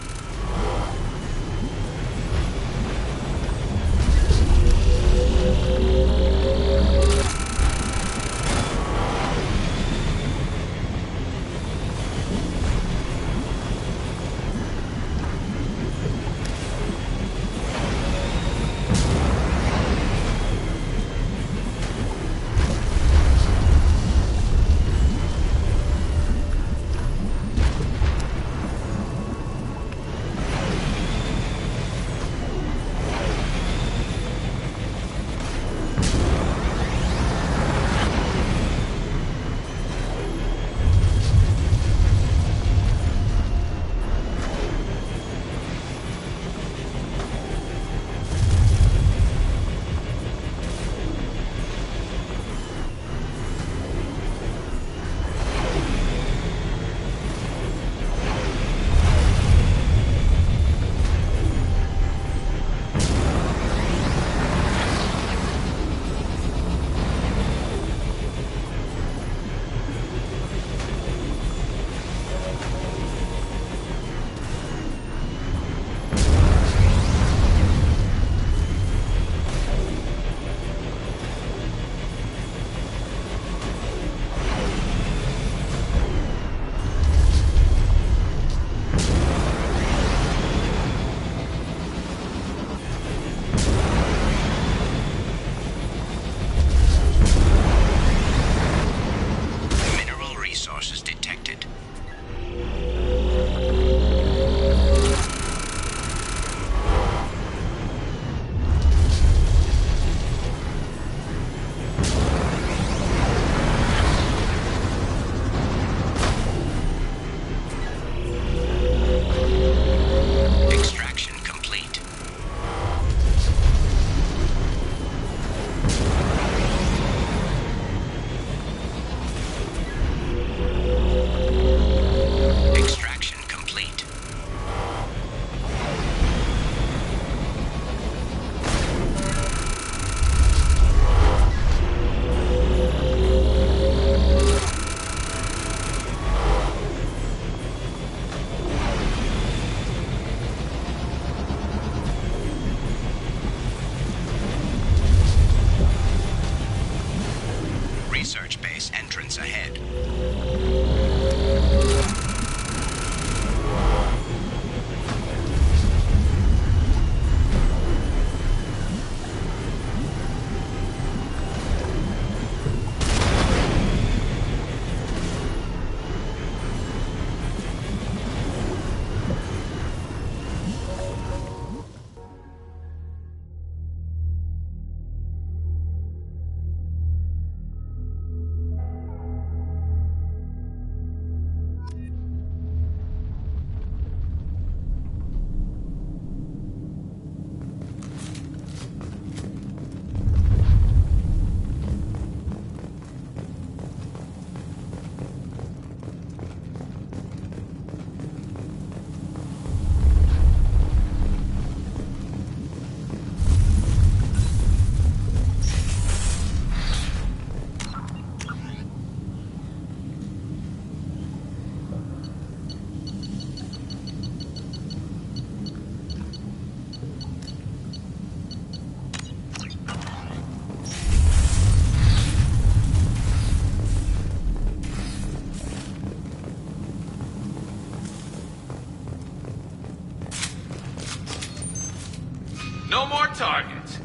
No more targets.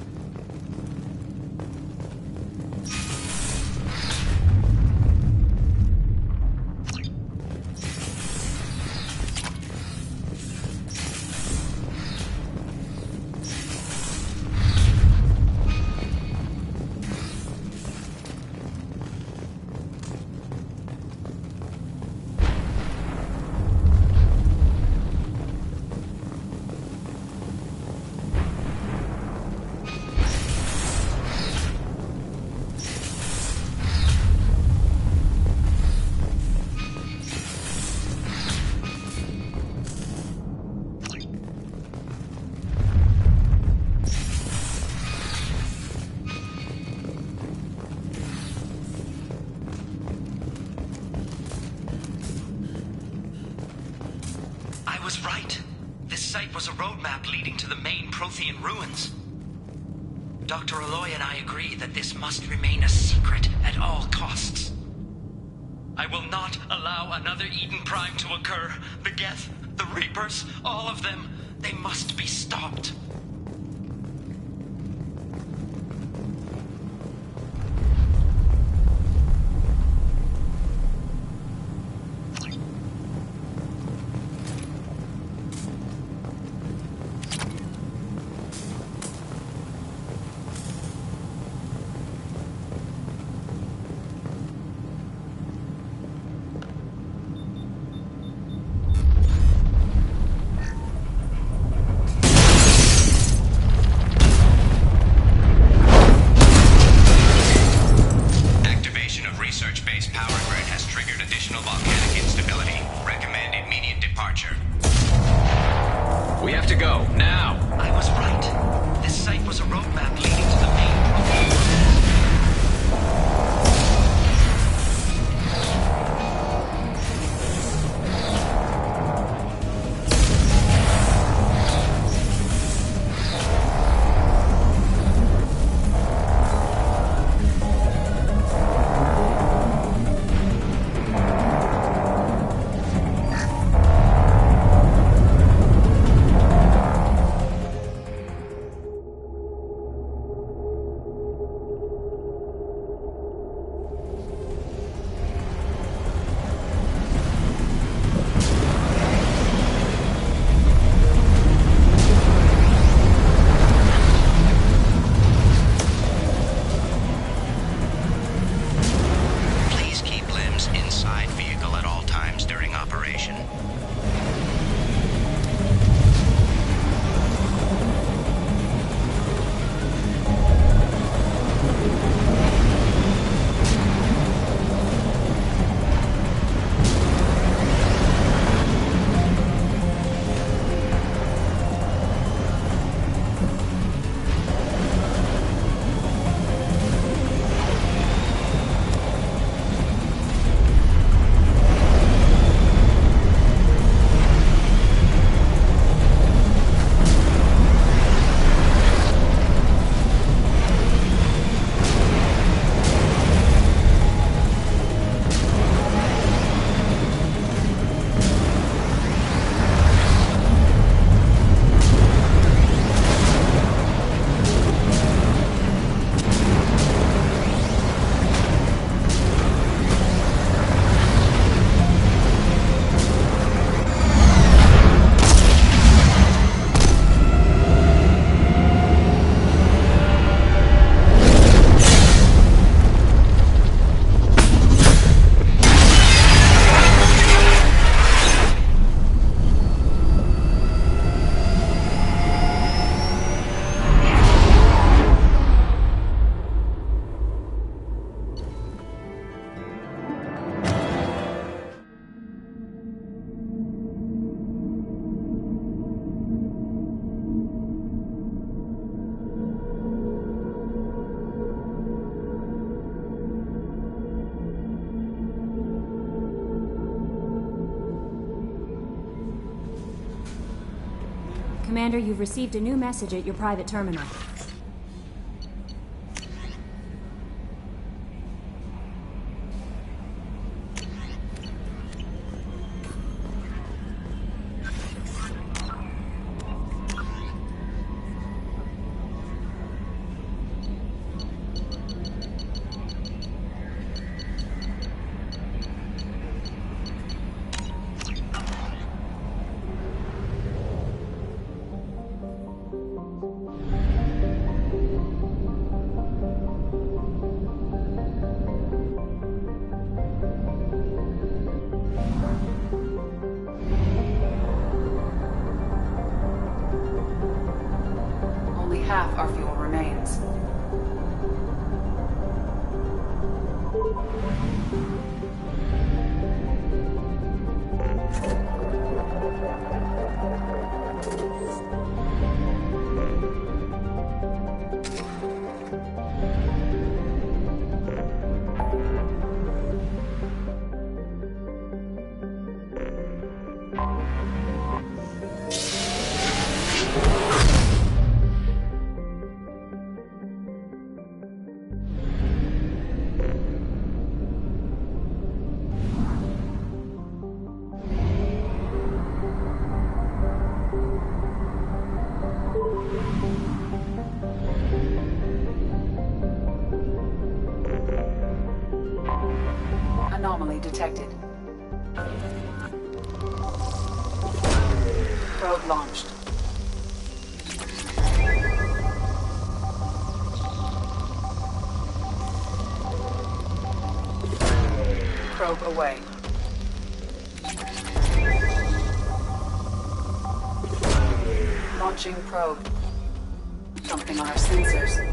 I was right. This site was a roadmap leading to the main Prothean ruins. Dr. Aloy and I agree that this must remain a secret at all costs. I will not allow another Eden Prime to occur. The Geth, the Reapers, all of them, they must be stopped. We have to go, now! I was right. This site was a roadmap leading to the main Prothean. Commander, you've received a new message at your private terminal. half our fuel remains. Anomaly detected. Probe launched. Probe away. Launching probe. Something on our sensors.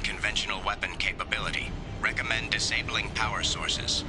Conventional weapon capability. Recommend disabling power sources.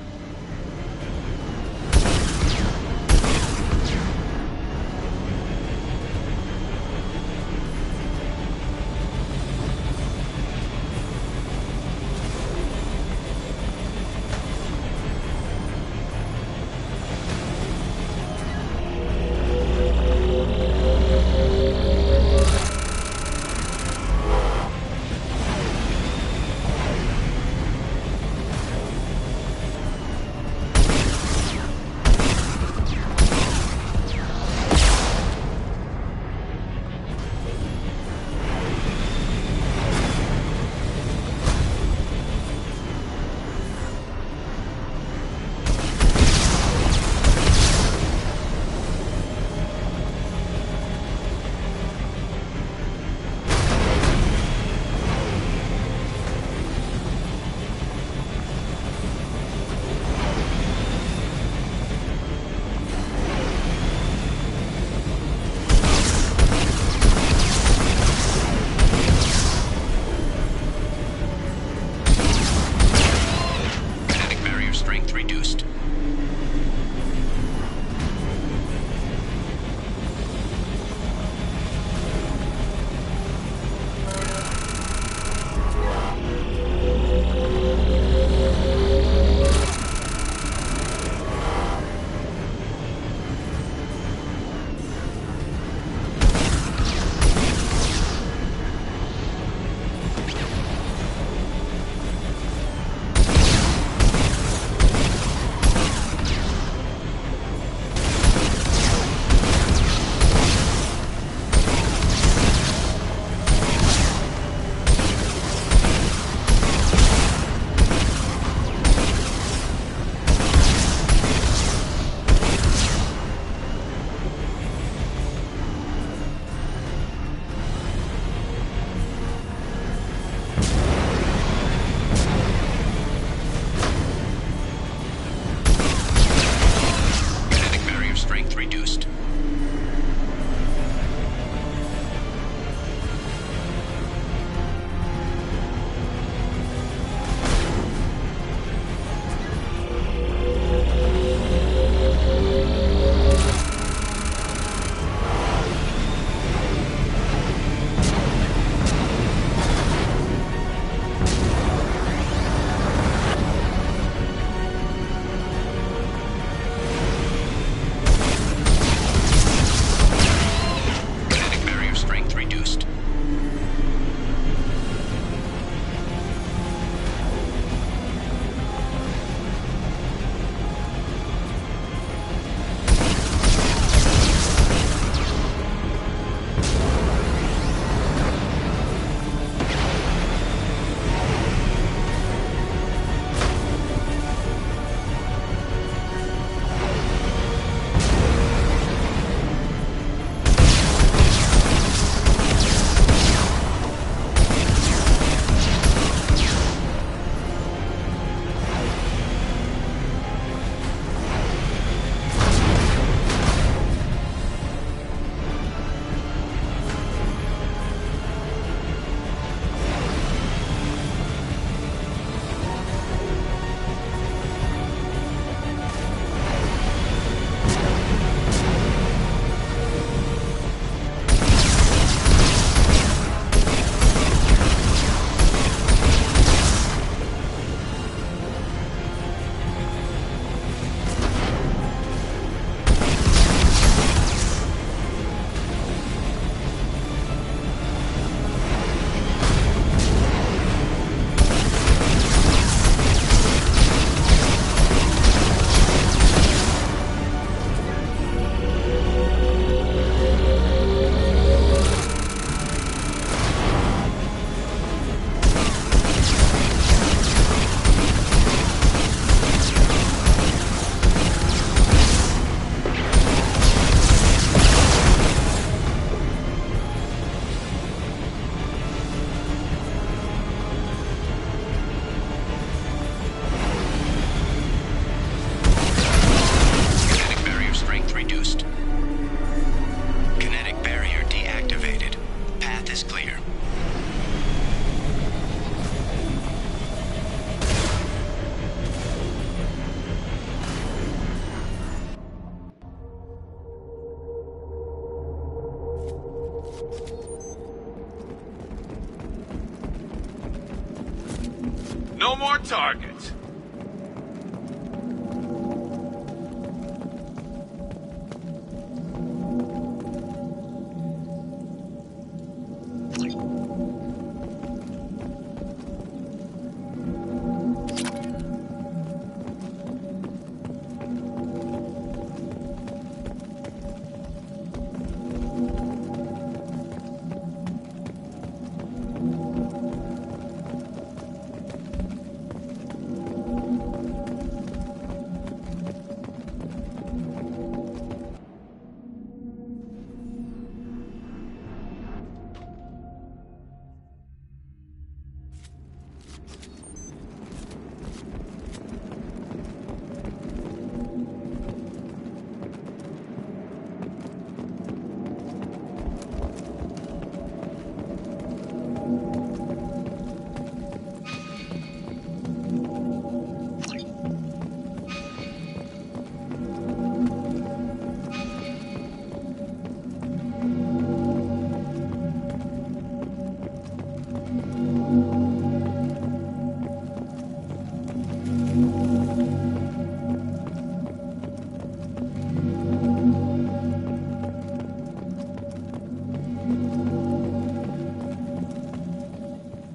No more targets.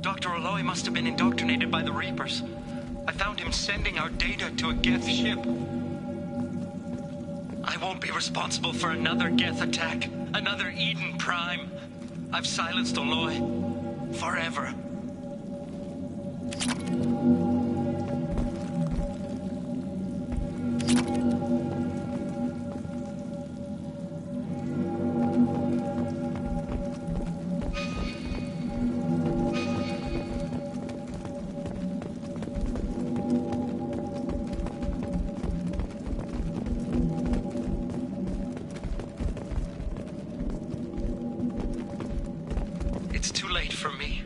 Dr. Aloy must have been indoctrinated by the Reapers. I found him sending our data to a Geth ship. I won't be responsible for another Geth attack, another Eden Prime. I've silenced Aloy. Forever. It's too late for me.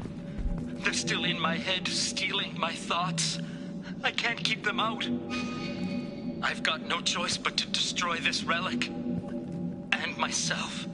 They're still in my head, stealing my thoughts. I can't keep them out. I've got no choice but to destroy this relic. And myself.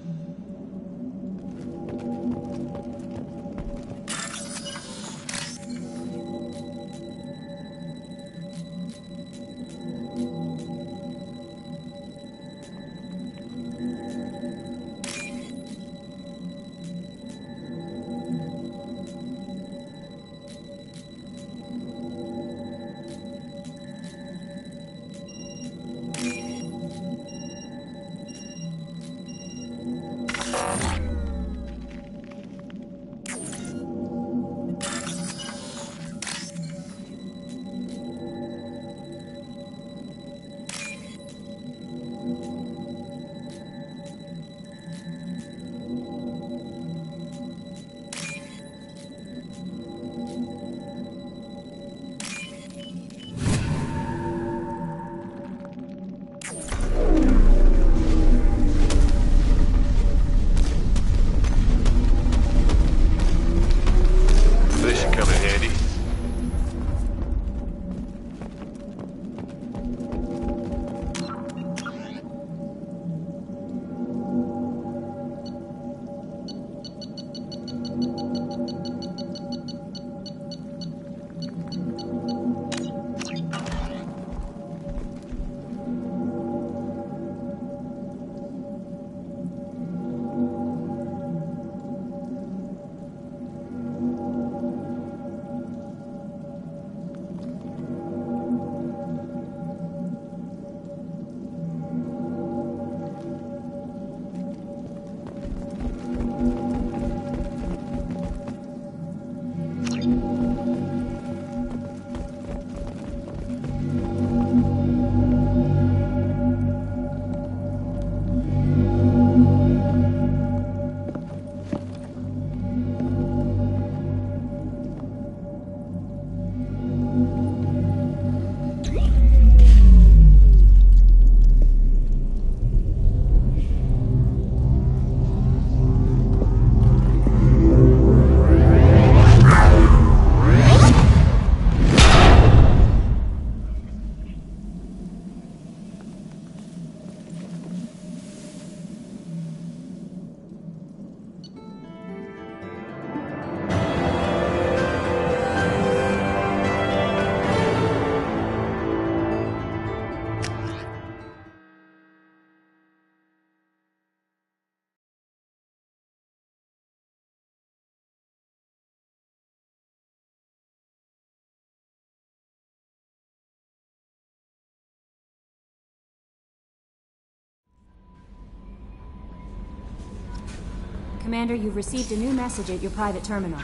Commander, you've received a new message at your private terminal.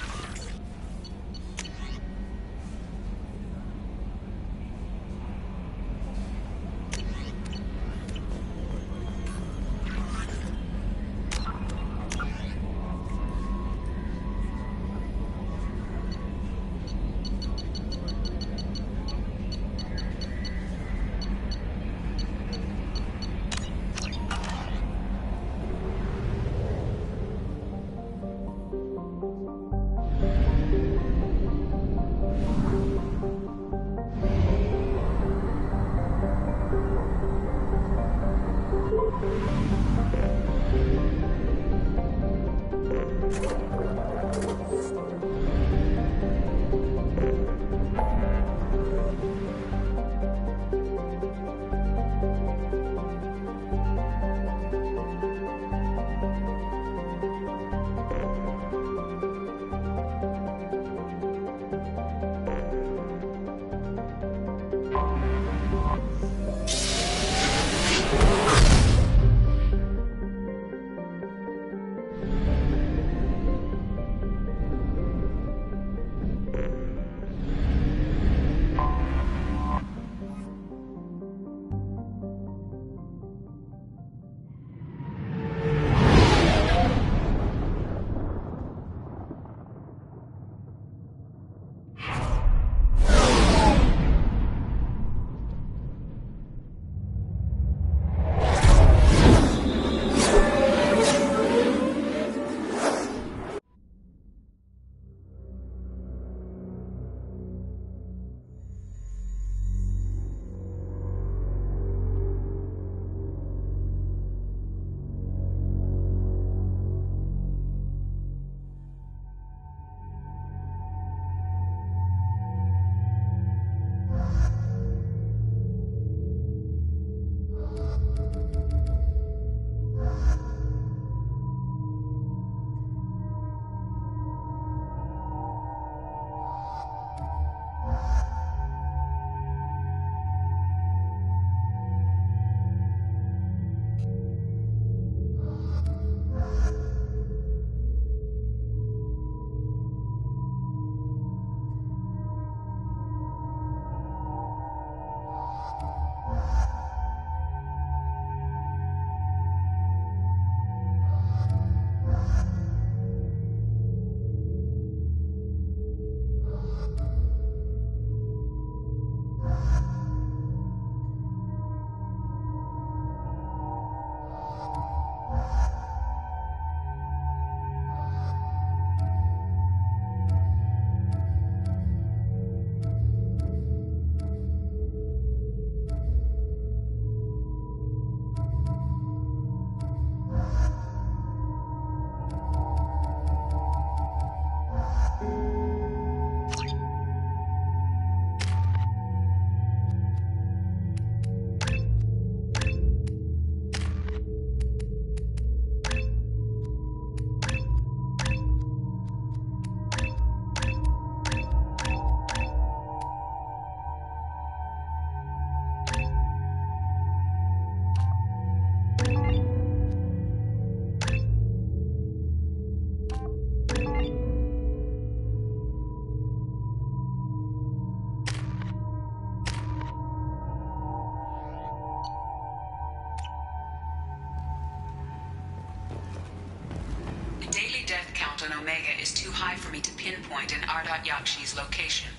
Omega is too high for me to pinpoint an Ardat Yakshi's location.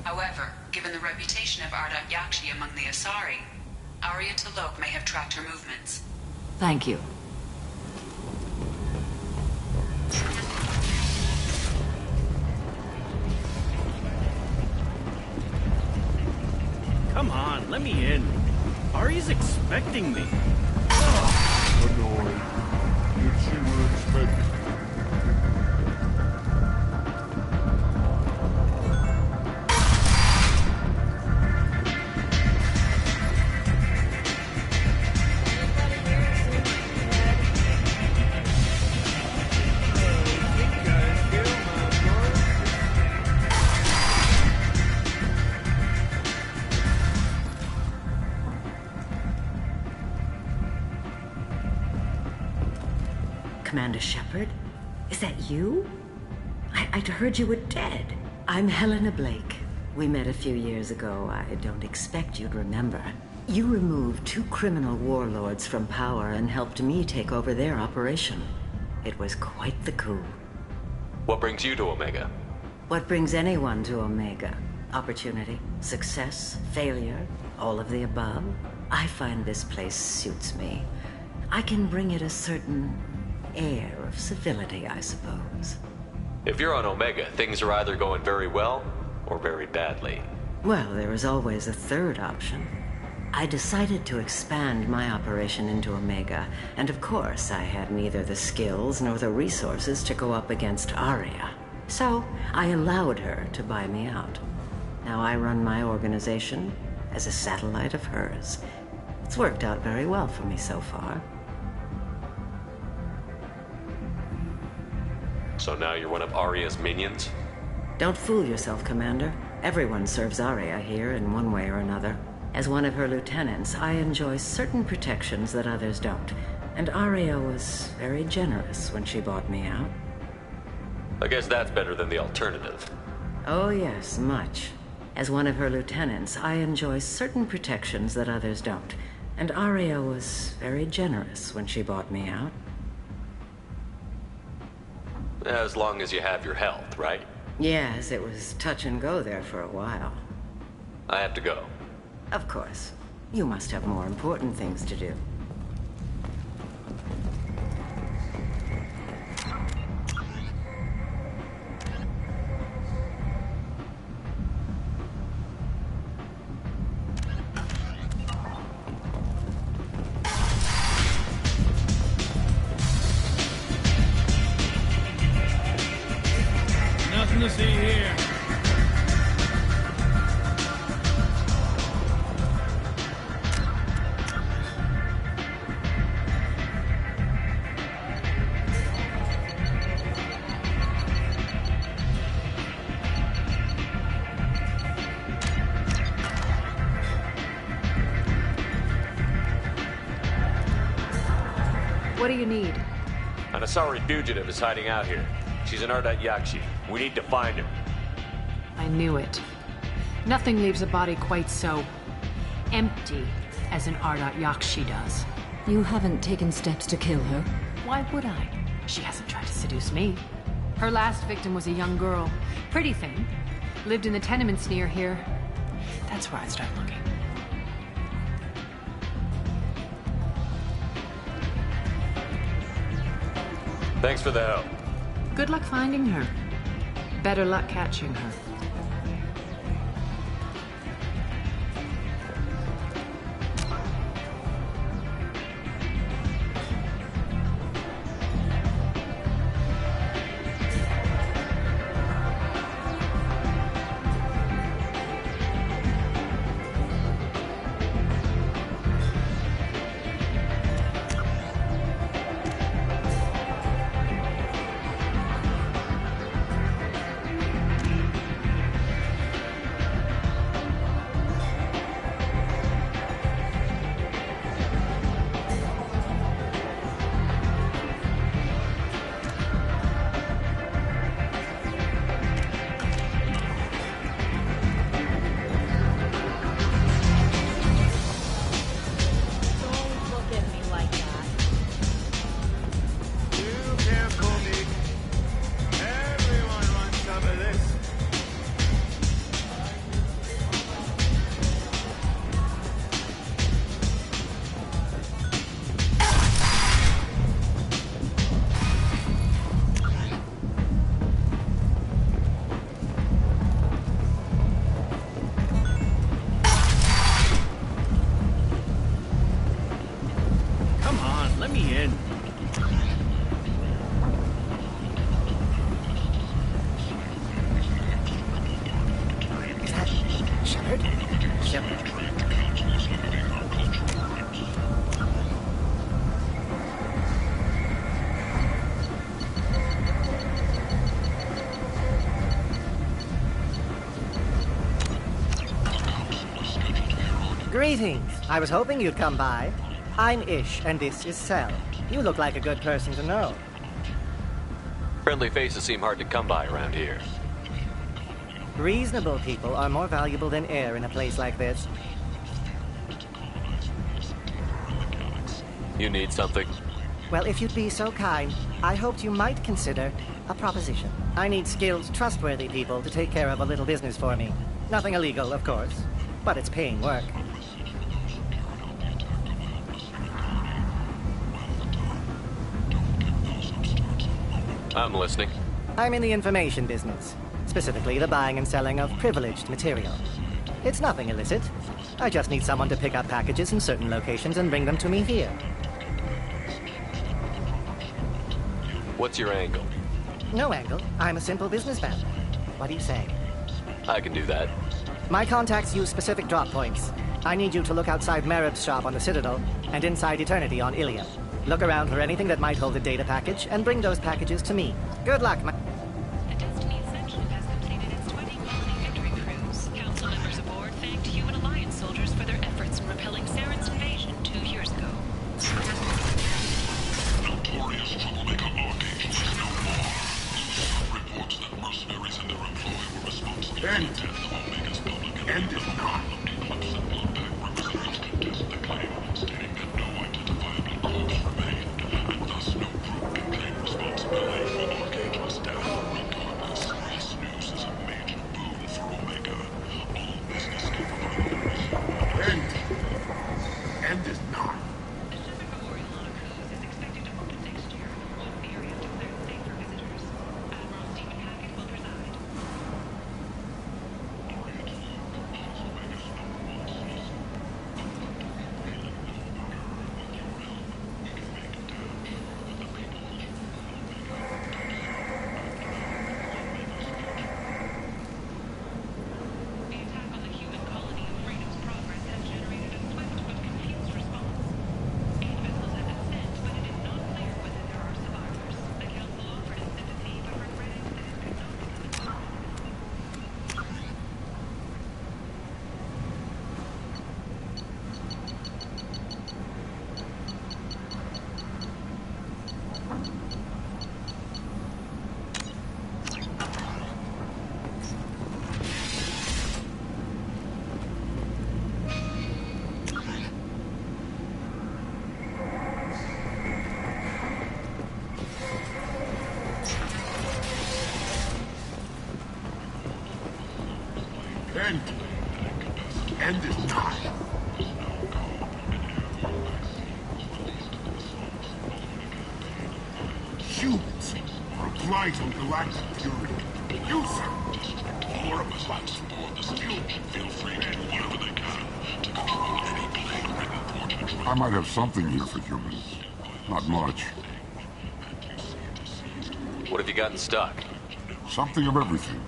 However, given the reputation of Ardat Yakshi among the Asari, Arya T'Loak may have tracked her movements. Thank you. Come on, let me in. Arya's expecting me. Annoyed. Did she were expecting? Commander Shepard? Is that you? I'd heard you were dead. I'm Helena Blake. We met a few years ago. I don't expect you'd remember. You removed 2 criminal warlords from power and helped me take over their operation. It was quite the coup. What brings you to Omega? What brings anyone to Omega? Opportunity, success, failure, all of the above. I find this place suits me. I can bring it a certain air of civility, I suppose. If you're on Omega, things are either going very well or very badly. Well, there is always a third option. I decided to expand my operation into Omega, and of course I had neither the skills nor the resources to go up against Aria. So I allowed her to buy me out. Now I run my organization as a satellite of hers. It's worked out very well for me so far. So now you're one of Aria's minions? Don't fool yourself, Commander. Everyone serves Aria here in one way or another. As one of her lieutenants, I enjoy certain protections that others don't. And Aria was very generous when she bought me out. I guess that's better than the alternative. Oh yes, much. As one of her lieutenants, I enjoy certain protections that others don't. And Aria was very generous when she bought me out. As long as you have your health, right? Yes, it was touch and go there for a while. I have to go. Of course. You must have more important things to do. Nothing to see here. What do you need? An Asari fugitive is hiding out here. She's an Ardat Yakshi. We need to find her. I knew it. Nothing leaves a body quite so empty as an Ardat Yakshi does. You haven't taken steps to kill her? Why would I? She hasn't tried to seduce me. Her last victim was a young girl. Pretty thing. Lived in the tenements near here. That's where I'd start looking. Thanks for the help. Good luck finding her. Better luck catching her. Greetings. I was hoping you'd come by. I'm Ish, and this is Sel. You look like a good person to know. Friendly faces seem hard to come by around here. Reasonable people are more valuable than air in a place like this. You need something? Well, if you'd be so kind, I hoped you might consider a proposition. I need skilled, trustworthy people to take care of a little business for me. Nothing illegal, of course, but it's paying work. I'm listening. I'm in the information business, specifically the buying and selling of privileged material. It's nothing illicit. I just need someone to pick up packages in certain locations and bring them to me here. What's your angle? No angle. I'm a simple businessman. What do you say? I can do that. My contacts use specific drop points. I need you to look outside Merib's shop on the Citadel and inside Eternity on Ilium. Look around for anything that might hold a data package and bring those packages to me. Good luck, my... The Destiny Ascension has completed its 20 colony victory cruise. Council members aboard thanked human Alliance soldiers for their efforts in repelling Saren's invasion 2 years ago. Notorious troublemaker Archangel is no more. Reports that mercenaries and their employ were responsible for the death of Omega's public and is not. Contest the claim, stating that no identifiable corpse remained, and thus no group can claim responsibility for Archangel's death. Regardless, this news is a major boon for Omega. All business can finally resume. End is not. The Shepard Memorial on a cruise is expected to open next year. The area is declared safe for visitors. Admiral Stephen Hackett will preside. The attack on the human colony of Freedom's Progress has generated a swift but confused response. 8 vessels have been sent, but it is not clear whether there are survivors. The Council offered its sympathy, but regretted that it could not become a End is not. Humans are a blight on galactic purity. You, sir, or a plot aboard the skill. Feel free to do whatever they can to control any plague-ridden portent. I might have something here for humans. Not much. What have you got in stock? Something of everything.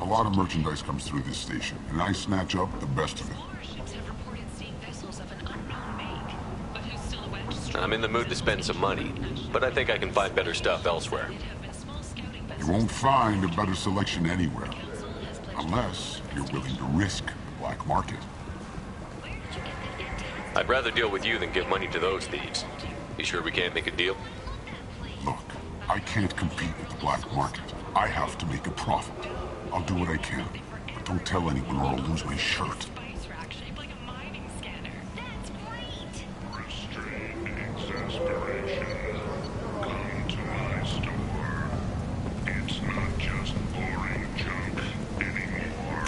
A lot of merchandise comes through this station, and I snatch up the best of it. Warships have reported seeing vessels of an unknown make, but whose silhouette I'm in the mood to spend some money, but I think I can find better stuff elsewhere. You won't find a better selection anywhere. Unless you're willing to risk the black market. I'd rather deal with you than give money to those thieves. You sure we can't make a deal? Look, I can't compete with the black market. I have to make a profit. I'll do what I can, but don't tell anyone or I'll lose my shirt. Restrain exasperation. Come to my store. It's not just boring junk anymore.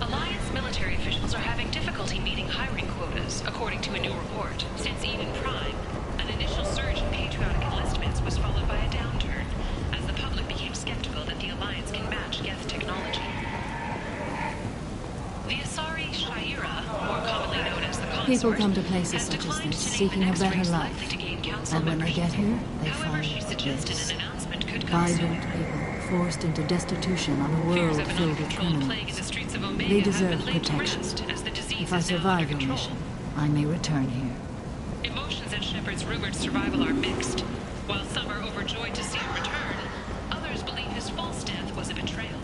Alliance military officials are having difficulty meeting hiring quotas, according to a new report. Since Eden Prime, an initial surge in patriotic enlistments was followed by a downturn, as the public became skeptical that the Alliance can match Geth technology. The Asari Shaira, more commonly known as the Consort, People come to places such as this seeking a better life. And when they get here, they find this. Vibrant people forced into destitution on a world filled with criminals. They deserve protection. If I survive your mission, I may return here. Emotions at Shepard's rumored survival are mixed. While some are overjoyed to see him return, others believe his false death was a betrayal.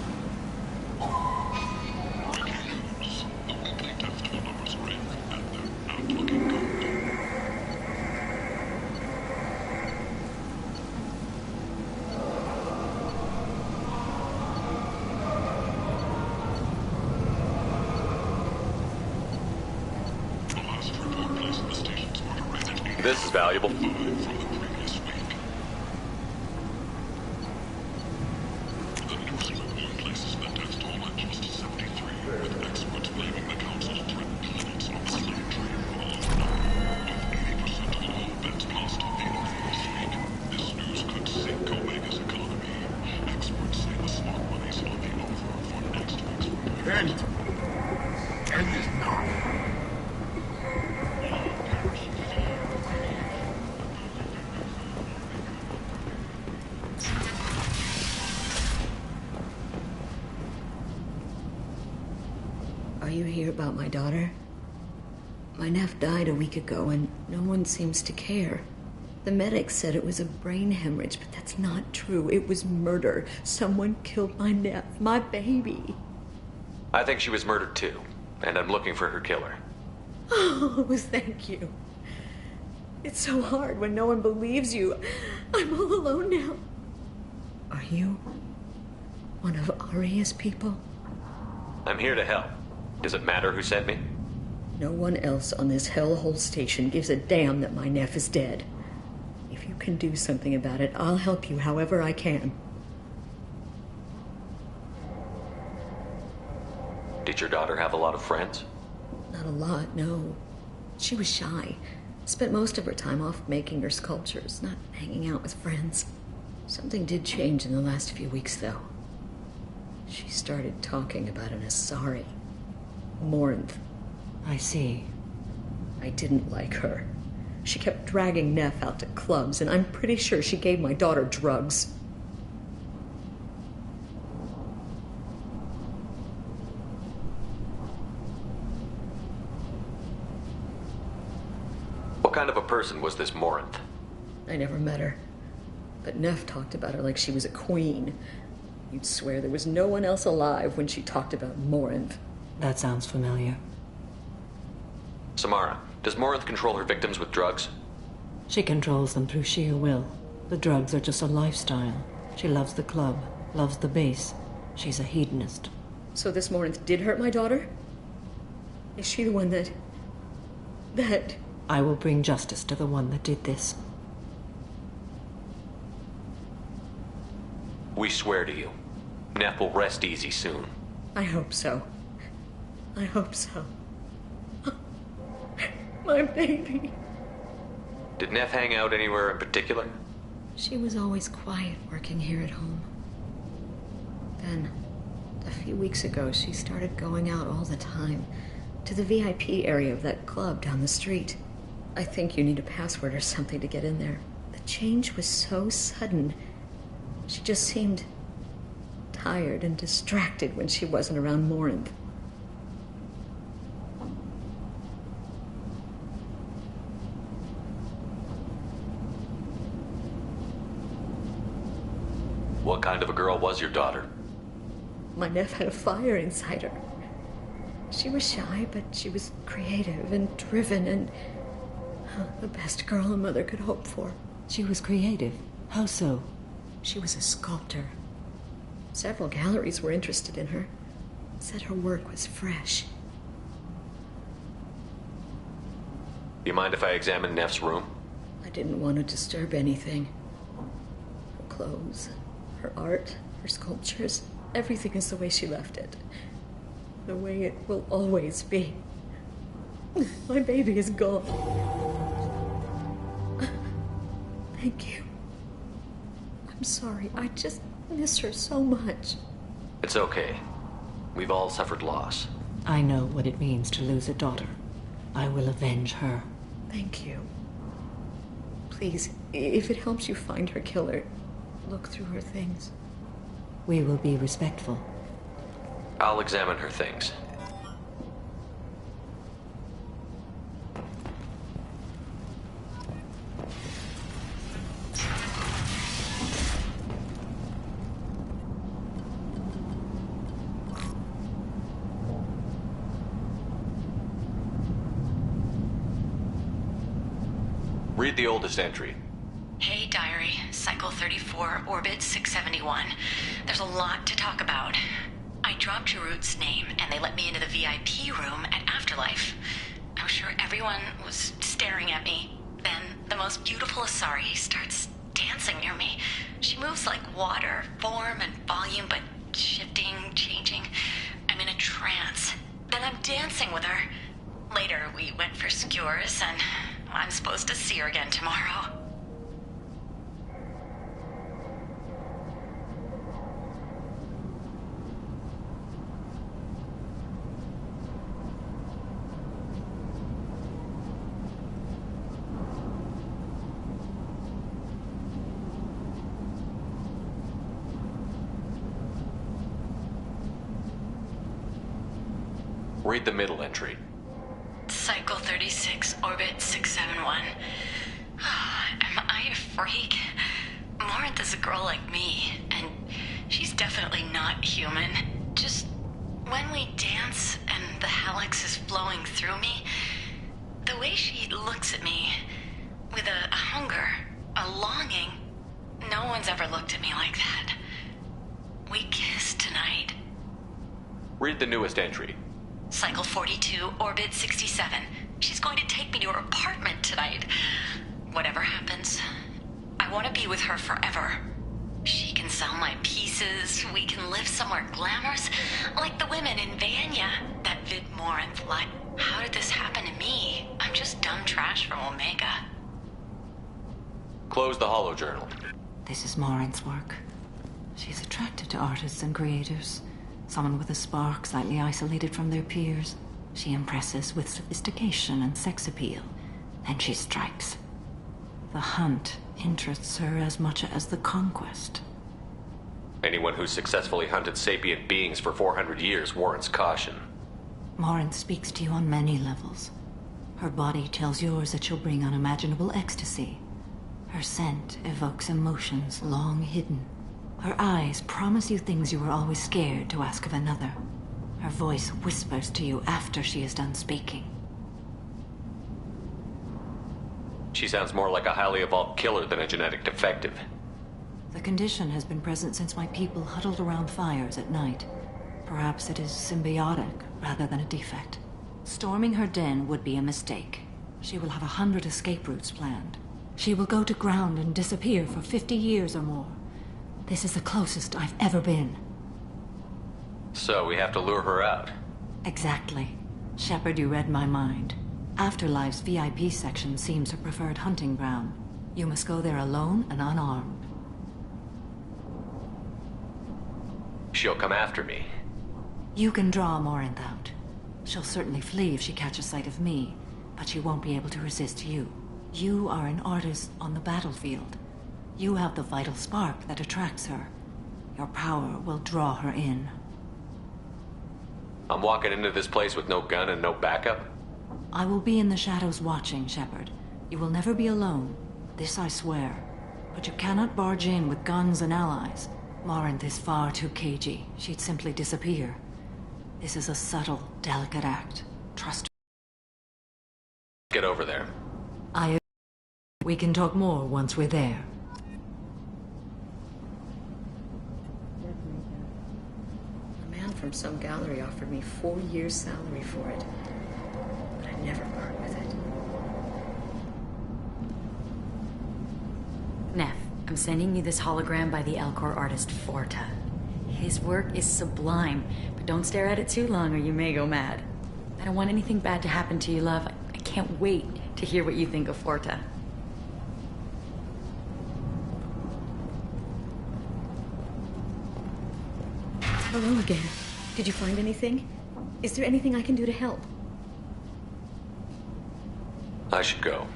This is valuable. Are you here about my daughter? My nephew died a week ago and no one seems to care. The medics said it was a brain hemorrhage, but that's not true. It was murder. Someone killed my nephew, my baby. I think she was murdered too, and I'm looking for her killer. Oh, thank you. It's so hard when no one believes you. I'm all alone now. Are you one of Aria's people? I'm here to help. Does it matter who sent me? No one else on this hellhole station gives a damn that my nephew is dead. If you can do something about it, I'll help you however I can. Did your daughter have a lot of friends? Not a lot, no. She was shy. Spent most of her time off making her sculptures, not hanging out with friends. Something did change in the last few weeks, though. She started talking about an Asari. Morinth. I see. I didn't like her. She kept dragging Neff out to clubs, and I'm pretty sure she gave my daughter drugs. What kind of a person was this Morinth? I never met her. But Neff talked about her like she was a queen. You'd swear there was no one else alive when she talked about Morinth. That sounds familiar. Samara, does Morinth control her victims with drugs? She controls them through sheer will. The drugs are just a lifestyle. She loves the club, loves the base. She's a hedonist. So this Morinth did hurt my daughter? Is she the one that... I will bring justice to the one that did this. We swear to you. Neff will rest easy soon. I hope so. I hope so. My baby. Did Neff hang out anywhere in particular? She was always quiet working here at home. Then, a few weeks ago, she started going out all the time to the VIP area of that club down the street. I think you need a password or something to get in there. The change was so sudden. She just seemed tired and distracted when she wasn't around Morinth. What kind of a girl was your daughter? My nephew had a fire inside her. She was shy, but she was creative and driven and the best girl a mother could hope for. She was creative. How so? She was a sculptor. Several galleries were interested in her. Said her work was fresh. Do you mind if I examine Neff's room? I didn't want to disturb anything. Her clothes, her art, her sculptures, everything is the way she left it. The way it will always be. My baby is gone. Thank you. I'm sorry. I just miss her so much. It's okay. We've all suffered loss. I know what it means to lose a daughter. I will avenge her. Thank you. Please, if it helps you find her killer, look through her things. We will be respectful. I'll examine her things. Read the oldest entry. Hey, Diary. Cycle 34, Orbit 671. There's a lot to talk about. I dropped Jarut's name, and they let me into the VIP room at Afterlife. I was sure everyone was staring at me. Then the most beautiful Asari starts dancing near me. She moves like water, form and volume, but shifting, changing. I'm in a trance. Then I'm dancing with her. Later, we went for skewers, and I'm supposed to see her again tomorrow. Read the middle entry. Cycle 36, orbit 671. Am I a freak? Morinth is a girl like me, and she's definitely not human. Just when we dance and the helix is flowing through me, the way she looks at me with a hunger, a longing, no one's ever looked at me like that. We kissed tonight. Read the newest entry. Cycle 42, orbit 67. She's going to take me to her apartment tonight. Whatever happens, I want to be with her forever. She can sell my pieces. We can live somewhere glamorous, like the women in Vanya that Vid Morinth like. How did this happen to me? I'm just dumb trash from Omega. Close the holo journal. This is Morinth's work. She's attracted to artists and creators. Someone with a spark, slightly isolated from their peers. She impresses with sophistication and sex appeal. Then she strikes. The hunt interests her as much as the conquest. Anyone who's successfully hunted sapient beings for 400 years warrants caution. Morinth speaks to you on many levels. Her body tells yours that she'll bring unimaginable ecstasy. Her scent evokes emotions long hidden. Her eyes promise you things you were always scared to ask of another. Her voice whispers to you after she is done speaking. She sounds more like a highly evolved killer than a genetic defective. The condition has been present since my people huddled around fires at night. Perhaps it is symbiotic rather than a defect. Storming her den would be a mistake. She will have 100 escape routes planned. She will go to ground and disappear for 50 years or more. This is the closest I've ever been. So we have to lure her out. Exactly. Shepard, you read my mind. Afterlife's VIP section seems her preferred hunting ground. You must go there alone and unarmed. She'll come after me. You can draw Morinth out. She'll certainly flee if she catches sight of me, but she won't be able to resist you. You are an artist on the battlefield. You have the vital spark that attracts her. Your power will draw her in. I'm walking into this place with no gun and no backup? I will be in the shadows watching, Shepard. You will never be alone. This I swear. But you cannot barge in with guns and allies. Morinth is far too cagey. She'd simply disappear. This is a subtle, delicate act. Trust me. Get over there. We can talk more once we're there. A man from some gallery offered me 4 years' salary for it, but I'd never part with it. Neff, I'm sending you this hologram by the Elcor artist Forta. His work is sublime, but don't stare at it too long or you may go mad. I don't want anything bad to happen to you, love. I can't wait to hear what you think of Forta. Hello again. Did you find anything? Is there anything I can do to help? I should go.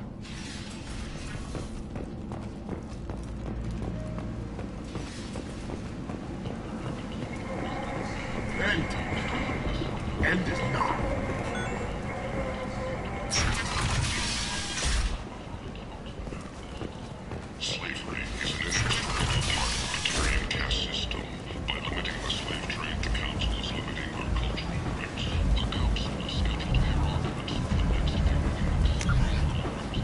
End is not. Slavery is an integral part of the Turian caste system. By limiting the slave trade, the Council is limiting our cultural rights. The Council is scheduled to hear arguments for the next few minutes.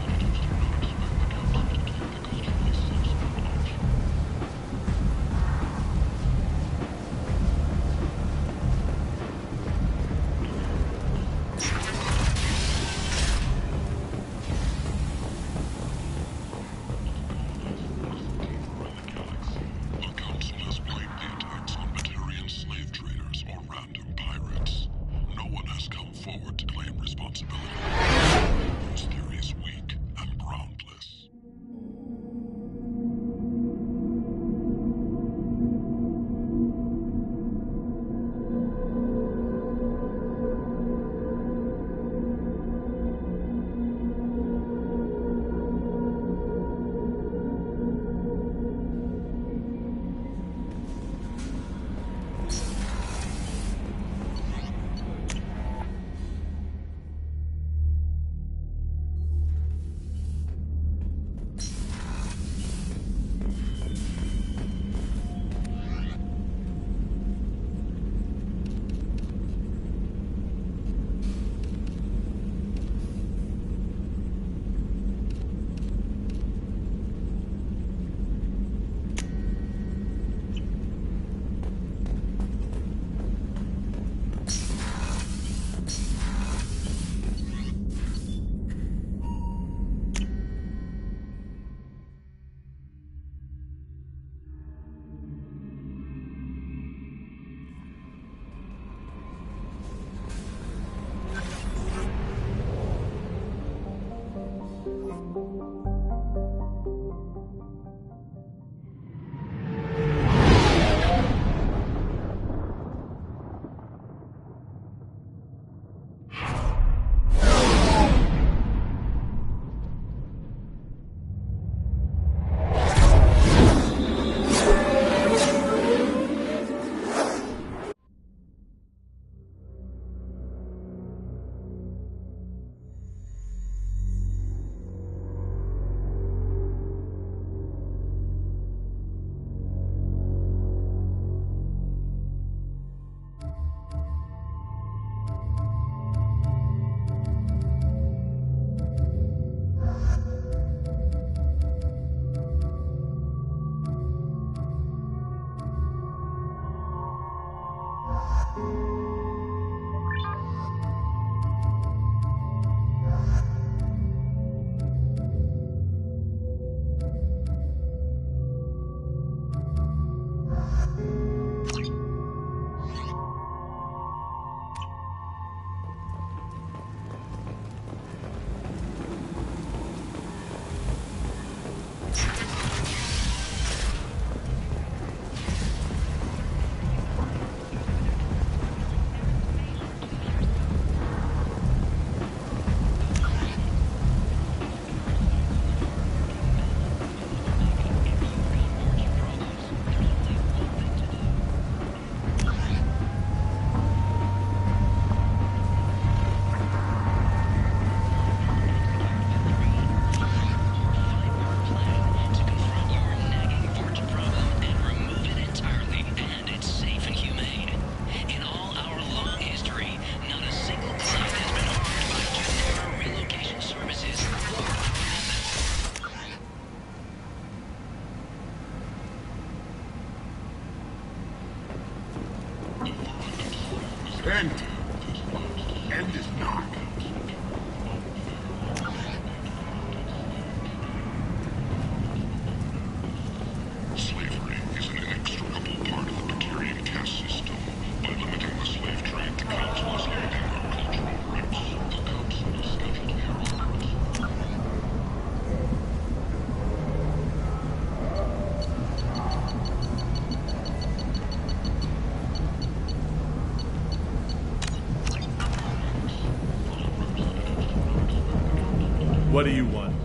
What do you want?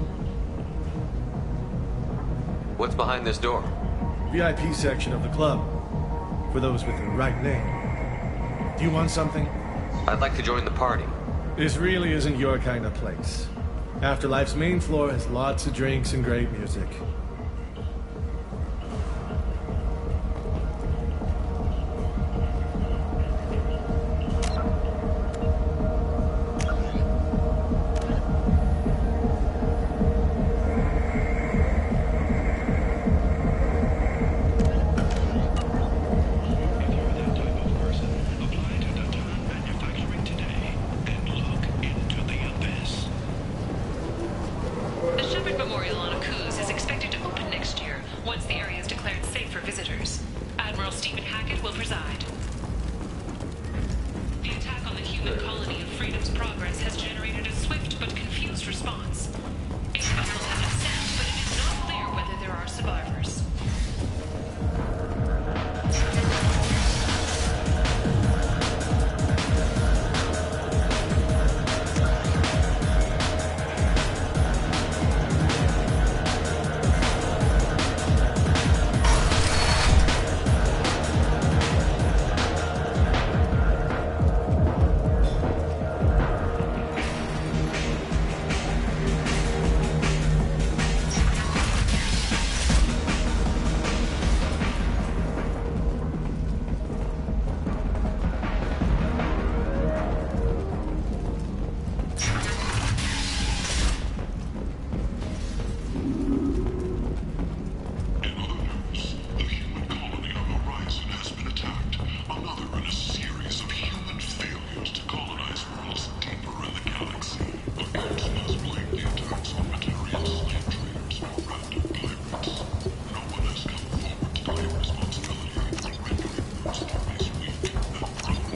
What's behind this door? VIP section of the club. For those with the right name. Do you want something? I'd like to join the party. This really isn't your kind of place. Afterlife's main floor has lots of drinks and great music.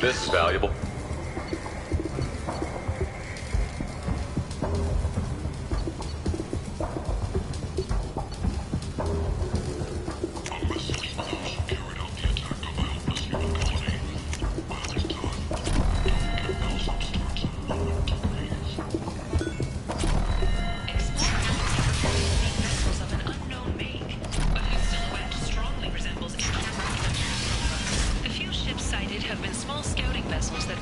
This is valuable. Have been small scouting vessels that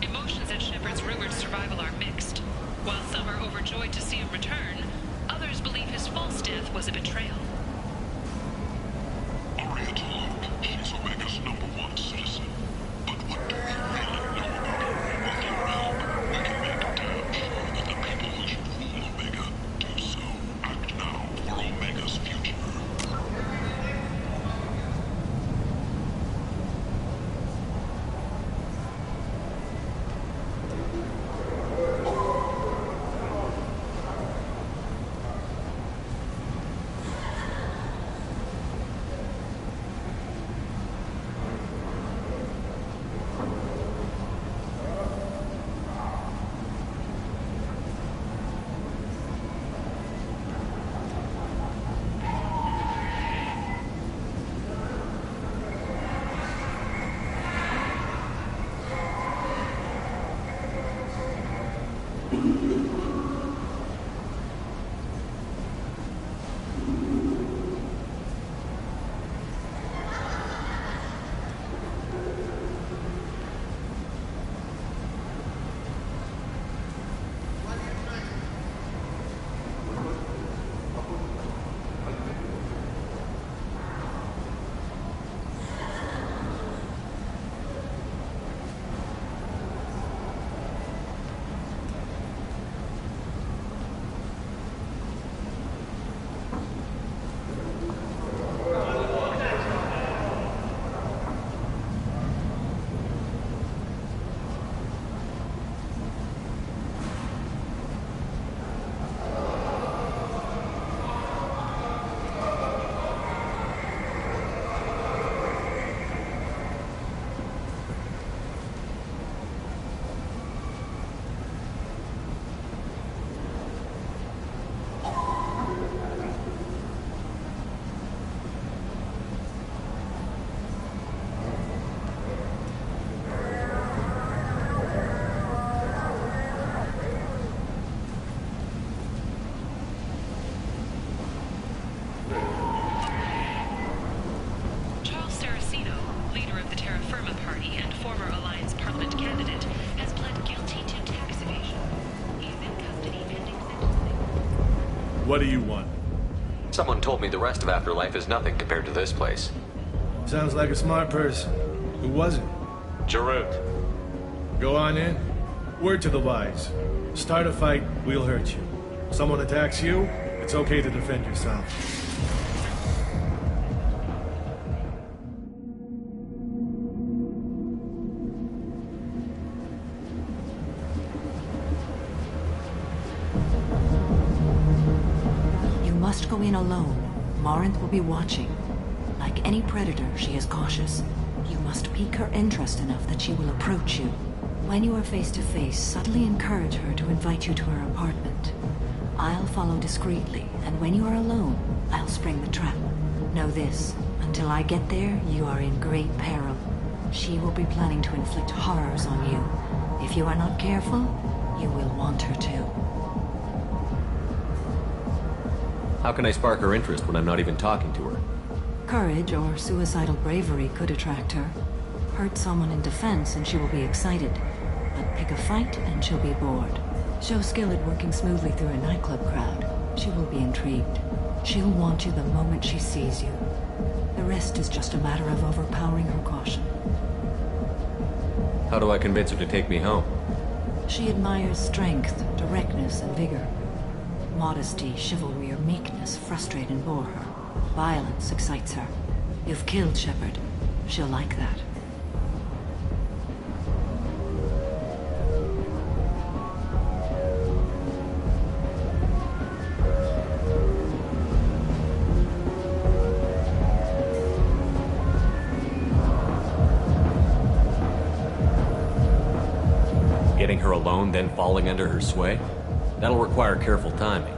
Emotions at Shepard's rumored survival are mixed. While some are overjoyed to see him return, others believe his false death was a betrayal. She's Omega's #1 citizen. But what do we really know about her? With your help, we can make damn sure that the people who should rule Omega do so. Act now for Omega's future. What do you want? Someone told me the rest of Afterlife is nothing compared to this place. Sounds like a smart person. Who was it? Jarut. Go on in. Word to the wise. Start a fight, we'll hurt you. Someone attacks you, it's okay to defend yourself. Must go in alone. Morinth will be watching. Like any predator, she is cautious. You must pique her interest enough that she will approach you. When you are face to face, subtly encourage her to invite you to her apartment. I'll follow discreetly, and when you are alone, I'll spring the trap. Know this, until I get there, you are in great peril. She will be planning to inflict horrors on you. If you are not careful, you will want her to. How can I spark her interest when I'm not even talking to her? Courage or suicidal bravery could attract her. Hurt someone in defense and she will be excited. But pick a fight and she'll be bored. Show skill at working smoothly through a nightclub crowd. She will be intrigued. She'll want you the moment she sees you. The rest is just a matter of overpowering her caution. How do I convince her to take me home? She admires strength, directness, and vigor. Modesty, chivalry, or meekness frustrate and bore her. Violence excites her. You've killed Shepard. She'll like that. Getting her alone, then falling under her sway? That'll require careful timing.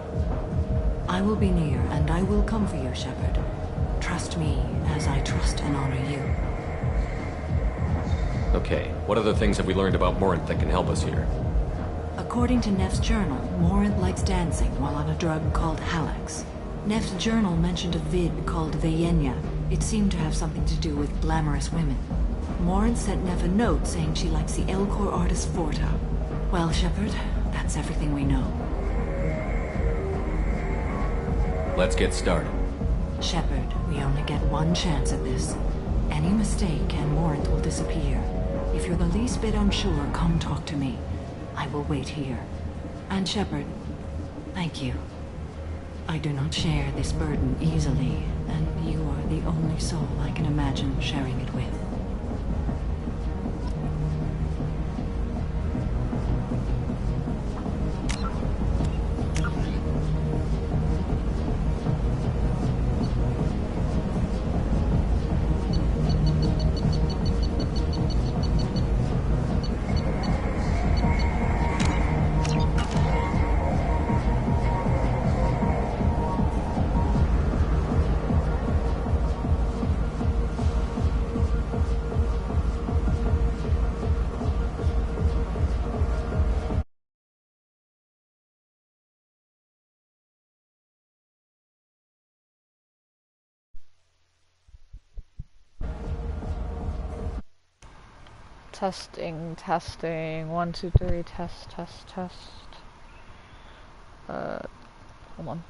I will be near, and I will come for you, Shepard. Trust me as I trust and honor you. Okay, what other things have we learned about Morinth that can help us here? According to Neff's journal, Morinth likes dancing while on a drug called Halax. Neff's journal mentioned a vid called Vayenya. It seemed to have something to do with glamorous women. Morinth sent Neff a note saying she likes the Elcor artist Forta. Well, Shepard, that's everything we know. Let's get started. Shepard, we only get one chance at this. Any mistake and Morinth will disappear. If you're the least bit unsure, come talk to me. I will wait here. And Shepard, thank you. I do not share this burden easily, and you are the only soul I can imagine sharing it with. Testing, testing, 1, 2, 3, test, test, test. Hold on.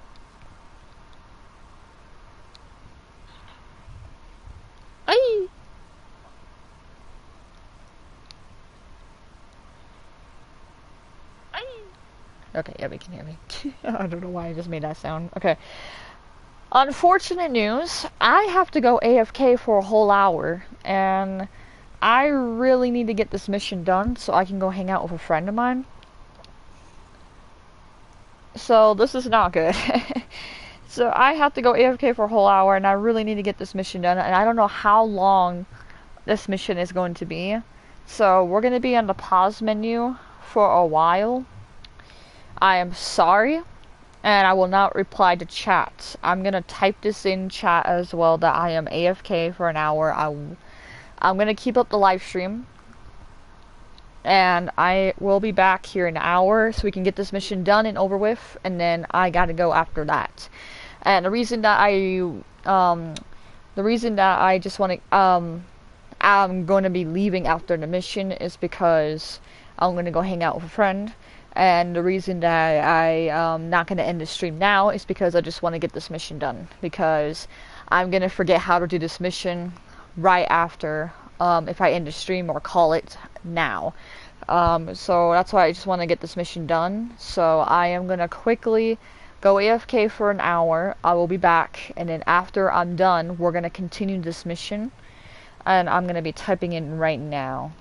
Aye! Aye! Okay, yeah, we can hear me. I don't know why I just made that sound. Okay. Unfortunate news. I have to go AFK for a whole hour, and I really need to get this mission done so I can go hang out with a friend of mine. So this is not good. So I have to go AFK for a whole hour, and I really need to get this mission done, and I don't know how long this mission is going to be. So we're going to be on the pause menu for a while. I am sorry, and I will not reply to chat. I'm going to type this in chat as well that I am AFK for an hour. I'm going to keep up the live stream, and I will be back here in an hour so we can get this mission done and over with, and then I got to go after that. And the reason that I just want to, I'm going to be leaving after the mission is because I'm going to go hang out with a friend. And the reason that I'm not going to end the stream now is because I just want to get this mission done. Because I'm going to forget how to do this mission right after, if I end the stream or call it now. So that's why I just want to get this mission done. So I am going to quickly go AFK for an hour. I will be back, and then after I'm done, we're going to continue this mission. And I'm going to be typing in right now.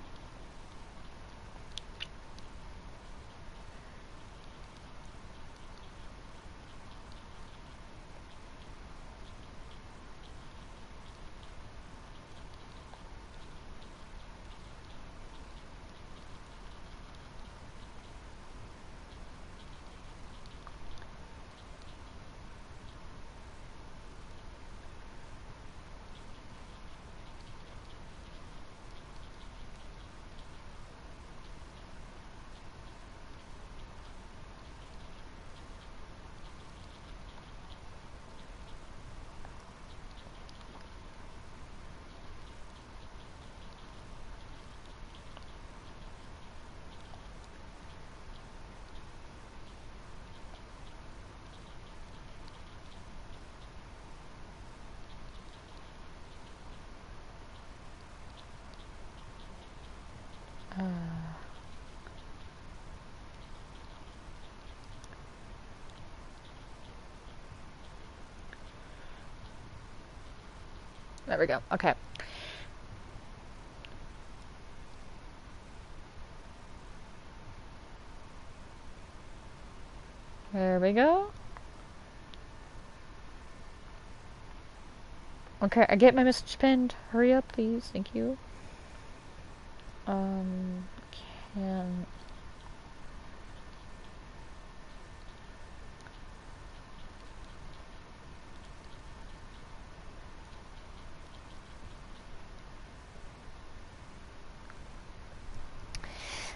There we go. Okay. There we go. Okay, I get my message pinned. Hurry up, please. Thank you. Can...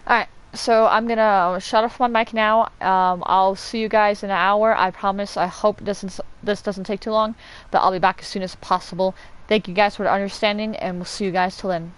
Alright, so I'm gonna shut off my mic now. I'll see you guys in an hour. I promise. I hope this doesn't take too long, but I'll be back as soon as possible. Thank you guys for the understanding, and we'll see you guys till then.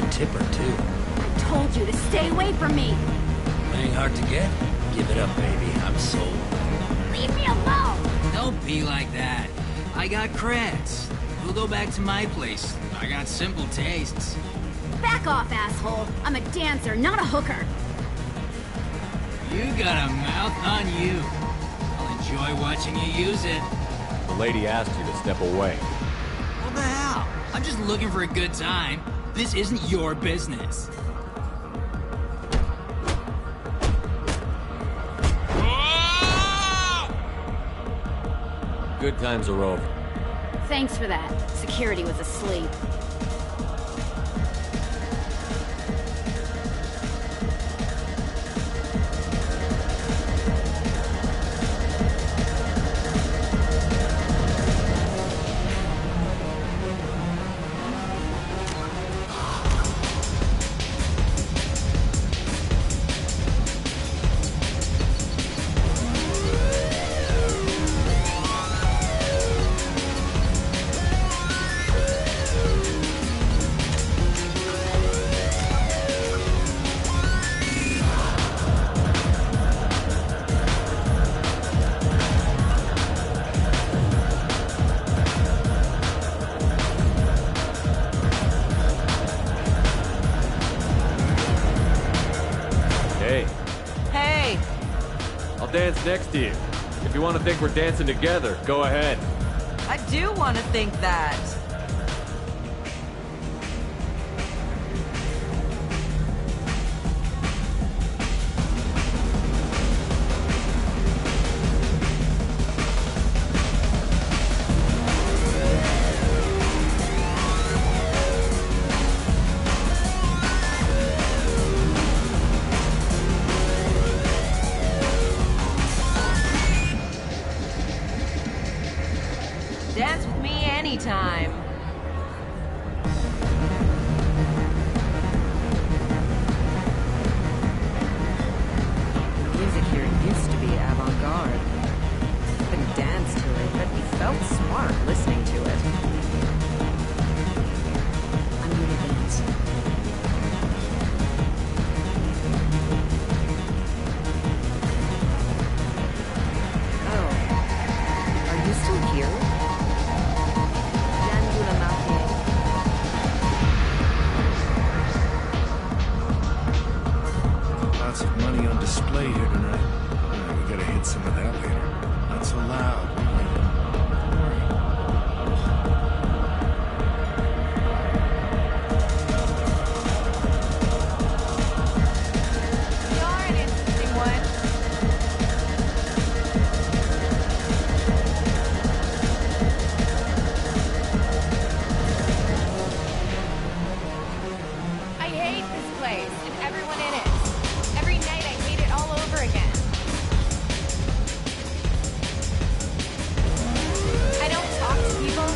Good tipper, too. I told you to stay away from me! Playing hard to get? Give it up, baby. I'm sold. Leave me alone! Don't be like that. I got creds. We'll go back to my place. I got simple tastes. Back off, asshole! I'm a dancer, not a hooker! You got a mouth on you. I'll enjoy watching you use it. The lady asked you to step away. What the hell? I'm just looking for a good time. This isn't your business. Good times are over. Thanks for that. Security was asleep. Dance next to you. If you want to think we're dancing together, go ahead. I do want to think that. Dance with me anytime. Music here used to be avant-garde. Couldn't dance to it, but we felt smart listening to it. I'm gonna dance. Oh. Are you still here? Lots of money on display here tonight. We gotta hit some of that later. Not so loud. You're an interesting one. I hate this place and everyone in it. Every night I hate it all over again. I don't talk to people.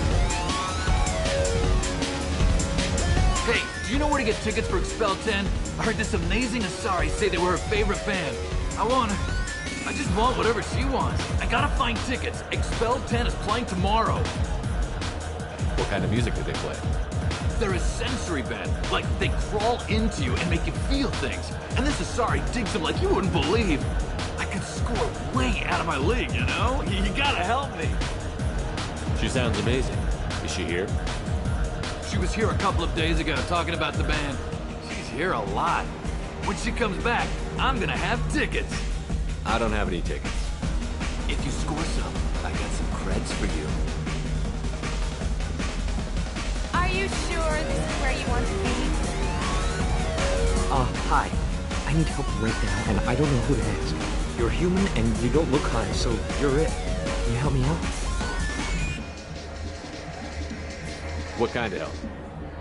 Hey, do you know where to get tickets for Expel 10? I heard this amazing Asari say they were her favorite band. I just want whatever she wants. I gotta find tickets. Expel 10 is playing tomorrow. What kind of music do they play? They're a sensory band. Like, they crawl into you and make you feel things. And this Asari digs them like you wouldn't believe. I could score way out of my league, you know? You gotta help me. She sounds amazing. Is she here? She was here a couple of days ago talking about the band. She's here a lot. When she comes back, I'm gonna have tickets. I don't have any tickets. If you score some, I got some creds for you. Are you sure this is where you want to be? Hi. I need help right now, and I don't know who to ask. You're human, and you don't look high, so you're it. Can you help me out? What kind of help?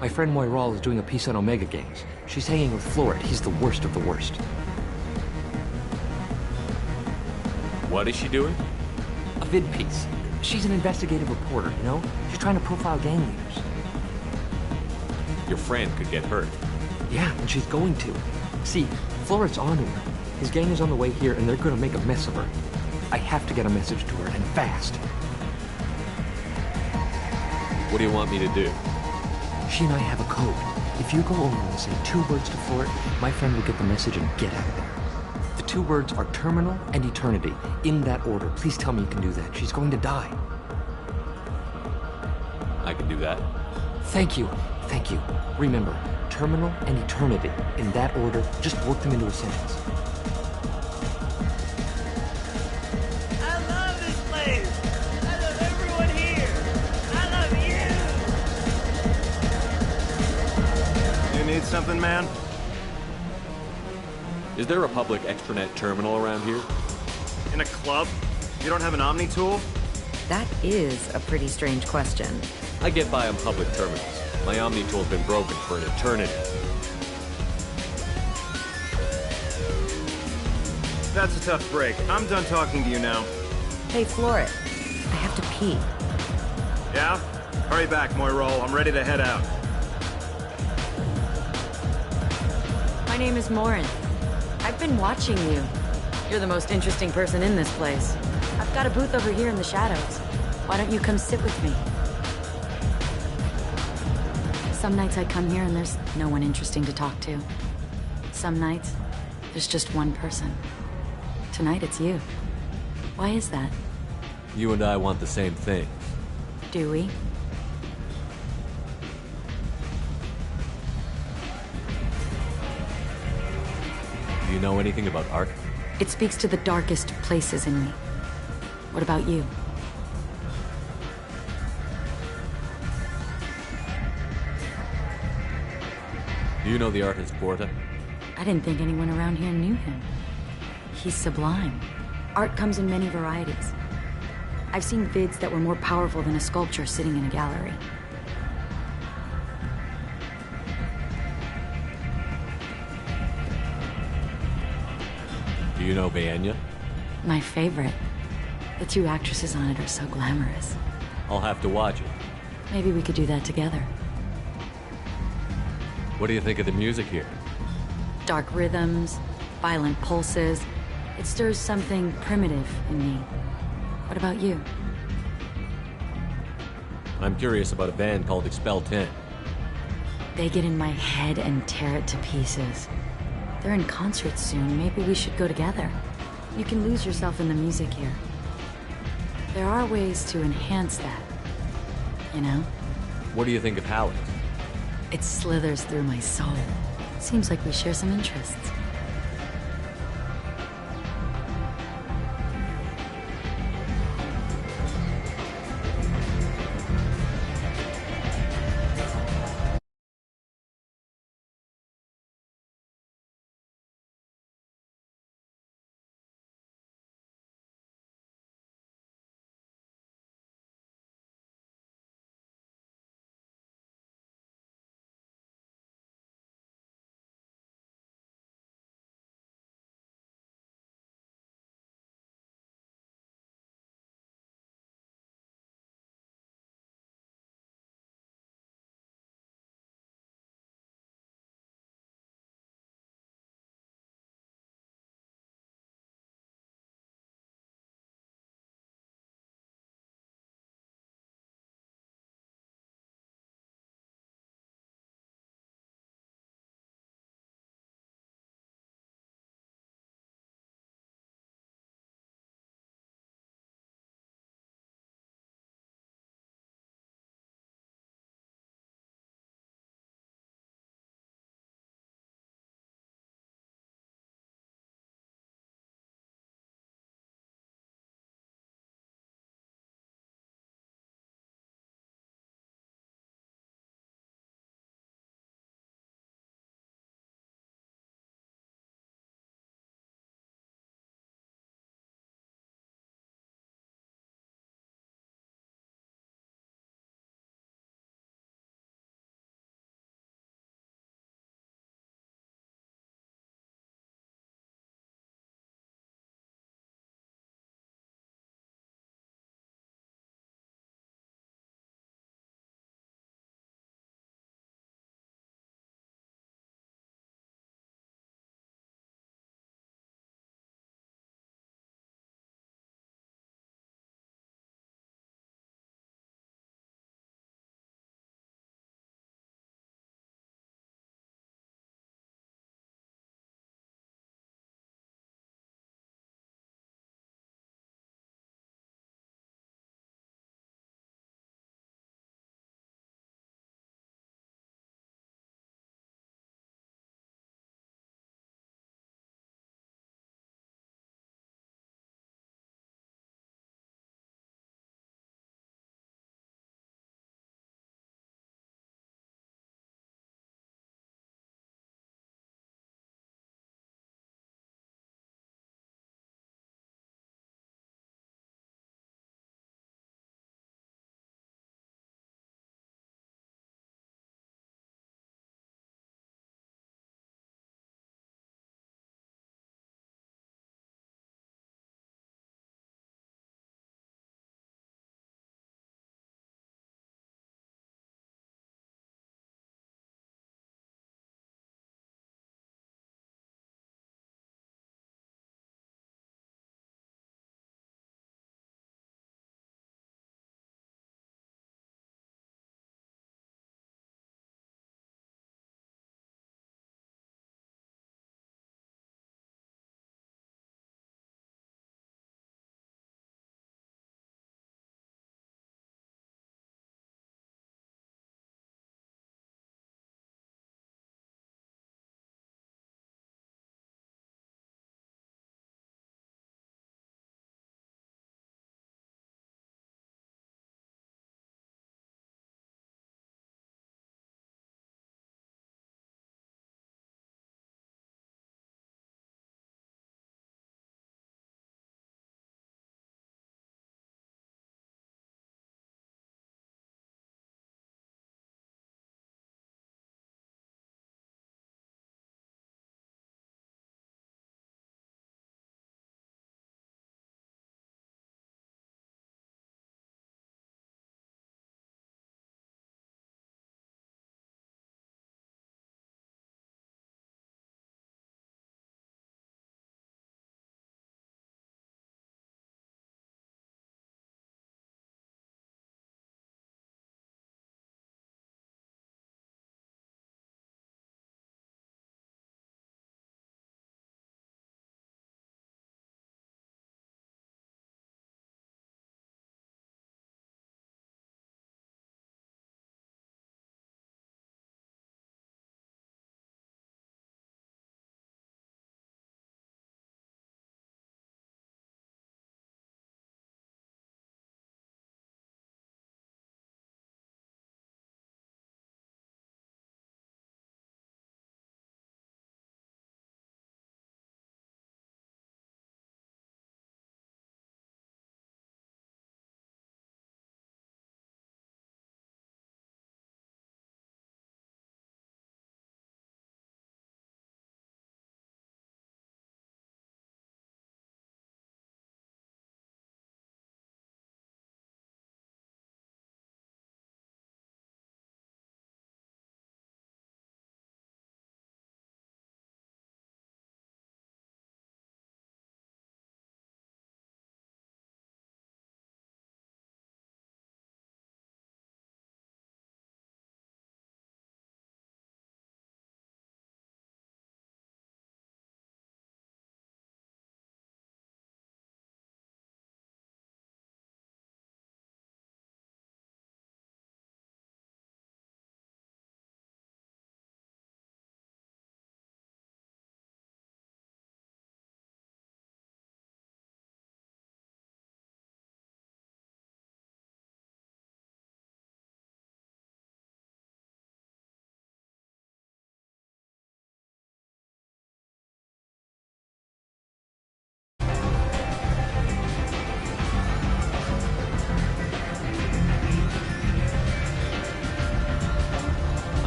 My friend Moiral is doing a piece on Omega Games. She's hanging with Florid. He's the worst of the worst. What is she doing? A vid piece. She's an investigative reporter, you know? She's trying to profile gang leaders. Your friend could get hurt. Yeah, and she's going to. See, Florid's onto her. His gang is on the way here, and they're gonna make a mess of her. I have to get a message to her, and fast. What do you want me to do? She and I have a code. If you go over and say 2 words to Floret, my friend will get the message and get out of there. The 2 words are terminal and eternity. In that order. Please tell me you can do that. She's going to die. I can do that. Thank you. Thank you. Remember, terminal and eternity. In that order, just work them into a sentence. I love this place! I love everyone here! I love you! You need something, man? Is there a public extranet terminal around here? In a club? You don't have an Omni tool? That is a pretty strange question. I get by on public terminals. My Omni tool's been broken for an eternity. That's a tough break. I'm done talking to you now. Hey, Floret. I have to pee. Yeah? Hurry back, Moirol. I'm ready to head out. My name is Morin. I've been watching you. You're the most interesting person in this place. I've got a booth over here in the shadows. Why don't you come sit with me? Some nights I come here and there's no one interesting to talk to. Some nights, there's just one person. Tonight it's you. Why is that? You and I want the same thing. Do we? Do you know anything about art? It speaks to the darkest places in me. What about you? Do you know the artist Porta? I didn't think anyone around here knew him. He's sublime. Art comes in many varieties. I've seen vids that were more powerful than a sculpture sitting in a gallery. Do you know Baenya? My favorite. The 2 actresses on it are so glamorous. I'll have to watch it. Maybe we could do that together. What do you think of the music here? Dark rhythms, violent pulses. It stirs something primitive in me. What about you? I'm curious about a band called Expel 10. They get in my head and tear it to pieces. They're in concert soon. Maybe we should go together. You can lose yourself in the music here. There are ways to enhance that. You know? What do you think of Halleck? It slithers through my soul. Seems like we share some interests.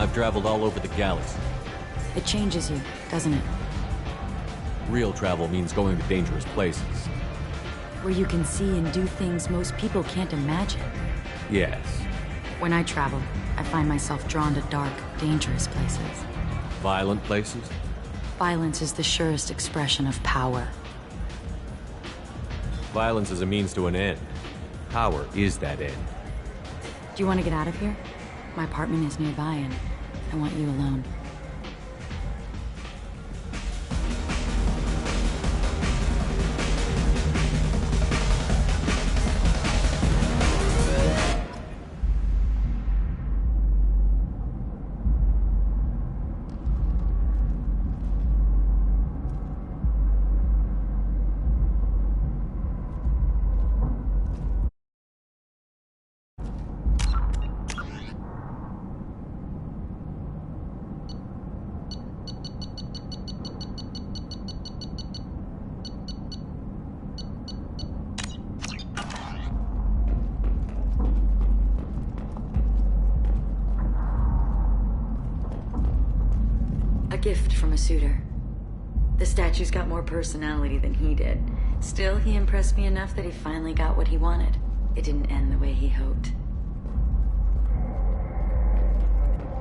I've traveled all over the galaxy. It changes you, doesn't it? Real travel means going to dangerous places. Where you can see and do things most people can't imagine. Yes. When I travel, I find myself drawn to dark, dangerous places. Violent places? Violence is the surest expression of power. Violence is a means to an end. Power is that end. Do you want to get out of here? My apartment is nearby and I want you alone. A gift from a suitor. The statue's got more personality than he did. Still, he impressed me enough that he finally got what he wanted. It didn't end the way he hoped.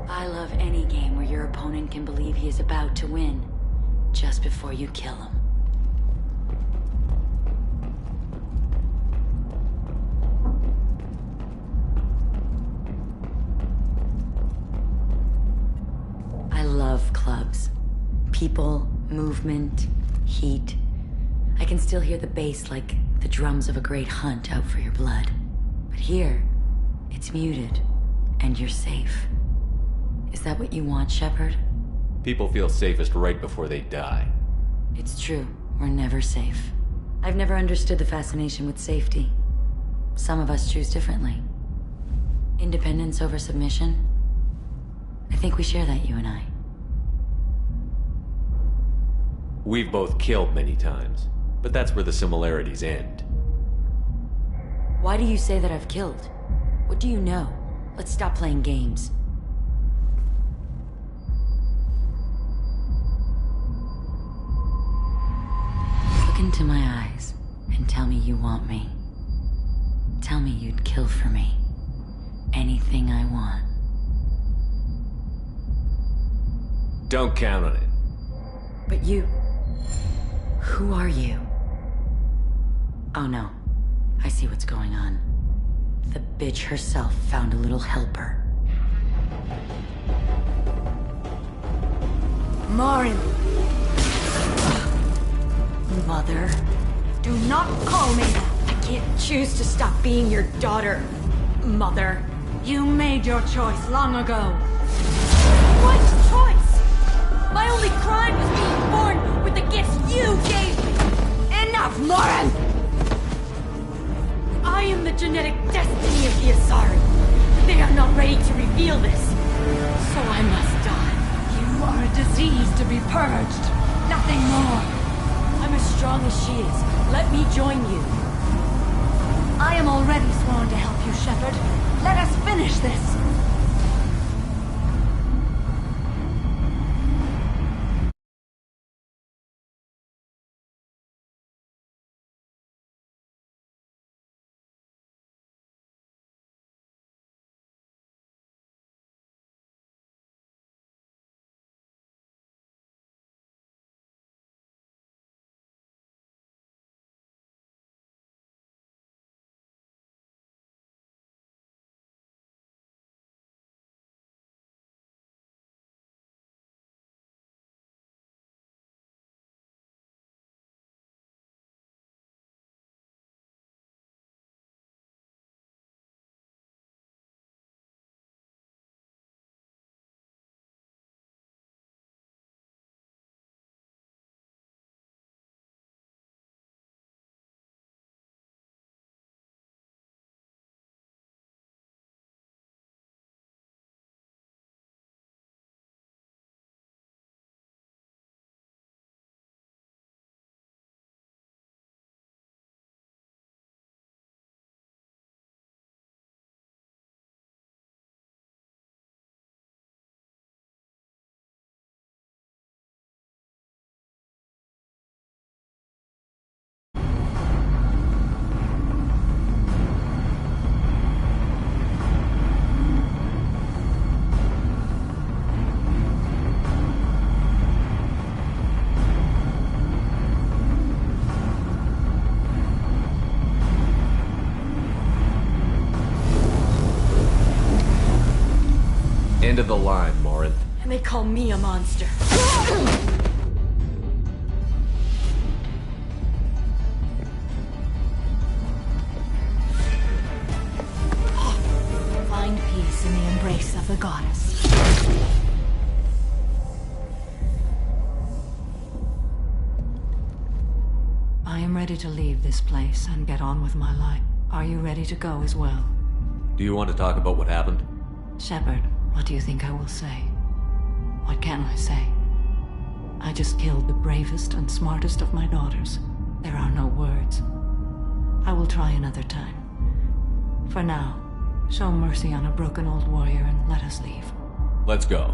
I love any game where your opponent can believe he is about to win, just before you kill him. I love clubs. People, movement, heat. I can still hear the bass like the drums of a great hunt out for your blood. But here, it's muted, and you're safe. Is that what you want, Shepard? People feel safest right before they die. It's true. We're never safe. I've never understood the fascination with safety. Some of us choose differently. Independence over submission? I think we share that, you and I. We've both killed many times, but that's where the similarities end. Why do you say that I've killed? What do you know? Let's stop playing games. Look into my eyes and tell me you want me. Tell me you'd kill for me. Anything I want. Don't count on it. But you... Who are you? Oh no. I see what's going on. The bitch herself found a little helper. Marin! Mother. Do not call me that! I can't choose to stop being your daughter. Mother. You made your choice long ago. What choice? My only crime was being born with the gifts you gave me! Enough, Marin! I am the genetic destiny of the Asari. They are not ready to reveal this. So I must die. You are a disease to be purged. Nothing more. I'm as strong as she is. Let me join you. I am already sworn to help you, Shepard. Let us finish this. End of the line, Morinth. And they call me a monster. Find peace in the embrace of the goddess. I am ready to leave this place and get on with my life. Are you ready to go as well? Do you want to talk about what happened? Shepard, what do you think I will say? What can I say? I just killed the bravest and smartest of my daughters. There are no words. I will try another time. For now, show mercy on a broken old warrior and let us leave. Let's go.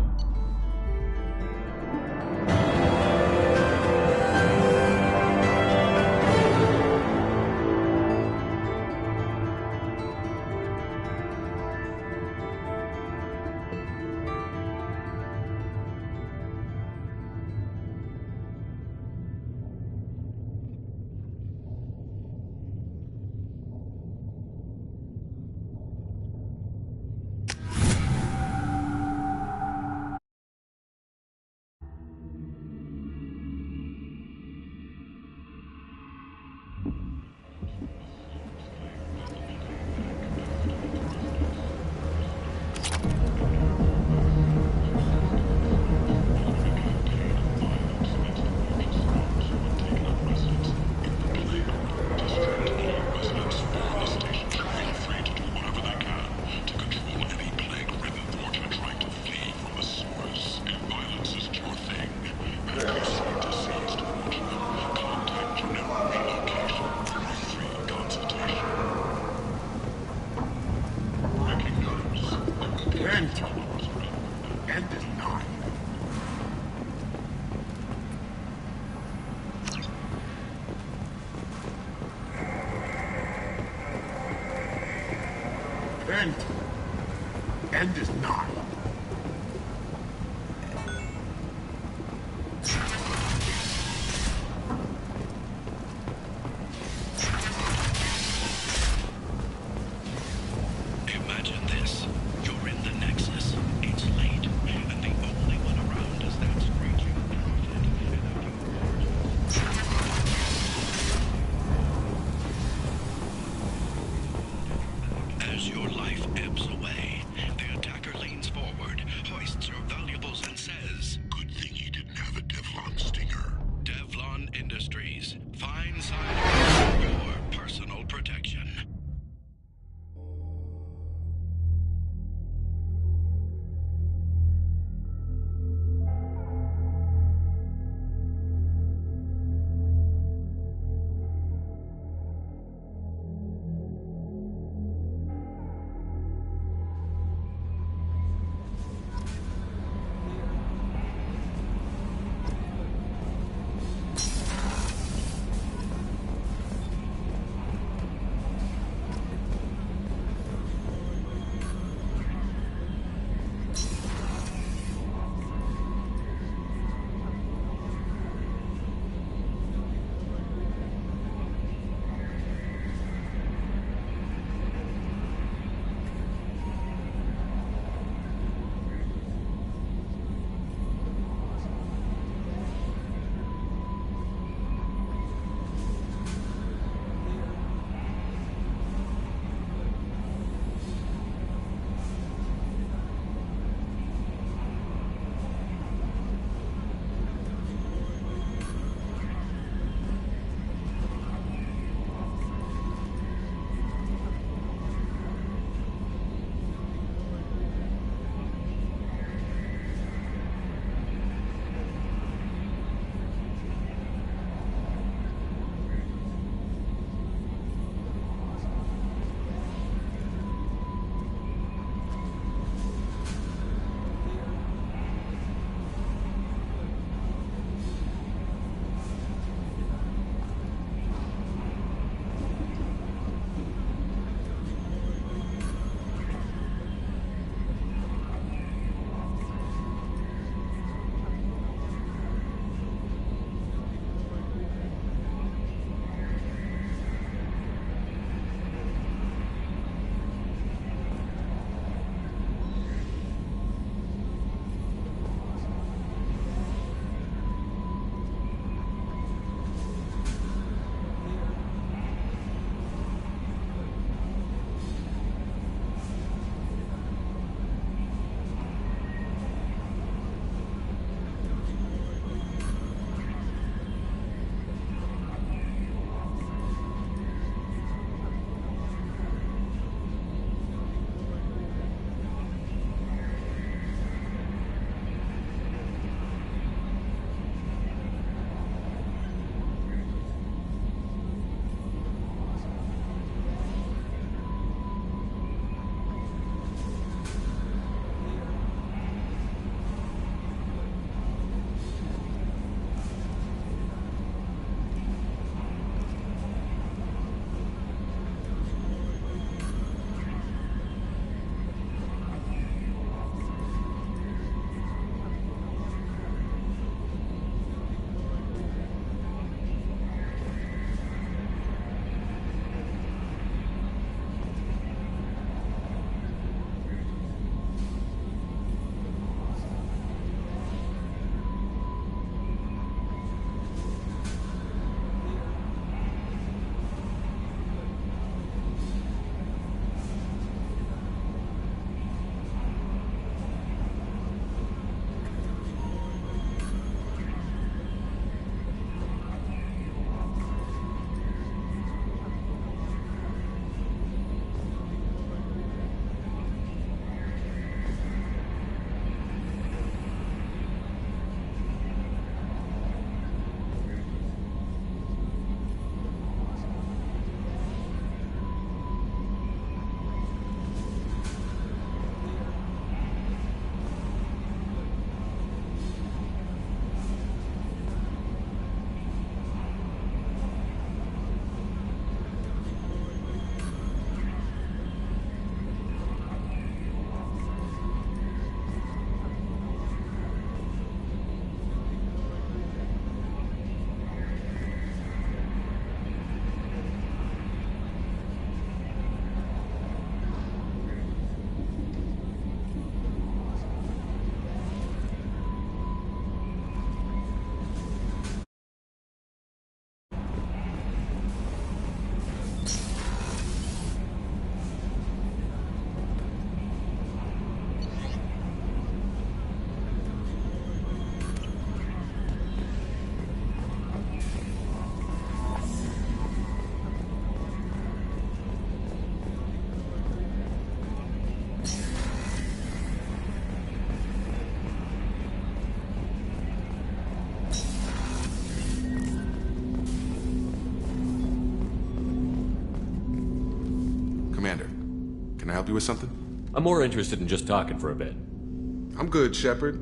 End is nigh. Imagine this. You're in the Nexus. It's late, and the only one around is that screeching prophet. As your life ebbs away, the attacker leans forward. you with something? I'm more interested in just talking for a bit. I'm good, Shepard.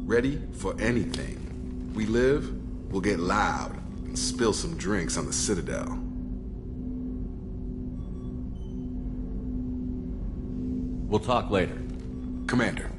Ready for anything. We live, we'll get loud, and spill some drinks on the Citadel. We'll talk later. Commander.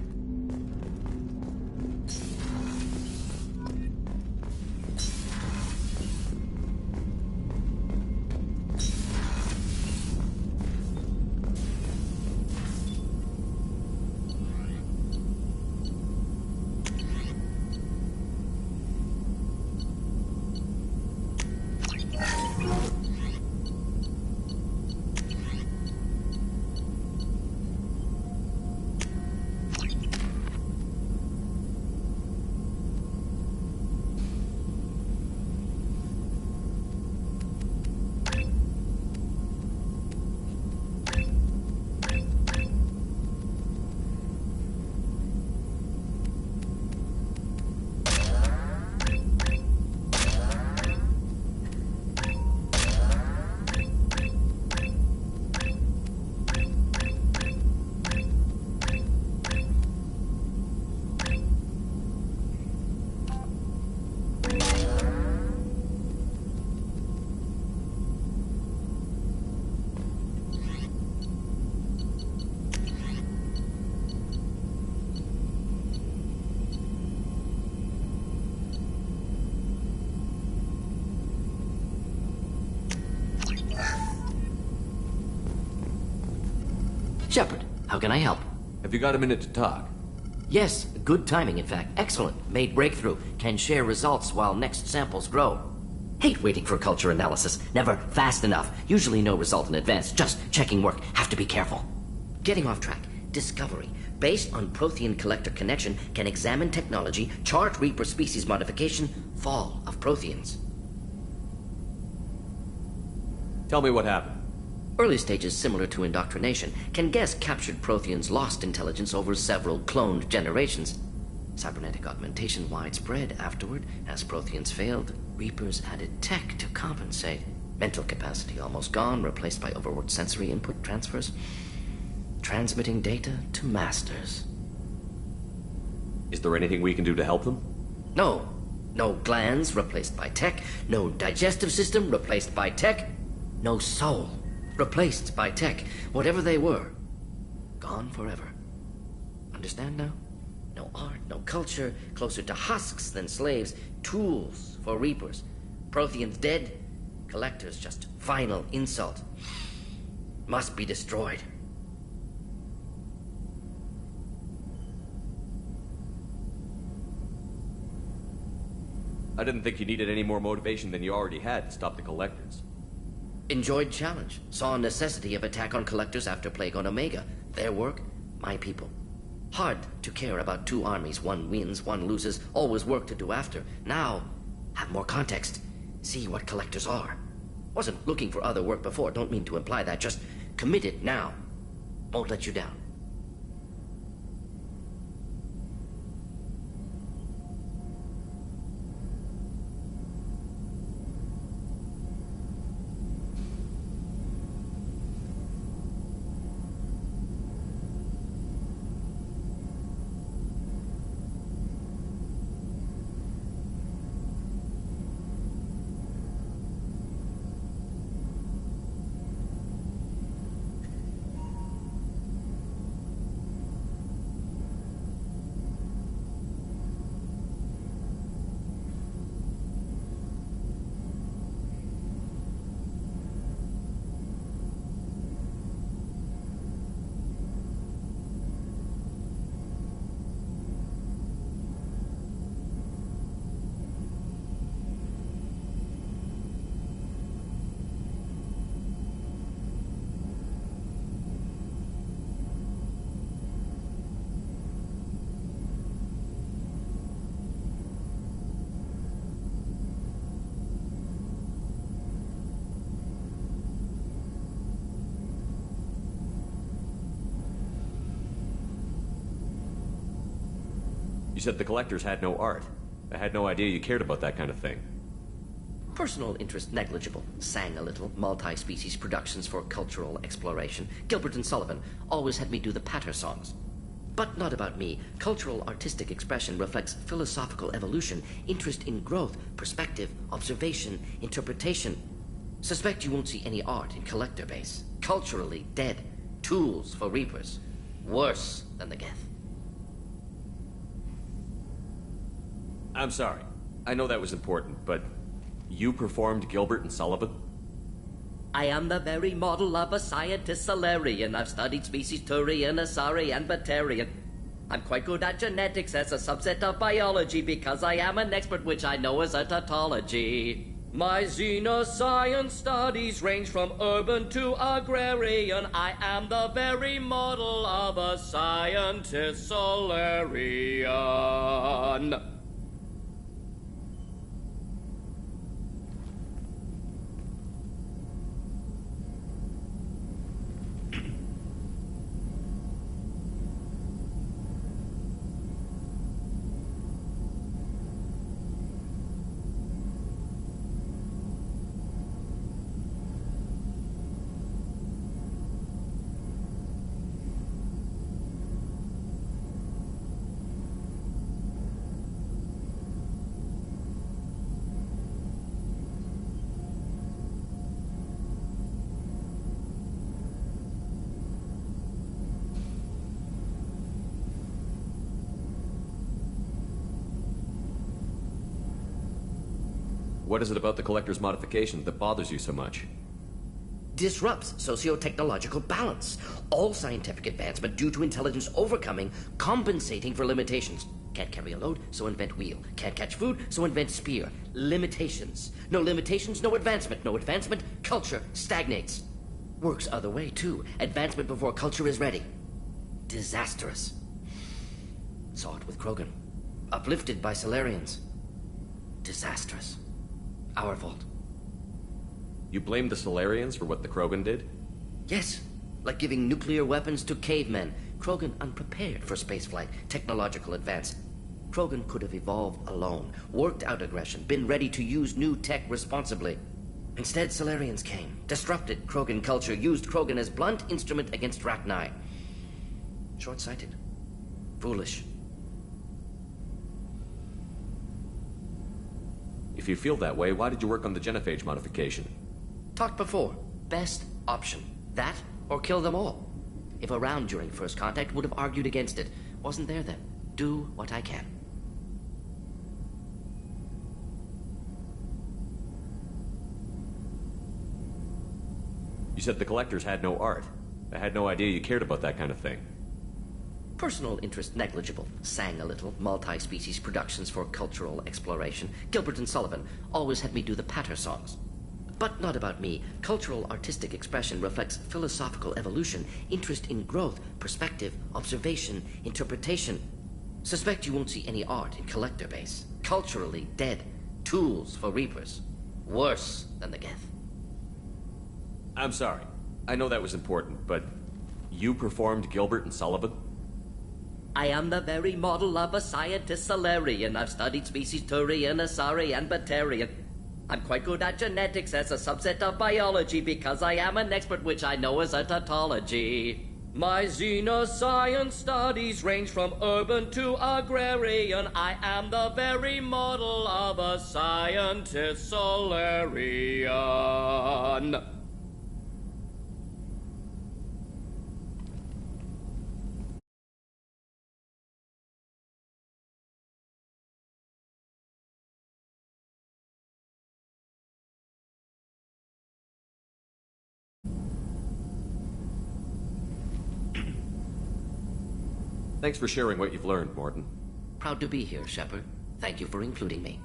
Shepard, how can I help? Have you got a minute to talk? Yes, good timing, in fact. Excellent. Made breakthrough. Can share results while next samples grow. Hate waiting for culture analysis. Never fast enough. Usually no result in advance. Just checking work. Have to be careful. Getting off track. Discovery. Based on Prothean collector connection, can examine technology, chart Reaper species modification, fall of Protheans. Tell me what happened. Early stages similar to indoctrination. Can guess captured Protheans lost intelligence over several cloned generations. Cybernetic augmentation widespread afterward. As Protheans failed, Reapers added tech to compensate. Mental capacity almost gone, replaced by overworked sensory input transfers. Transmitting data to masters. Is there anything we can do to help them? No. No glands replaced by tech. No digestive system replaced by tech. No soul replaced by tech. Whatever they were, gone forever. Understand now? No art, no culture, closer to husks than slaves. Tools for Reapers. Protheans dead, collectors just final insult. Must be destroyed. I didn't think you needed any more motivation than you already had to stop the collectors. Enjoyed challenge. Saw necessity of attack on collectors after plague on Omega. Their work, my people. Hard to care about two armies. One wins, one loses. Always work to do after. Now, have more context. See what collectors are. Wasn't looking for other work before. Don't mean to imply that. Just committed now. Won't let you down. You said the collectors had no art. I had no idea you cared about that kind of thing. Personal interest negligible. Sang a little. Multi-species productions for cultural exploration. Gilbert and Sullivan always had me do the patter songs. But not about me. Cultural artistic expression reflects philosophical evolution, interest in growth, perspective, observation, interpretation. Suspect you won't see any art in collector base. Culturally dead. Tools for reapers. Worse than the Geth. I'm sorry. I know that was important, but you performed Gilbert and Sullivan? I am the very model of a scientist Solarian. I've studied species Turian, Asari, and Batarian. I'm quite good at genetics as a subset of biology because I am an expert, which I know is a tautology. My xenoscience studies range from urban to agrarian. I am the very model of a scientist Solarian. What is it about the Collector's modification that bothers you so much? Disrupts socio-technological balance. All scientific advancement due to intelligence overcoming, compensating for limitations. Can't carry a load, so invent wheel. Can't catch food, so invent spear. Limitations. No limitations, no advancement. No advancement, culture stagnates. Works other way, too. Advancement before culture is ready. Disastrous. Saw it with Krogan. Uplifted by Solarians. Disastrous. Our fault. You blame the Solarians for what the Krogan did? Yes, like giving nuclear weapons to cavemen. Krogan unprepared for spaceflight, technological advance. Krogan could have evolved alone, worked out aggression, been ready to use new tech responsibly. Instead, Solarians came, disrupted Krogan culture, used Krogan as blunt instrument against Rachni. Short-sighted. Foolish. If you feel that way, why did you work on the genophage modification? Talked before. Best option. That, or kill them all. If around during first contact, would have argued against it. Wasn't there then. Do what I can. You said the Collectors had no art. I had no idea you cared about that kind of thing. Personal interest negligible. Sang a little. Multi-species productions for cultural exploration. Gilbert and Sullivan always had me do the patter songs. But not about me. Cultural artistic expression reflects philosophical evolution, interest in growth, perspective, observation, interpretation. Suspect you won't see any art in collector base. Culturally dead. Tools for reapers. Worse than the Geth. I'm sorry. I know that was important, but you performed Gilbert and Sullivan? I am the very model of a scientist Solarian. I've studied species Turian, Asari, and Batarian. I'm quite good at genetics as a subset of biology because I am an expert, which I know is a tautology. My xenoscience studies range from urban to agrarian. I am the very model of a scientist Solarian. Thanks for sharing what you've learned, Morton. Proud to be here, Shepard. Thank you for including me.